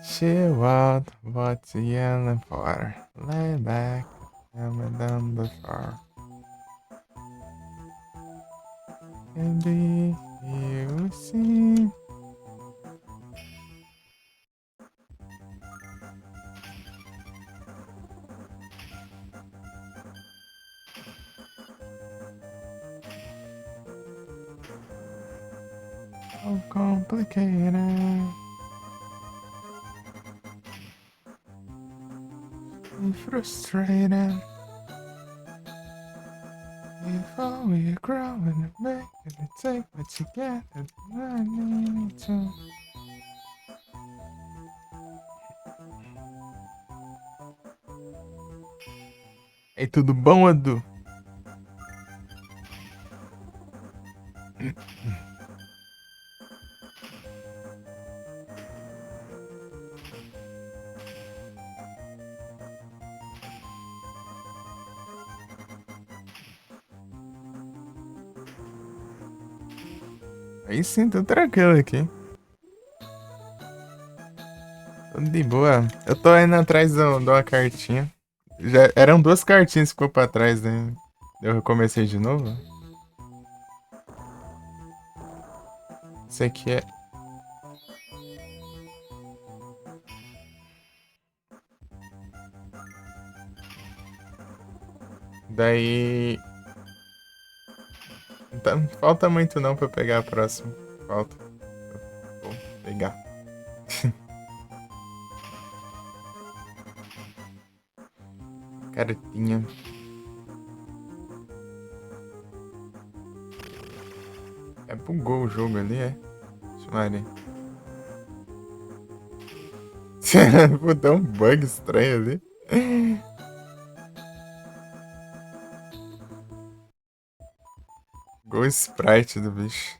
She what you yelling for? Lay back, I'm down the far. Maybe you see. So complicated and frustrated. Before we grow and make it take what you get and I need to. Ei, tudo bom, Edu? Aí sim, tô tranquilo aqui. Tudo de boa. Eu tô indo atrás de uma cartinha. Já eram duas cartinhas que ficou pra trás, né? Eu recomecei de novo. Esse aqui é. Daí. Falta muito não pra pegar a próxima. Falta. Vou pegar. Cartinha. É, bugou o jogo ali, é? Chamaria. Pô, deu um bug estranho ali. Gol sprite do bicho.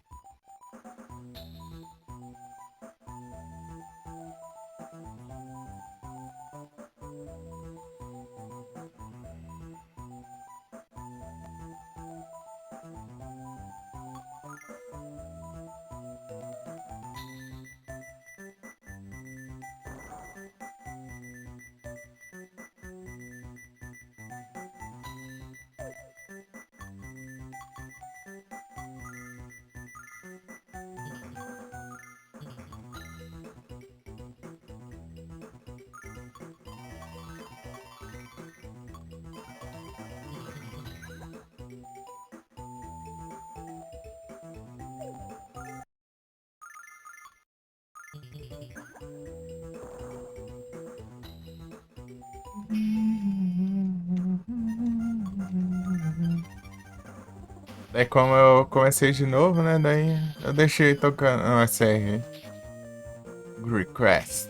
Daí como eu comecei de novo, né? Daí eu deixei tocando. Não, essa aí. Request.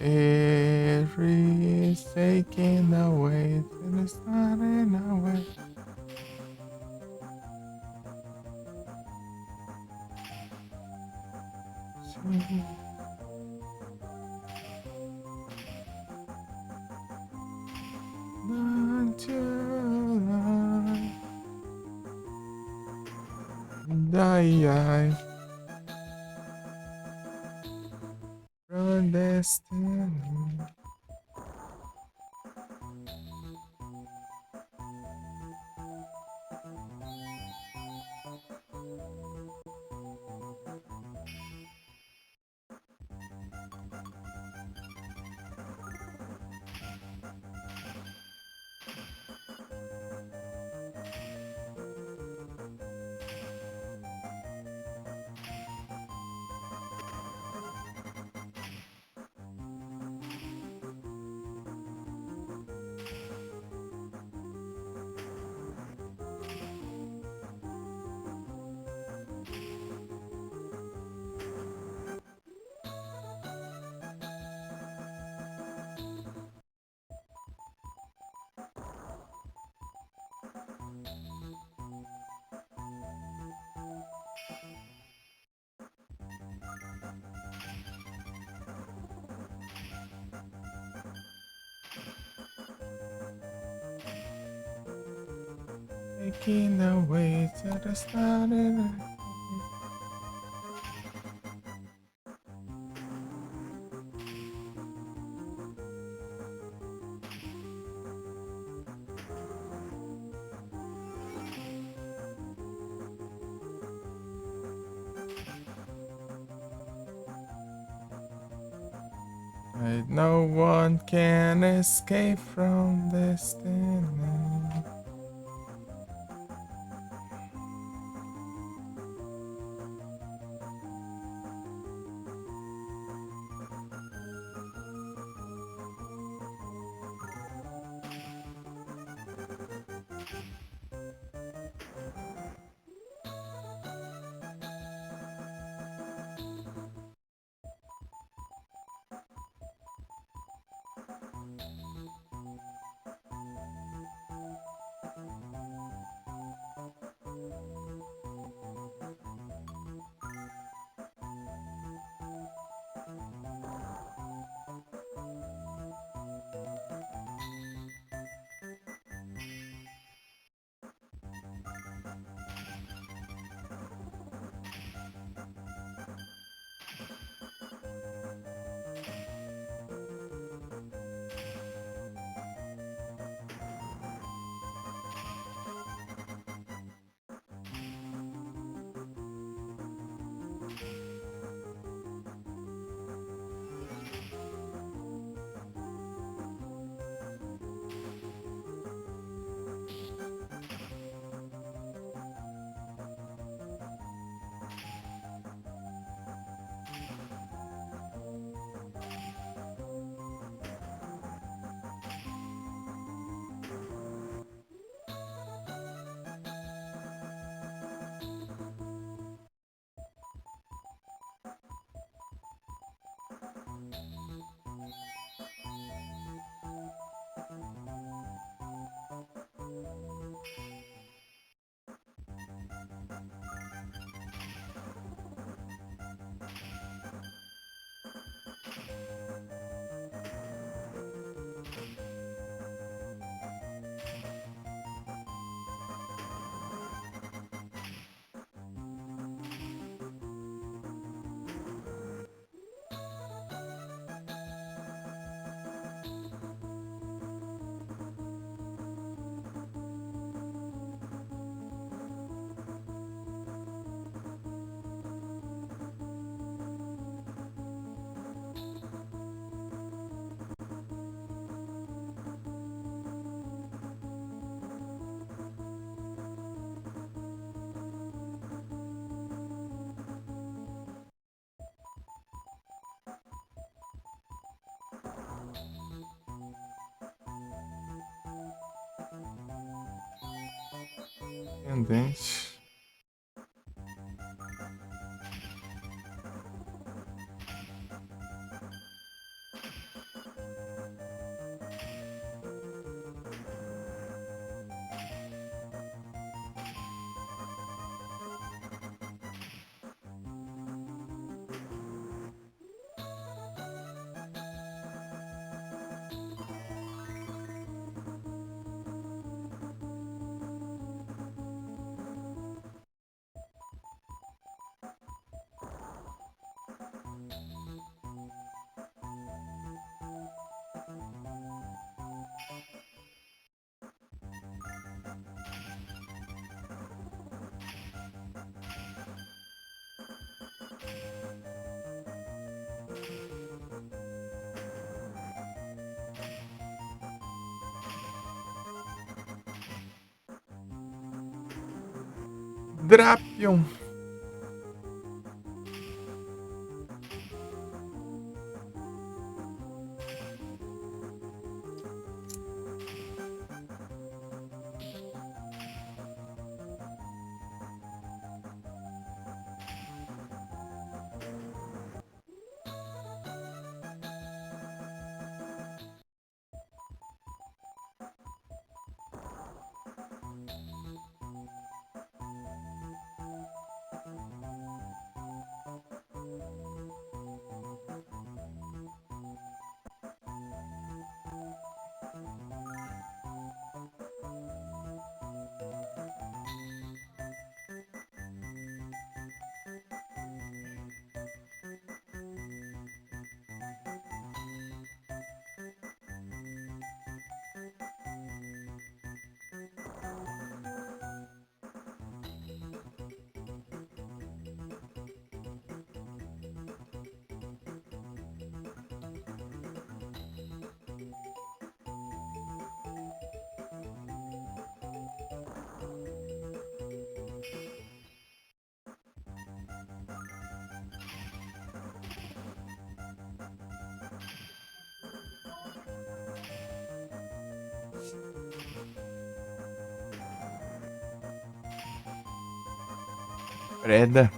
Every is taken away, and it's not in our way. Die, from destiny. Taking away to the starting. No one can escape from destiny. Pendente. Drapion. Preda.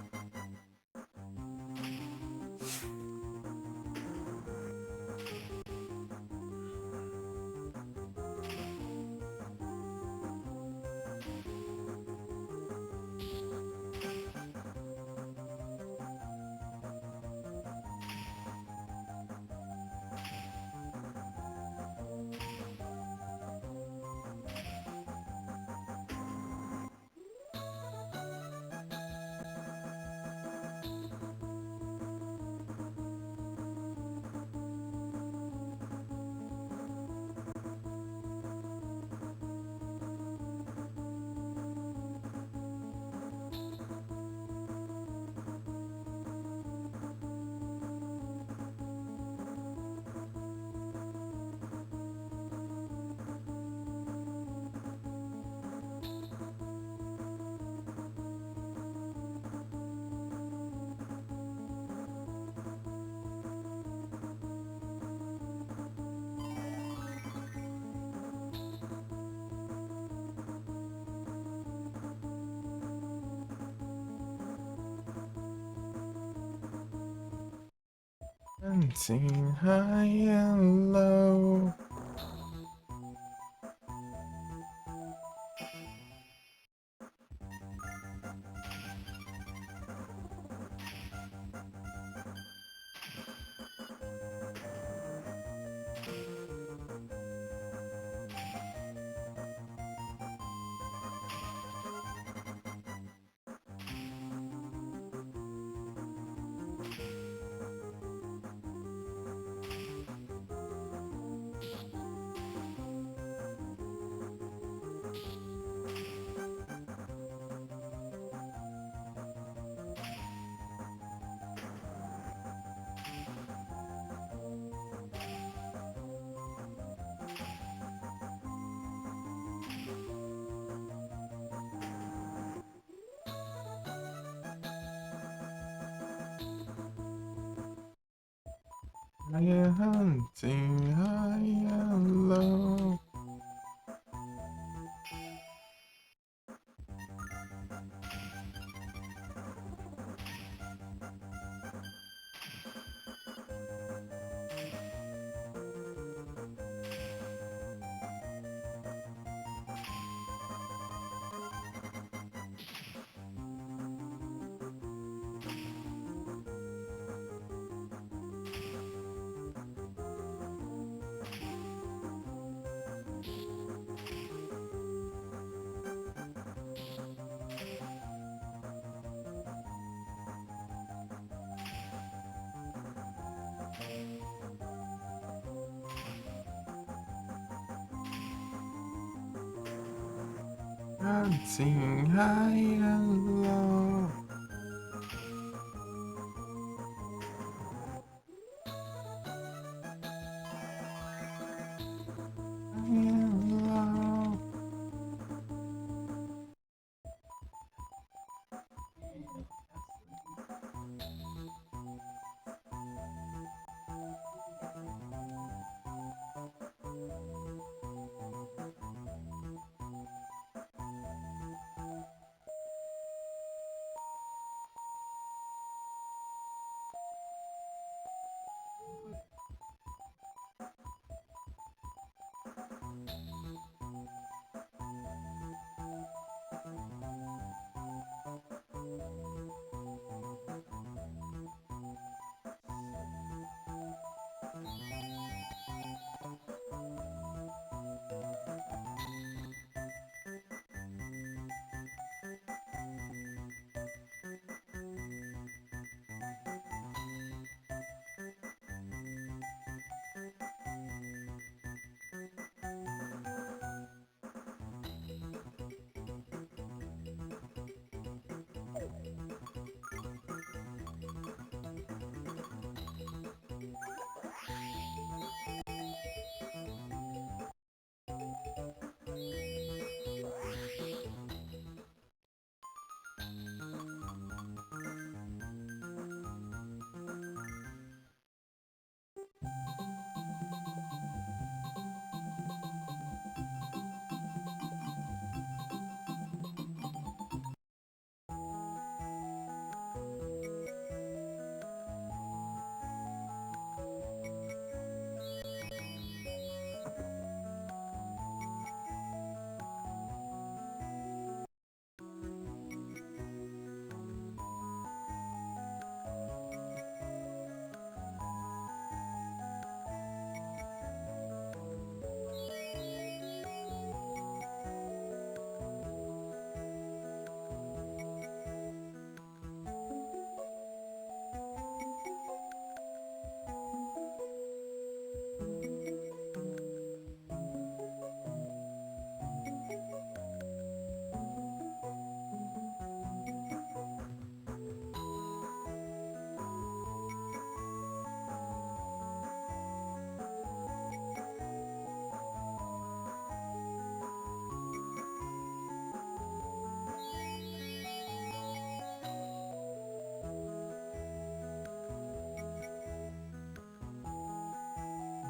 Dancing high and low. Hunting high and low. Sing high and low. High and low.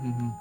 Mhm.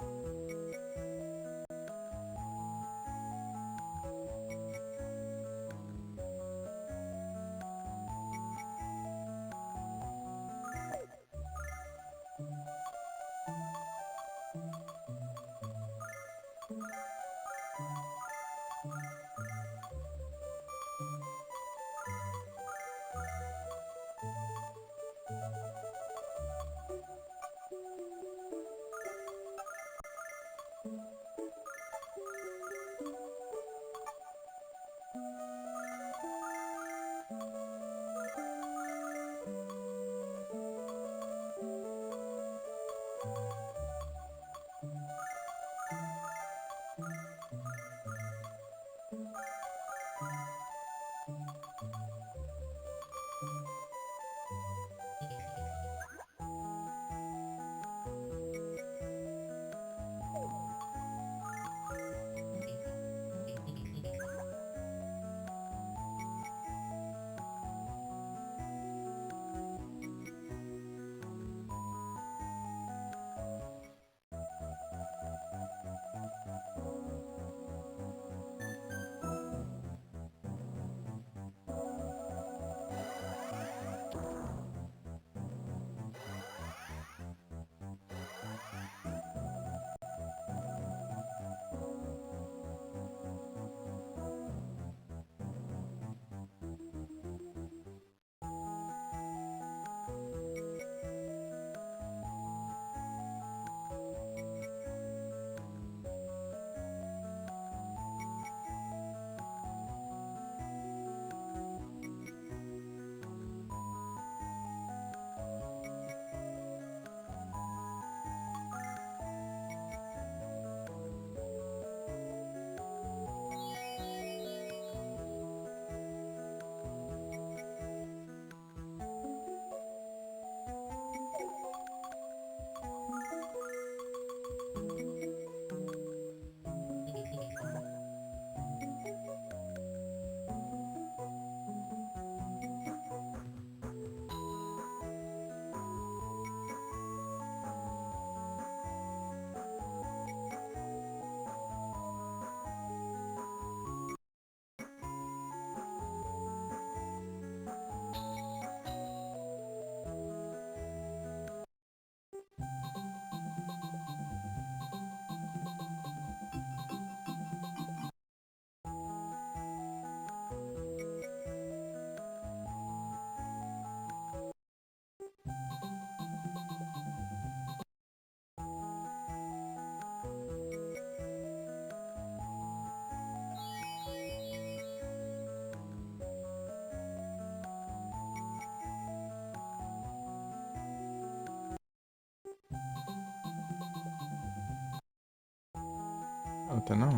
conta, não?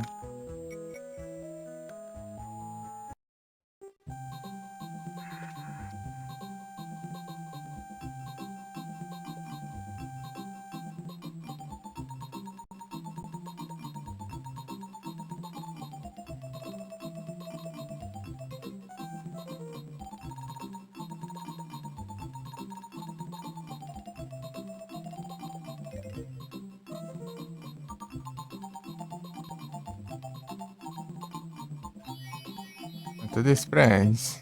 É tudo express.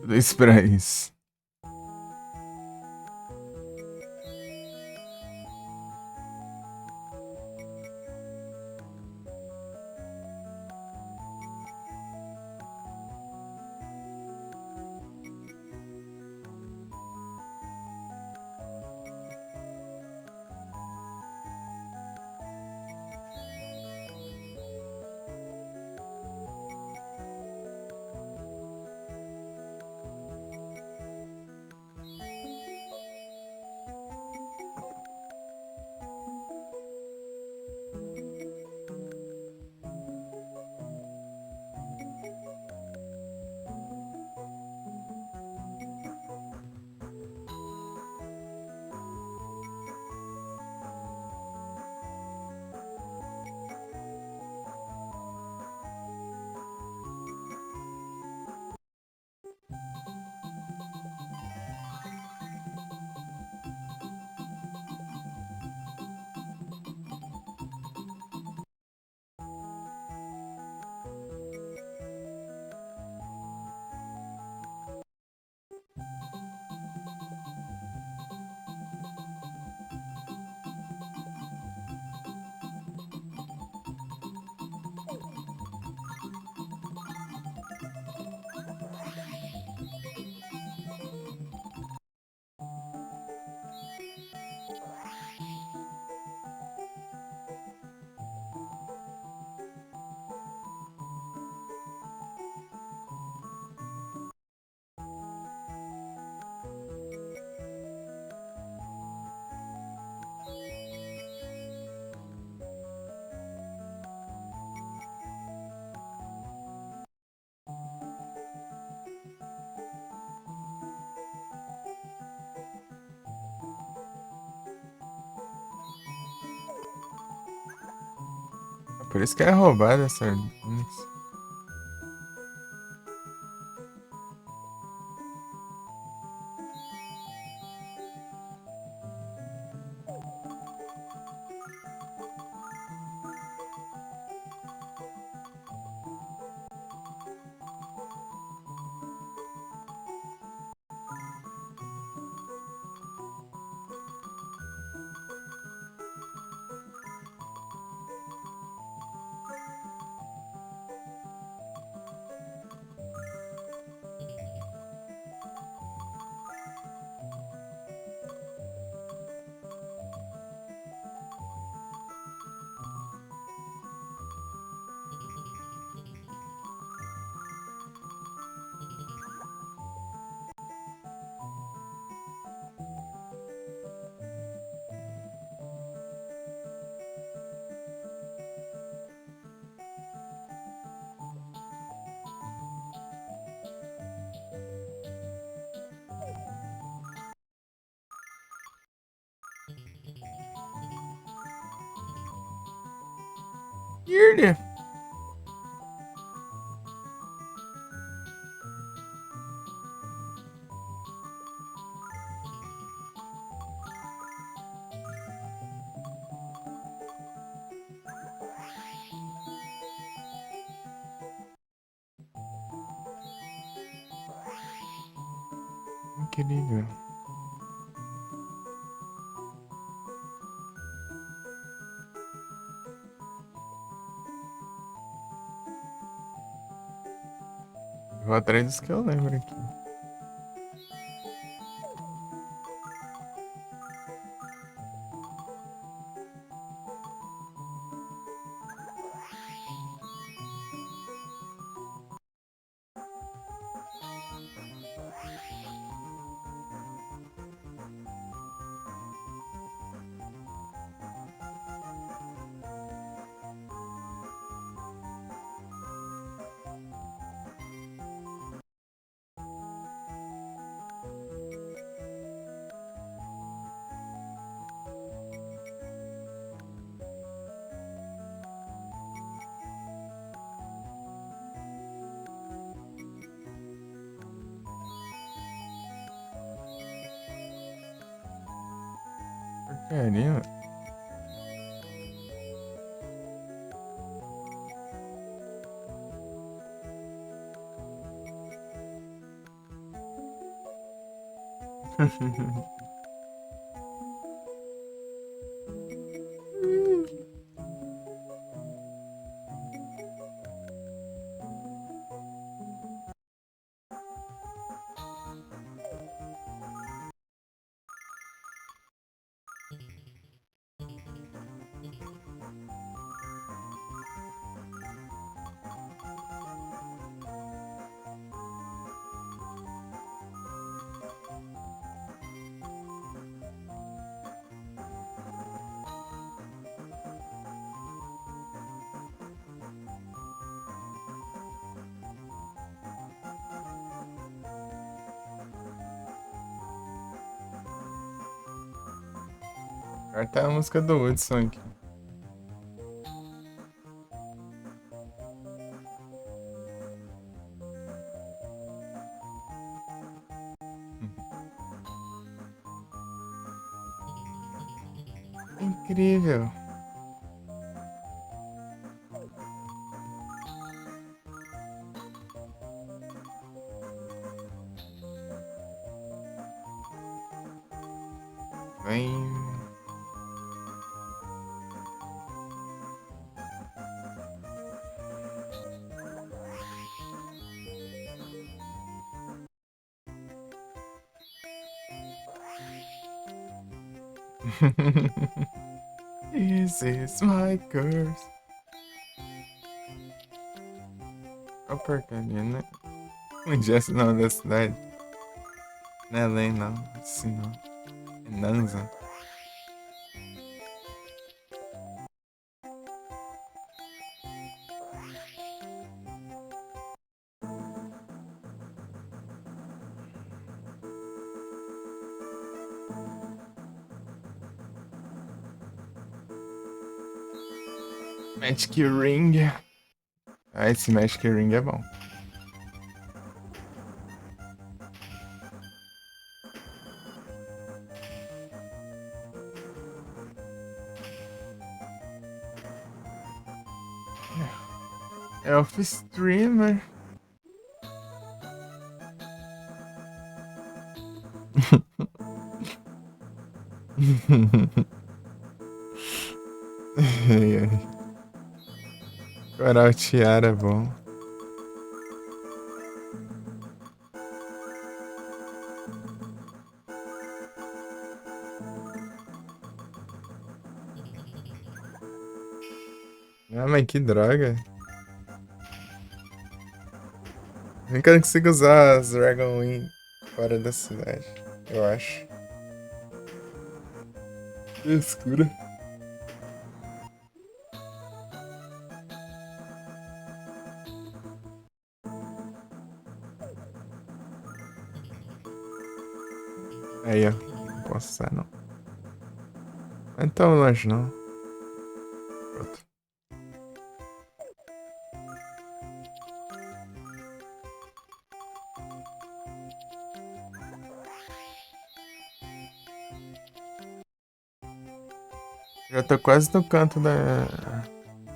Tudo express. Por isso que é roubada essa. Querida. Incrível. Vou atrás dos que eu lembro aqui. Porcaria. Agora tá a música do Hudson aqui. Incrível. Vem. This is my curse. Ó, porcaria, né? Um dia esse nome da cidade. Não é Lane, não. Assim não. É Nanza. Magic Ring. Ah, esse Magic Ring é bom. Elf Streamer. Ai, ai. Coral Tiara é bom. Ah, mas que droga. Eu não consigo usar as Dragon Wing fora da cidade, eu acho. Que escura. Aí, ó. Não posso usar, não. Não é tão longe, não. Pronto. Já tô quase no canto da...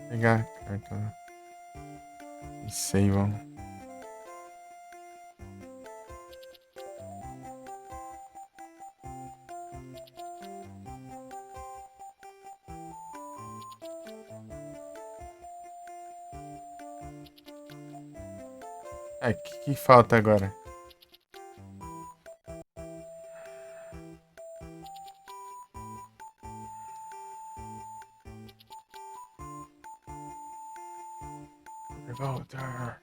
Pegar a carta. E save, vamos. Ah, o que falta agora? Revolter.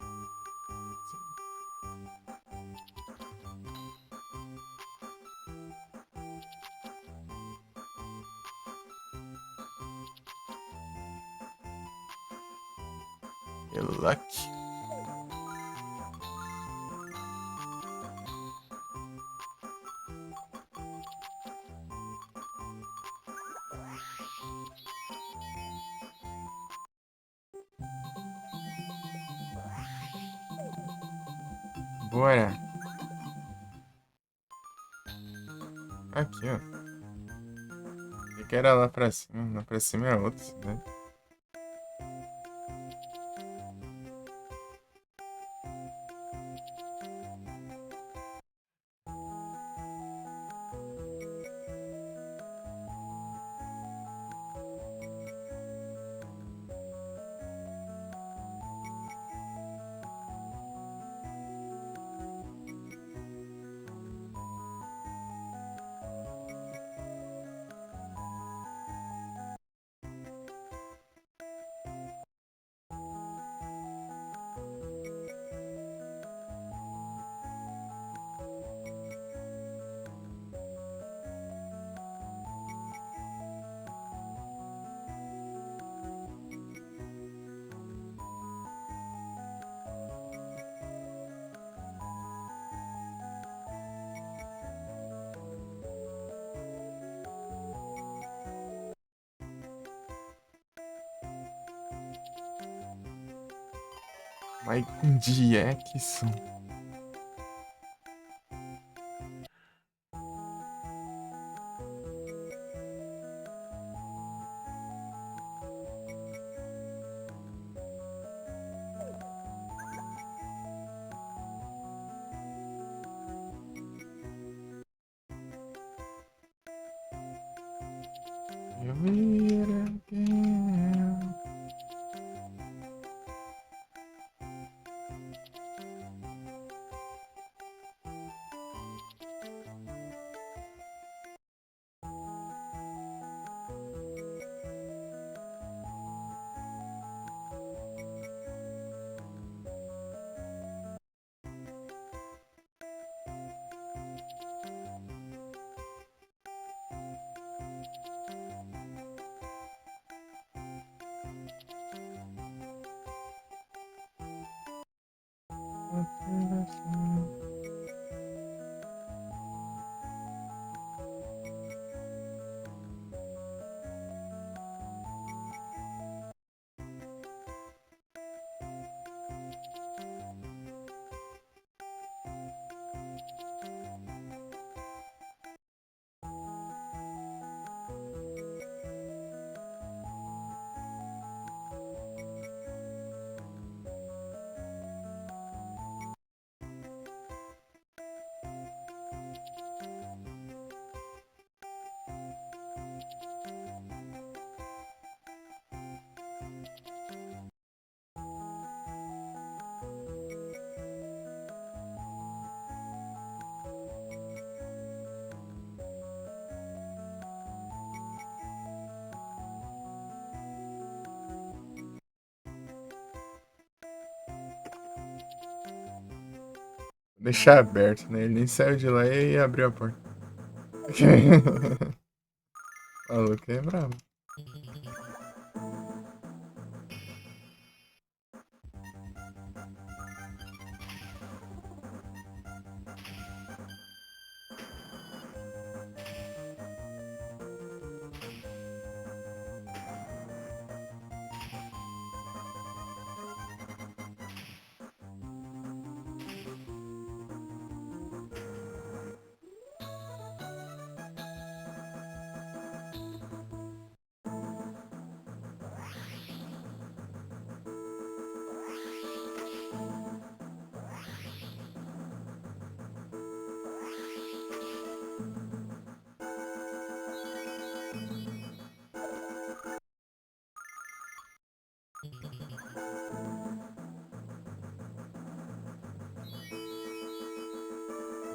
Que lucky. Bora. Aqui, ó. que era lá pra cima. Lá pra cima é outro, né? Michael Jackson. Eu vira again. Deixar aberto, né? Ele nem saiu de lá e abriu a porta. Falou que é bravo.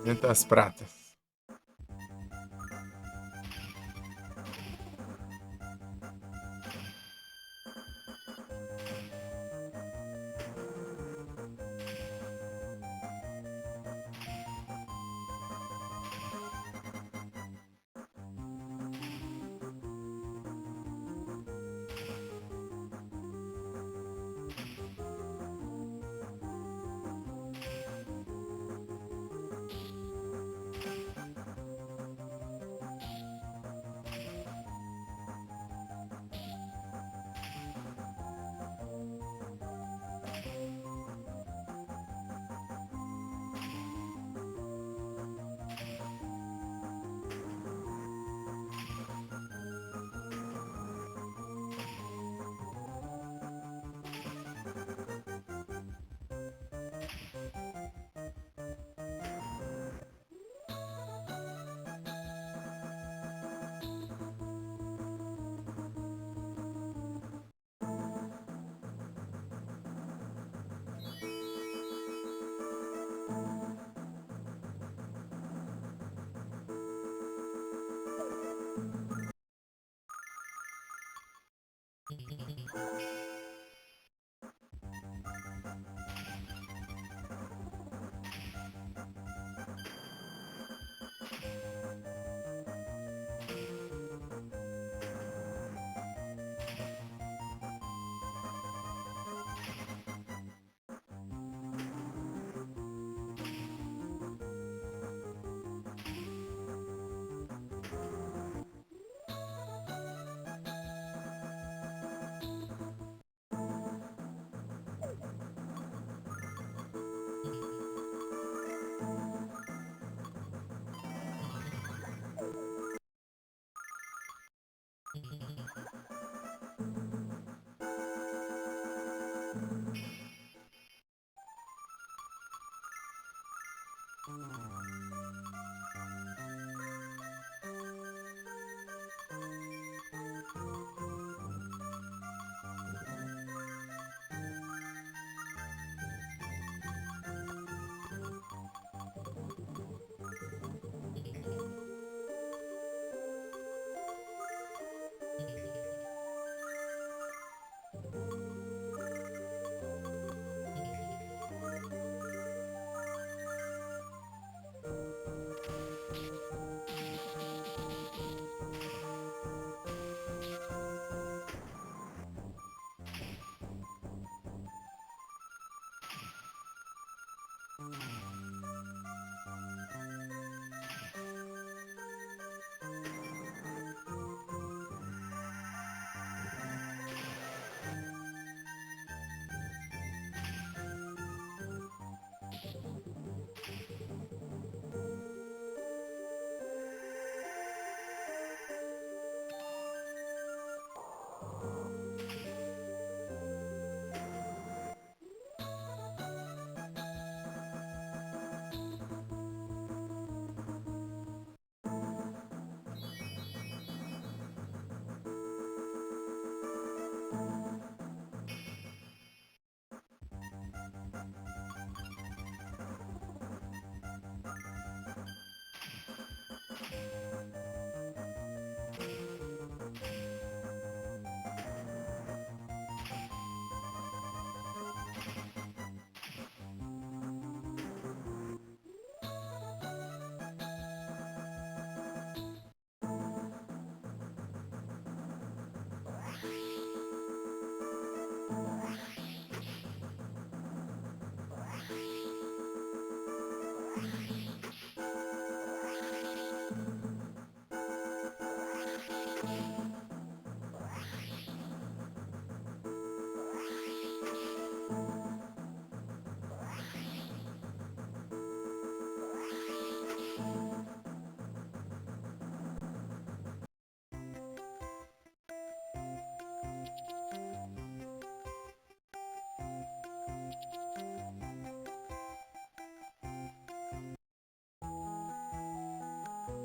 Dentro das pratas.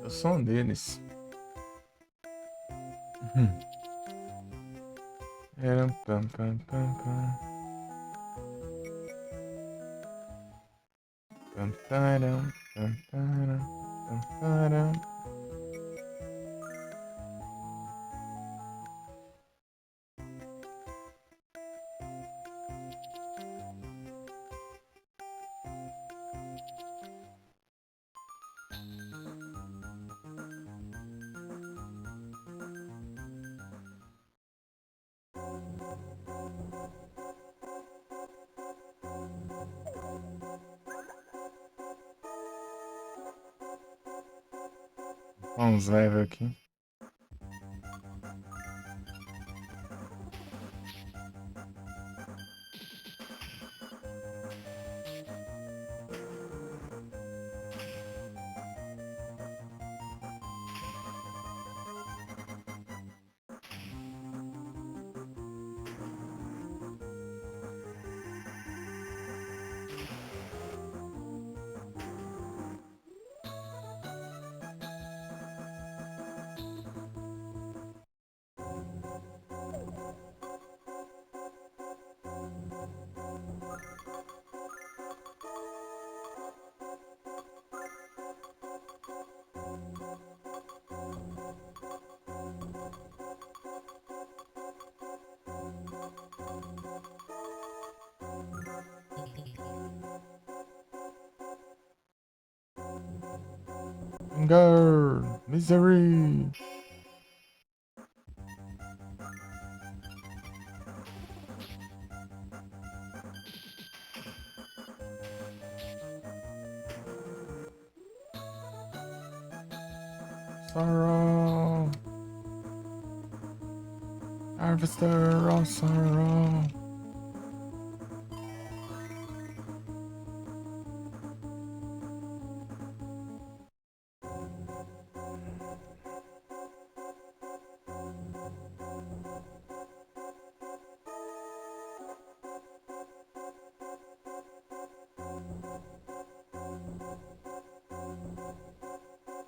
Eu sou um deles. Uhum. Eram pam pam pam pam. Pam taram, pam taram, pam taram. Vamos level aqui. Anger, misery. Sorrow. Harvester of sorrow.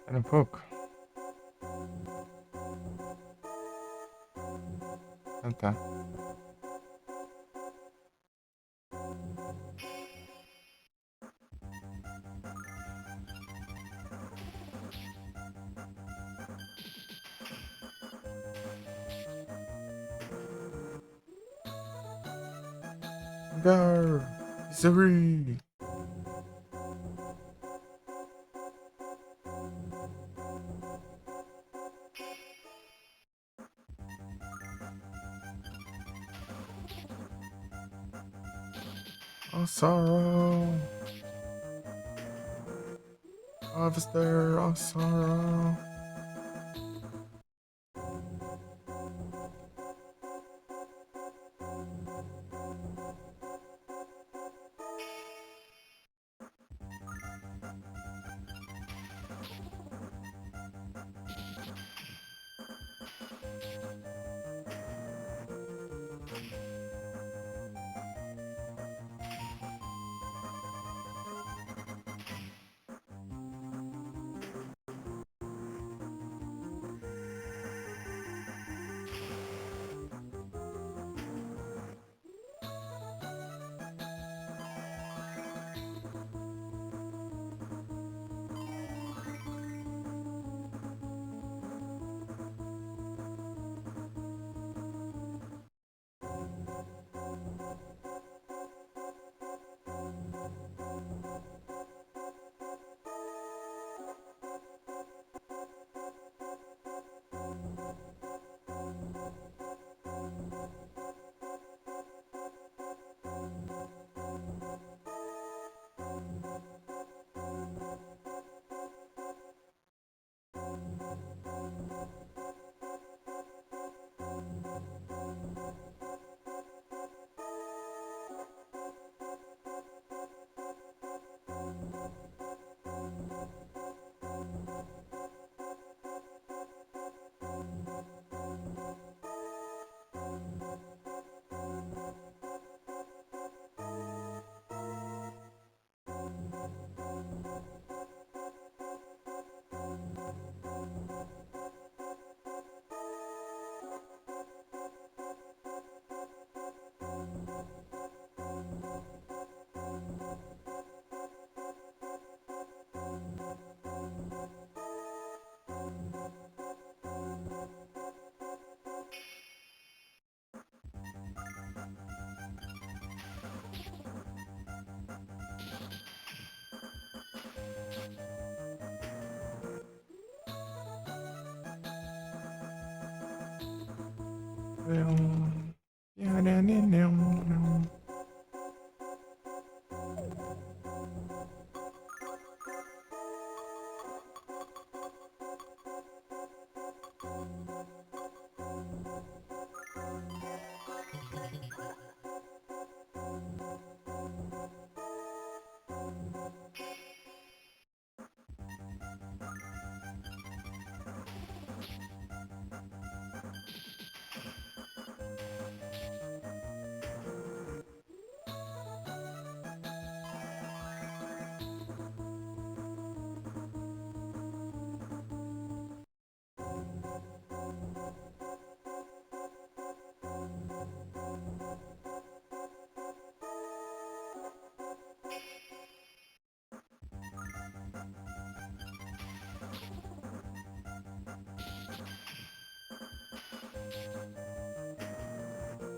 Espera um pouco. Ah, tá. Gar! Sorry! Oh, sorrow! Harvester, oh, sorrow!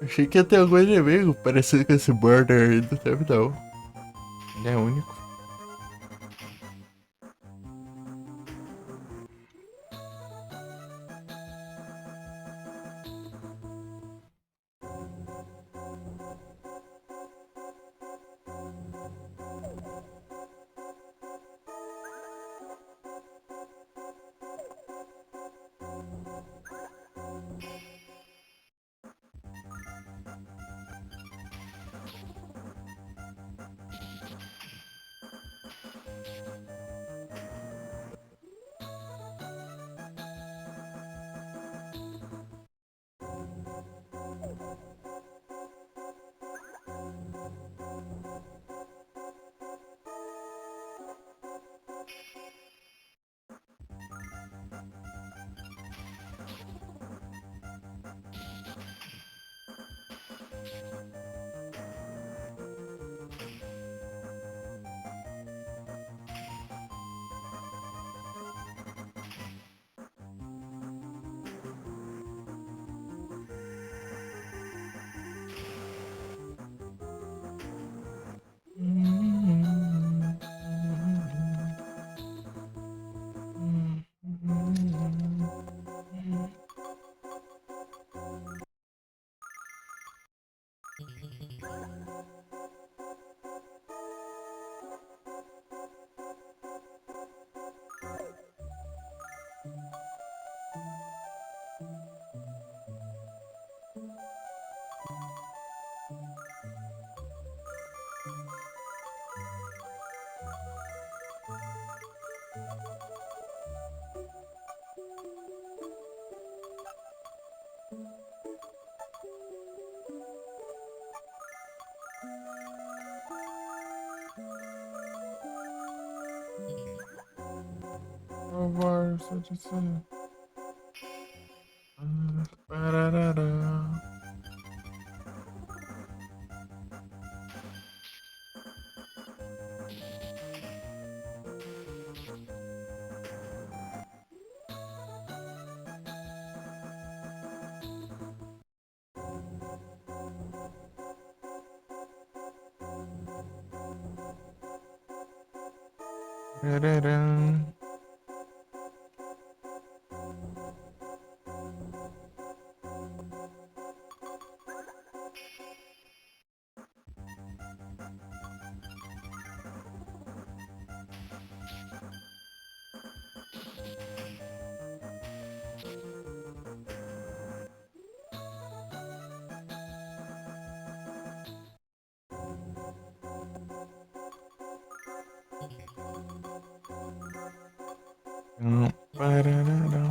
Achei que ia ter algum inimigo parecido com esse border aí do tempo, não. Ele é único. Conversa de ser. Parará. Parará. Parará.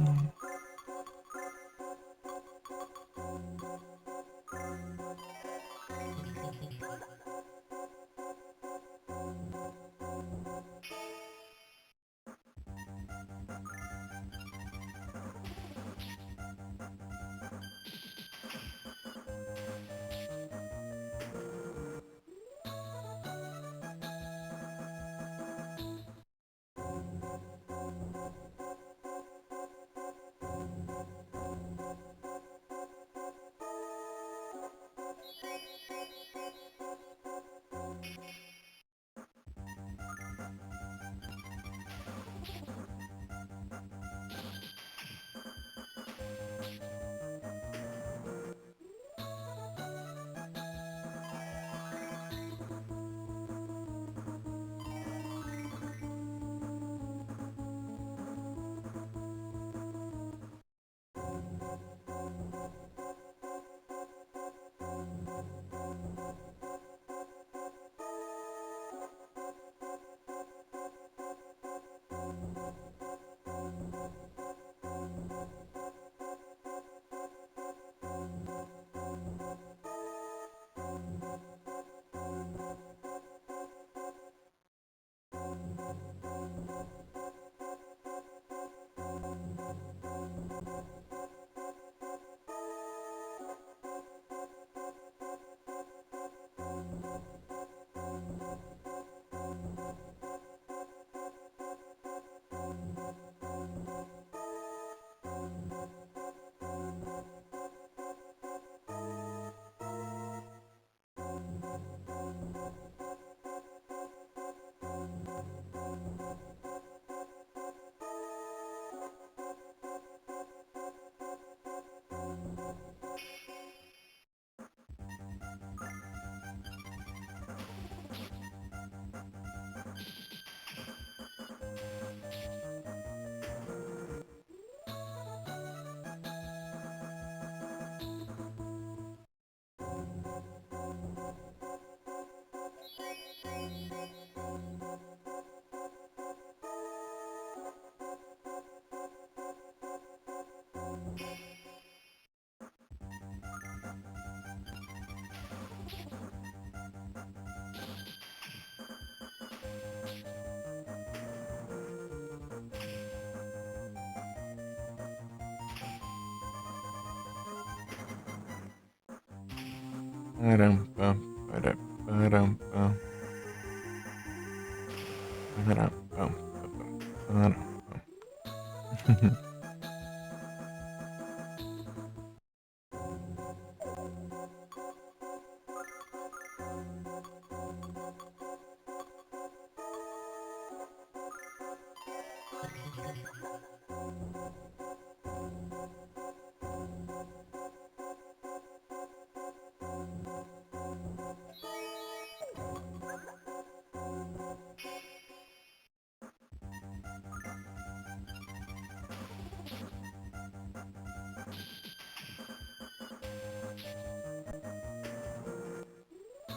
Parampa, para, parampa. Parampa, parampa.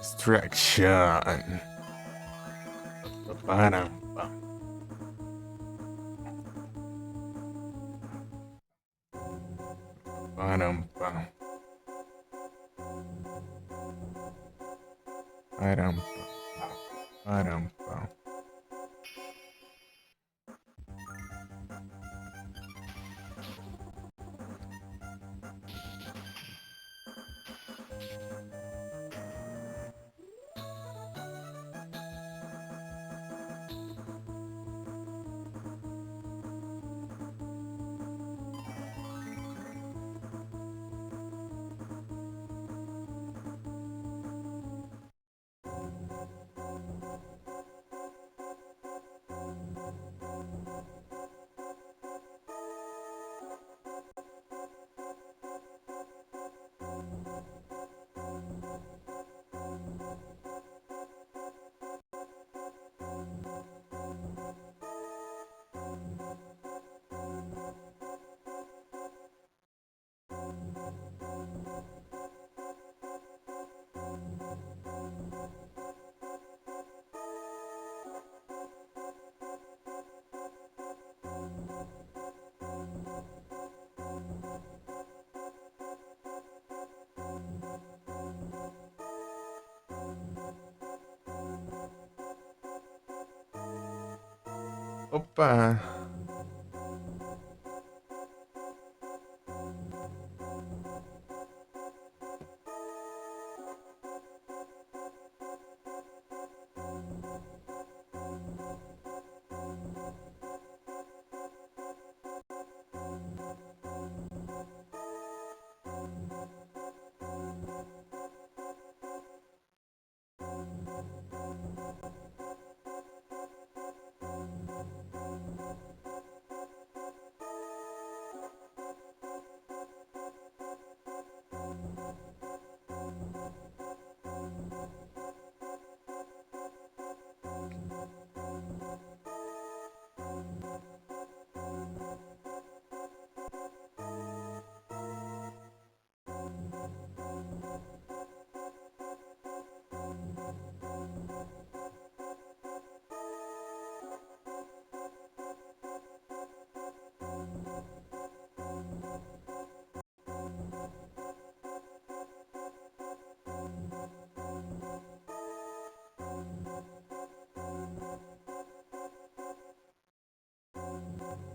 Distraction. Parampa. Parampa. Opa. Caramba. Caramba. Opa.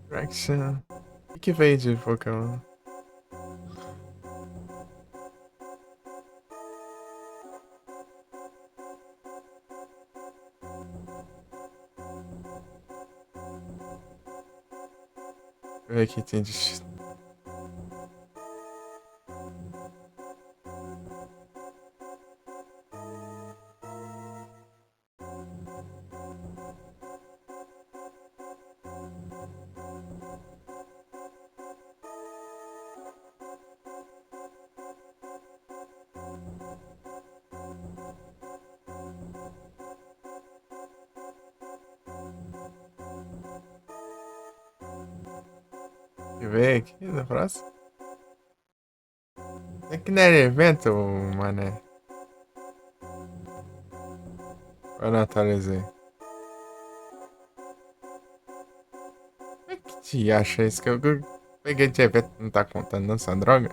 Traction. O que veio de Pokémon? Deixa eu ver aqui, tem de... Deixa eu ver aqui na próxima. É que não era evento, mané. Eu não atualizei. Como é que te acha isso? Que eu peguei de evento, não tá contando não, essa droga?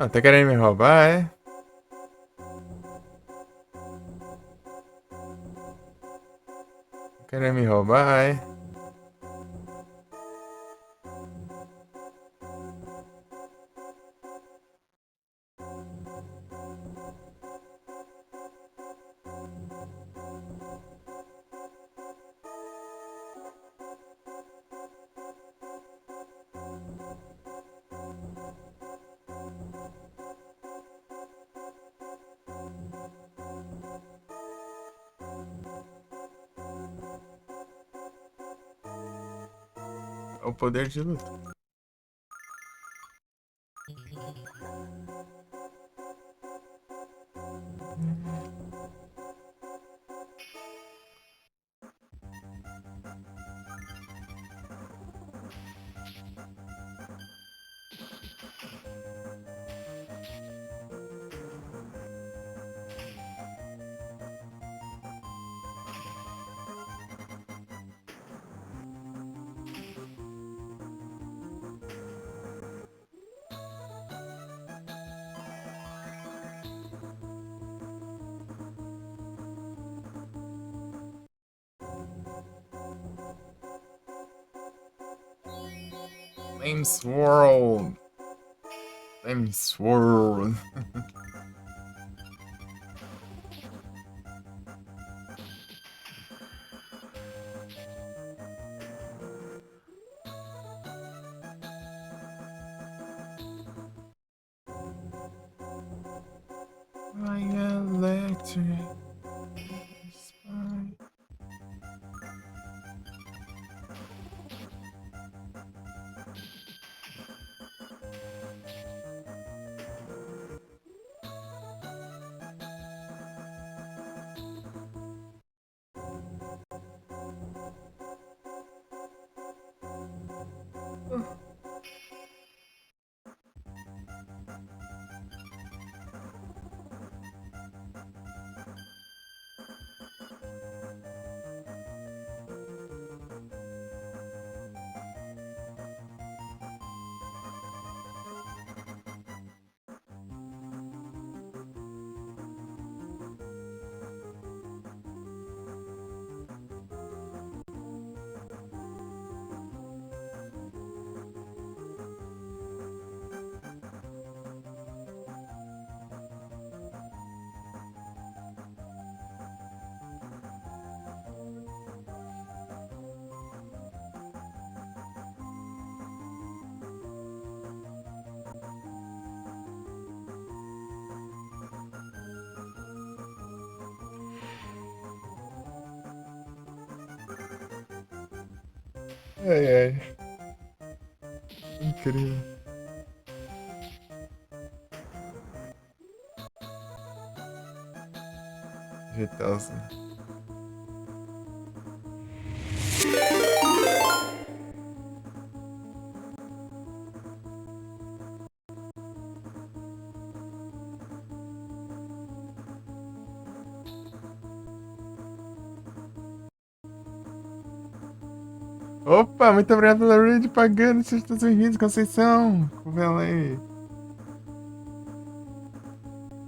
Ah, tá querendo me roubar, é? Tá querendo me roubar, é? É o poder de luta. Flame Swirl. Flame Swirl. My electric spine. Ai, ai. Incrível. Jeitoso. Opa, muito obrigado pela raid pagando. Sejam todos bem-vindos, Conceição. Vela aí.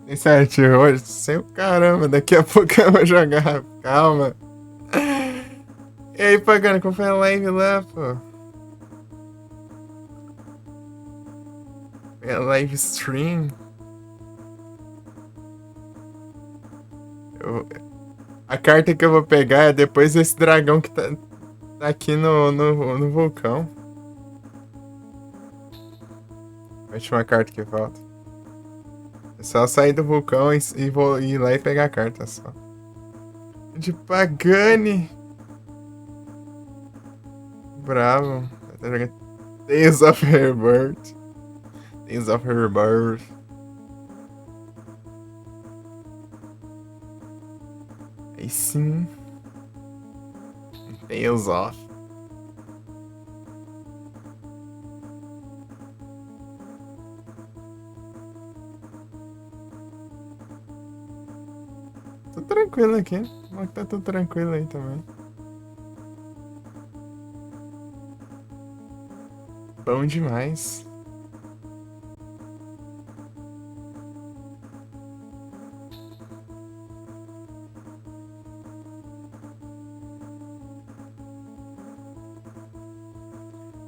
Tem 7 hoje? Sem o caramba, daqui a pouco eu vou jogar. Calma. E aí, pagando, confere a live lá, pô. É a live stream. A carta que eu vou pegar é depois desse dragão que tá aqui no vulcão. A última carta que falta. É só sair do vulcão e vou ir lá e pegar a carta só. De Pagani. Bravo. Tá jogando Tales of Rebirth. Tales of Rebirth. Aí sim. Tales of. Tô tranquilo aqui. Mas tá tudo tranquilo aí também. Bom demais.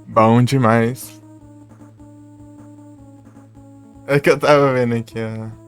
Bom demais. É que eu tava vendo aqui, ó.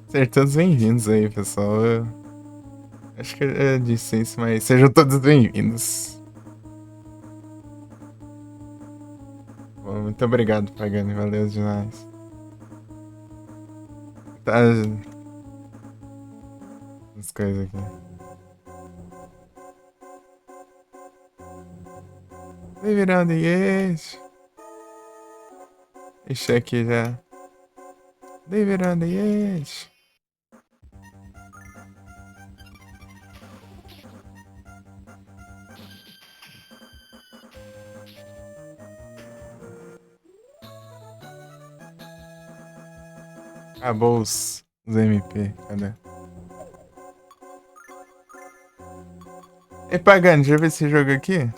Sejam todos bem-vindos aí, pessoal. Eu acho que eu disse isso, mas sejam todos bem-vindos. Bom, muito obrigado, Pagani. Valeu demais. Tá. As coisas aqui. Vem virando yes. Ixi, aqui já. Vem virando yes. Acabou os MP. Cadê? Ei, Pagani, já viu esse jogo aqui?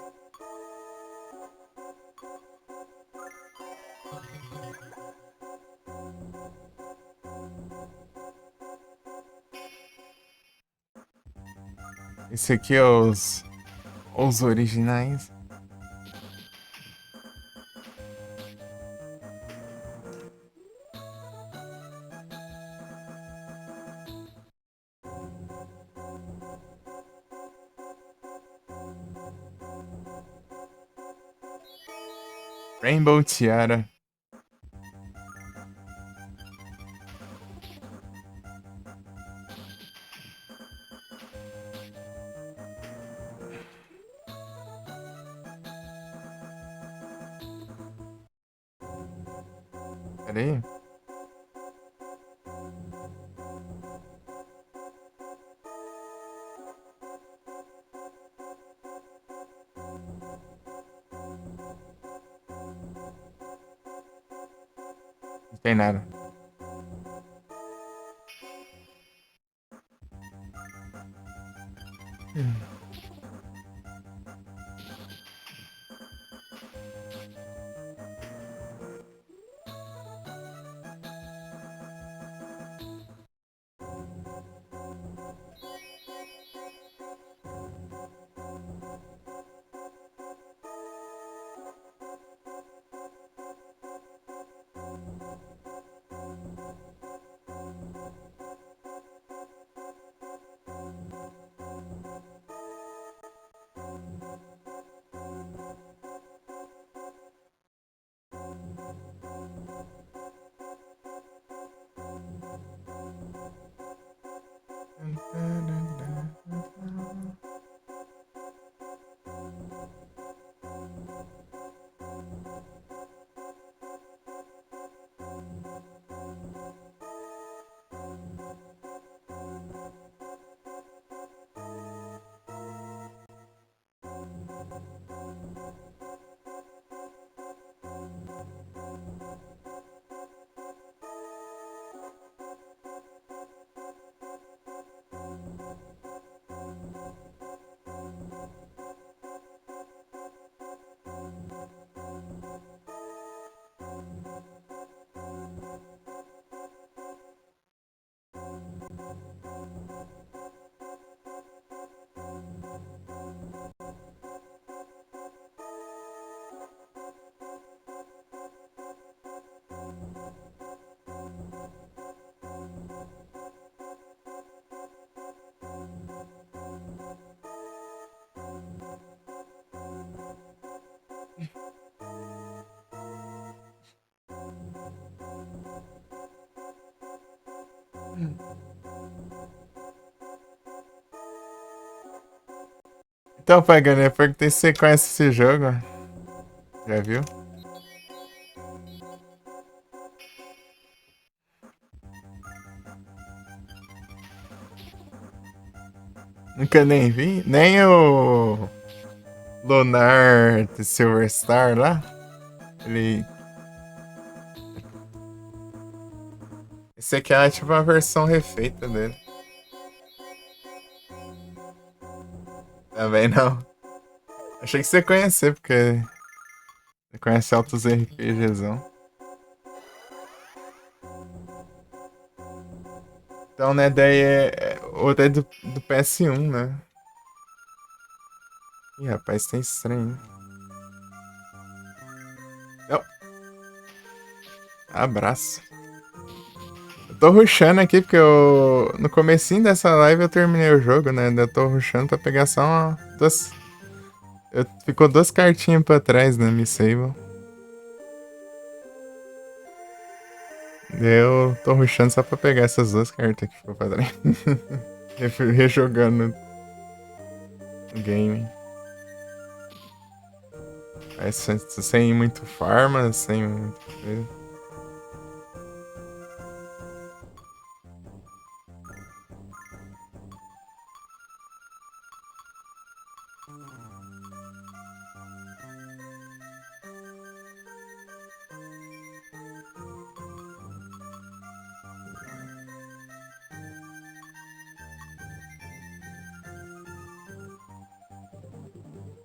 Esse aqui é os originais. Rainbow Tiara. Pera aí. Não tem nada. Então, Pagani, eu perguntei se você conhece esse jogo. Já viu? Nunca nem vi. Nem o Lunar de Silver Star lá. Ele. Esse aqui é tipo uma versão refeita dele. Também não. Achei que você conhecia, porque você conhece altos RPGzão. Então, né, daí outra é do PS1, né? Ih, rapaz, tem estranho, hein? Não. Abraço. tô rushando aqui porque eu. No comecinho dessa live eu terminei o jogo, né? Eu tô rushando pra pegar só duas. Ficou duas cartinhas pra trás na Miss Sable. Eu tô rushando só pra pegar essas duas cartas que ficou pra trás. Rejogando o game. Aí, sem muito farma, sem muita coisa.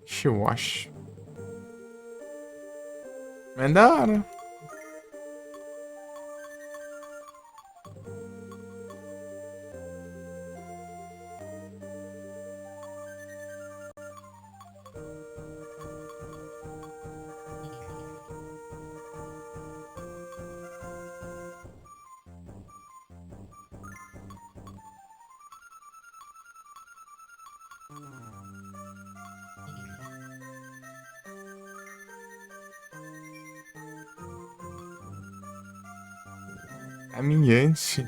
Shiwash. Mas é da hora. Caminhante.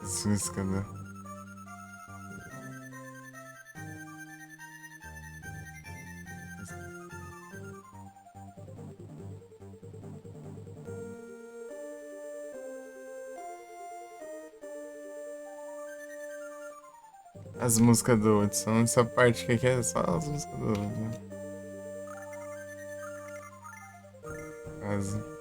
Susca, né? As músicas do Hudson, essa parte aqui é só as músicas do Hudson. Quase.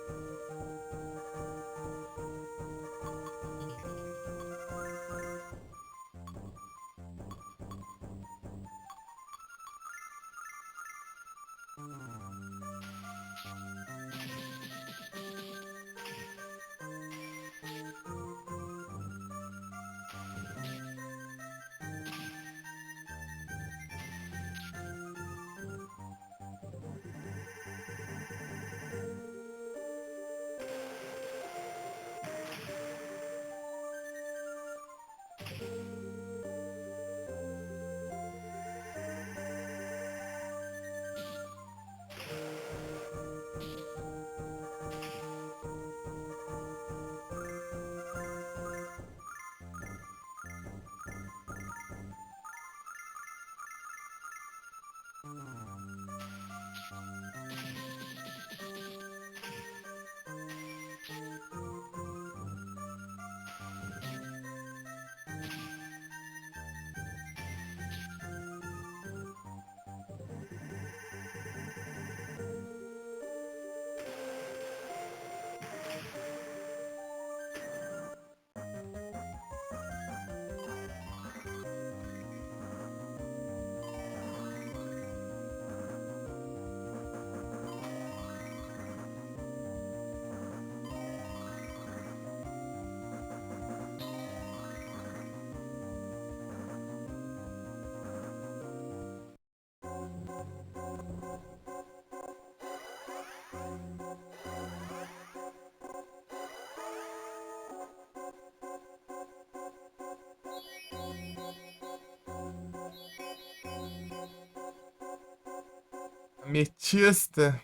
Ametista.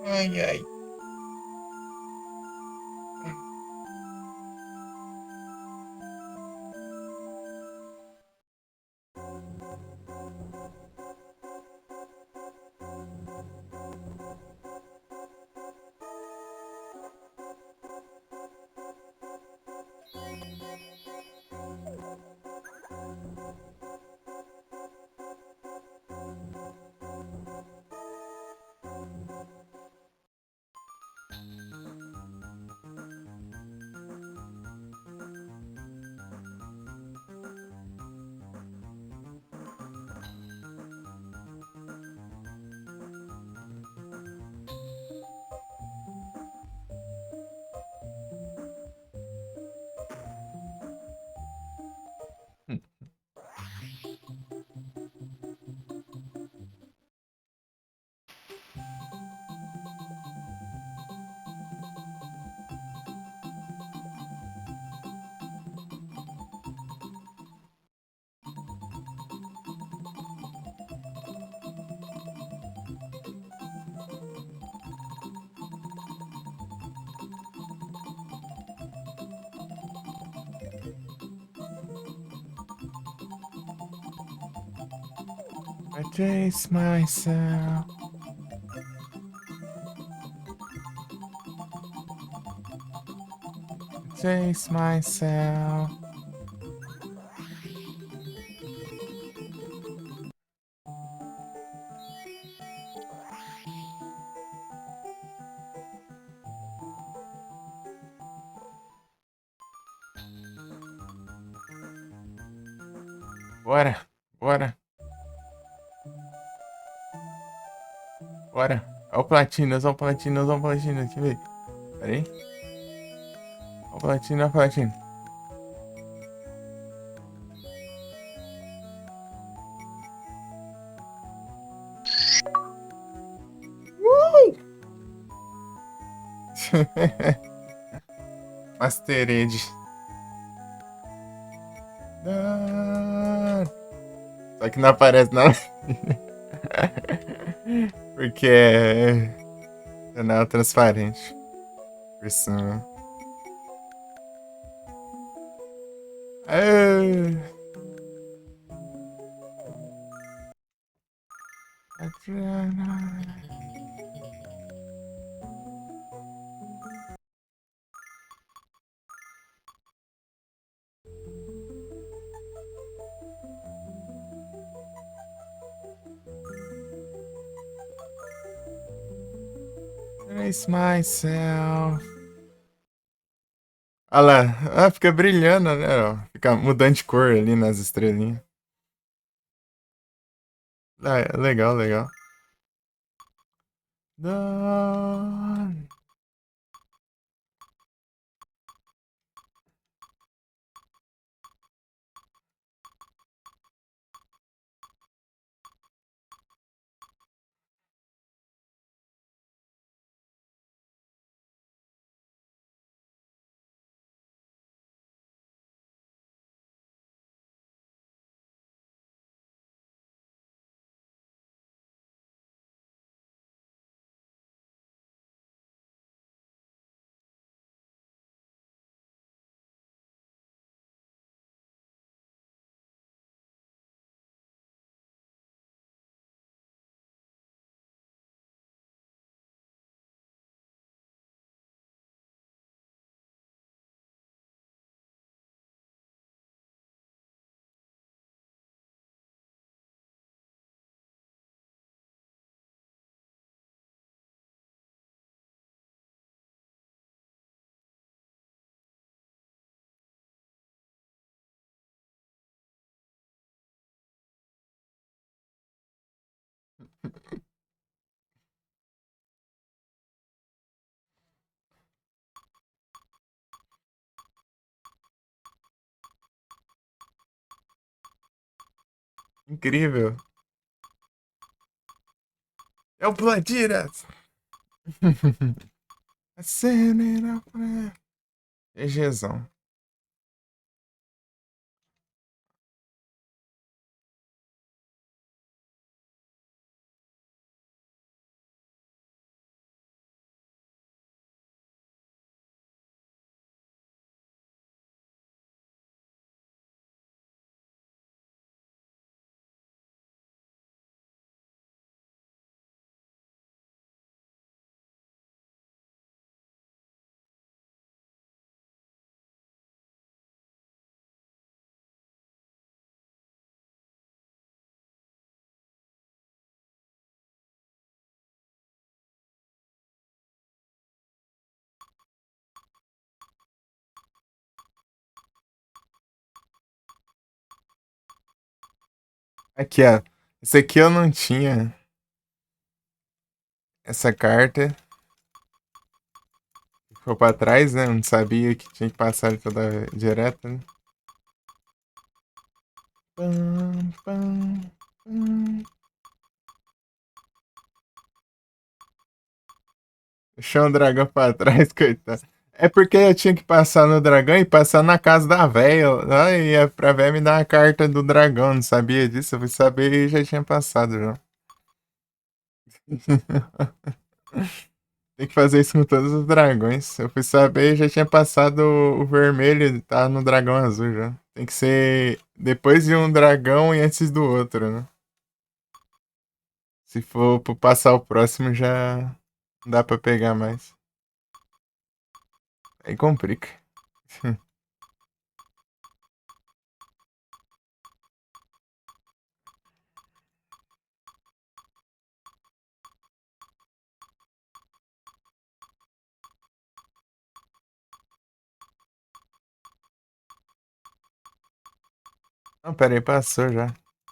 Ai, ai. I chase myself. Chase myself. Bora, bora, bora. Olha o Platinas, olha o Platinas, olha o Platinas. Deixa eu ver. Pera aí. Olha o Platina, olha o Platina. Mastered. Ah, só que não aparece nada. Porque é nada transparente. Por cima. Ah. Erase myself. Olha lá. Ah, fica brilhando, né? Ó. Fica mudando de cor ali nas estrelinhas. Ah, é legal, legal. Dawn. Incrível. É o Platiras! Acelera pra... GGzão. Aqui, ó. Esse aqui eu não tinha. Essa carta. Ficou pra trás, né? Eu não sabia que tinha que passar toda direto, né? Pam, pam, pam. Deixou o dragão pra trás, coitado. É porque eu tinha que passar no dragão e passar na casa da véia. Ai, é pra véia me dar a carta do dragão. Não sabia disso. Eu fui saber e já tinha passado já. Tem que fazer isso com todos os dragões. Eu fui saber e já tinha passado o vermelho e tá no dragão azul já. Tem que ser depois de um dragão e antes do outro, né? Se for pra passar o próximo, já não dá pra pegar mais. Aí complica. Não, pera aí, passou já.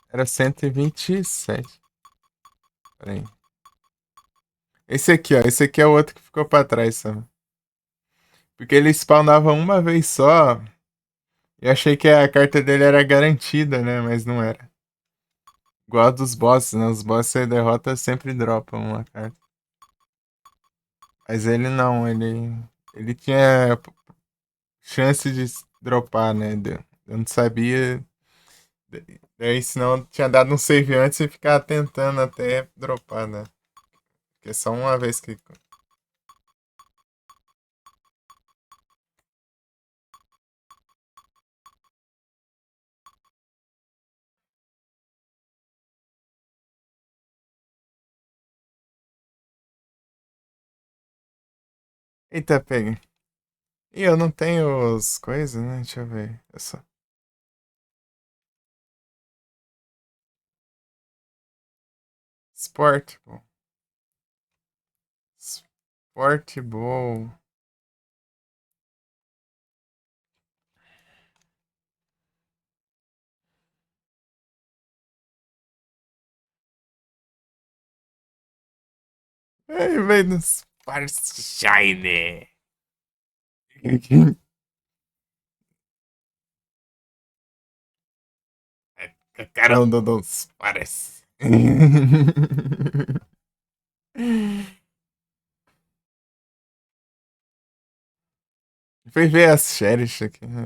Era 127. Pera aí. Esse aqui, ó. Esse aqui é o outro que ficou pra trás, só. Porque ele spawnava uma vez só. E achei que a carta dele era garantida, né? Mas não era. Igual a dos bosses, né? Os bosses você derrota sempre dropam uma carta. Mas ele não, ele tinha chance de dropar, né? Eu não sabia. Daí, senão eu tinha dado um save antes e ficar tentando até dropar, né? Porque é só uma vez que. Eita, pega. E eu não tenho as coisas, né? Deixa eu ver. Eu só... Sport, bom. Sport bom. Ai, velho, nos Sport Shine. Caramba, dos pares. Fui ver as séries aqui, né?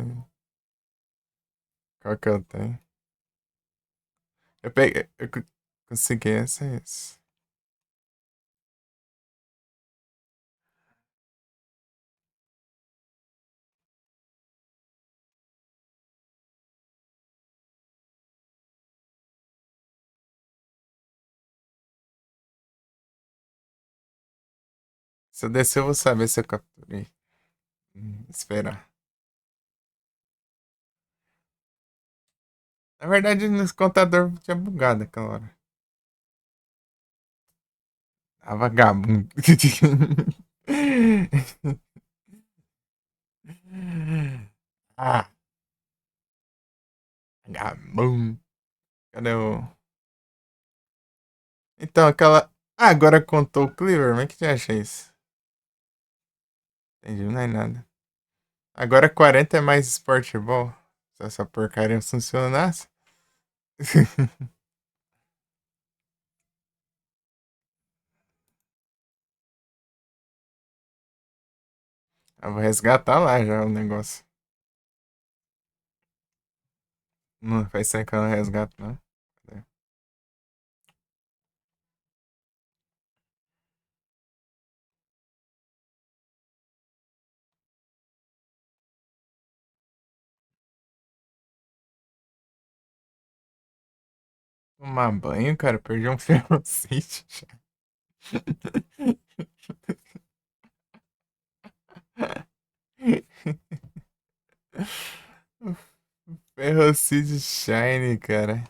Qual que eu tenho? Eu peguei. Consegui essa é esse. Se eu descer, eu vou saber se eu capturei. Esperar. Na verdade, no computador tinha bugado aquela hora. Ah, vagabundo. Ah, vagabundo. Cadê o. Então, aquela. Ah, agora contou o Cleaver, mas que você acha isso? Entendi, não é nada. Agora 40 é mais Sport Ball. Se essa porcaria funcionasse. Eu vou resgatar lá já o negócio. Não faz tempo que eu não resgato, não. Cadê? Tomar banho, cara. Perdi um ferrocite já. Ferrocite Shine, cara.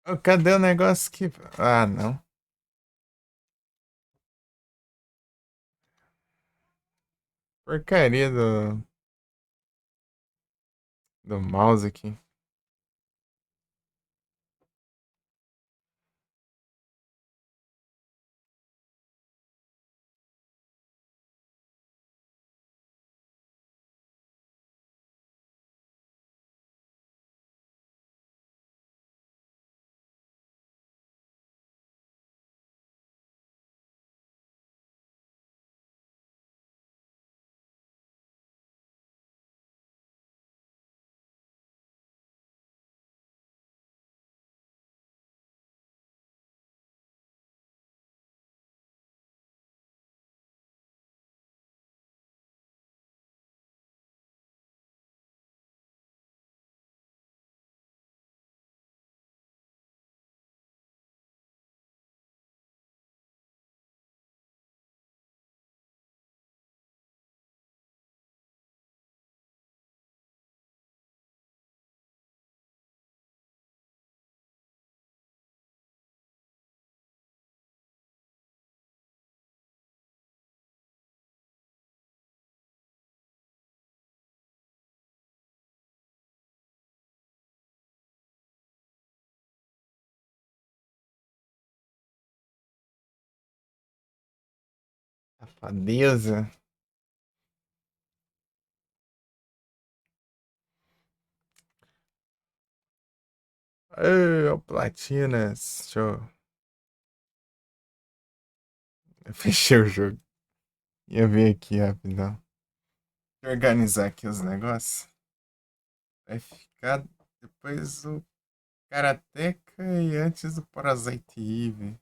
Ô, cadê o negócio aqui? Ah, não. Porcaria do mouse aqui. Safadeza. Ô, Platinas. Deixa eu fechei o jogo. Ia ver aqui rapidão. Deixa eu organizar aqui os negócios. Vai ficar depois o Karateka e antes o Parasite Eve.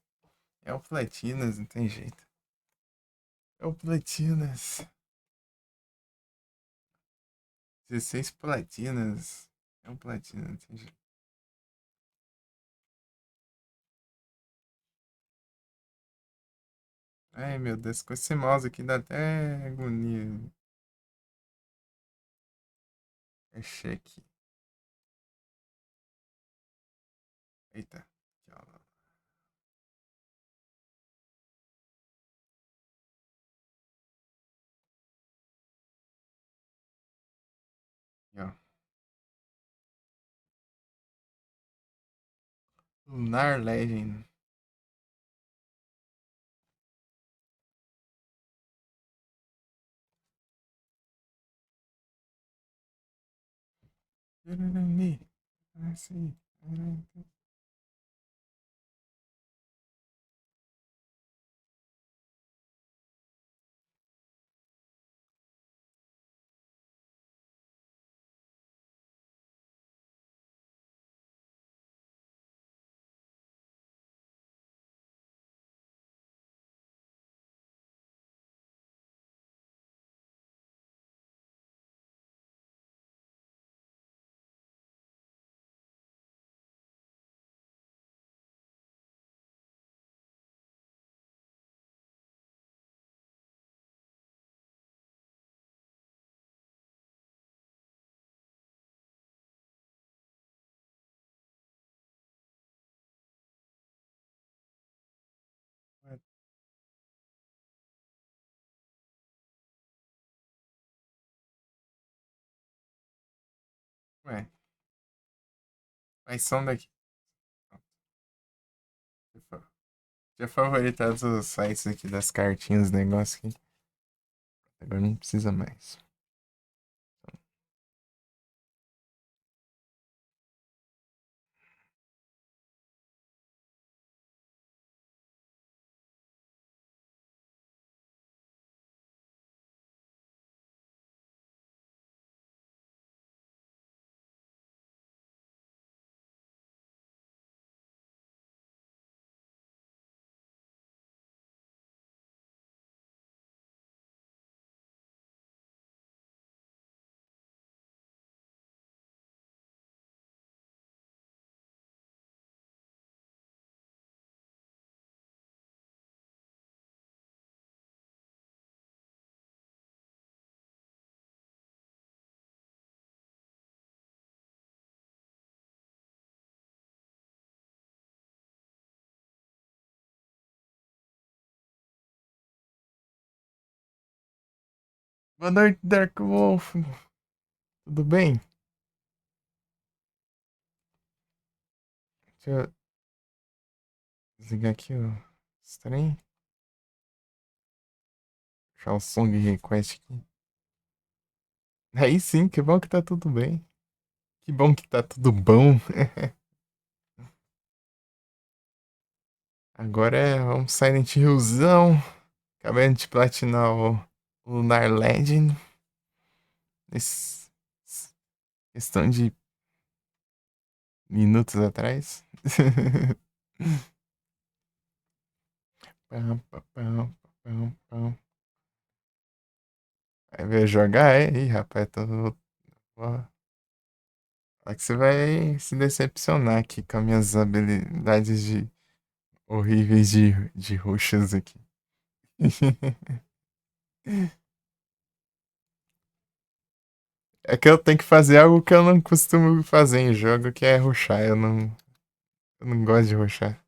É o Platinas, não tem jeito. É o Platinas. 16 platinas. É um platina, não tem jeito. Ai, meu Deus, com esse mouse aqui dá até agonia. É cheque. Eita. Aqui, ó. Aqui, ó. Lunar Legend. Tururuni. Assim. Ué, mas som daqui. Já favoritado os sites aqui das cartinhas, negócio aqui. Agora não precisa mais. Boa noite, Dark Wolf. Tudo bem? Deixa eu desligar aqui o estranho. Deixar o song request aqui. Aí sim, que bom que tá tudo bem. Que bom que tá tudo bom. Agora é um Silent Hillzão. Acabei de platinar o Lunar Legend. Nesse questão de minutos atrás. Pam, pam, pam, pam, pam. Vai ver jogar? É? Ih, rapaz, ó, é que você vai se decepcionar aqui com as minhas habilidades de horríveis de rushas aqui. É que eu tenho que fazer algo que eu não costumo fazer em jogo, que é rushar. Eu não gosto de rushar.